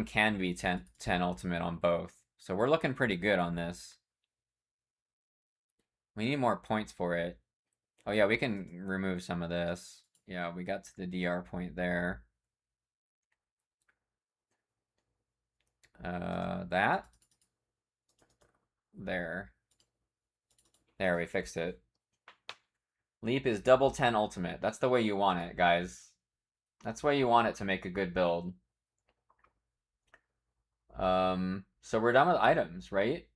can be 10 ultimate on both. So we're looking pretty good on this. We need more points for it. Oh yeah, we can remove some of this. Yeah, we got to the DR point there. That. There. There, we fixed it. Leap is double 10 ultimate. That's the way you want it, guys. That's the way you want it to make a good build. So we're done with items, right?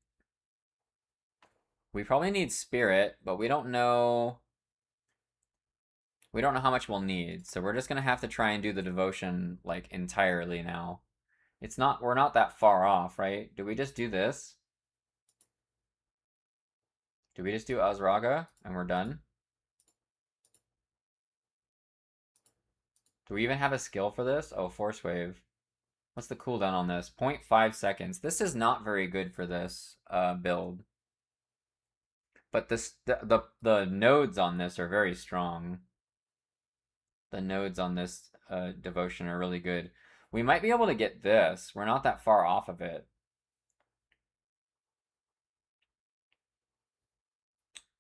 We probably need spirit, but we don't know how much we'll need. So we're just gonna have to try and do the devotion like entirely now. We're not that far off, right? Do we just do this? Do we just do Azraga and we're done? Do we even have a skill for this? Oh, Force Wave. What's the cooldown on this? 0.5 seconds. This is not very good for this build. But the nodes on this are very strong. The nodes on this devotion are really good. We might be able to get this. We're not that far off of it.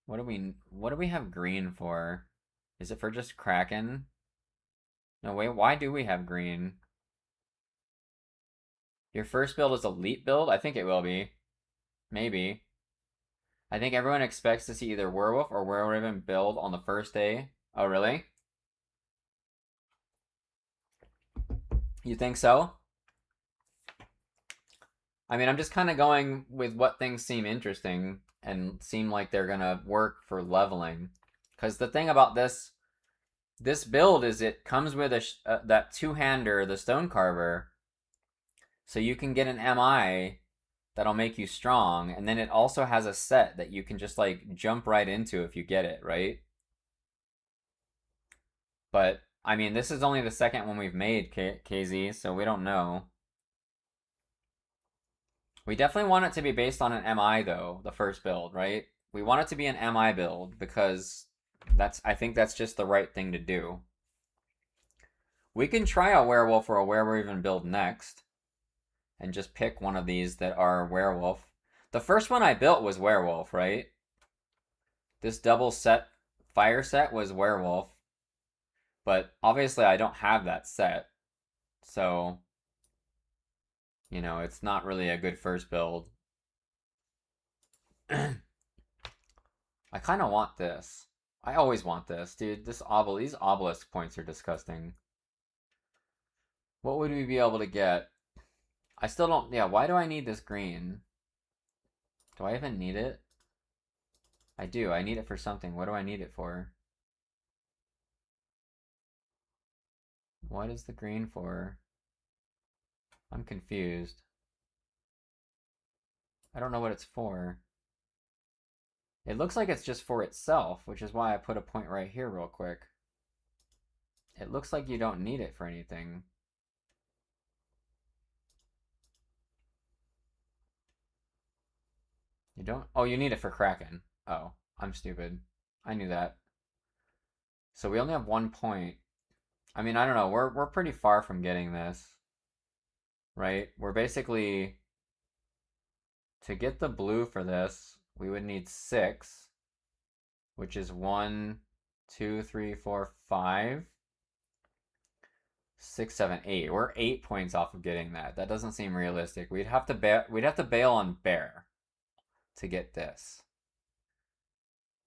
What do we have green for? Is it for just Kraken? No, wait, why do we have green? Your first build is a elite build? I think it will be. Maybe. I think everyone expects to see either Werewolf or Werewolf build on the first day. Oh, really? You think so? I mean, I'm just kind of going with what things seem interesting and seem like they're gonna work for leveling. Because the thing about this build is it comes with that two-hander, the Stone Carver, so you can get an MI that'll make you strong, and then it also has a set that you can just like jump right into if you get it, right? But I mean, this is only the second one we've made, KZ, so we don't know. We definitely want it to be based on an MI though, the first build, right? We want it to be an MI build because I think that's just the right thing to do. We can try a werewolf or a werewolf build next and just pick one of these that are werewolf. The first one I built was werewolf, right? This double set fire set was werewolf. But obviously I don't have that set. So, you know, it's not really a good first build. I kind of want this. I always want this, dude. These obelisk points are disgusting. What would we be able to get? I still don't, yeah, why do I need this green? Do I even need it? I do, I need it for something. What do I need it for? What is the green for? I'm confused. I don't know what it's for. It looks like it's just for itself, which is why I put a point right here real quick. It looks like you don't need it for anything. You don't? Oh, you need it for Kraken. Oh, I'm stupid. I knew that. So we only have 1 point. I mean, I don't know. We're pretty far from getting this. Right? We're basically, to get the blue for this, we would need 6, which is 1, 2, 3, 4, 5, 6, 7, 8. We're 8 points off of getting that. That doesn't seem realistic. We'd have to bail on Bear to get this.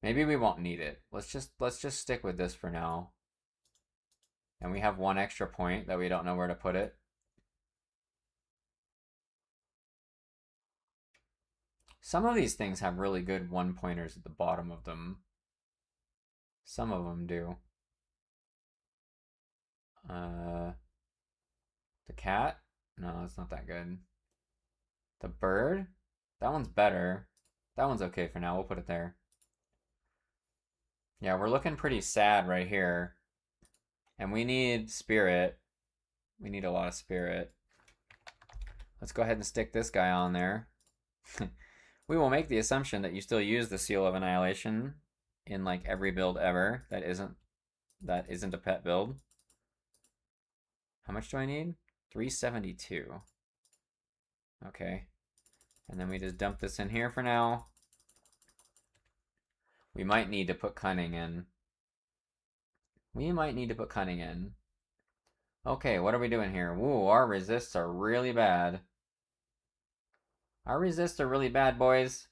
Maybe we won't need it. Let's just stick with this for now. And we have one extra point that we don't know where to put it. Some of these things have really good one-pointers at the bottom of them. Some of them do. The cat? No, it's not that good. The bird? That one's better. That one's okay for now. We'll put it there. Yeah, we're looking pretty sad right here. And we need spirit. We need a lot of spirit. Let's go ahead and stick this guy on there. We will make the assumption that you still use the Seal of Annihilation in like every build ever that isn't a pet build. How much do I need? 372. Okay. And then we just dump this in here for now. We might need to put cunning in. We might need to put cunning in. Okay, what are we doing here? Woo, our resists are really bad. Our resists are really bad, boys.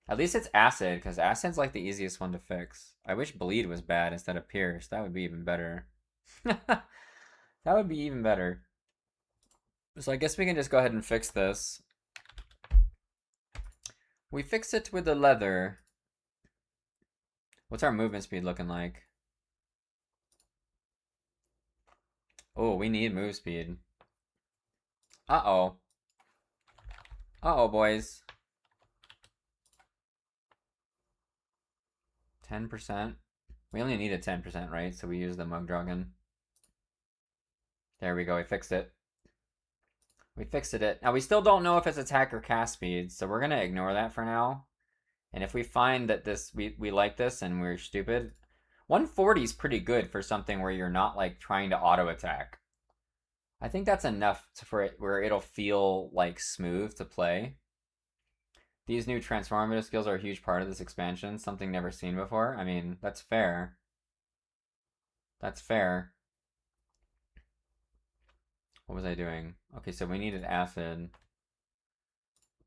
At least it's acid, because acid's like the easiest one to fix. I wish bleed was bad instead of pierce. That would be even better. That would be even better. So I guess we can just go ahead and fix this. We fix it with the leather. What's our movement speed looking like? Oh, we need move speed. Uh-oh. Uh-oh, boys. 10%. We only needed 10%, right? So we use the Mug Dragon. There we go, we fixed it. We fixed it. Now, we still don't know if it's attack or cast speed, so we're going to ignore that for now. And if we find that we like this and we're stupid, 140 is pretty good for something where you're not like trying to auto attack. I think that's enough for it where it'll feel like smooth to play. These new transformative skills are a huge part of this expansion, something never seen before. I mean, that's fair. That's fair. What was I doing? Okay, so we needed acid.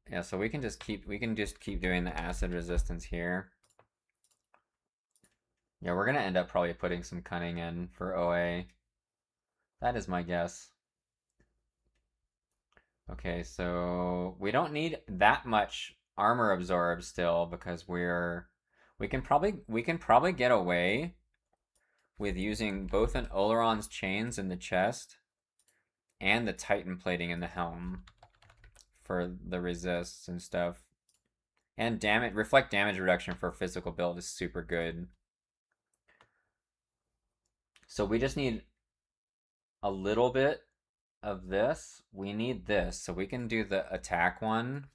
Yeah, so we can just keep doing the acid resistance here. Yeah, we're gonna end up probably putting some cunning in for OA. That is my guess. Okay, so we don't need that much armor absorb still because we can probably get away with using both an Oleron's chains in the chest and the Titan plating in the helm for the resists and stuff. And reflect damage reduction for physical build is super good. So we just need a little bit of this. We need this, so we can do the attack one.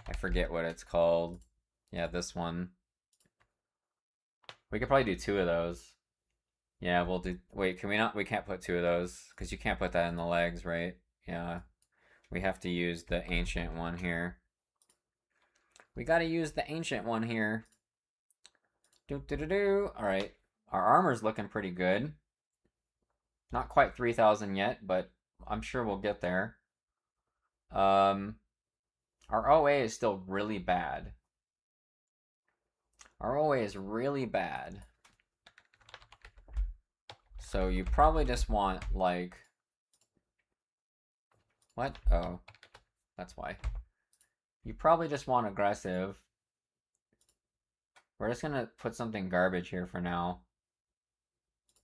I forget what it's called. Yeah, this one. We could probably do 2 of those. Yeah, we'll do... Wait, can we not? We can't put 2 of those, because you can't put that in the legs, right? Yeah. We have to use the ancient one here. We gotta use the ancient one here. Alright. Our armor's looking pretty good. Not quite 3,000 yet, but I'm sure we'll get there. Our OA is still really bad. Our OA is really bad. So you probably just want, like... What? Oh. That's why. You probably just want aggressive. We're just gonna put something garbage here for now.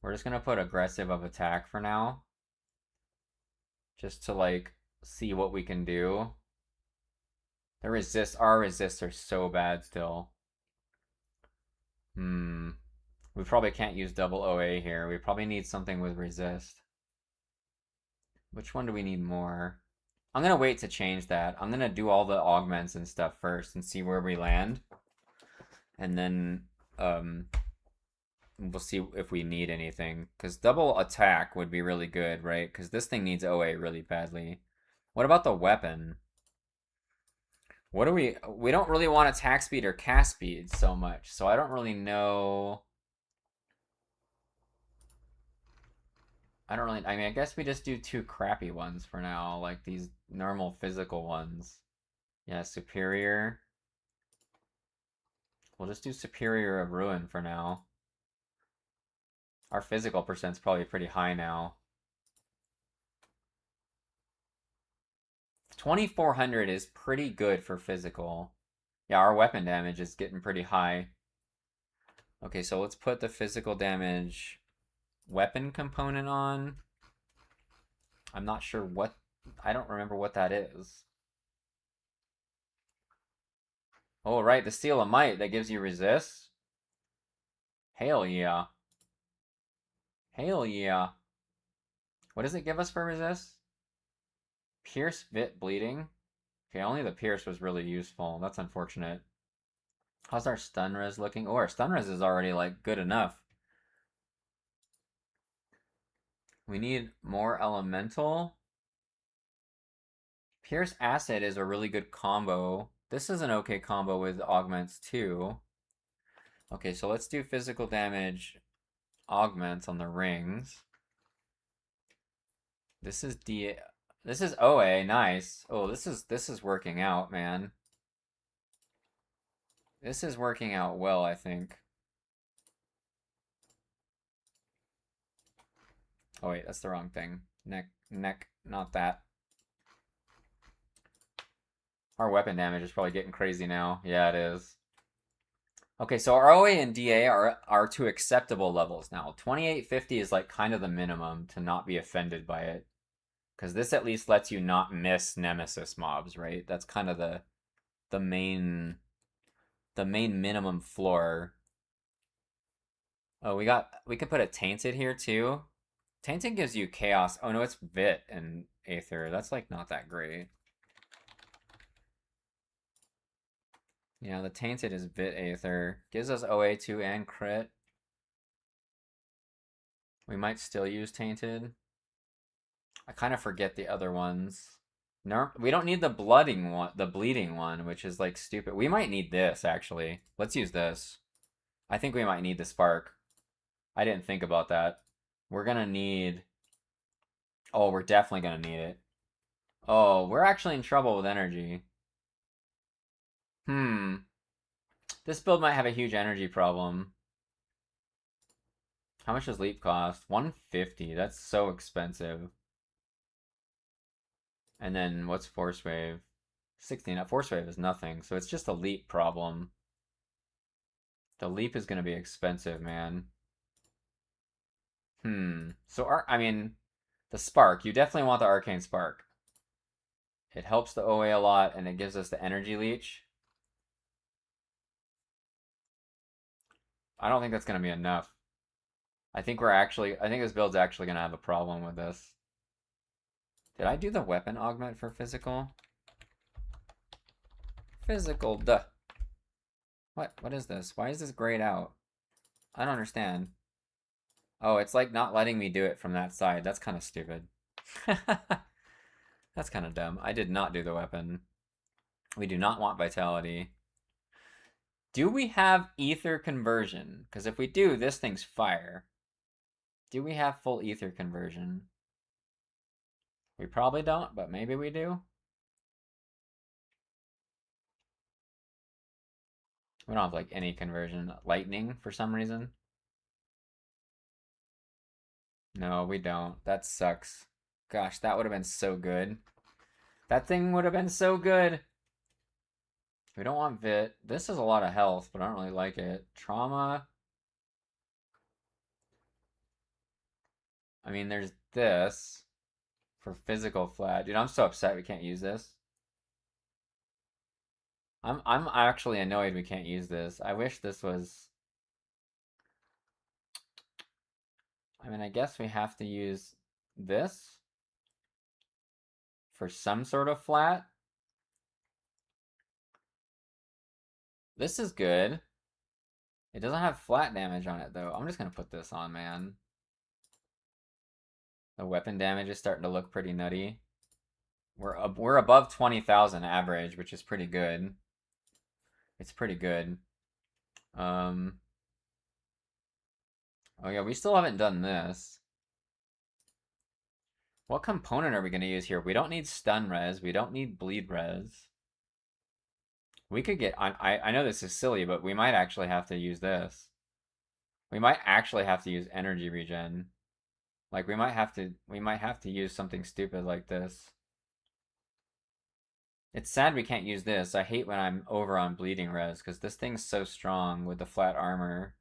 We're just gonna put aggressive of attack for now. Just to, like, see what we can do. Our resists are so bad still. We probably can't use double OA here. We probably need something with resist. Which one do we need more? I'm gonna wait to change that. I'm gonna do all the augments and stuff first and see where we land. And then we'll see if we need anything. Because double attack would be really good, right? Because this thing needs OA really badly. What about the weapon? What do we don't really want attack speed or cast speed so much. So I don't really know. I mean, I guess we just do 2 crappy ones for now, like these normal physical ones. Yeah, superior. We'll just do superior of ruin for now. Our physical percent's probably pretty high now. 2400 is pretty good for physical. Yeah, our weapon damage is getting pretty high. Okay, so let's put the physical damage weapon component on. I'm not sure what, I don't remember what that is. Oh, right, the Seal of Might that gives you resist. Hell yeah. Hell yeah. What does it give us for resist? Pierce, Vit, Bleeding. Okay, only the Pierce was really useful. That's unfortunate. How's our stun res looking? Oh, our stun res is already, like, good enough. We need more elemental. Pierce Acid is a really good combo. This is an okay combo with augments too. Okay, so let's do physical damage augments on the rings. This is this is OA, nice. Oh, this is working out, man. This is working out well, I think. Oh wait, that's the wrong thing. Neck, not that. Our weapon damage is probably getting crazy now. Yeah, it is. Okay, so our OA and DA are to acceptable levels now. 2850 is like kind of the minimum to not be offended by it. Because this at least lets you not miss Nemesis mobs, right? That's kind of the main minimum floor. Oh, we could put a Tainted here too. Tainted gives you chaos. Oh no, it's Vit and Aether. That's like not that great. Yeah, the Tainted is Vit Aether. Gives us OA2 and crit. We might still use Tainted. I kind of forget the other ones. No, we don't need the bleeding one, which is like stupid. We might need this actually. Let's use this. I think we might need the spark. I didn't think about that. We're gonna need. Oh, we're definitely gonna need it. Oh, we're actually in trouble with energy. This build might have a huge energy problem. How much does leap cost? 150. That's so expensive. And then what's force wave? 16. Force wave is nothing, so it's just a leap problem. The leap is gonna be expensive, man. So I mean, the spark. You definitely want the arcane spark. It helps the OA a lot, and it gives us the energy leech. I don't think that's gonna be enough. I think this build's actually gonna have a problem with this. Did I do the weapon augment for physical? Physical, duh. What is this? Why is this grayed out? I don't understand. Oh, it's like not letting me do it from that side. That's kind of stupid. That's kind of dumb. I did not do the weapon. We do not want vitality. Do we have ether conversion? Because if we do, this thing's fire. Do we have full ether conversion? We probably don't, but maybe we do. We don't have like any conversion. Lightning for some reason. No, we don't. That sucks. Gosh, that would have been so good. That thing would have been so good. We don't want Vit. This is a lot of health, but I don't really like it. Trauma. I mean, there's this for physical flat. Dude, I'm so upset we can't use this. I'm actually annoyed we can't use this. I wish this was. I mean, I guess we have to use this for some sort of flat. This is good. It doesn't have flat damage on it though. I'm just gonna put this on, man. The weapon damage is starting to look pretty nutty. We're above 20,000 average, which is pretty good. It's pretty good. Oh yeah, we still haven't done this. What component are we gonna use here? We don't need stun res. We don't need bleed res. We could get, I know this is silly, but we might actually have to use this. We might actually have to use energy regen. Like we might have to use something stupid like this. It's sad we can't use this. I hate when I'm over on bleeding res because this thing's so strong with the flat armor.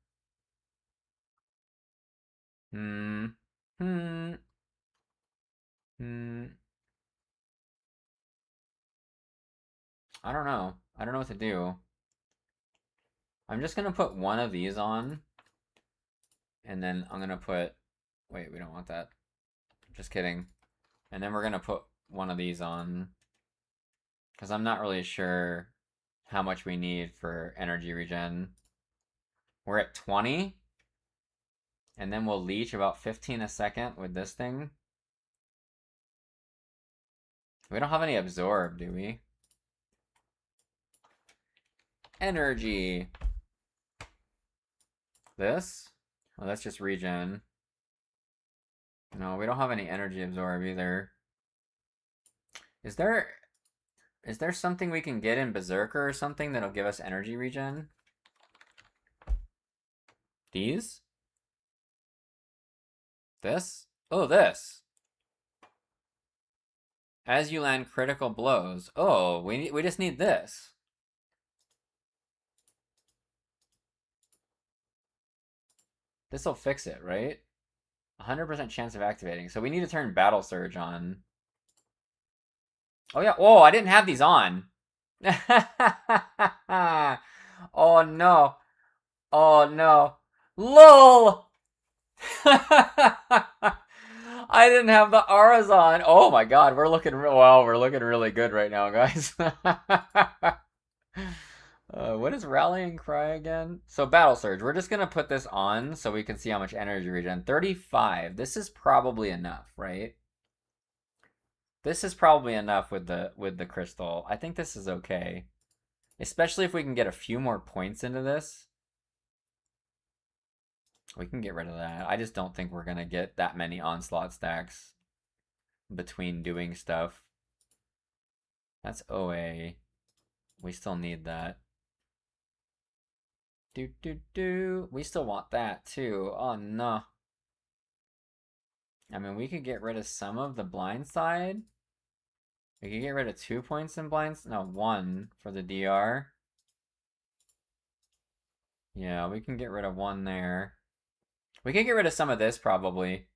Hmm. Hmm. Hmm. I don't know. I don't know what to do. I'm just gonna put one of these on, and then I'm gonna put. Wait, we don't want that. Just kidding. And then we're gonna put one of these on, because I'm not really sure how much we need for energy regen. We're at 20, and then we'll leech about 15 a second with this thing. We don't have any absorb, do we? Energy. This? Oh, that's just regen. No, we don't have any energy absorb either. Is there something we can get in Berserker or something that'll give us energy regen? These? This? Oh, this. As you land critical blows. Oh, we just need this. This'll fix it, right? 100% chance of activating. So we need to turn Battle Surge on. Oh yeah. Oh, I didn't have these on. Oh no. Oh no. LOL! I didn't have the auras on. Oh my god, we're looking wow, we're looking really good right now, guys. What is Rallying Cry again? So Battle Surge. We're just gonna put this on so we can see how much energy regen. 35. This is probably enough, right? This is probably enough with the crystal. I think this is okay. Especially if we can get a few more points into this. We can get rid of that. I just don't think we're gonna get that many onslaught stacks between doing stuff. That's OA. We still need that. We still want that too. Oh no. I mean, we could get rid of some of the blind side. We could get rid of 2 points in blinds. No, 1 for the DR. Yeah, we can get rid of 1 there. We can get rid of some of this probably.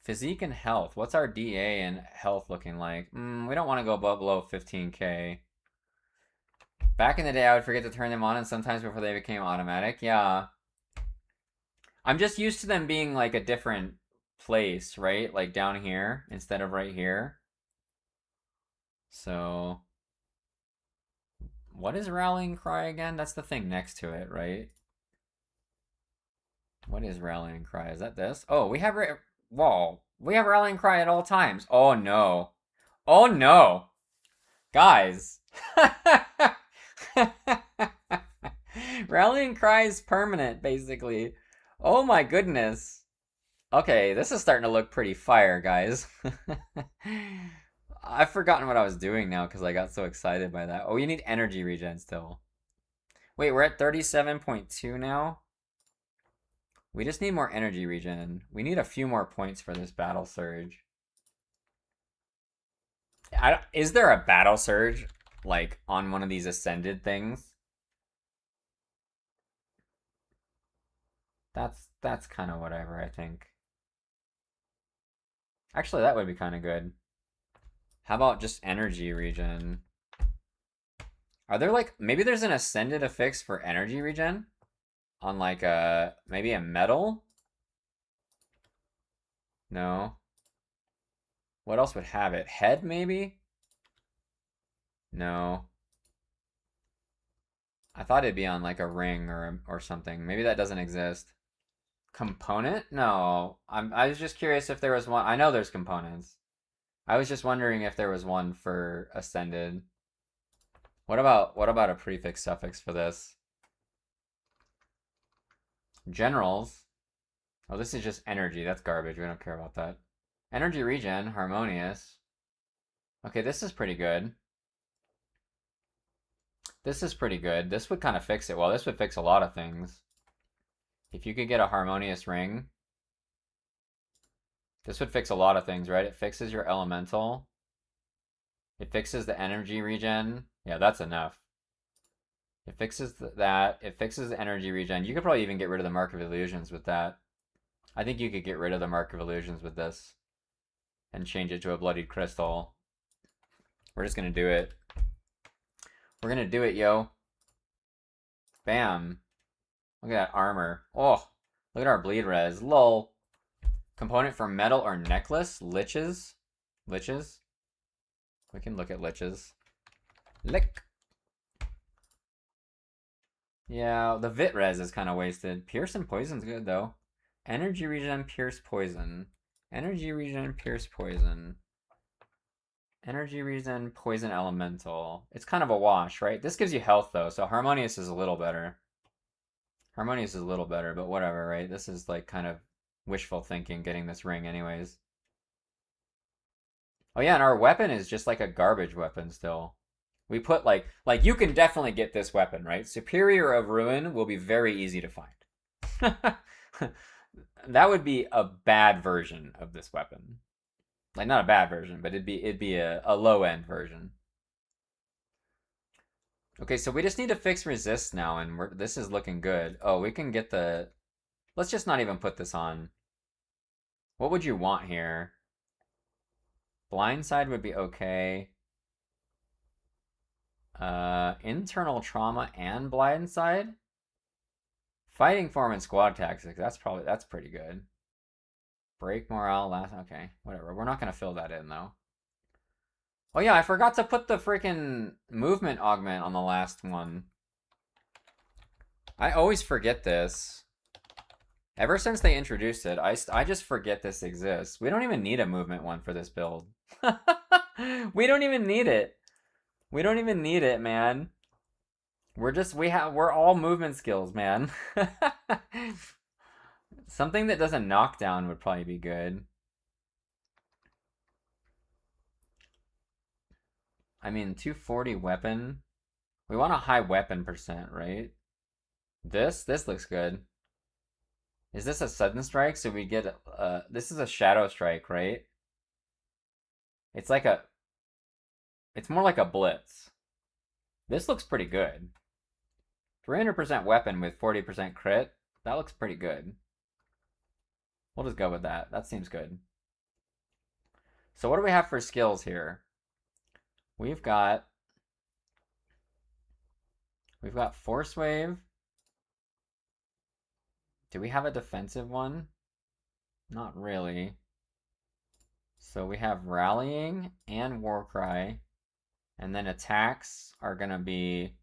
Physique and health. What's our DA and health looking like? We don't want to go below 15k. Back in the day, I would forget to turn them on, and sometimes before they became automatic. Yeah. I'm just used to them being like a different place, right? Like down here instead of right here. So, what is Rallying Cry again? That's the thing next to it, right? What is Rallying Cry? Is that this? Oh, we have whoa. We have Rallying Cry at all times. Oh no. Oh no. Guys. Rallying Cry is permanent, basically. Oh my goodness. Okay, this is starting to look pretty fire, guys. I've forgotten what I was doing now because I got so excited by that. Oh, you need energy regen still. Wait, we're at 37.2 now? We just need more energy regen. We need a few more points for this battle surge. Is there a battle surge, like, on one of these ascended things? That's kind of whatever, I think. Actually, that would be kind of good. How about just energy regen? Are there, like, maybe there's an ascended affix for energy regen? On, like, maybe a metal? No. What else would have it? Head, maybe? No. I thought it'd be on, like, a ring or something. Maybe that doesn't exist. Component? No. I was just curious if there was one. I know there's components. I was just wondering if there was one for ascended. What about a prefix suffix for this? Generals. Oh, this is just energy. That's garbage. We don't care about that. Energy regen, harmonious. Okay, this is pretty good. This is pretty good. This would kind of fix it. Well, this would fix a lot of things. If you could get a harmonious ring, this would fix a lot of things, right? It fixes your elemental. It fixes the energy regen. Yeah, that's enough. It fixes that. It fixes the energy regen. You could probably even get rid of the Mark of Illusions with that. I think you could get rid of the Mark of Illusions with this and change it to a bloodied crystal. We're just going to do it. We're going to do it, yo. Bam. Look at that armor. Oh, look at our bleed res. Lol. Component for metal or necklace. Liches. Liches. We can look at liches. Lick. Yeah, the Vit res is kind of wasted. Pierce and poison's good, though. Energy regen, pierce, poison. Energy regen, pierce, poison. Energy regen, poison elemental. It's kind of a wash, right? This gives you health, though, so Harmonious is a little better. Harmonious is a little better, but whatever, right? This is like kind of wishful thinking getting this ring anyways. Oh yeah, and our weapon is just like a garbage weapon still. We put like you can definitely get this weapon, right? Superior of Ruin will be very easy to find. That would be a bad version of this weapon. Like not a bad version, but it'd be a low end version. Okay, so we just need to fix resist now, and this is looking good. Oh, we can get the. Let's just not even put this on. What would you want here? Blindside would be okay. Internal trauma and blindside. Fighting form and squad tactics. That's pretty good. Break morale last. Okay, whatever. We're not gonna fill that in though. Oh yeah, I forgot to put the freaking movement augment on the last one. I always forget this. Ever since they introduced it, I just forget this exists. We don't even need a movement one for this build. We don't even need it. We don't even need it, man. We're all movement skills, man. Something that doesn't knock down would probably be good. I mean, 240 weapon. We want a high weapon percent, right? This looks good. Is this a sudden strike? So we get this is a shadow strike, right? It's more like a blitz. This looks pretty good. 300% weapon with 40% crit. That looks pretty good. We'll just go with that. That seems good. So what do we have for skills here? We've got Force Wave. Do we have a defensive one? Not really. So we have Rallying and Warcry. And then attacks are going to be...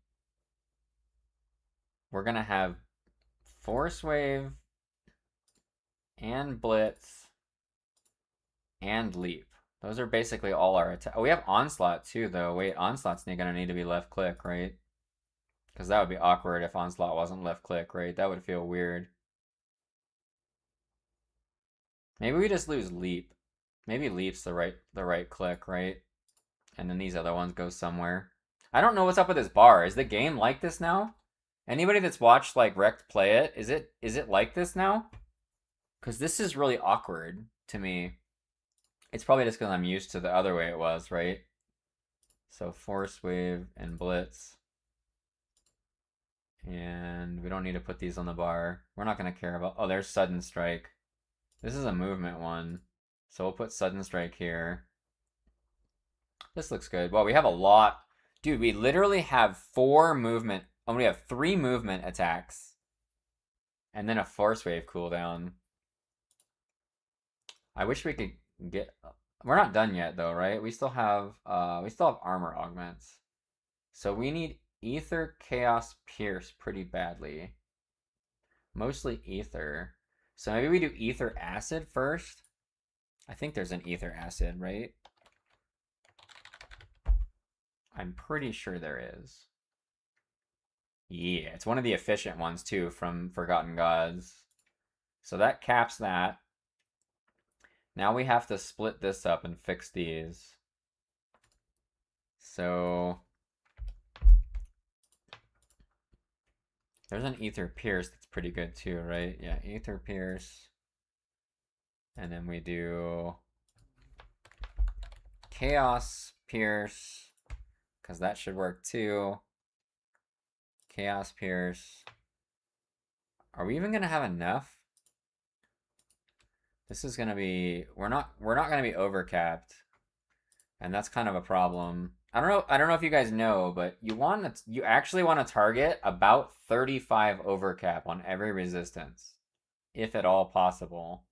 We're going to have Force Wave and Blitz and Leap. Those are basically all our attacks. Oh, we have Onslaught too, though. Wait, Onslaught's going to need to be left click, right? Because that would be awkward if Onslaught wasn't left click, right? That would feel weird. Maybe we just lose Leap. Maybe Leap's the right click, right? And then these other ones go somewhere. I don't know what's up with this bar. Is the game like this now? Anybody that's watched like Rekt play it, is it like this now? Because this is really awkward to me. It's probably just because I'm used to the other way it was, right? So Force Wave and Blitz. And we don't need to put these on the bar. We're not going to care about... Oh, there's Sudden Strike. This is a movement one. So we'll put Sudden Strike here. This looks good. Well, we have a lot. Dude, we literally have 4 movement... Oh, we have 3 movement attacks. And then a Force Wave cooldown. I wish we could get... We're not done yet, though, right? We still have armor augments. So we need Ether, Chaos, Pierce pretty badly. Mostly Ether. So maybe we do Ether Acid first? I think there's an Ether Acid, right? I'm pretty sure there is. Yeah, it's one of the efficient ones, too, from Forgotten Gods. So that caps that. Now we have to split this up and fix these. So There's an Ether Pierce that's pretty good too, right? Yeah, Ether Pierce. And then we do Chaos Pierce, because that should work too. Chaos Pierce. Are we even gonna have enough? This is gonna be we're not gonna be overcapped. And that's kind of a problem. I don't know if you guys know, but you actually want to target about 35 overcap on every resistance, if at all possible.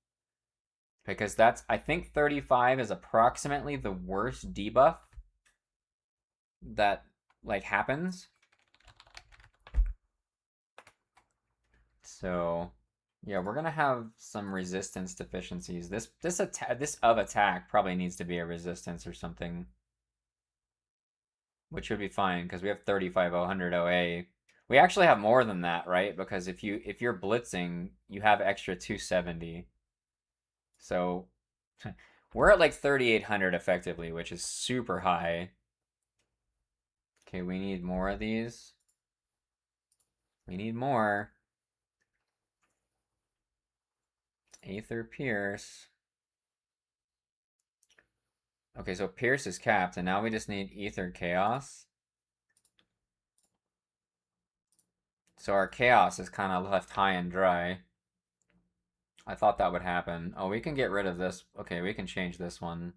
Because I think 35 is approximately the worst debuff that like happens. So yeah, we're gonna have some resistance deficiencies. This of attack probably needs to be a resistance or something, which would be fine because we have 3500 OA. We actually have more than that, right? Because if you're blitzing, you have extra 270. So we're at like 3800 effectively, which is super high. Okay, we need more of these. We need more. Aether Pierce. Okay, so Pierce is capped, and now we just need Ether Chaos. So our Chaos is kind of left high and dry. I thought that would happen. Oh, we can get rid of this. Okay, we can change this one.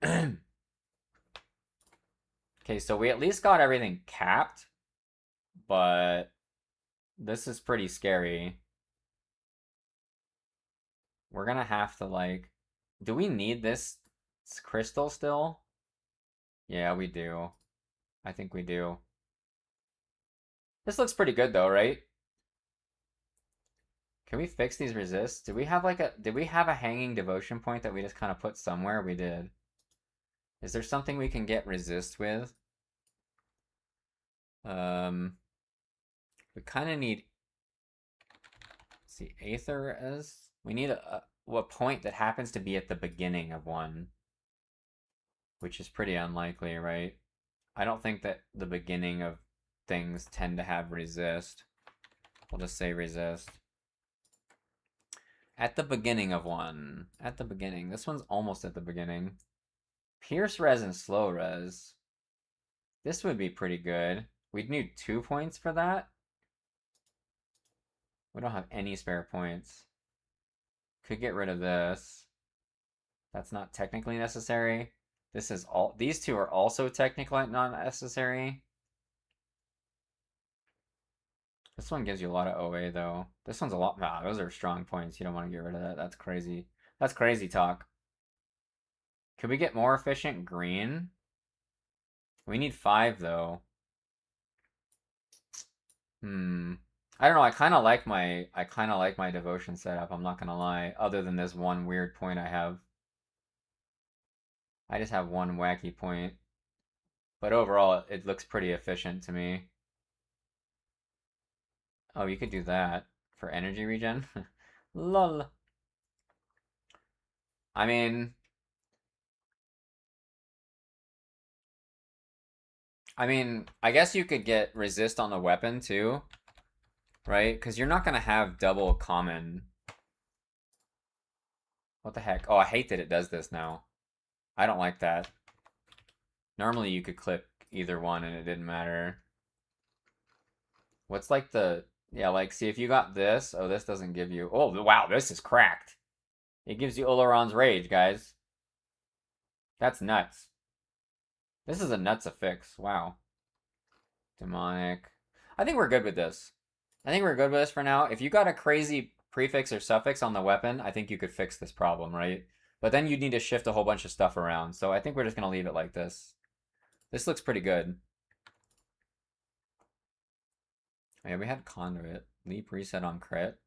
Okay, so we at least got everything capped, but this is pretty scary. We're gonna have to like, do we need this crystal still? Yeah, we do. I think we do. This looks pretty good though, right? Can we fix these resists? Did we have a hanging devotion point that we just kind of put somewhere? We did. Is there something we can get resist with? We kind of need, let's see, Aether as, we need a point that happens to be at the beginning of one, which is pretty unlikely, right? I don't think that the beginning of things tend to have resist. We'll just say resist. At the beginning of one. At the beginning. This one's almost at the beginning. Pierce res and slow res. This would be pretty good. We'd need 2 points for that. We don't have any spare points. Could get rid of this. That's not technically necessary. These two are also technically not necessary. This one gives you a lot of OA though. This one's a lot. Nah, those are strong points. You don't want to get rid of that. That's crazy. That's crazy talk. Could we get more efficient green? We need 5 though. I don't know. I kind of like my devotion setup. I'm not gonna lie. Other than this one weird point I have. I just have one wacky point. But overall, it looks pretty efficient to me. Oh, you could do that for energy regen? Lol. I mean, I guess you could get resist on the weapon too, right? Because you're not gonna have double common. What the heck? Oh, I hate that it does this now. I don't like that. Normally you could clip either one and it didn't matter. What's like yeah, like, see if you got this. Oh, this doesn't give you, oh, wow, this is cracked. It gives you Oleron's Rage, guys. That's nuts. This is a nuts a fix. Wow. Demonic. I think we're good with this. I think we're good with this for now. If you got a crazy prefix or suffix on the weapon, I think you could fix this problem, right? But then you'd need to shift a whole bunch of stuff around. So I think we're just going to leave it like this. This looks pretty good. Yeah, we had conduit. Leap reset on crit.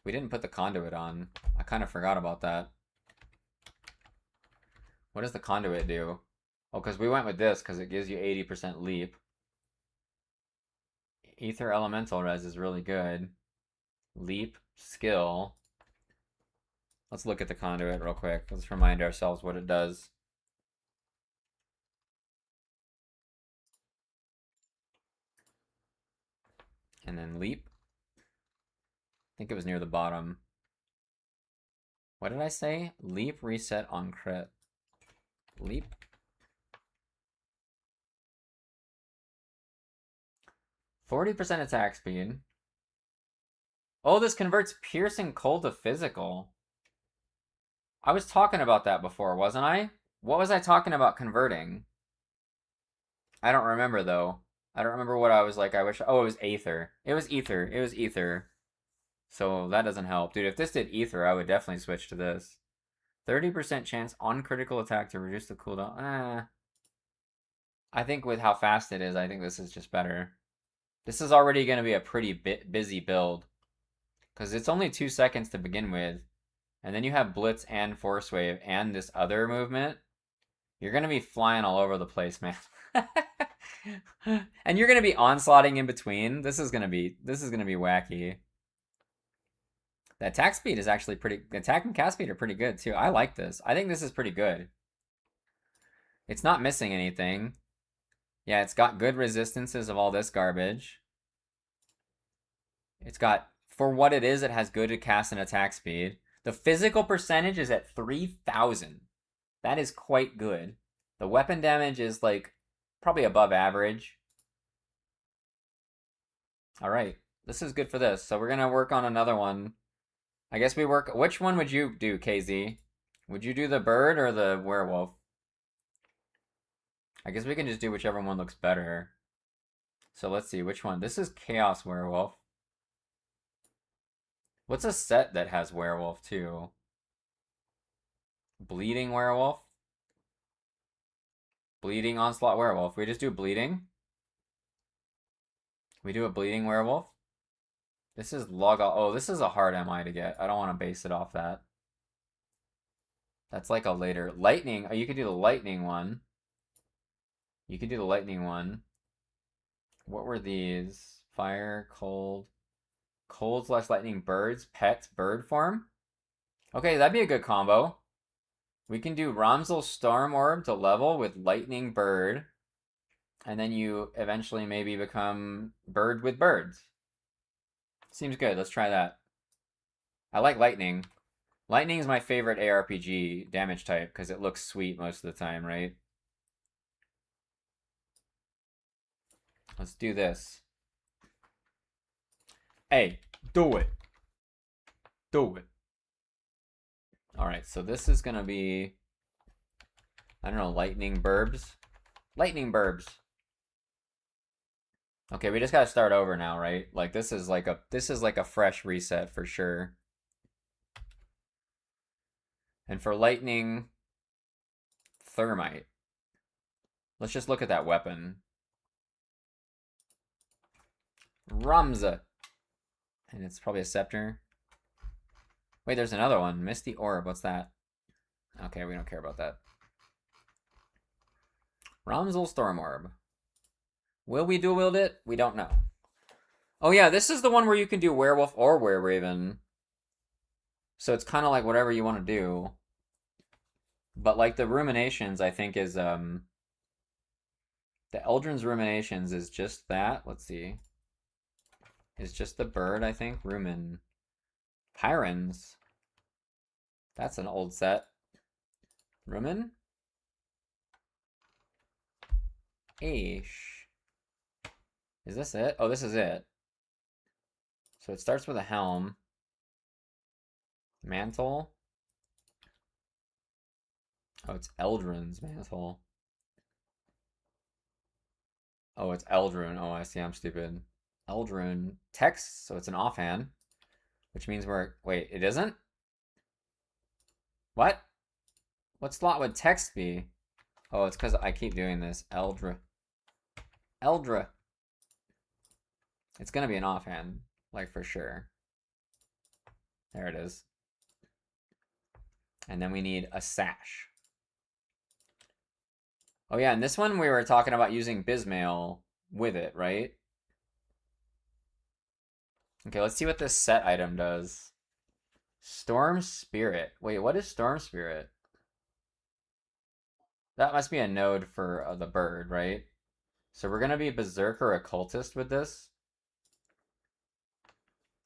We didn't put the conduit on. I kind of forgot about that. What does the conduit do? Oh, because we went with this because it gives you 80% leap. Ether Elemental Res is really good. Leap, skill. Let's look at the conduit real quick. Let's remind ourselves what it does. And then leap. I think it was near the bottom. What did I say? Leap, reset on crit. Leap. %40 attack speed. Oh, this converts piercing cold to physical. I was talking about that before, wasn't I? What was I talking about converting? I don't remember, though. I don't remember what I was like. I wish. Oh, it was Aether. It was Ether. It was Ether. So that doesn't help. Dude, if this did Ether, I would definitely switch to this. 30% chance on critical attack to reduce the cooldown. I think with how fast it is, I think this is just better. This is already going to be a pretty busy build. Because it's only 2 seconds to begin with. And then you have Blitz and Force Wave and this other movement. You're going to be flying all over the place, man. And you're going to be onslaughting in between. This is going to be wacky. The attack speed is actually pretty... Attack and cast speed are pretty good, too. I like this. I think this is pretty good. It's not missing anything. Yeah, it's got good resistances of all this garbage. It's got... For what it is, it has good cast and attack speed. The physical percentage is at 3,000. That is quite good. The weapon damage is, like, probably above average. All right. This is good for this. So we're going to work on another one. I guess we work... Which one would you do, KZ? Would you do the bird or the werewolf? I guess we can just do whichever one looks better. So let's see, which one? This is Chaos Werewolf. What's a set that has werewolf, too? Bleeding werewolf? Bleeding onslaught werewolf. We just do bleeding? We do a bleeding werewolf? This is log... Oh, this is a hard MI to get. I don't want to base it off that. That's like a later... Lightning. Oh, you could do the lightning one. You could do the lightning one. What were these? Fire, cold. Cold/lightning birds. Pets, bird form. Okay, that'd be a good combo. We can do Ramzel Storm Orb to level with lightning bird. And then you eventually maybe become bird with birds. Seems good. Let's try that. I like lightning. Lightning is my favorite ARPG damage type because it looks sweet most of the time, right? Let's do this. Hey, do it. Do it. Alright, so this is gonna be... I don't know, lightning burbs? Lightning burbs. Okay, we just gotta start over now, right? Like this is like a fresh reset for sure. And for lightning, thermite. Let's just look at that weapon. Ramza. And it's probably a scepter. Wait, there's another one. Misty Orb. What's that? Okay, we don't care about that. Ramzel Storm Orb. Will we dual wield it? We don't know. Oh yeah, this is the one where you can do werewolf or wereraven. So it's kind of like whatever you want to do. But like the ruminations, I think is the Eldrin's ruminations is just that. Let's see. Is just the bird, I think. Rumin. Pyrans. That's an old set. Rumin? Aish. Is this it? Oh, this is it. So it starts with a helm. Mantle. Oh, it's Eldrin's mantle. Oh, it's Eldrin. Oh, I see. I'm stupid. Eldrin. Text. So it's an offhand. Which means we're... Wait, it isn't? What? What slot would text be? Oh, it's because I keep doing this. Eldra. Eldra. It's going to be an offhand. Like, for sure. There it is. And then we need a sash. Oh yeah, and this one we were talking about using Bismail with it, right? Okay, let's see what this set item does. Storm Spirit. Wait, what is Storm Spirit? That must be a node for the bird, right? So we're going to be Berserker Occultist with this.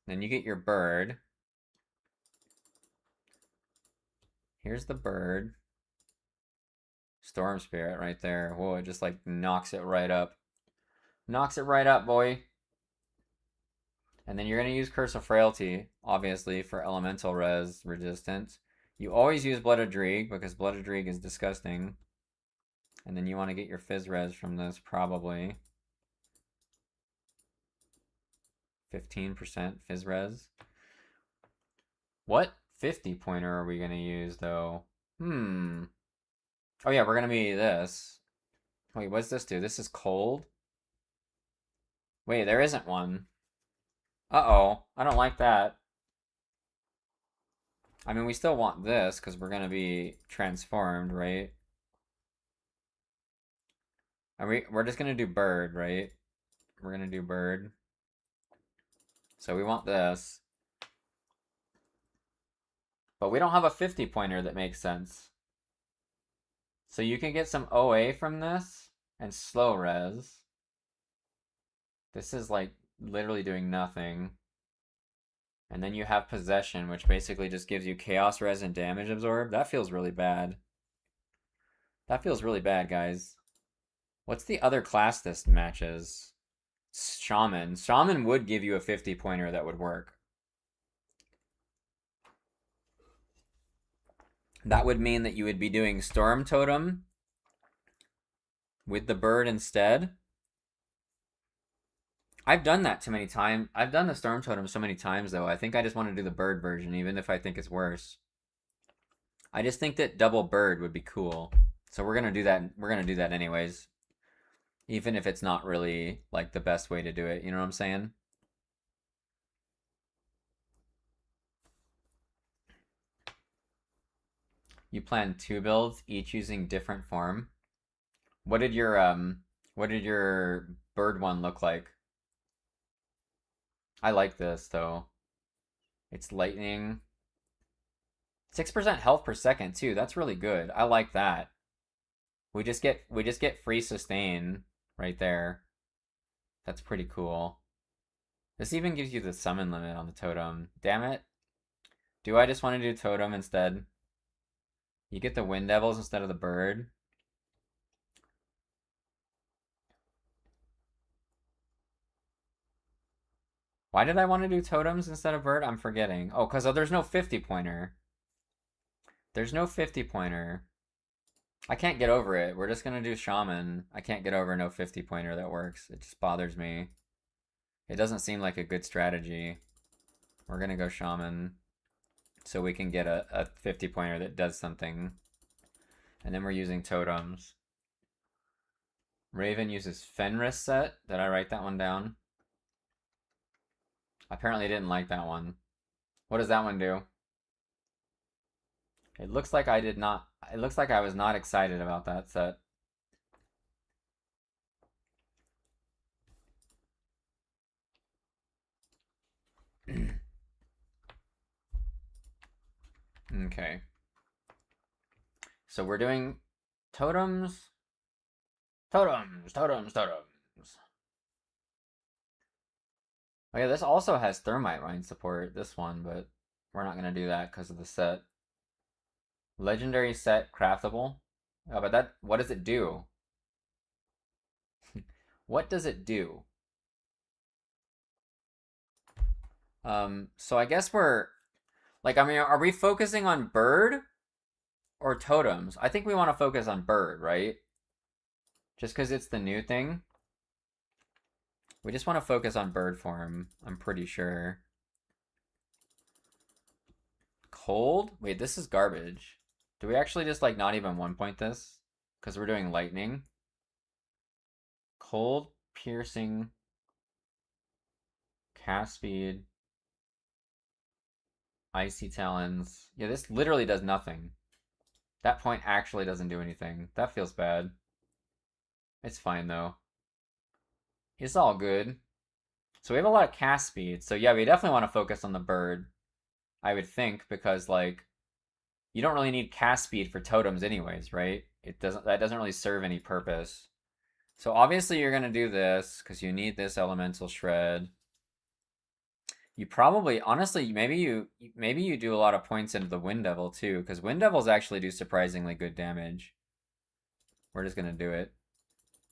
Then you get your bird. Here's the bird. Storm Spirit right there. Whoa, it just like knocks it right up. Knocks it right up, boy. And then you're going to use Curse of Frailty, obviously, for elemental res resistance. You always use Blood of Dreeg, because Blood of Dreeg is disgusting. And then you want to get your Fizz res from this, probably. 15% Fizz res. What 50 pointer are we going to use, though? Oh yeah, we're going to be this. Wait, what's this do? This is cold? Wait, there isn't one. Uh-oh, I don't like that. I mean, we still want this, because we're going to be transformed, right? We're just going to do bird, right? We're going to do bird. So we want this. But we don't have a 50 pointer that makes sense. So you can get some OA from this and slow res. This is like literally doing nothing. And then you have possession, which basically just gives you chaos res and damage absorb. That feels really bad. That feels really bad, guys. What's the other class this matches? Shaman. Shaman would give you a 50 pointer that would work. That would mean that you would be doing Storm Totem with the bird instead. I've done that too many times. I've done the Storm Totem so many times, though. I think I just want to do the bird version, even if I think it's worse. I just think that double bird would be cool. So we're going to do that. We're going to do that anyways. Even if it's not really, like, the best way to do it. You know what I'm saying? You plan 2 builds, each using different form. What did your bird one look like? I like this though. It's lightning. 6% health per second too. That's really good. I like that. We just get free sustain right there. That's pretty cool. This even gives you the summon limit on the totem. Damn it. Do I just want to do totem instead? You get the Wind Devils instead of the bird. Why did I want to do totems instead of bird? I'm forgetting. Oh, because there's no 50 pointer. There's no 50 pointer. I can't get over it. We're just going to do shaman. I can't get over no 50 pointer that works. It just bothers me. It doesn't seem like a good strategy. We're going to go shaman so we can get a 50 pointer that does something. And then we're using totems. Raven uses Fenris set. Did I write that one down? Apparently didn't like that one. What does that one do? It looks like I did not. It looks like I was not excited about that set. Okay. So we're doing totems. Totems. Oh yeah, this also has Thermite Mine support, this one, but we're not going to do that because of the set. Legendary set craftable. Oh, but that, what does it do? What does it do? So I guess we're, like, I mean, are we focusing on bird or totems? I think we want to focus on bird, right? Just because it's the new thing. We just want to focus on bird form, I'm pretty sure. Cold? Wait, this is garbage. Do we actually just, like, not even 1-point this? Because we're doing lightning. Cold, piercing, cast speed, icy talons. Yeah, this literally does nothing. That point actually doesn't do anything. That feels bad. It's fine, though. It's all good. So we have a lot of cast speed. So yeah, we definitely want to focus on the bird. I would think, because, like, you don't really need cast speed for totems anyways, right? That doesn't really serve any purpose. So obviously you're gonna do this because you need this elemental shred. You probably, honestly, maybe you do a lot of points into the Wind Devil too, because Wind Devils actually do surprisingly good damage. We're just gonna do it.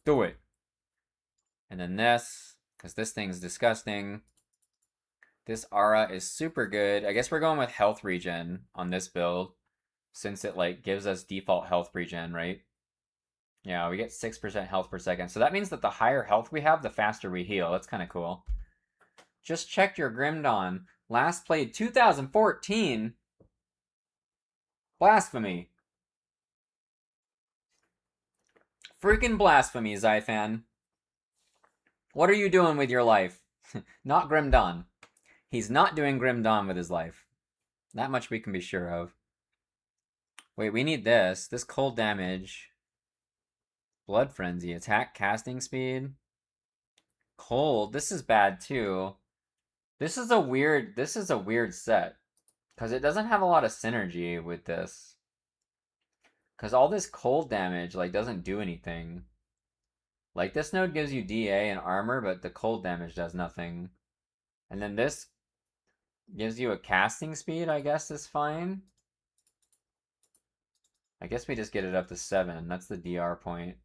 Do it. And then this, because this thing's disgusting. This aura is super good. I guess we're going with health regen on this build, since it like gives us default health regen, right? Yeah, we get 6% health per second. So that means that the higher health we have, the faster we heal. That's kind of cool. Just checked your Grim Dawn. Last played 2014. Blasphemy. Freaking blasphemy, Zyfan. What are you doing with your life? Not Grim Dawn. He's not doing Grim Dawn with his life. That much we can be sure of. Wait, we need this. This cold damage. Blood Frenzy. Attack, casting speed. Cold. This is bad too. This is a weird set. Because it doesn't have a lot of synergy with this. Because all this cold damage like doesn't do anything. Like this node gives you DA and armor, but the cold damage does nothing. And then this gives you a casting speed, I guess is fine. I guess we just get it up to 7. That's the DR point.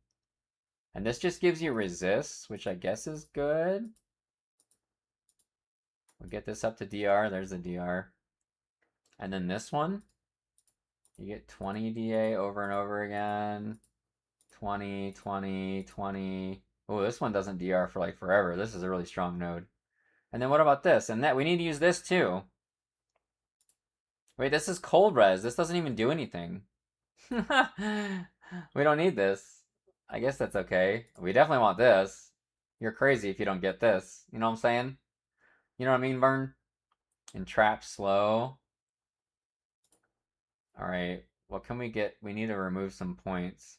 And this just gives you resist, which I guess is good. We'll get this up to DR. There's the DR. And then this one, you get 20 DA over and over again. 20, 20, 20. Oh, this one doesn't DR for like forever. This is a really strong node. And then what about this? And that we need to use this too. Wait, this is cold res. This doesn't even do anything. We don't need this. I guess that's okay. We definitely want this. You're crazy if you don't get this. You know what I'm saying? You know what I mean, Vern? Entrap slow. Alright, what can we get? We need to remove some points.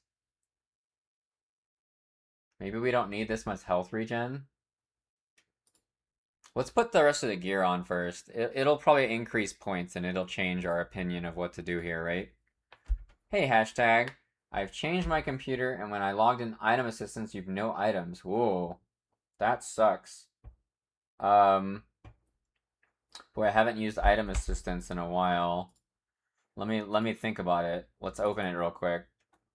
Maybe we don't need this much health regen. Let's put the rest of the gear on first. It'll probably increase points and it'll change our opinion of what to do here, right? Hey, hashtag. I've changed my computer and when I logged in item assistance, you've no items. Whoa. That sucks. Boy, I haven't used item assistance in a while. Let me think about it. Let's open it real quick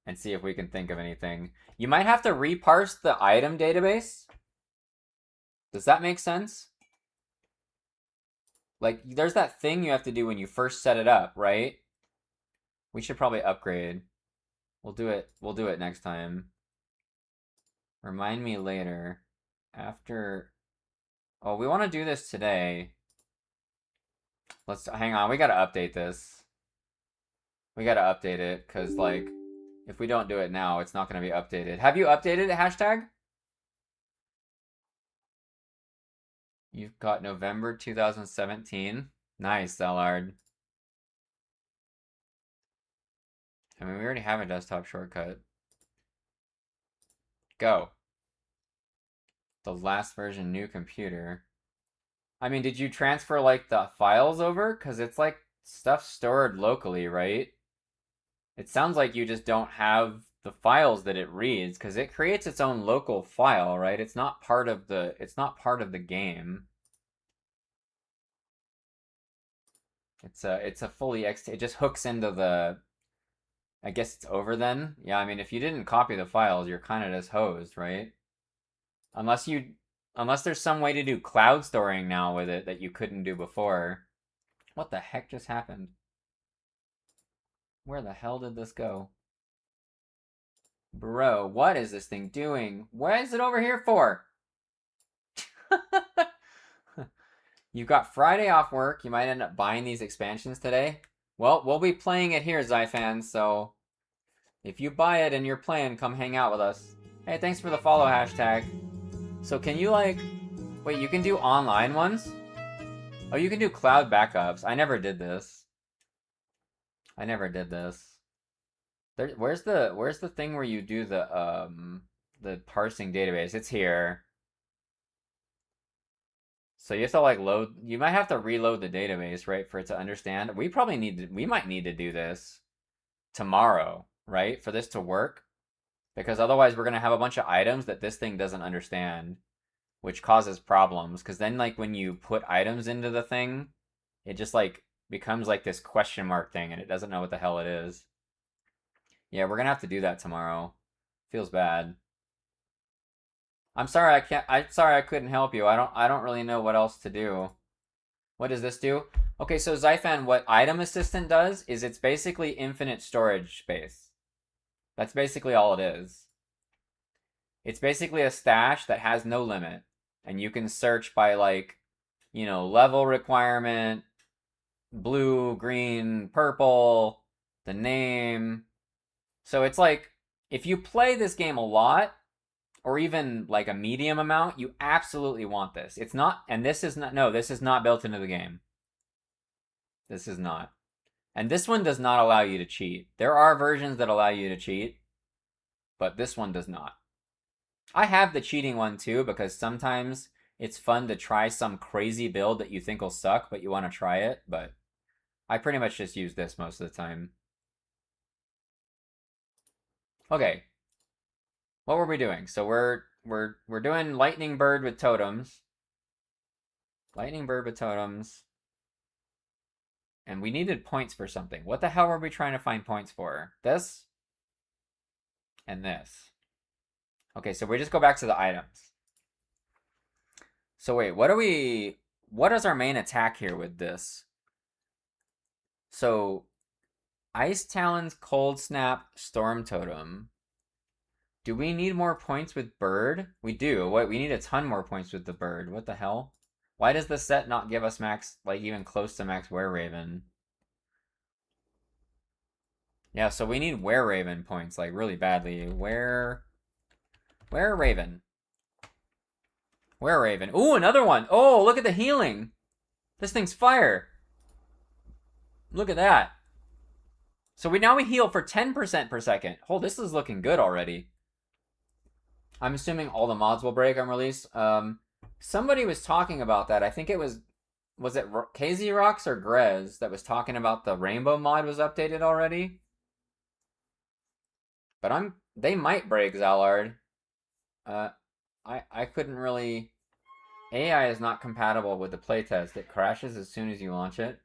and see if we can think of anything. You might have to reparse the item database. Does that make sense? Like, there's that thing you have to do when you first set it up, right? We should probably upgrade. We'll do it next time. Remind me later. After... Oh, we want to do this today. Let's... Hang on, we gotta update this. We gotta update it, because, like, if we don't do it now, it's not gonna be updated. Have you updated it, hashtag? You've got November 2017. Nice, Zellard. I mean, we already have a desktop shortcut. Go. The last version, new computer. I mean, did you transfer, like, the files over? Because it's, like, stuff stored locally, right? It sounds like you just don't have the files that it reads, because it creates its own local file, right? It's not part of the game. It's a fully it just hooks into the... I guess it's over then? Yeah, I mean, if you didn't copy the files, you're kind of just hosed, right? Unless there's some way to do cloud storing now with it that you couldn't do before. What the heck just happened? Where the hell did this go? Bro, what is this thing doing? What is it over here for? You got Friday off work. You might end up buying these expansions today. Well, we'll be playing it here, Zyfans, so if you buy it and you're playing, come hang out with us. Hey, thanks for the follow, hashtag. So can you, like... Wait, you can do online ones? Oh, you can do cloud backups. I never did this. Where's the thing where you do the parsing database? It's here. So you have to like load, you might have to reload the database, right, for it to understand. We might need to do this tomorrow, right, for this to work. Because otherwise we're going to have a bunch of items that this thing doesn't understand. which causes problems because then like when you put items into the thing, it just like becomes like this question mark thing and it doesn't know what the hell it is. Yeah, we're gonna have to do that tomorrow. Feels bad. I'm sorry I can't. I'm sorry I couldn't help you. I don't really know what else to do. What does this do? Okay, so Zyphan, what Item Assistant does is it's basically infinite storage space. That's basically all it is. It's basically a stash that has no limit, and you can search by like, level requirement, blue, green, purple, the name. So it's like if you play this game a lot, or even like a medium amount, you absolutely want this. It's not, and this is not, no, this is not built into the game. This is not. And this one does not allow you to cheat. There are versions that allow you to cheat, but this one does not. I have the cheating one too because sometimes it's fun to try some crazy build that you think will suck, but you want to try it, but I pretty much just use this most of the time. Okay. What were we doing? So we're doing lightning bird with totems. Lightning bird with totems. And we needed points for something. What the hell were we trying to find points for? This? And this. Okay, so we just go back to the items. So wait, what is our main attack here with this? So, Ice Talons, Cold Snap, Storm Totem. Do we need more points with Bird? We do. What? We need a ton more points with the Bird. What the hell? Why does the set not give us max, like even close to max Were-Raven? Yeah, so we need Were-Raven points, like really badly. Were-Raven. Were-Raven. Ooh, another one. Oh, look at the healing. This thing's fire. Look at that. So now we heal for 10% per second. Oh, this is looking good already. I'm assuming all the mods will break on release. Somebody was talking about that. I think it was it KZ Rocks or Grez that was talking about the Rainbow mod was updated already? But they might break, Zallard. I couldn't really. AI is not compatible with the playtest. It crashes as soon as you launch it,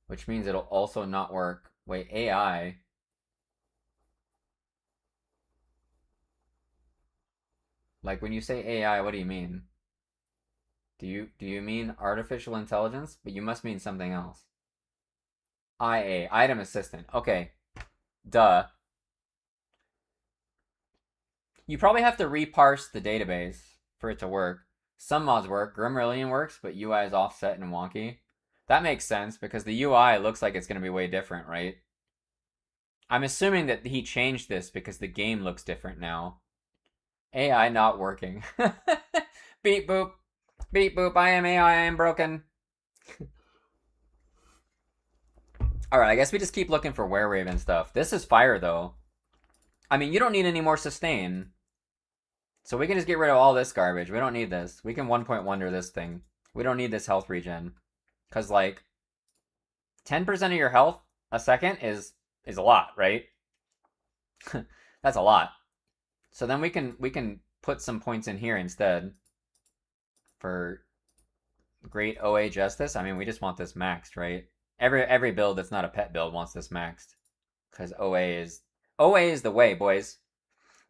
which means it'll also not work. Wait, AI. Like when you say AI, what do you mean? Do you mean artificial intelligence? But you must mean something else. IA, item assistant. Okay. Duh. You probably have to reparse the database for it to work. Some mods work. Grimrillion works, but UI is offset and wonky. That makes sense because the UI looks like it's going to be way different, right? I'm assuming that he changed this because the game looks different now. AI not working. Beep boop. Beep boop. I am AI. I am broken. Alright, I guess we just keep looking for Were-Raven stuff. This is fire, though. I mean, you don't need any more sustain. So we can just get rid of all this garbage. We don't need this. We can 1.1 wonder this thing. We don't need this health regen. Because, like, 10% of your health a second is a lot, right? That's a lot. So then we can put some points in here instead for great OA justice. I mean, we just want this maxed, right? Every build that's not a pet build wants this maxed. Because OA is the way, boys.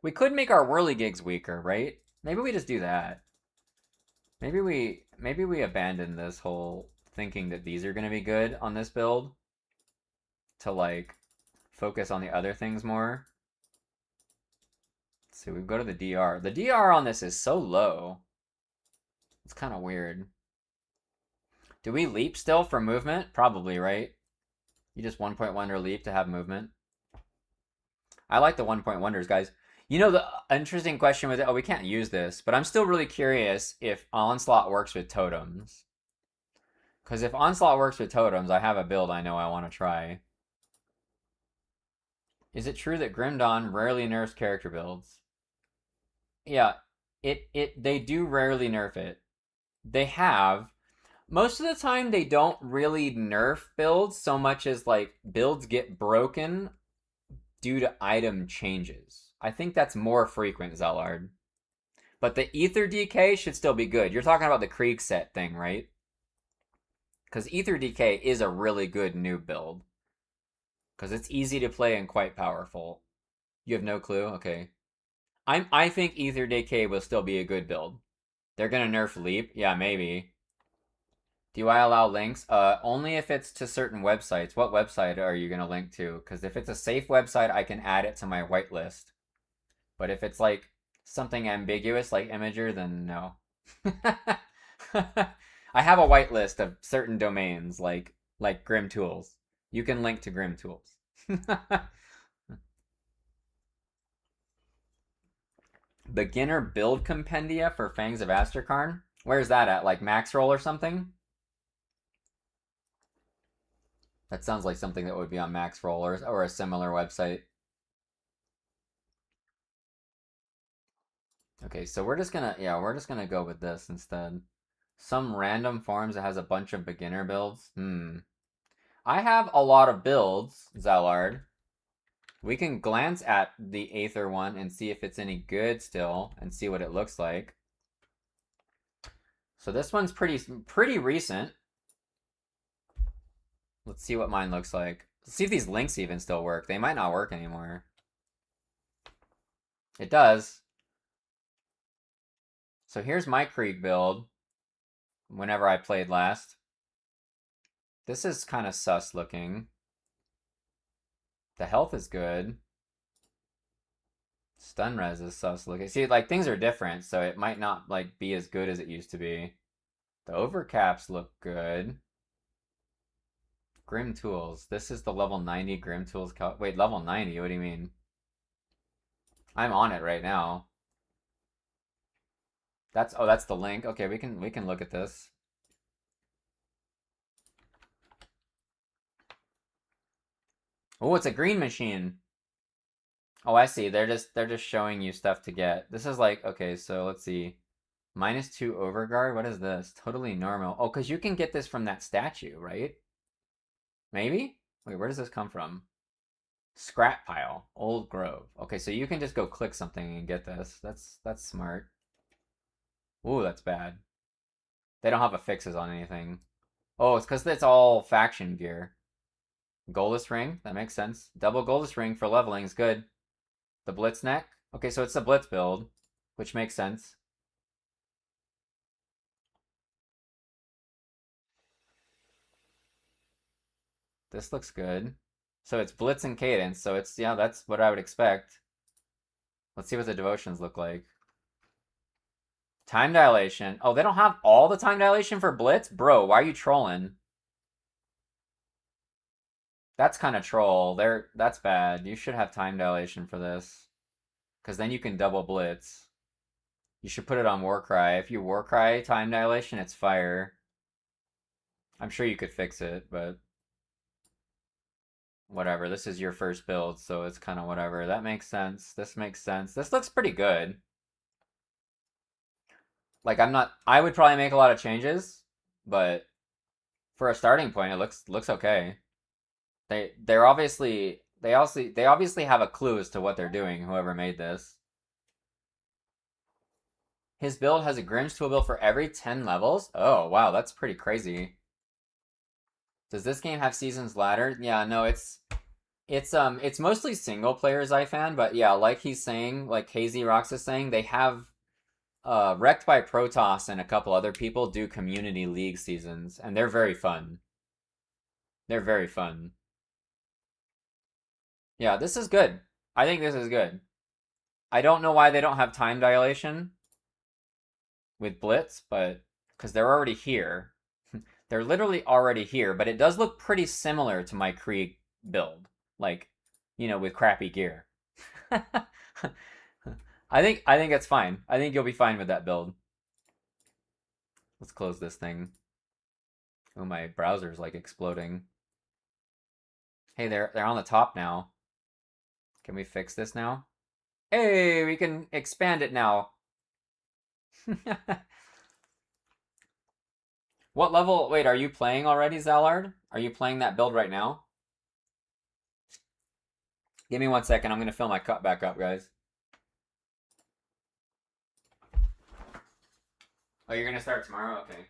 We could make our whirligigs weaker, right? Maybe we just do that. Maybe we abandon this whole thinking that these are going to be good on this build to like focus on the other things more. So we go to the DR. The DR on this is so low. It's kind of weird. Do we leap still for movement? Probably, right? You just 1.1 wonder leap to have movement. I like the 1.1 wonders, guys. You know, the interesting question was, we can't use this, but I'm still really curious if Onslaught works with totems. Because if Onslaught works with totems, I have a build I know I want to try. Is it true that Grim Dawn rarely nerfs character builds? Yeah, they do rarely nerf it. They have. Most of the time, they don't really nerf builds so much as, like, builds get broken due to item changes. I think that's more frequent, Zellard. But the Ether DK should still be good. You're talking about the Krieg set thing, right? Because Ether DK is a really good new build. Because it's easy to play and quite powerful. You have no clue? Okay. I think Ether DK will still be a good build. They're gonna nerf Leap? Yeah, maybe. Do I allow links? Only if it's to certain websites. What website are you gonna link to? Because if it's a safe website, I can add it to my whitelist. But if it's like something ambiguous like Imager, then no. I have a whitelist of certain domains like Grim Tools. You can link to Grim Tools. Beginner build compendia for Fangs of Astrakarn? Where's that at? Like Maxroll or something? That sounds like something that would be on Maxroll or a similar website. Okay, so we're just gonna go with this instead. Some random forums that has a bunch of beginner builds. I have a lot of builds, Zalard. We can glance at the Aether one and see if it's any good still and see what it looks like. So this one's pretty recent. Let's see what mine looks like. Let's see if these links even still work. They might not work anymore. It does. So here's my Krieg build whenever I played last. This is kind of sus looking. The health is good. Stun res is sus looking. See, like things are different, so it might not like be as good as it used to be. The overcaps look good. Grim Tools. This is the level 90 Grim Tools. Wait, level 90? What do you mean? I'm on it right now. That's the link. Okay, we can look at this. Oh, it's a green machine. Oh, I see. They're just showing you stuff to get. This is like, okay, so let's see. -2 overguard. What is this? Totally normal. Oh, because you can get this from that statue, right? Maybe? Wait, where does this come from? Scrap pile. Old Grove. Okay, so you can just go click something and get this. That's smart. Ooh, that's bad. They don't have a fixes on anything. Oh, it's because it's all faction gear. Goalless ring. That makes sense. Double goalless ring for leveling is good. The blitz neck. Okay, so it's a blitz build, which makes sense. This looks good. So it's blitz and cadence. So it's, yeah, that's what I would expect. Let's see what the devotions look like. Time dilation. Oh, they don't have all the time dilation for blitz? Bro, why are you trolling? That's kind of troll. That's bad. You should have time dilation for this. Because then you can double blitz. You should put it on Warcry. If you Warcry time dilation, it's fire. I'm sure you could fix it, but whatever. This is your first build, so it's kind of whatever. That makes sense. This makes sense. This looks pretty good. Like I would probably make a lot of changes, but for a starting point, it looks okay. They obviously have a clue as to what they're doing, whoever made this. His build has a Grim's tool build for every 10 levels? Oh, wow, that's pretty crazy. Does this game have seasons ladder? Yeah, no, it's mostly single players I found, but yeah, like he's saying, like KZ Rocks is saying, they have Wrecked by Protoss and a couple other people do community league seasons, and they're very fun. They're very fun. Yeah, this is good. I think this is good. I don't know why they don't have time dilation with Blitz, but because they're already here. They're literally already here, but it does look pretty similar to my Krieg build. Like, with crappy gear. I think it's fine. I think you'll be fine with that build. Let's close this thing. Oh, my browser's like exploding. Hey, they're on the top now. Can we fix this now? Hey, we can expand it now. What level? Wait, are you playing already, Zalard? Are you playing that build right now? Give me 1 second. I'm going to fill my cup back up, guys. Oh, you're gonna start tomorrow? Okay.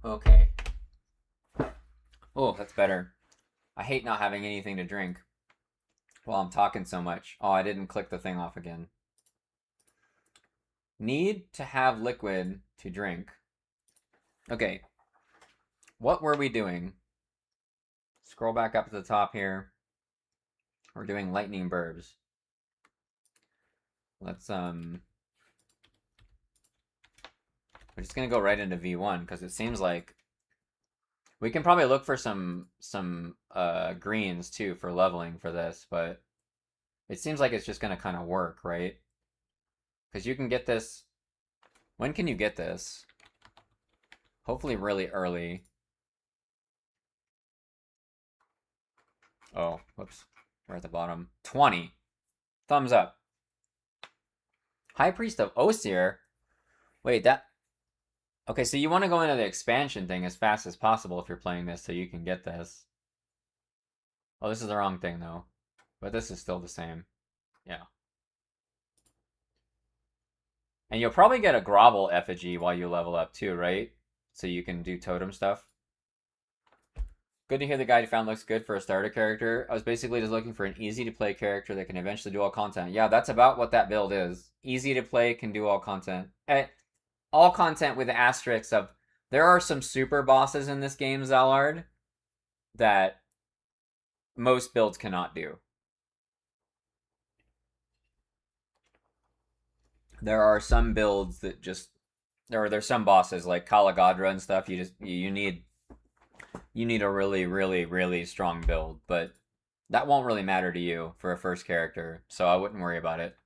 Okay. Oh, that's better. I hate not having anything to drink while I'm talking so much. Oh, I didn't click the thing off again. Need to have liquid to drink. Okay. What were we doing? Scroll back up to the top here. We're doing lightning burbs. Let's we're just gonna go right into V1 because it seems like we can probably look for some greens too for leveling for this, but it seems like it's just gonna kind of work, right? Because you can get this. When can you get this? Hopefully really early. Oh, whoops. We're at the bottom. 20. Thumbs up. High Priest of Osir? Wait, that... Okay, so you want to go into the expansion thing as fast as possible if you're playing this so you can get this. Oh, this is the wrong thing, though. But this is still the same. Yeah. And you'll probably get a Grovel effigy while you level up, too, right? So you can do totem stuff. Good to hear the guide you found looks good for a starter character. I was basically just looking for an easy-to-play character that can eventually do all content. Yeah, that's about what that build is. Easy to play, can do all content. All content with the asterisks of there are some super bosses in this game, Zalard, that most builds cannot do. There are some builds that just there's some bosses like Kalagadra and stuff. You need a really really strong build, but that won't really matter to you for a first character, so I wouldn't worry about it.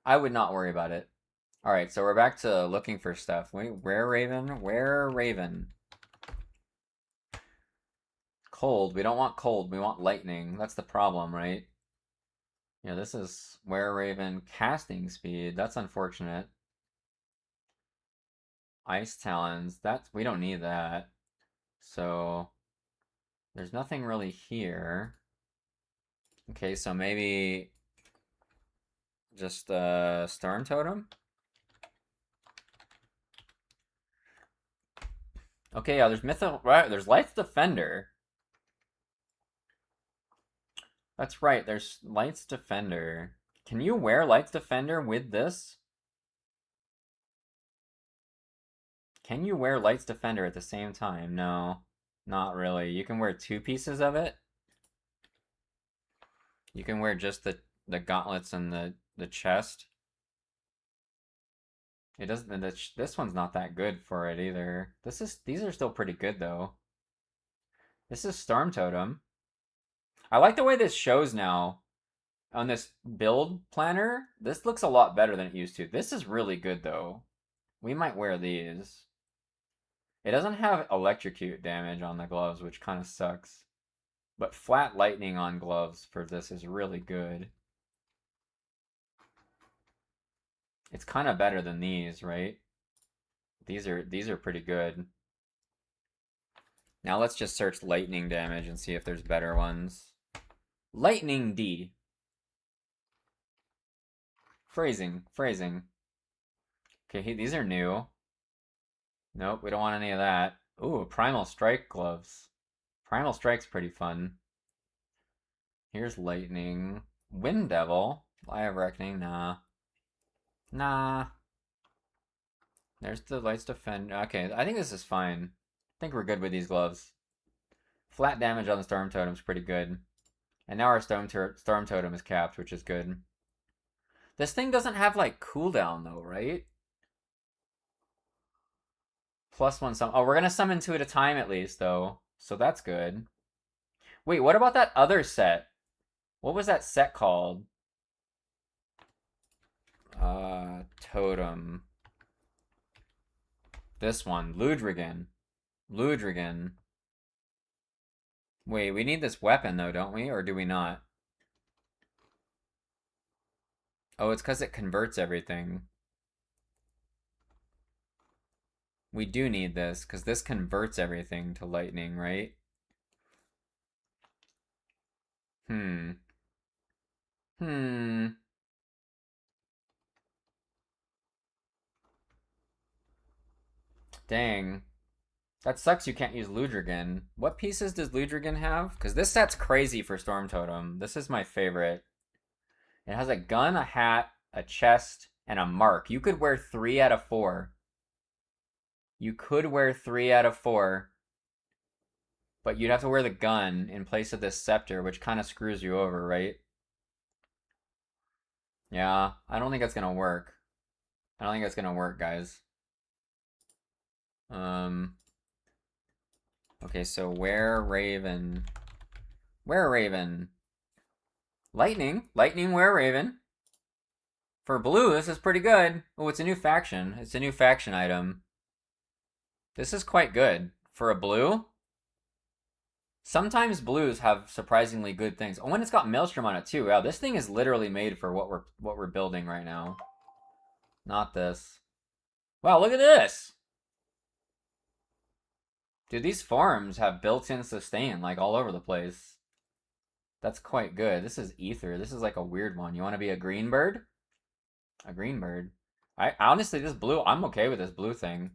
I would not worry about it. All right, so we're back to looking for stuff. Where Raven? Where Raven? Cold. We don't want cold. We want lightning. That's the problem, right? Yeah, this is Where Raven casting speed. That's unfortunate. Ice Talons. We don't need that. So there's nothing really here. Okay, so maybe just Storm Totem. Okay, yeah, there's right, there's Light's Defender. That's right, there's Light's Defender. Can you wear Light's Defender with this? Can you wear Light's Defender at the same time? No, not really. You can wear two pieces of it. You can wear just the gauntlets and the chest. It doesn't. This one's not that good for it either. These are still pretty good though. This is Storm Totem. I like the way this shows now on this build planner. This looks a lot better than it used to. This is really good though. We might wear these. It doesn't have electrocute damage on the gloves, which kind of sucks. But flat lightning on gloves for this is really good. It's kind of better than these, right? These are pretty good. Now let's just search lightning damage and see if there's better ones. Lightning D. Phrasing. Okay, these are new. Nope, we don't want any of that. Ooh, Primal Strike gloves. Primal Strike's pretty fun. Here's lightning. Wind Devil. Eye of Reckoning, nah. Nah. There's the Light's Defend. Okay, I think this is fine. I think we're good with these gloves. Flat damage on the Storm Totem is pretty good. And now our Storm Totem is capped, which is good. This thing doesn't have, like, cooldown, though, right? +1 summon. Oh, we're gonna summon 2 at a time at least, though. So that's good. Wait, what about that other set? What was that set called? Totem. This one. Ludrigan. Ludrigan. Wait, we need this weapon, though, don't we? Or do we not? Oh, it's because it converts everything. We do need this, because this converts everything to lightning, right? Hmm. Hmm. Dang. That sucks you can't use Ludrigan. What pieces does Ludrigan have? Because this set's crazy for Storm Totem. This is my favorite. It has a gun, a hat, a chest, and a mark. You could wear 3 out of 4. You could wear 3 out of 4. But you'd have to wear the gun in place of this scepter, which kind of screws you over, right? Yeah, I don't think that's gonna work. I don't think that's gonna work, guys. Okay, so wear Raven. Wear Raven. Lightning. Lightning, wear Raven. For blue, this is pretty good. Oh, it's a new faction. It's a new faction item. This is quite good. For a blue, sometimes blues have surprisingly good things. Oh, and it's got Maelstrom on it too. Wow, this thing is literally made for what we're building right now. Not this. Wow, look at this. Dude, these farms have built-in sustain like all over the place. That's quite good. This is ether. This is like a weird one. You want to be a green bird? A green bird. I honestly, this blue, I'm okay with this blue thing.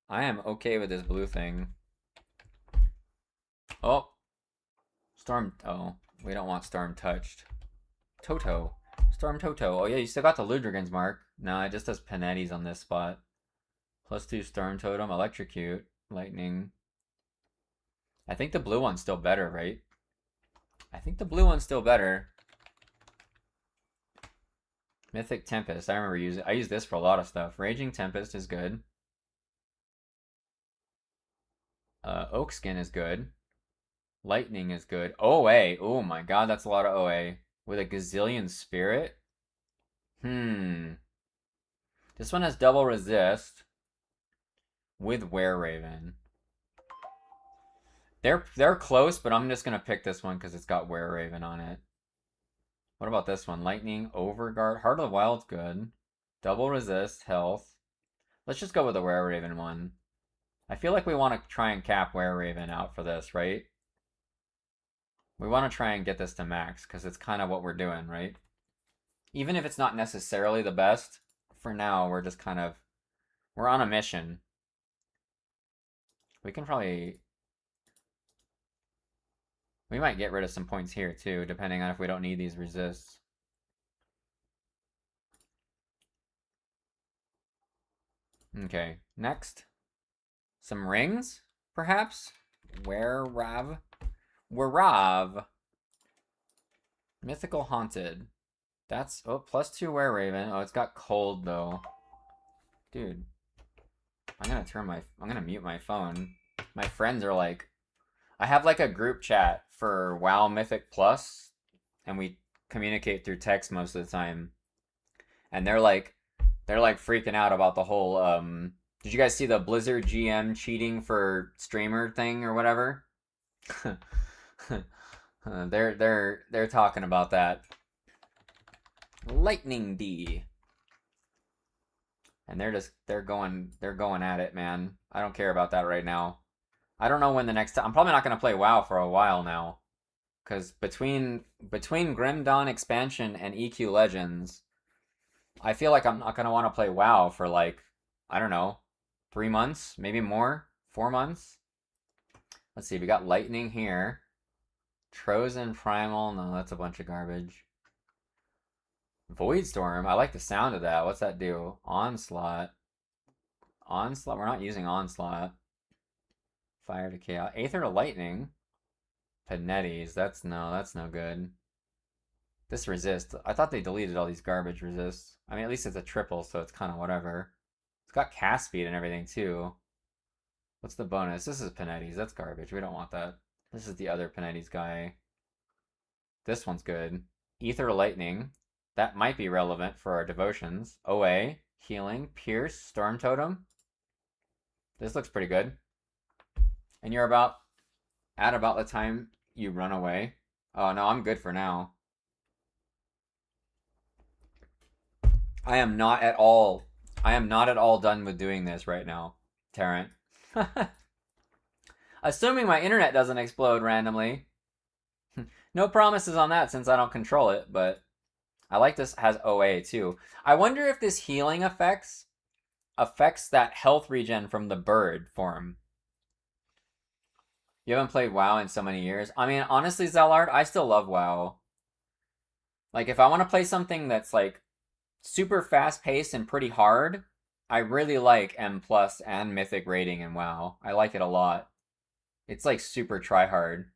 I am okay with this blue thing. Oh. Storm, oh, we don't want Storm touched. Toto. Storm Toto. Oh yeah, you still got the Ludrigan's mark. No, it just does Panetti's on this spot. +2 Storm Totem, Electrocute, Lightning. I think the blue one's still better, right? I think the blue one's still better. Mythic Tempest. I remember using. I use this for a lot of stuff. Raging Tempest is good. Oak Skin is good. Lightning is good. OA. Oh my god, that's a lot of OA. With a gazillion spirit. This one has double resist. With Were Raven. They're close, but I'm just gonna pick this one because it's got Were Raven on it. What about this one? Lightning, Overguard, Heart of the Wild's good. Double resist, health. Let's just go with the Were Raven one. I feel like we want to try and cap Were Raven out for this, right? We want to try and get this to max because it's kind of what we're doing, right? Even if it's not necessarily the best, for now we're just kind of, we're on a mission. We can probably, we might get rid of some points here too, depending on if we don't need these resists. Okay, next. Some rings, perhaps? Werav. Werav. Mythical Haunted. That's, oh, +2 Were Raven. Oh, it's got cold though. Dude. I'm gonna mute my phone. My friends are like, I have like a group chat for WoW Mythic Plus, and we communicate through text most of the time. And they're like freaking out about the whole, did you guys see the Blizzard GM cheating for streamer thing or whatever? They're talking about that. Lightning D. And they're going at it, man. I don't care about that right now. I don't know when the next time. I'm probably not gonna play WoW for a while now, because between Grim Dawn expansion and EQ Legends, I feel like I'm not gonna want to play WoW for like, I don't know, 3 months, maybe more, 4 months. Let's see, we got Lightning here. Trozen Primal, no, that's a bunch of garbage. Voidstorm, I like the sound of that. What's that do? Onslaught. Onslaught, we're not using Onslaught. Fire to Chaos. Aether to Lightning. Panetti's, that's no good. This resist, I thought they deleted all these garbage resists. I mean, at least it's a triple, so it's kind of whatever. It's It's got cast speed and everything too. What's the bonus? This is Panetti's. That's garbage. We don't want that. This is the other Panetti's guy. This one's good. Ether Lightning. That might be relevant for our devotions. OA, Healing, Pierce, Storm Totem. This looks pretty good. And you're at about the time you run away. Oh no, I'm good for now. I am not at all done with doing this right now, Tarrant. Assuming my internet doesn't explode randomly. No promises on that since I don't control it, but I like this has OA too. I wonder if this healing affects that health regen from the bird form. You haven't played WoW in so many years. I mean, honestly, Zellard, I still love WoW. Like, if I want to play something that's like super fast-paced and pretty hard, I really like M+ and Mythic rating in WoW. I like it a lot. It's like super try-hard.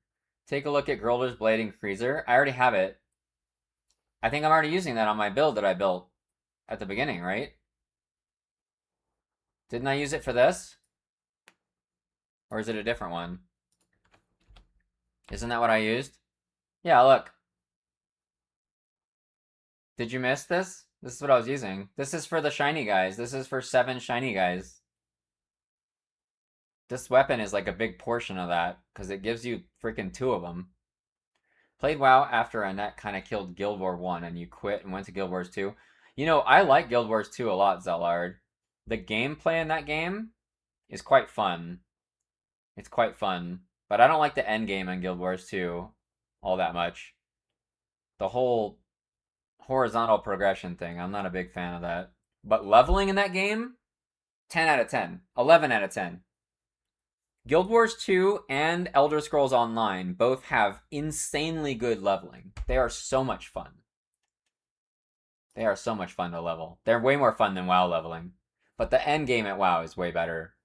Take a look at Grilder's Blading Freezer. I already have it. I think I'm already using that on my build that I built at the beginning, right? Didn't I use it for this? Or is it a different one? Isn't that what I used? Yeah, look. Did you miss this? This is what I was using. This is for the shiny guys. This is for 7 shiny guys. This weapon is like a big portion of that, because it gives you freaking 2 of them. Played WoW after Annette kind of killed Guild War 1 and you quit and went to Guild Wars 2. You know, I like Guild Wars 2 a lot, Zellard. The gameplay in that game is quite fun. It's quite fun. But I don't like the end game in Guild Wars 2 all that much. The whole horizontal progression thing, I'm not a big fan of that. But leveling in that game, 10 out of 10. 11 out of 10. Guild Wars 2 and Elder Scrolls Online both have insanely good leveling. They are so much fun. They are so much fun to level. They're way more fun than WoW leveling. But the end game at WoW is way better.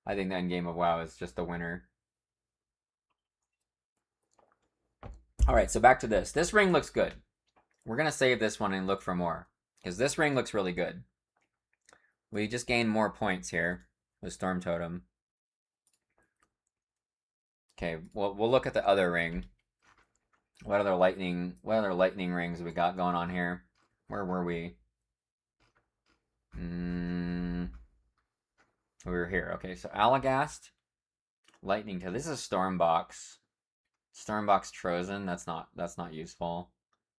I think the end game of WoW is just the winner. Alright, so back to this. This ring looks good. We're going to save this one and look for more. Because this ring looks really good. We just gained more points here with Storm Totem. Okay, we'll look at the other ring. What other lightning rings we got going on here? Where were we? We were here. Okay, so Alagast, Lightning. This is Stormbox. Stormbox Trozen. That's not useful.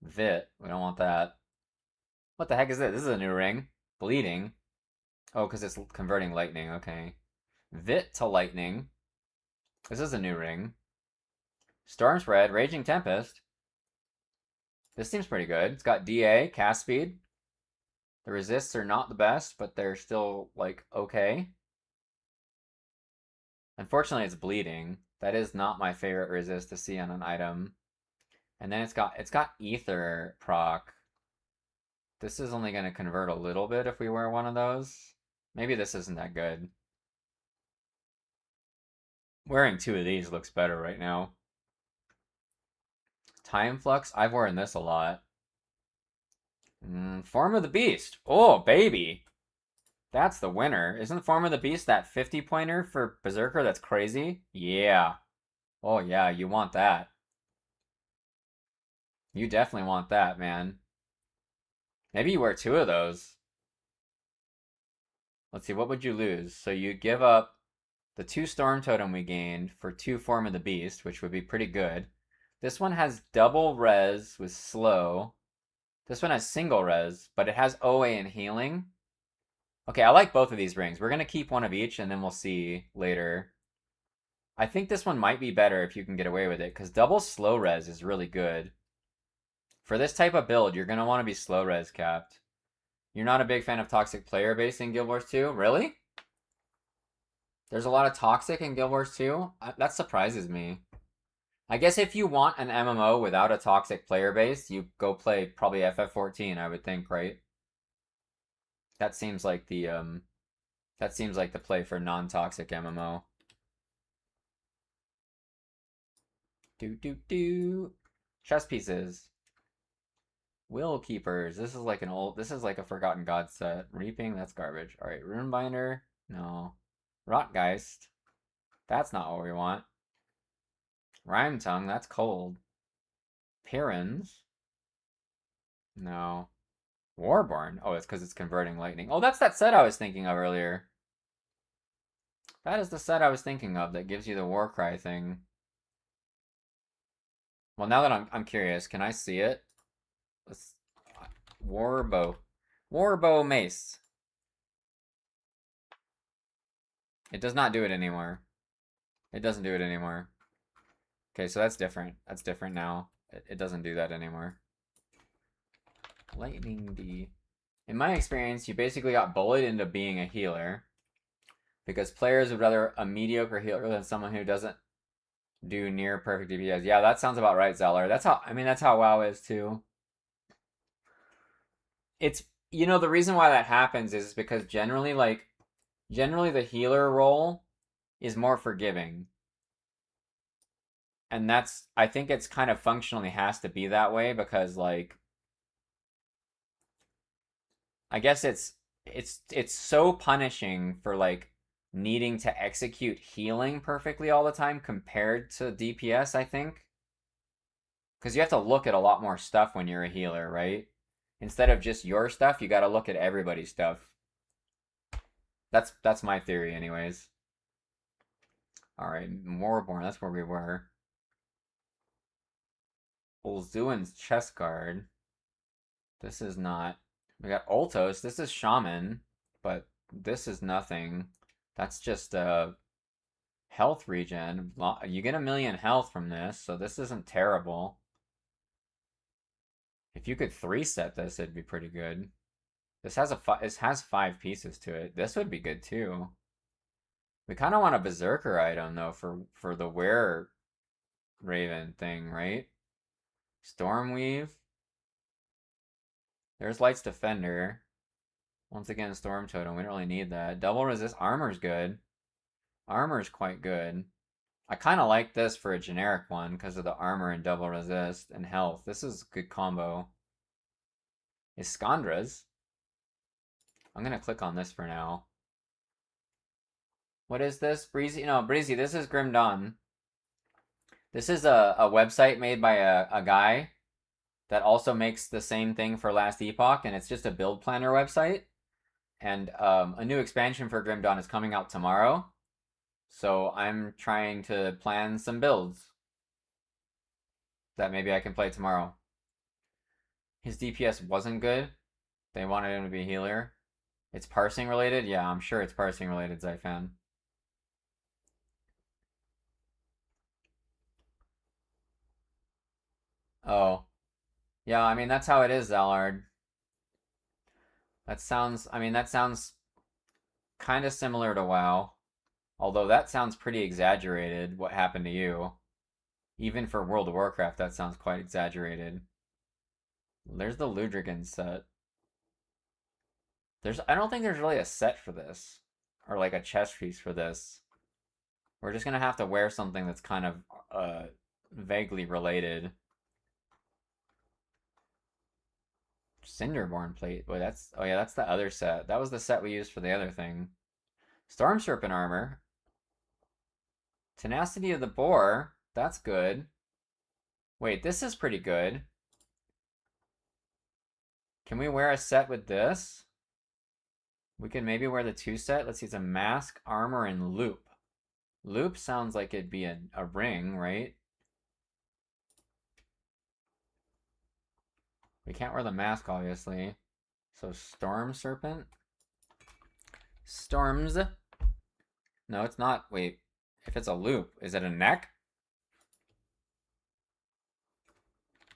Vit. We don't want that. What the heck is this? This is a new ring. Bleeding. Oh, because it's converting lightning. Okay. Vit to lightning. This is a new ring. Storm Spread, Raging Tempest. This seems pretty good. It's got DA, cast speed. The resists are not the best, but they're still, like, okay. Unfortunately, it's bleeding. That is not my favorite resist to see on an item. And then it's got Ether proc. This is only going to convert a little bit if we wear one of those. Maybe this isn't that good. Wearing 2 of these looks better right now. Time Flux, I've worn this a lot. Form of the Beast. Oh, baby. That's the winner. Isn't Form of the Beast that 50-pointer for Berserker that's crazy? Yeah. Oh, yeah, you want that. You definitely want that, man. Maybe you wear 2 of those. Let's see, what would you lose? So you give up the 2 Storm Totem we gained for 2 Form of the Beast, which would be pretty good. This one has double res with slow. This one has single res, but it has OA and healing. Okay, I like both of these rings. We're going to keep one of each, and then we'll see later. I think this one might be better if you can get away with it, because double slow res is really good. For this type of build, you're going to want to be slow res capped. You're not a big fan of toxic player base in Guild Wars 2? Really? There's a lot of toxic in Guild Wars 2? That surprises me. I guess if you want an MMO without a toxic player base, you go play probably FF14, I would think, right? That seems like the play for non-toxic MMO. Chess pieces. Will Keepers. This is like an old. This is like a Forgotten God set. Reaping. That's garbage. All right. Runebinder. No. Rotgeist. That's not what we want. Rhyme Tongue. That's cold. Pirans. No. Warborn. Oh, it's because it's converting lightning. Oh, that's that set I was thinking of earlier. That is the set I was thinking of that gives you the Warcry thing. Well, now that I'm curious, can I see it? Let's Warbow. Warbow Mace. It does not do it anymore. It doesn't do it anymore. Okay, so that's different. That's different now. It doesn't do that anymore. Lightning D. In my experience, you basically got bullied into being a healer because players would rather a mediocre healer than someone who doesn't do near perfect DPS. Yeah, that sounds about right, Zeller. That's how, I mean, that's how WoW is too. It's, you know, the reason why that happens is because generally the healer role is more forgiving. And that's, I think it's kind of functionally has to be that way because like, I guess it's so punishing for like needing to execute healing perfectly all the time compared to DPS, I think. Because you have to look at a lot more stuff when you're a healer, right? Instead of just your stuff, you got to look at everybody's stuff. That's my theory, anyways. All right, Warborn. That's where we were. Ulzuan's chest guard. This is not. We got Ultos. This is Shaman, but this is nothing. That's just a health regen. You get 1,000,000 health from this, so this isn't terrible. If you could 3-set this, it'd be pretty good. This has 5 pieces to it. This would be good too. We kind of want a Berserker item though for the Were Raven thing, right? Stormweave. There's Light's Defender. Once again, Storm Totem. We don't really need that. Double resist. Armor's good. Armor's quite good. I kind of like this for a generic one because of the armor and double resist and health. This is a good combo. Iskandra's. I'm going to click on this for now. What is this? Breezy? No, Breezy, this is Grim Dawn. This is a website made by a guy that also makes the same thing for Last Epoch, and it's just a build planner website. And a new expansion for Grim Dawn is coming out tomorrow. So I'm trying to plan some builds that maybe I can play tomorrow. His DPS wasn't good. They wanted him to be a healer. It's parsing related? Yeah, I'm sure it's parsing related, Zyfan. Oh. Yeah, I mean, that's how it is, Zallard. That sounds kind of similar to WoW. Although that sounds pretty exaggerated, what happened to you. Even for World of Warcraft, that sounds quite exaggerated. There's the Ludrigan set. I don't think there's really a set for this. Or like a chest piece for this. We're just gonna have to wear something that's kind of vaguely related. Cinderborn plate. Boy, oh yeah, that's the other set. That was the set we used for the other thing. Storm Serpent armor. Tenacity of the Boar. That's good. Wait, this is pretty good. Can we wear a set with this? We can maybe wear the 2-set. Let's see, it's a mask, armor, and loop. Loop sounds like it'd be a ring, right? We can't wear the mask, obviously. So Storm Serpent. Storms. No, it's not. Wait. If it's a loop, is it a neck?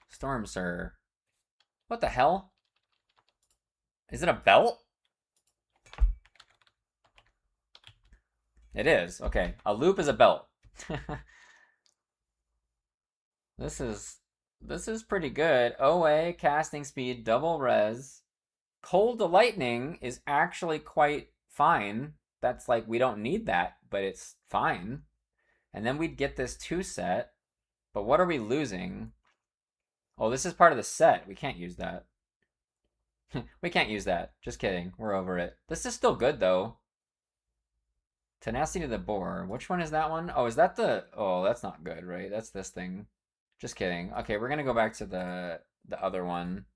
Storm Sir. What the hell? Is it a belt? It is. Okay. A loop is a belt. This is pretty good. OA, casting speed, double res. Cold to lightning is actually quite fine. That's like, we don't need that, but it's fine. And then we'd get this 2-set. But what are we losing? Oh, this is part of the set. We can't use that. We can't use that. Just kidding. We're over it. This is still good, though. Tenacity to the boar. Which one is that one? Oh, is that the... Oh, that's not good, right? That's this thing. Just kidding. Okay, we're gonna go back to the other one.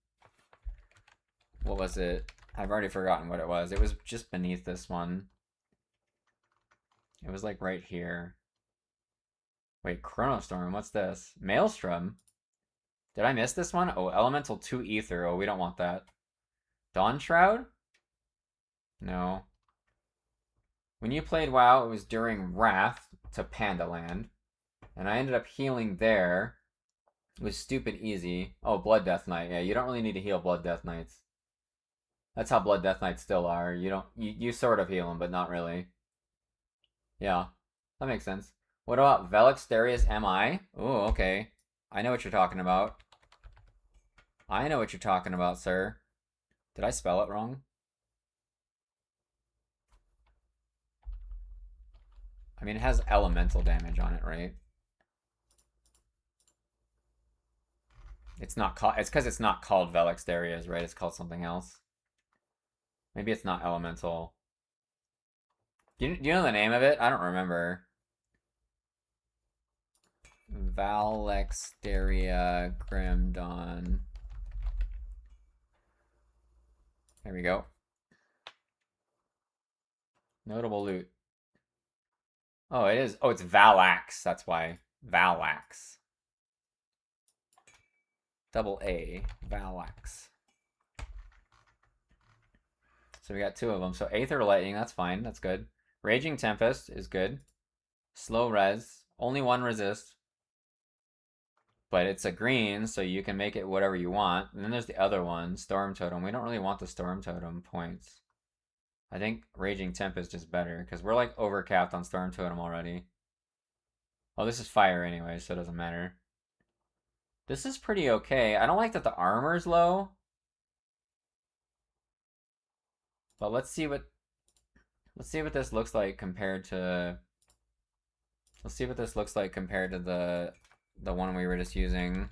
What was it? I've already forgotten what it was. It was just beneath this one. It was like right here. Wait, Chronostorm, what's this? Maelstrom? Did I miss this one? Oh, Elemental 2 Ether. Oh, we don't want that. Dawn Shroud? No. When you played WoW, it was during Wrath to Pandaland. And I ended up healing there. It was stupid easy. Oh, Blood Death Knight. Yeah, you don't really need to heal Blood Death Knights. That's how Blood Death Knights still are. You sort of heal them, but not really. Yeah, that makes sense. What about Velix Darius MI? Oh, okay. I know what you're talking about. I know what you're talking about, sir. Did I spell it wrong? I mean, it has elemental damage on it, right? It's not called. It's because it's not called Velix Darius, right? It's called something else. Maybe it's not elemental. Do you know the name of it? I don't remember. Valexteria Grimdawn. There we go. Notable loot. Oh, it is. Oh, it's Valax. That's why. Valax. Double A. Valax. So we got two of them. So Aether Lightning, that's fine. That's good. Raging Tempest is good. Slow Res. Only one resist. But it's a green, so you can make it whatever you want. And then there's the other one, Storm Totem. We don't really want the Storm Totem points. I think Raging Tempest is better, because we're like overcapped on Storm Totem already. Oh, this is fire anyway, so it doesn't matter. This is pretty okay. I don't like that the armor's low. But let's see what this looks like compared to... Let's see what this looks like compared to the one we were just using.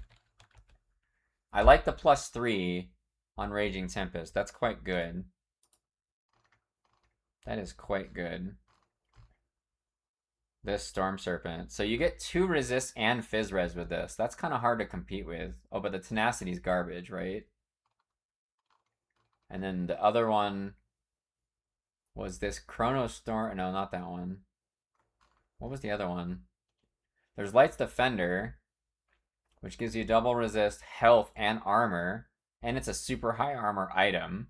I like the +3 on Raging Tempest. That's quite good. That is quite good. This Storm Serpent. So you get 2 resist and Fizz Res with this. That's kind of hard to compete with. Oh, but the Tenacity's garbage, right? And then the other one was this Chrono Storm. No, not that one. What was the other one? There's Light's Defender, which gives you double resist, health, and armor. And it's a super high armor item.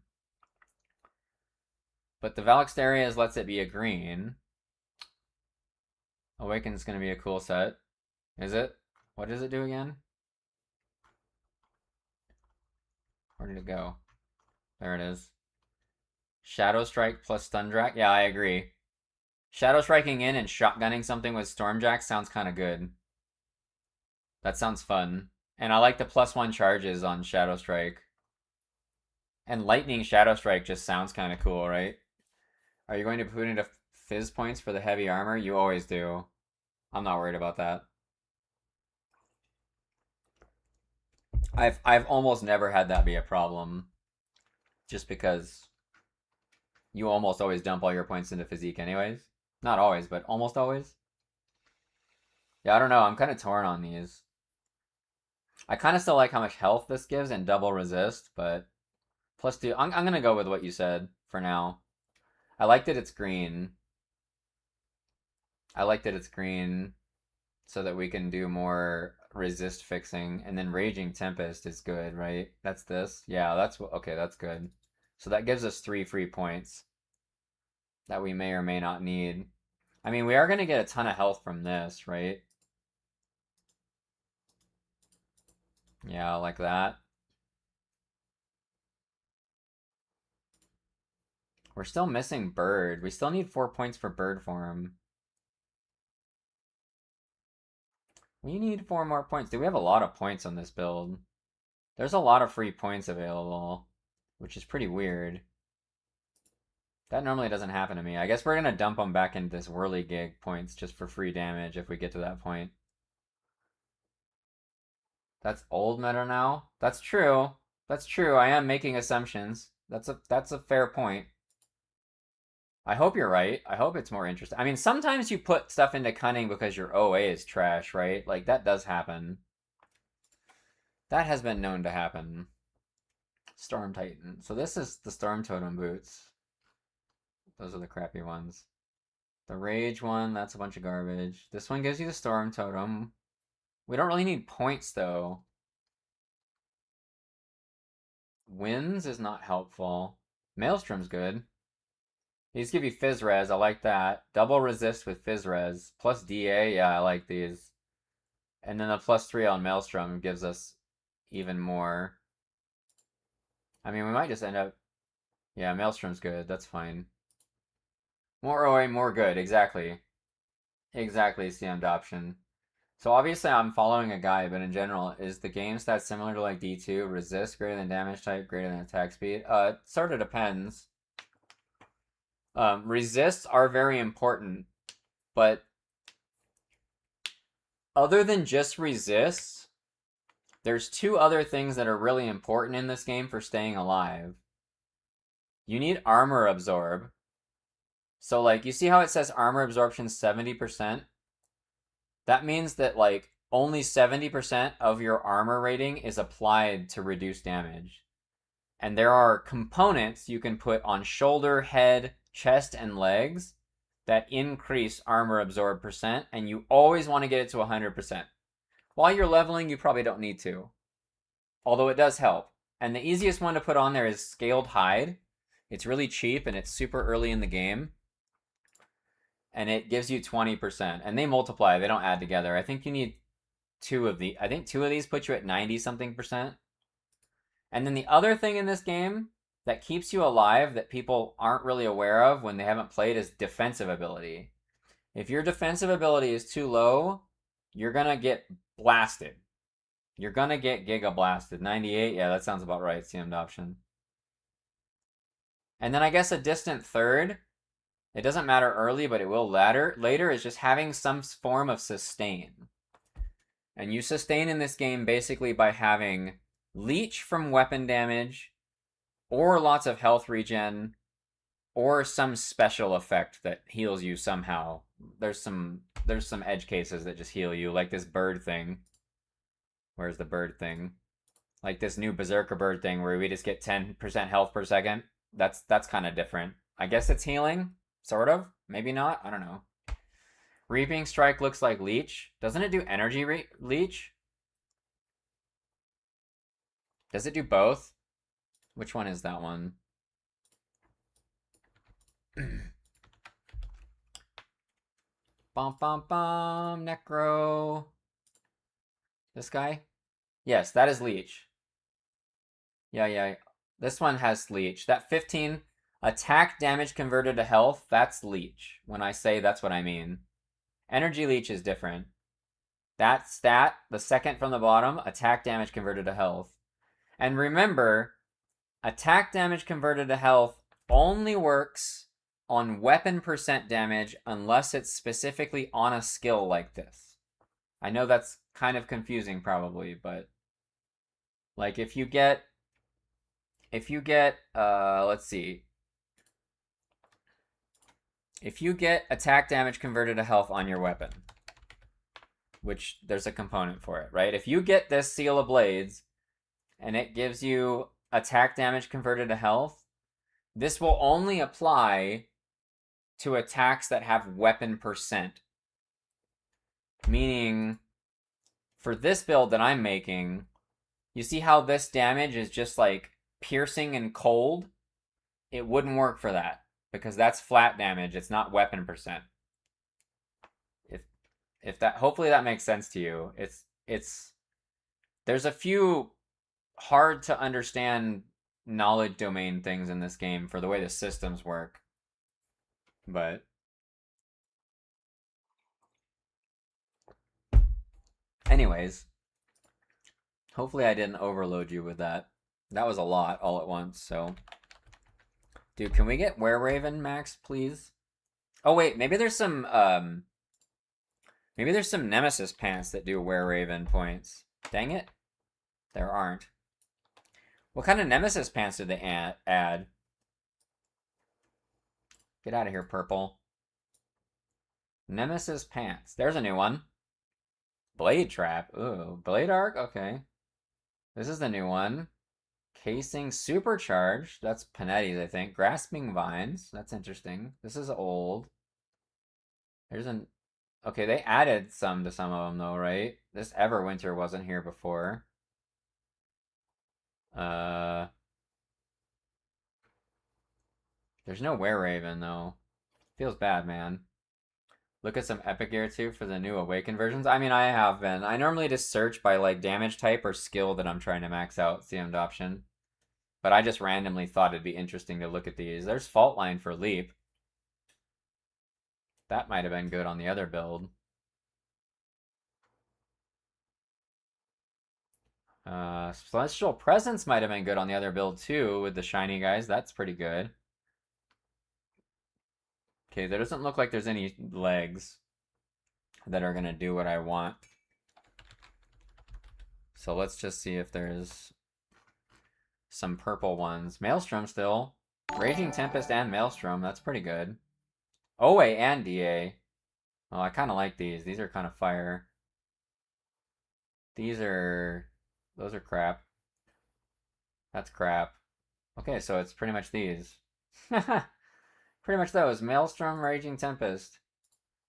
But the Valix Darius lets it be a green. Awaken's going to be a cool set. Is it? What does it do again? Where did it go? There it is. Shadow Strike plus Stundrak? Yeah, I agree. Shadow Striking in and shotgunning something with Stormjack sounds kind of good. That sounds fun. And I like the +1 charges on Shadow Strike. And Lightning Shadow Strike just sounds kind of cool, right? Are you going to put into Fizz points for the heavy armor? You always do. I'm not worried about that. I've almost never had that be a problem. Just because you almost always dump all your points into physique anyways. Not always, but almost always. Yeah, I don't know. I'm kind of torn on these. I kind of still like how much health this gives and double resist, but +2. I'm going to go with what you said for now. I like that it's green. I like that it's green so that we can do more resist fixing. And then Raging Tempest is good, right? That's this. Yeah, that's okay, that's good. So that gives us 3 free points that we may or may not need. I mean, we are going to get a ton of health from this, right? Yeah, like that. We're still missing Bird. We still need 4 points for Bird form. We need 4 more points. Dude, we have a lot of points on this build. There's a lot of free points available, which is pretty weird. That normally doesn't happen to me. I guess we're going to dump them back into this Whirligig points just for free damage if we get to that point. That's old meta now. That's true. That's true. I am making assumptions. That's a fair point. I hope you're right. I hope it's more interesting. I mean, sometimes you put stuff into cunning because your OA is trash, right? Like that does happen. That has been known to happen. Storm Titan. So this is the Storm Totem boots. Those are the crappy ones. The Rage one, that's a bunch of garbage. This one gives you the Storm Totem. We don't really need points though. Winds is not helpful. Maelstrom's good. These give you Fizz Res, I like that. Double resist with Fizz Res. Plus DA, yeah, I like these. And then the +3 on Maelstrom gives us even more. I mean, we might just end up... Yeah, Maelstrom's good, that's fine. More OA, more good, exactly. Exactly, CM adoption. So obviously I'm following a guide, but in general, is the game stat similar to like D2? Resist greater than damage type, greater than attack speed? It sort of depends. Resists are very important, but other than just resists, there's two other things that are really important in this game for staying alive. You need armor absorb. So like, you see how it says armor absorption 70%? That means that like only 70% of your armor rating is applied to reduce damage. And there are components you can put on shoulder, head, chest, and legs that increase armor absorb percent, and you always want to get it to 100%. While you're leveling, you probably don't need to, although it does help. And the easiest one to put on there is Scaled Hide. It's really cheap, and it's super early in the game. And it gives you 20%. And they multiply, they don't add together. I think you need two of these put you at 90-something%. And then the other thing in this game that keeps you alive that people aren't really aware of when they haven't played is defensive ability. If your defensive ability is too low, you're going to get blasted. You're going to get giga blasted. 98, yeah, that sounds about right, CM adoption. And then I guess a distant third, it doesn't matter early, but it will later, is just having some form of sustain. And you sustain in this game basically by having leech from weapon damage, or lots of health regen, or some special effect that heals you somehow. There's some edge cases that just heal you, like this bird thing. Where's the bird thing? Like this new Berserker bird thing where we just get 10% health per second. That's kind of different. I guess it's healing, sort of. Maybe not. I don't know. Reaping Strike looks like leech. Doesn't it do energy leech? Does it do both? Which one is that one? Bum bum bum, Necro. This guy? Yes, that is leech. Yeah. This one has leech. That 15 attack damage converted to health, that's leech. When I say that's what I mean. Energy leech is different. That stat, the second from the bottom, attack damage converted to health. And remember, attack damage converted to health only works on weapon percent damage unless it's specifically on a skill like this. I know that's kind of confusing probably, but like if you get let's see. If you get attack damage converted to health on your weapon, which there's a component for it, right? If you get this Seal of Blades and it gives you attack damage converted to health, this will only apply to attacks that have weapon percent. Meaning, for this build that I'm making, you see how this damage is just like piercing and cold? It wouldn't work for that, because that's flat damage, it's not weapon percent. If that, hopefully that makes sense to you. There's a few hard to understand knowledge domain things in this game for the way the systems work. But anyways, hopefully I didn't overload you with that. That was a lot all at once, so. Dude, can we get Wereraven max, please? Oh wait, maybe there's some Nemesis pants that do Wereraven points. Dang it. There aren't. What kind of Nemesis pants did they add? Get out of here, purple. Nemesis pants. There's a new one. Blade trap. Ooh, blade arc? Okay. This is the new one. Casing supercharged. That's Panetti's, I think. Grasping vines. That's interesting. This is old. There's an... Okay, they added some to some of them, though, right? This Everwinter wasn't here before. There's no Wereraven, though. Feels bad, man. Look at some Epic Gear, too, for the new Awakened versions. I mean, I have been. I normally just search by, like, damage type or skill that I'm trying to max out, CM option. But I just randomly thought it'd be interesting to look at these. There's Fault Line for Leap. That might have been good on the other build. Celestial Presence might have been good on the other build too with the shiny guys. That's pretty good. Okay, there doesn't look like there's any legs that are going to do what I want. So let's just see if there's some purple ones. Maelstrom still. Raging Tempest and Maelstrom. That's pretty good. OA and DA. Oh, I kind of like these. These are kind of fire. Those are crap. That's crap. Okay, so it's pretty much these. Pretty much those. Maelstrom, Raging Tempest.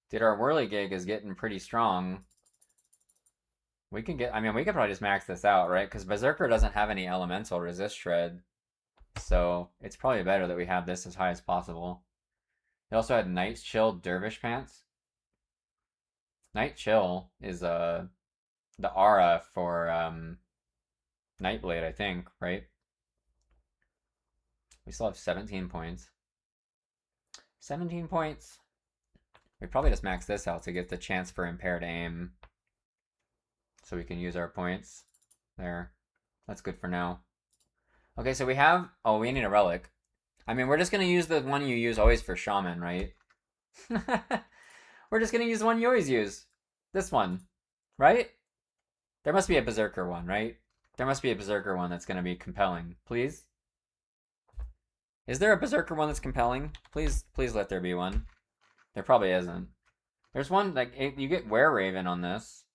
Dude, our Whirligig is getting pretty strong. We can get... I mean, we could probably just max this out, right? Because Berserker doesn't have any elemental resist shred. So, it's probably better that we have this as high as possible. They also had Night Chill Dervish Pants. Night Chill is the aura for Nightblade, I think, right? We still have 17 points. 17 points. We probably just max this out to get the chance for impaired aim. So we can use our points. There. That's good for now. Okay, so we have... Oh, we need a relic. I mean, we're just going to use the one you use always for Shaman, right? We're just going to use the one you always use. This one. Right? There must be a Berserker one, right? There must be a Berserker one that's going to be compelling. Please? Is there a Berserker one that's compelling? Please let there be one. There probably isn't. There's one, like, you get Wereraven on this.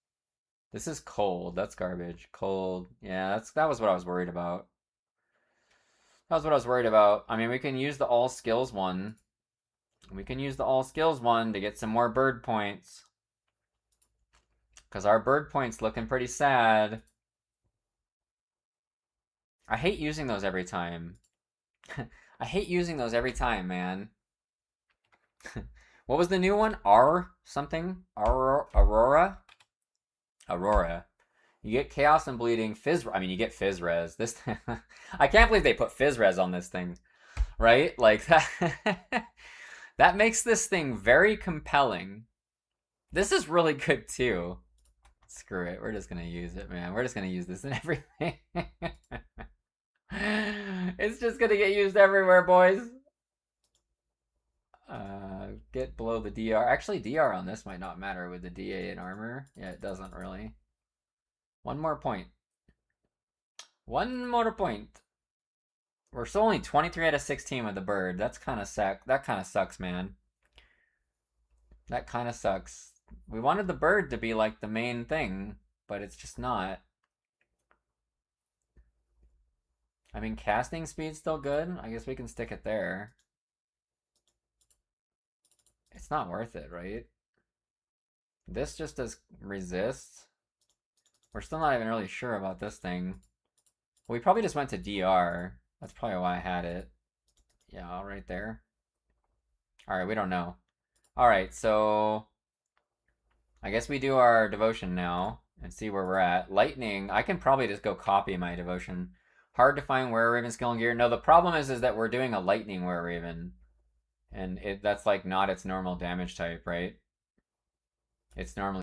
This is cold. That's garbage. Cold. Yeah, that was what I was worried about. That was what I was worried about. I mean, we can use the all skills one. We can use the all skills one to get some more bird points. Because our bird points looking pretty sad. I hate using those every time. I hate using those every time, man. What was the new one? R something? Aurora? Aurora. You get Chaos and Bleeding, Fizz... I mean, you get Fizz Res. This... I can't believe they put Fizz Res on this thing. Right? Like, that... that makes this thing very compelling. This is really good, too. Screw it. We're just gonna use it, man. We're just gonna use this in everything. It's just gonna get used everywhere, boys. Get below the DR. Actually, DR on this might not matter with the DA and armor. Yeah, it doesn't really. One more point. One more point. We're still only 23 out of 16 with the bird. That's kind of suck. That kind of sucks, man. That kind of sucks. We wanted the bird to be like the main thing, but it's just not. I mean, casting speed's still good. I guess we can stick it there. It's not worth it, right? This just does resist. We're still not even really sure about this thing. Well, we probably just went to DR. That's probably why I had it. Yeah, right there. Alright, we don't know. Alright, so... I guess we do our devotion now and see where we're at. Lightning, I can probably just go copy my devotion. Hard to find Wereraven skill and gear. No, the problem is that we're doing a lightning Wereraven. And that's like not its normal damage type, right? It's normally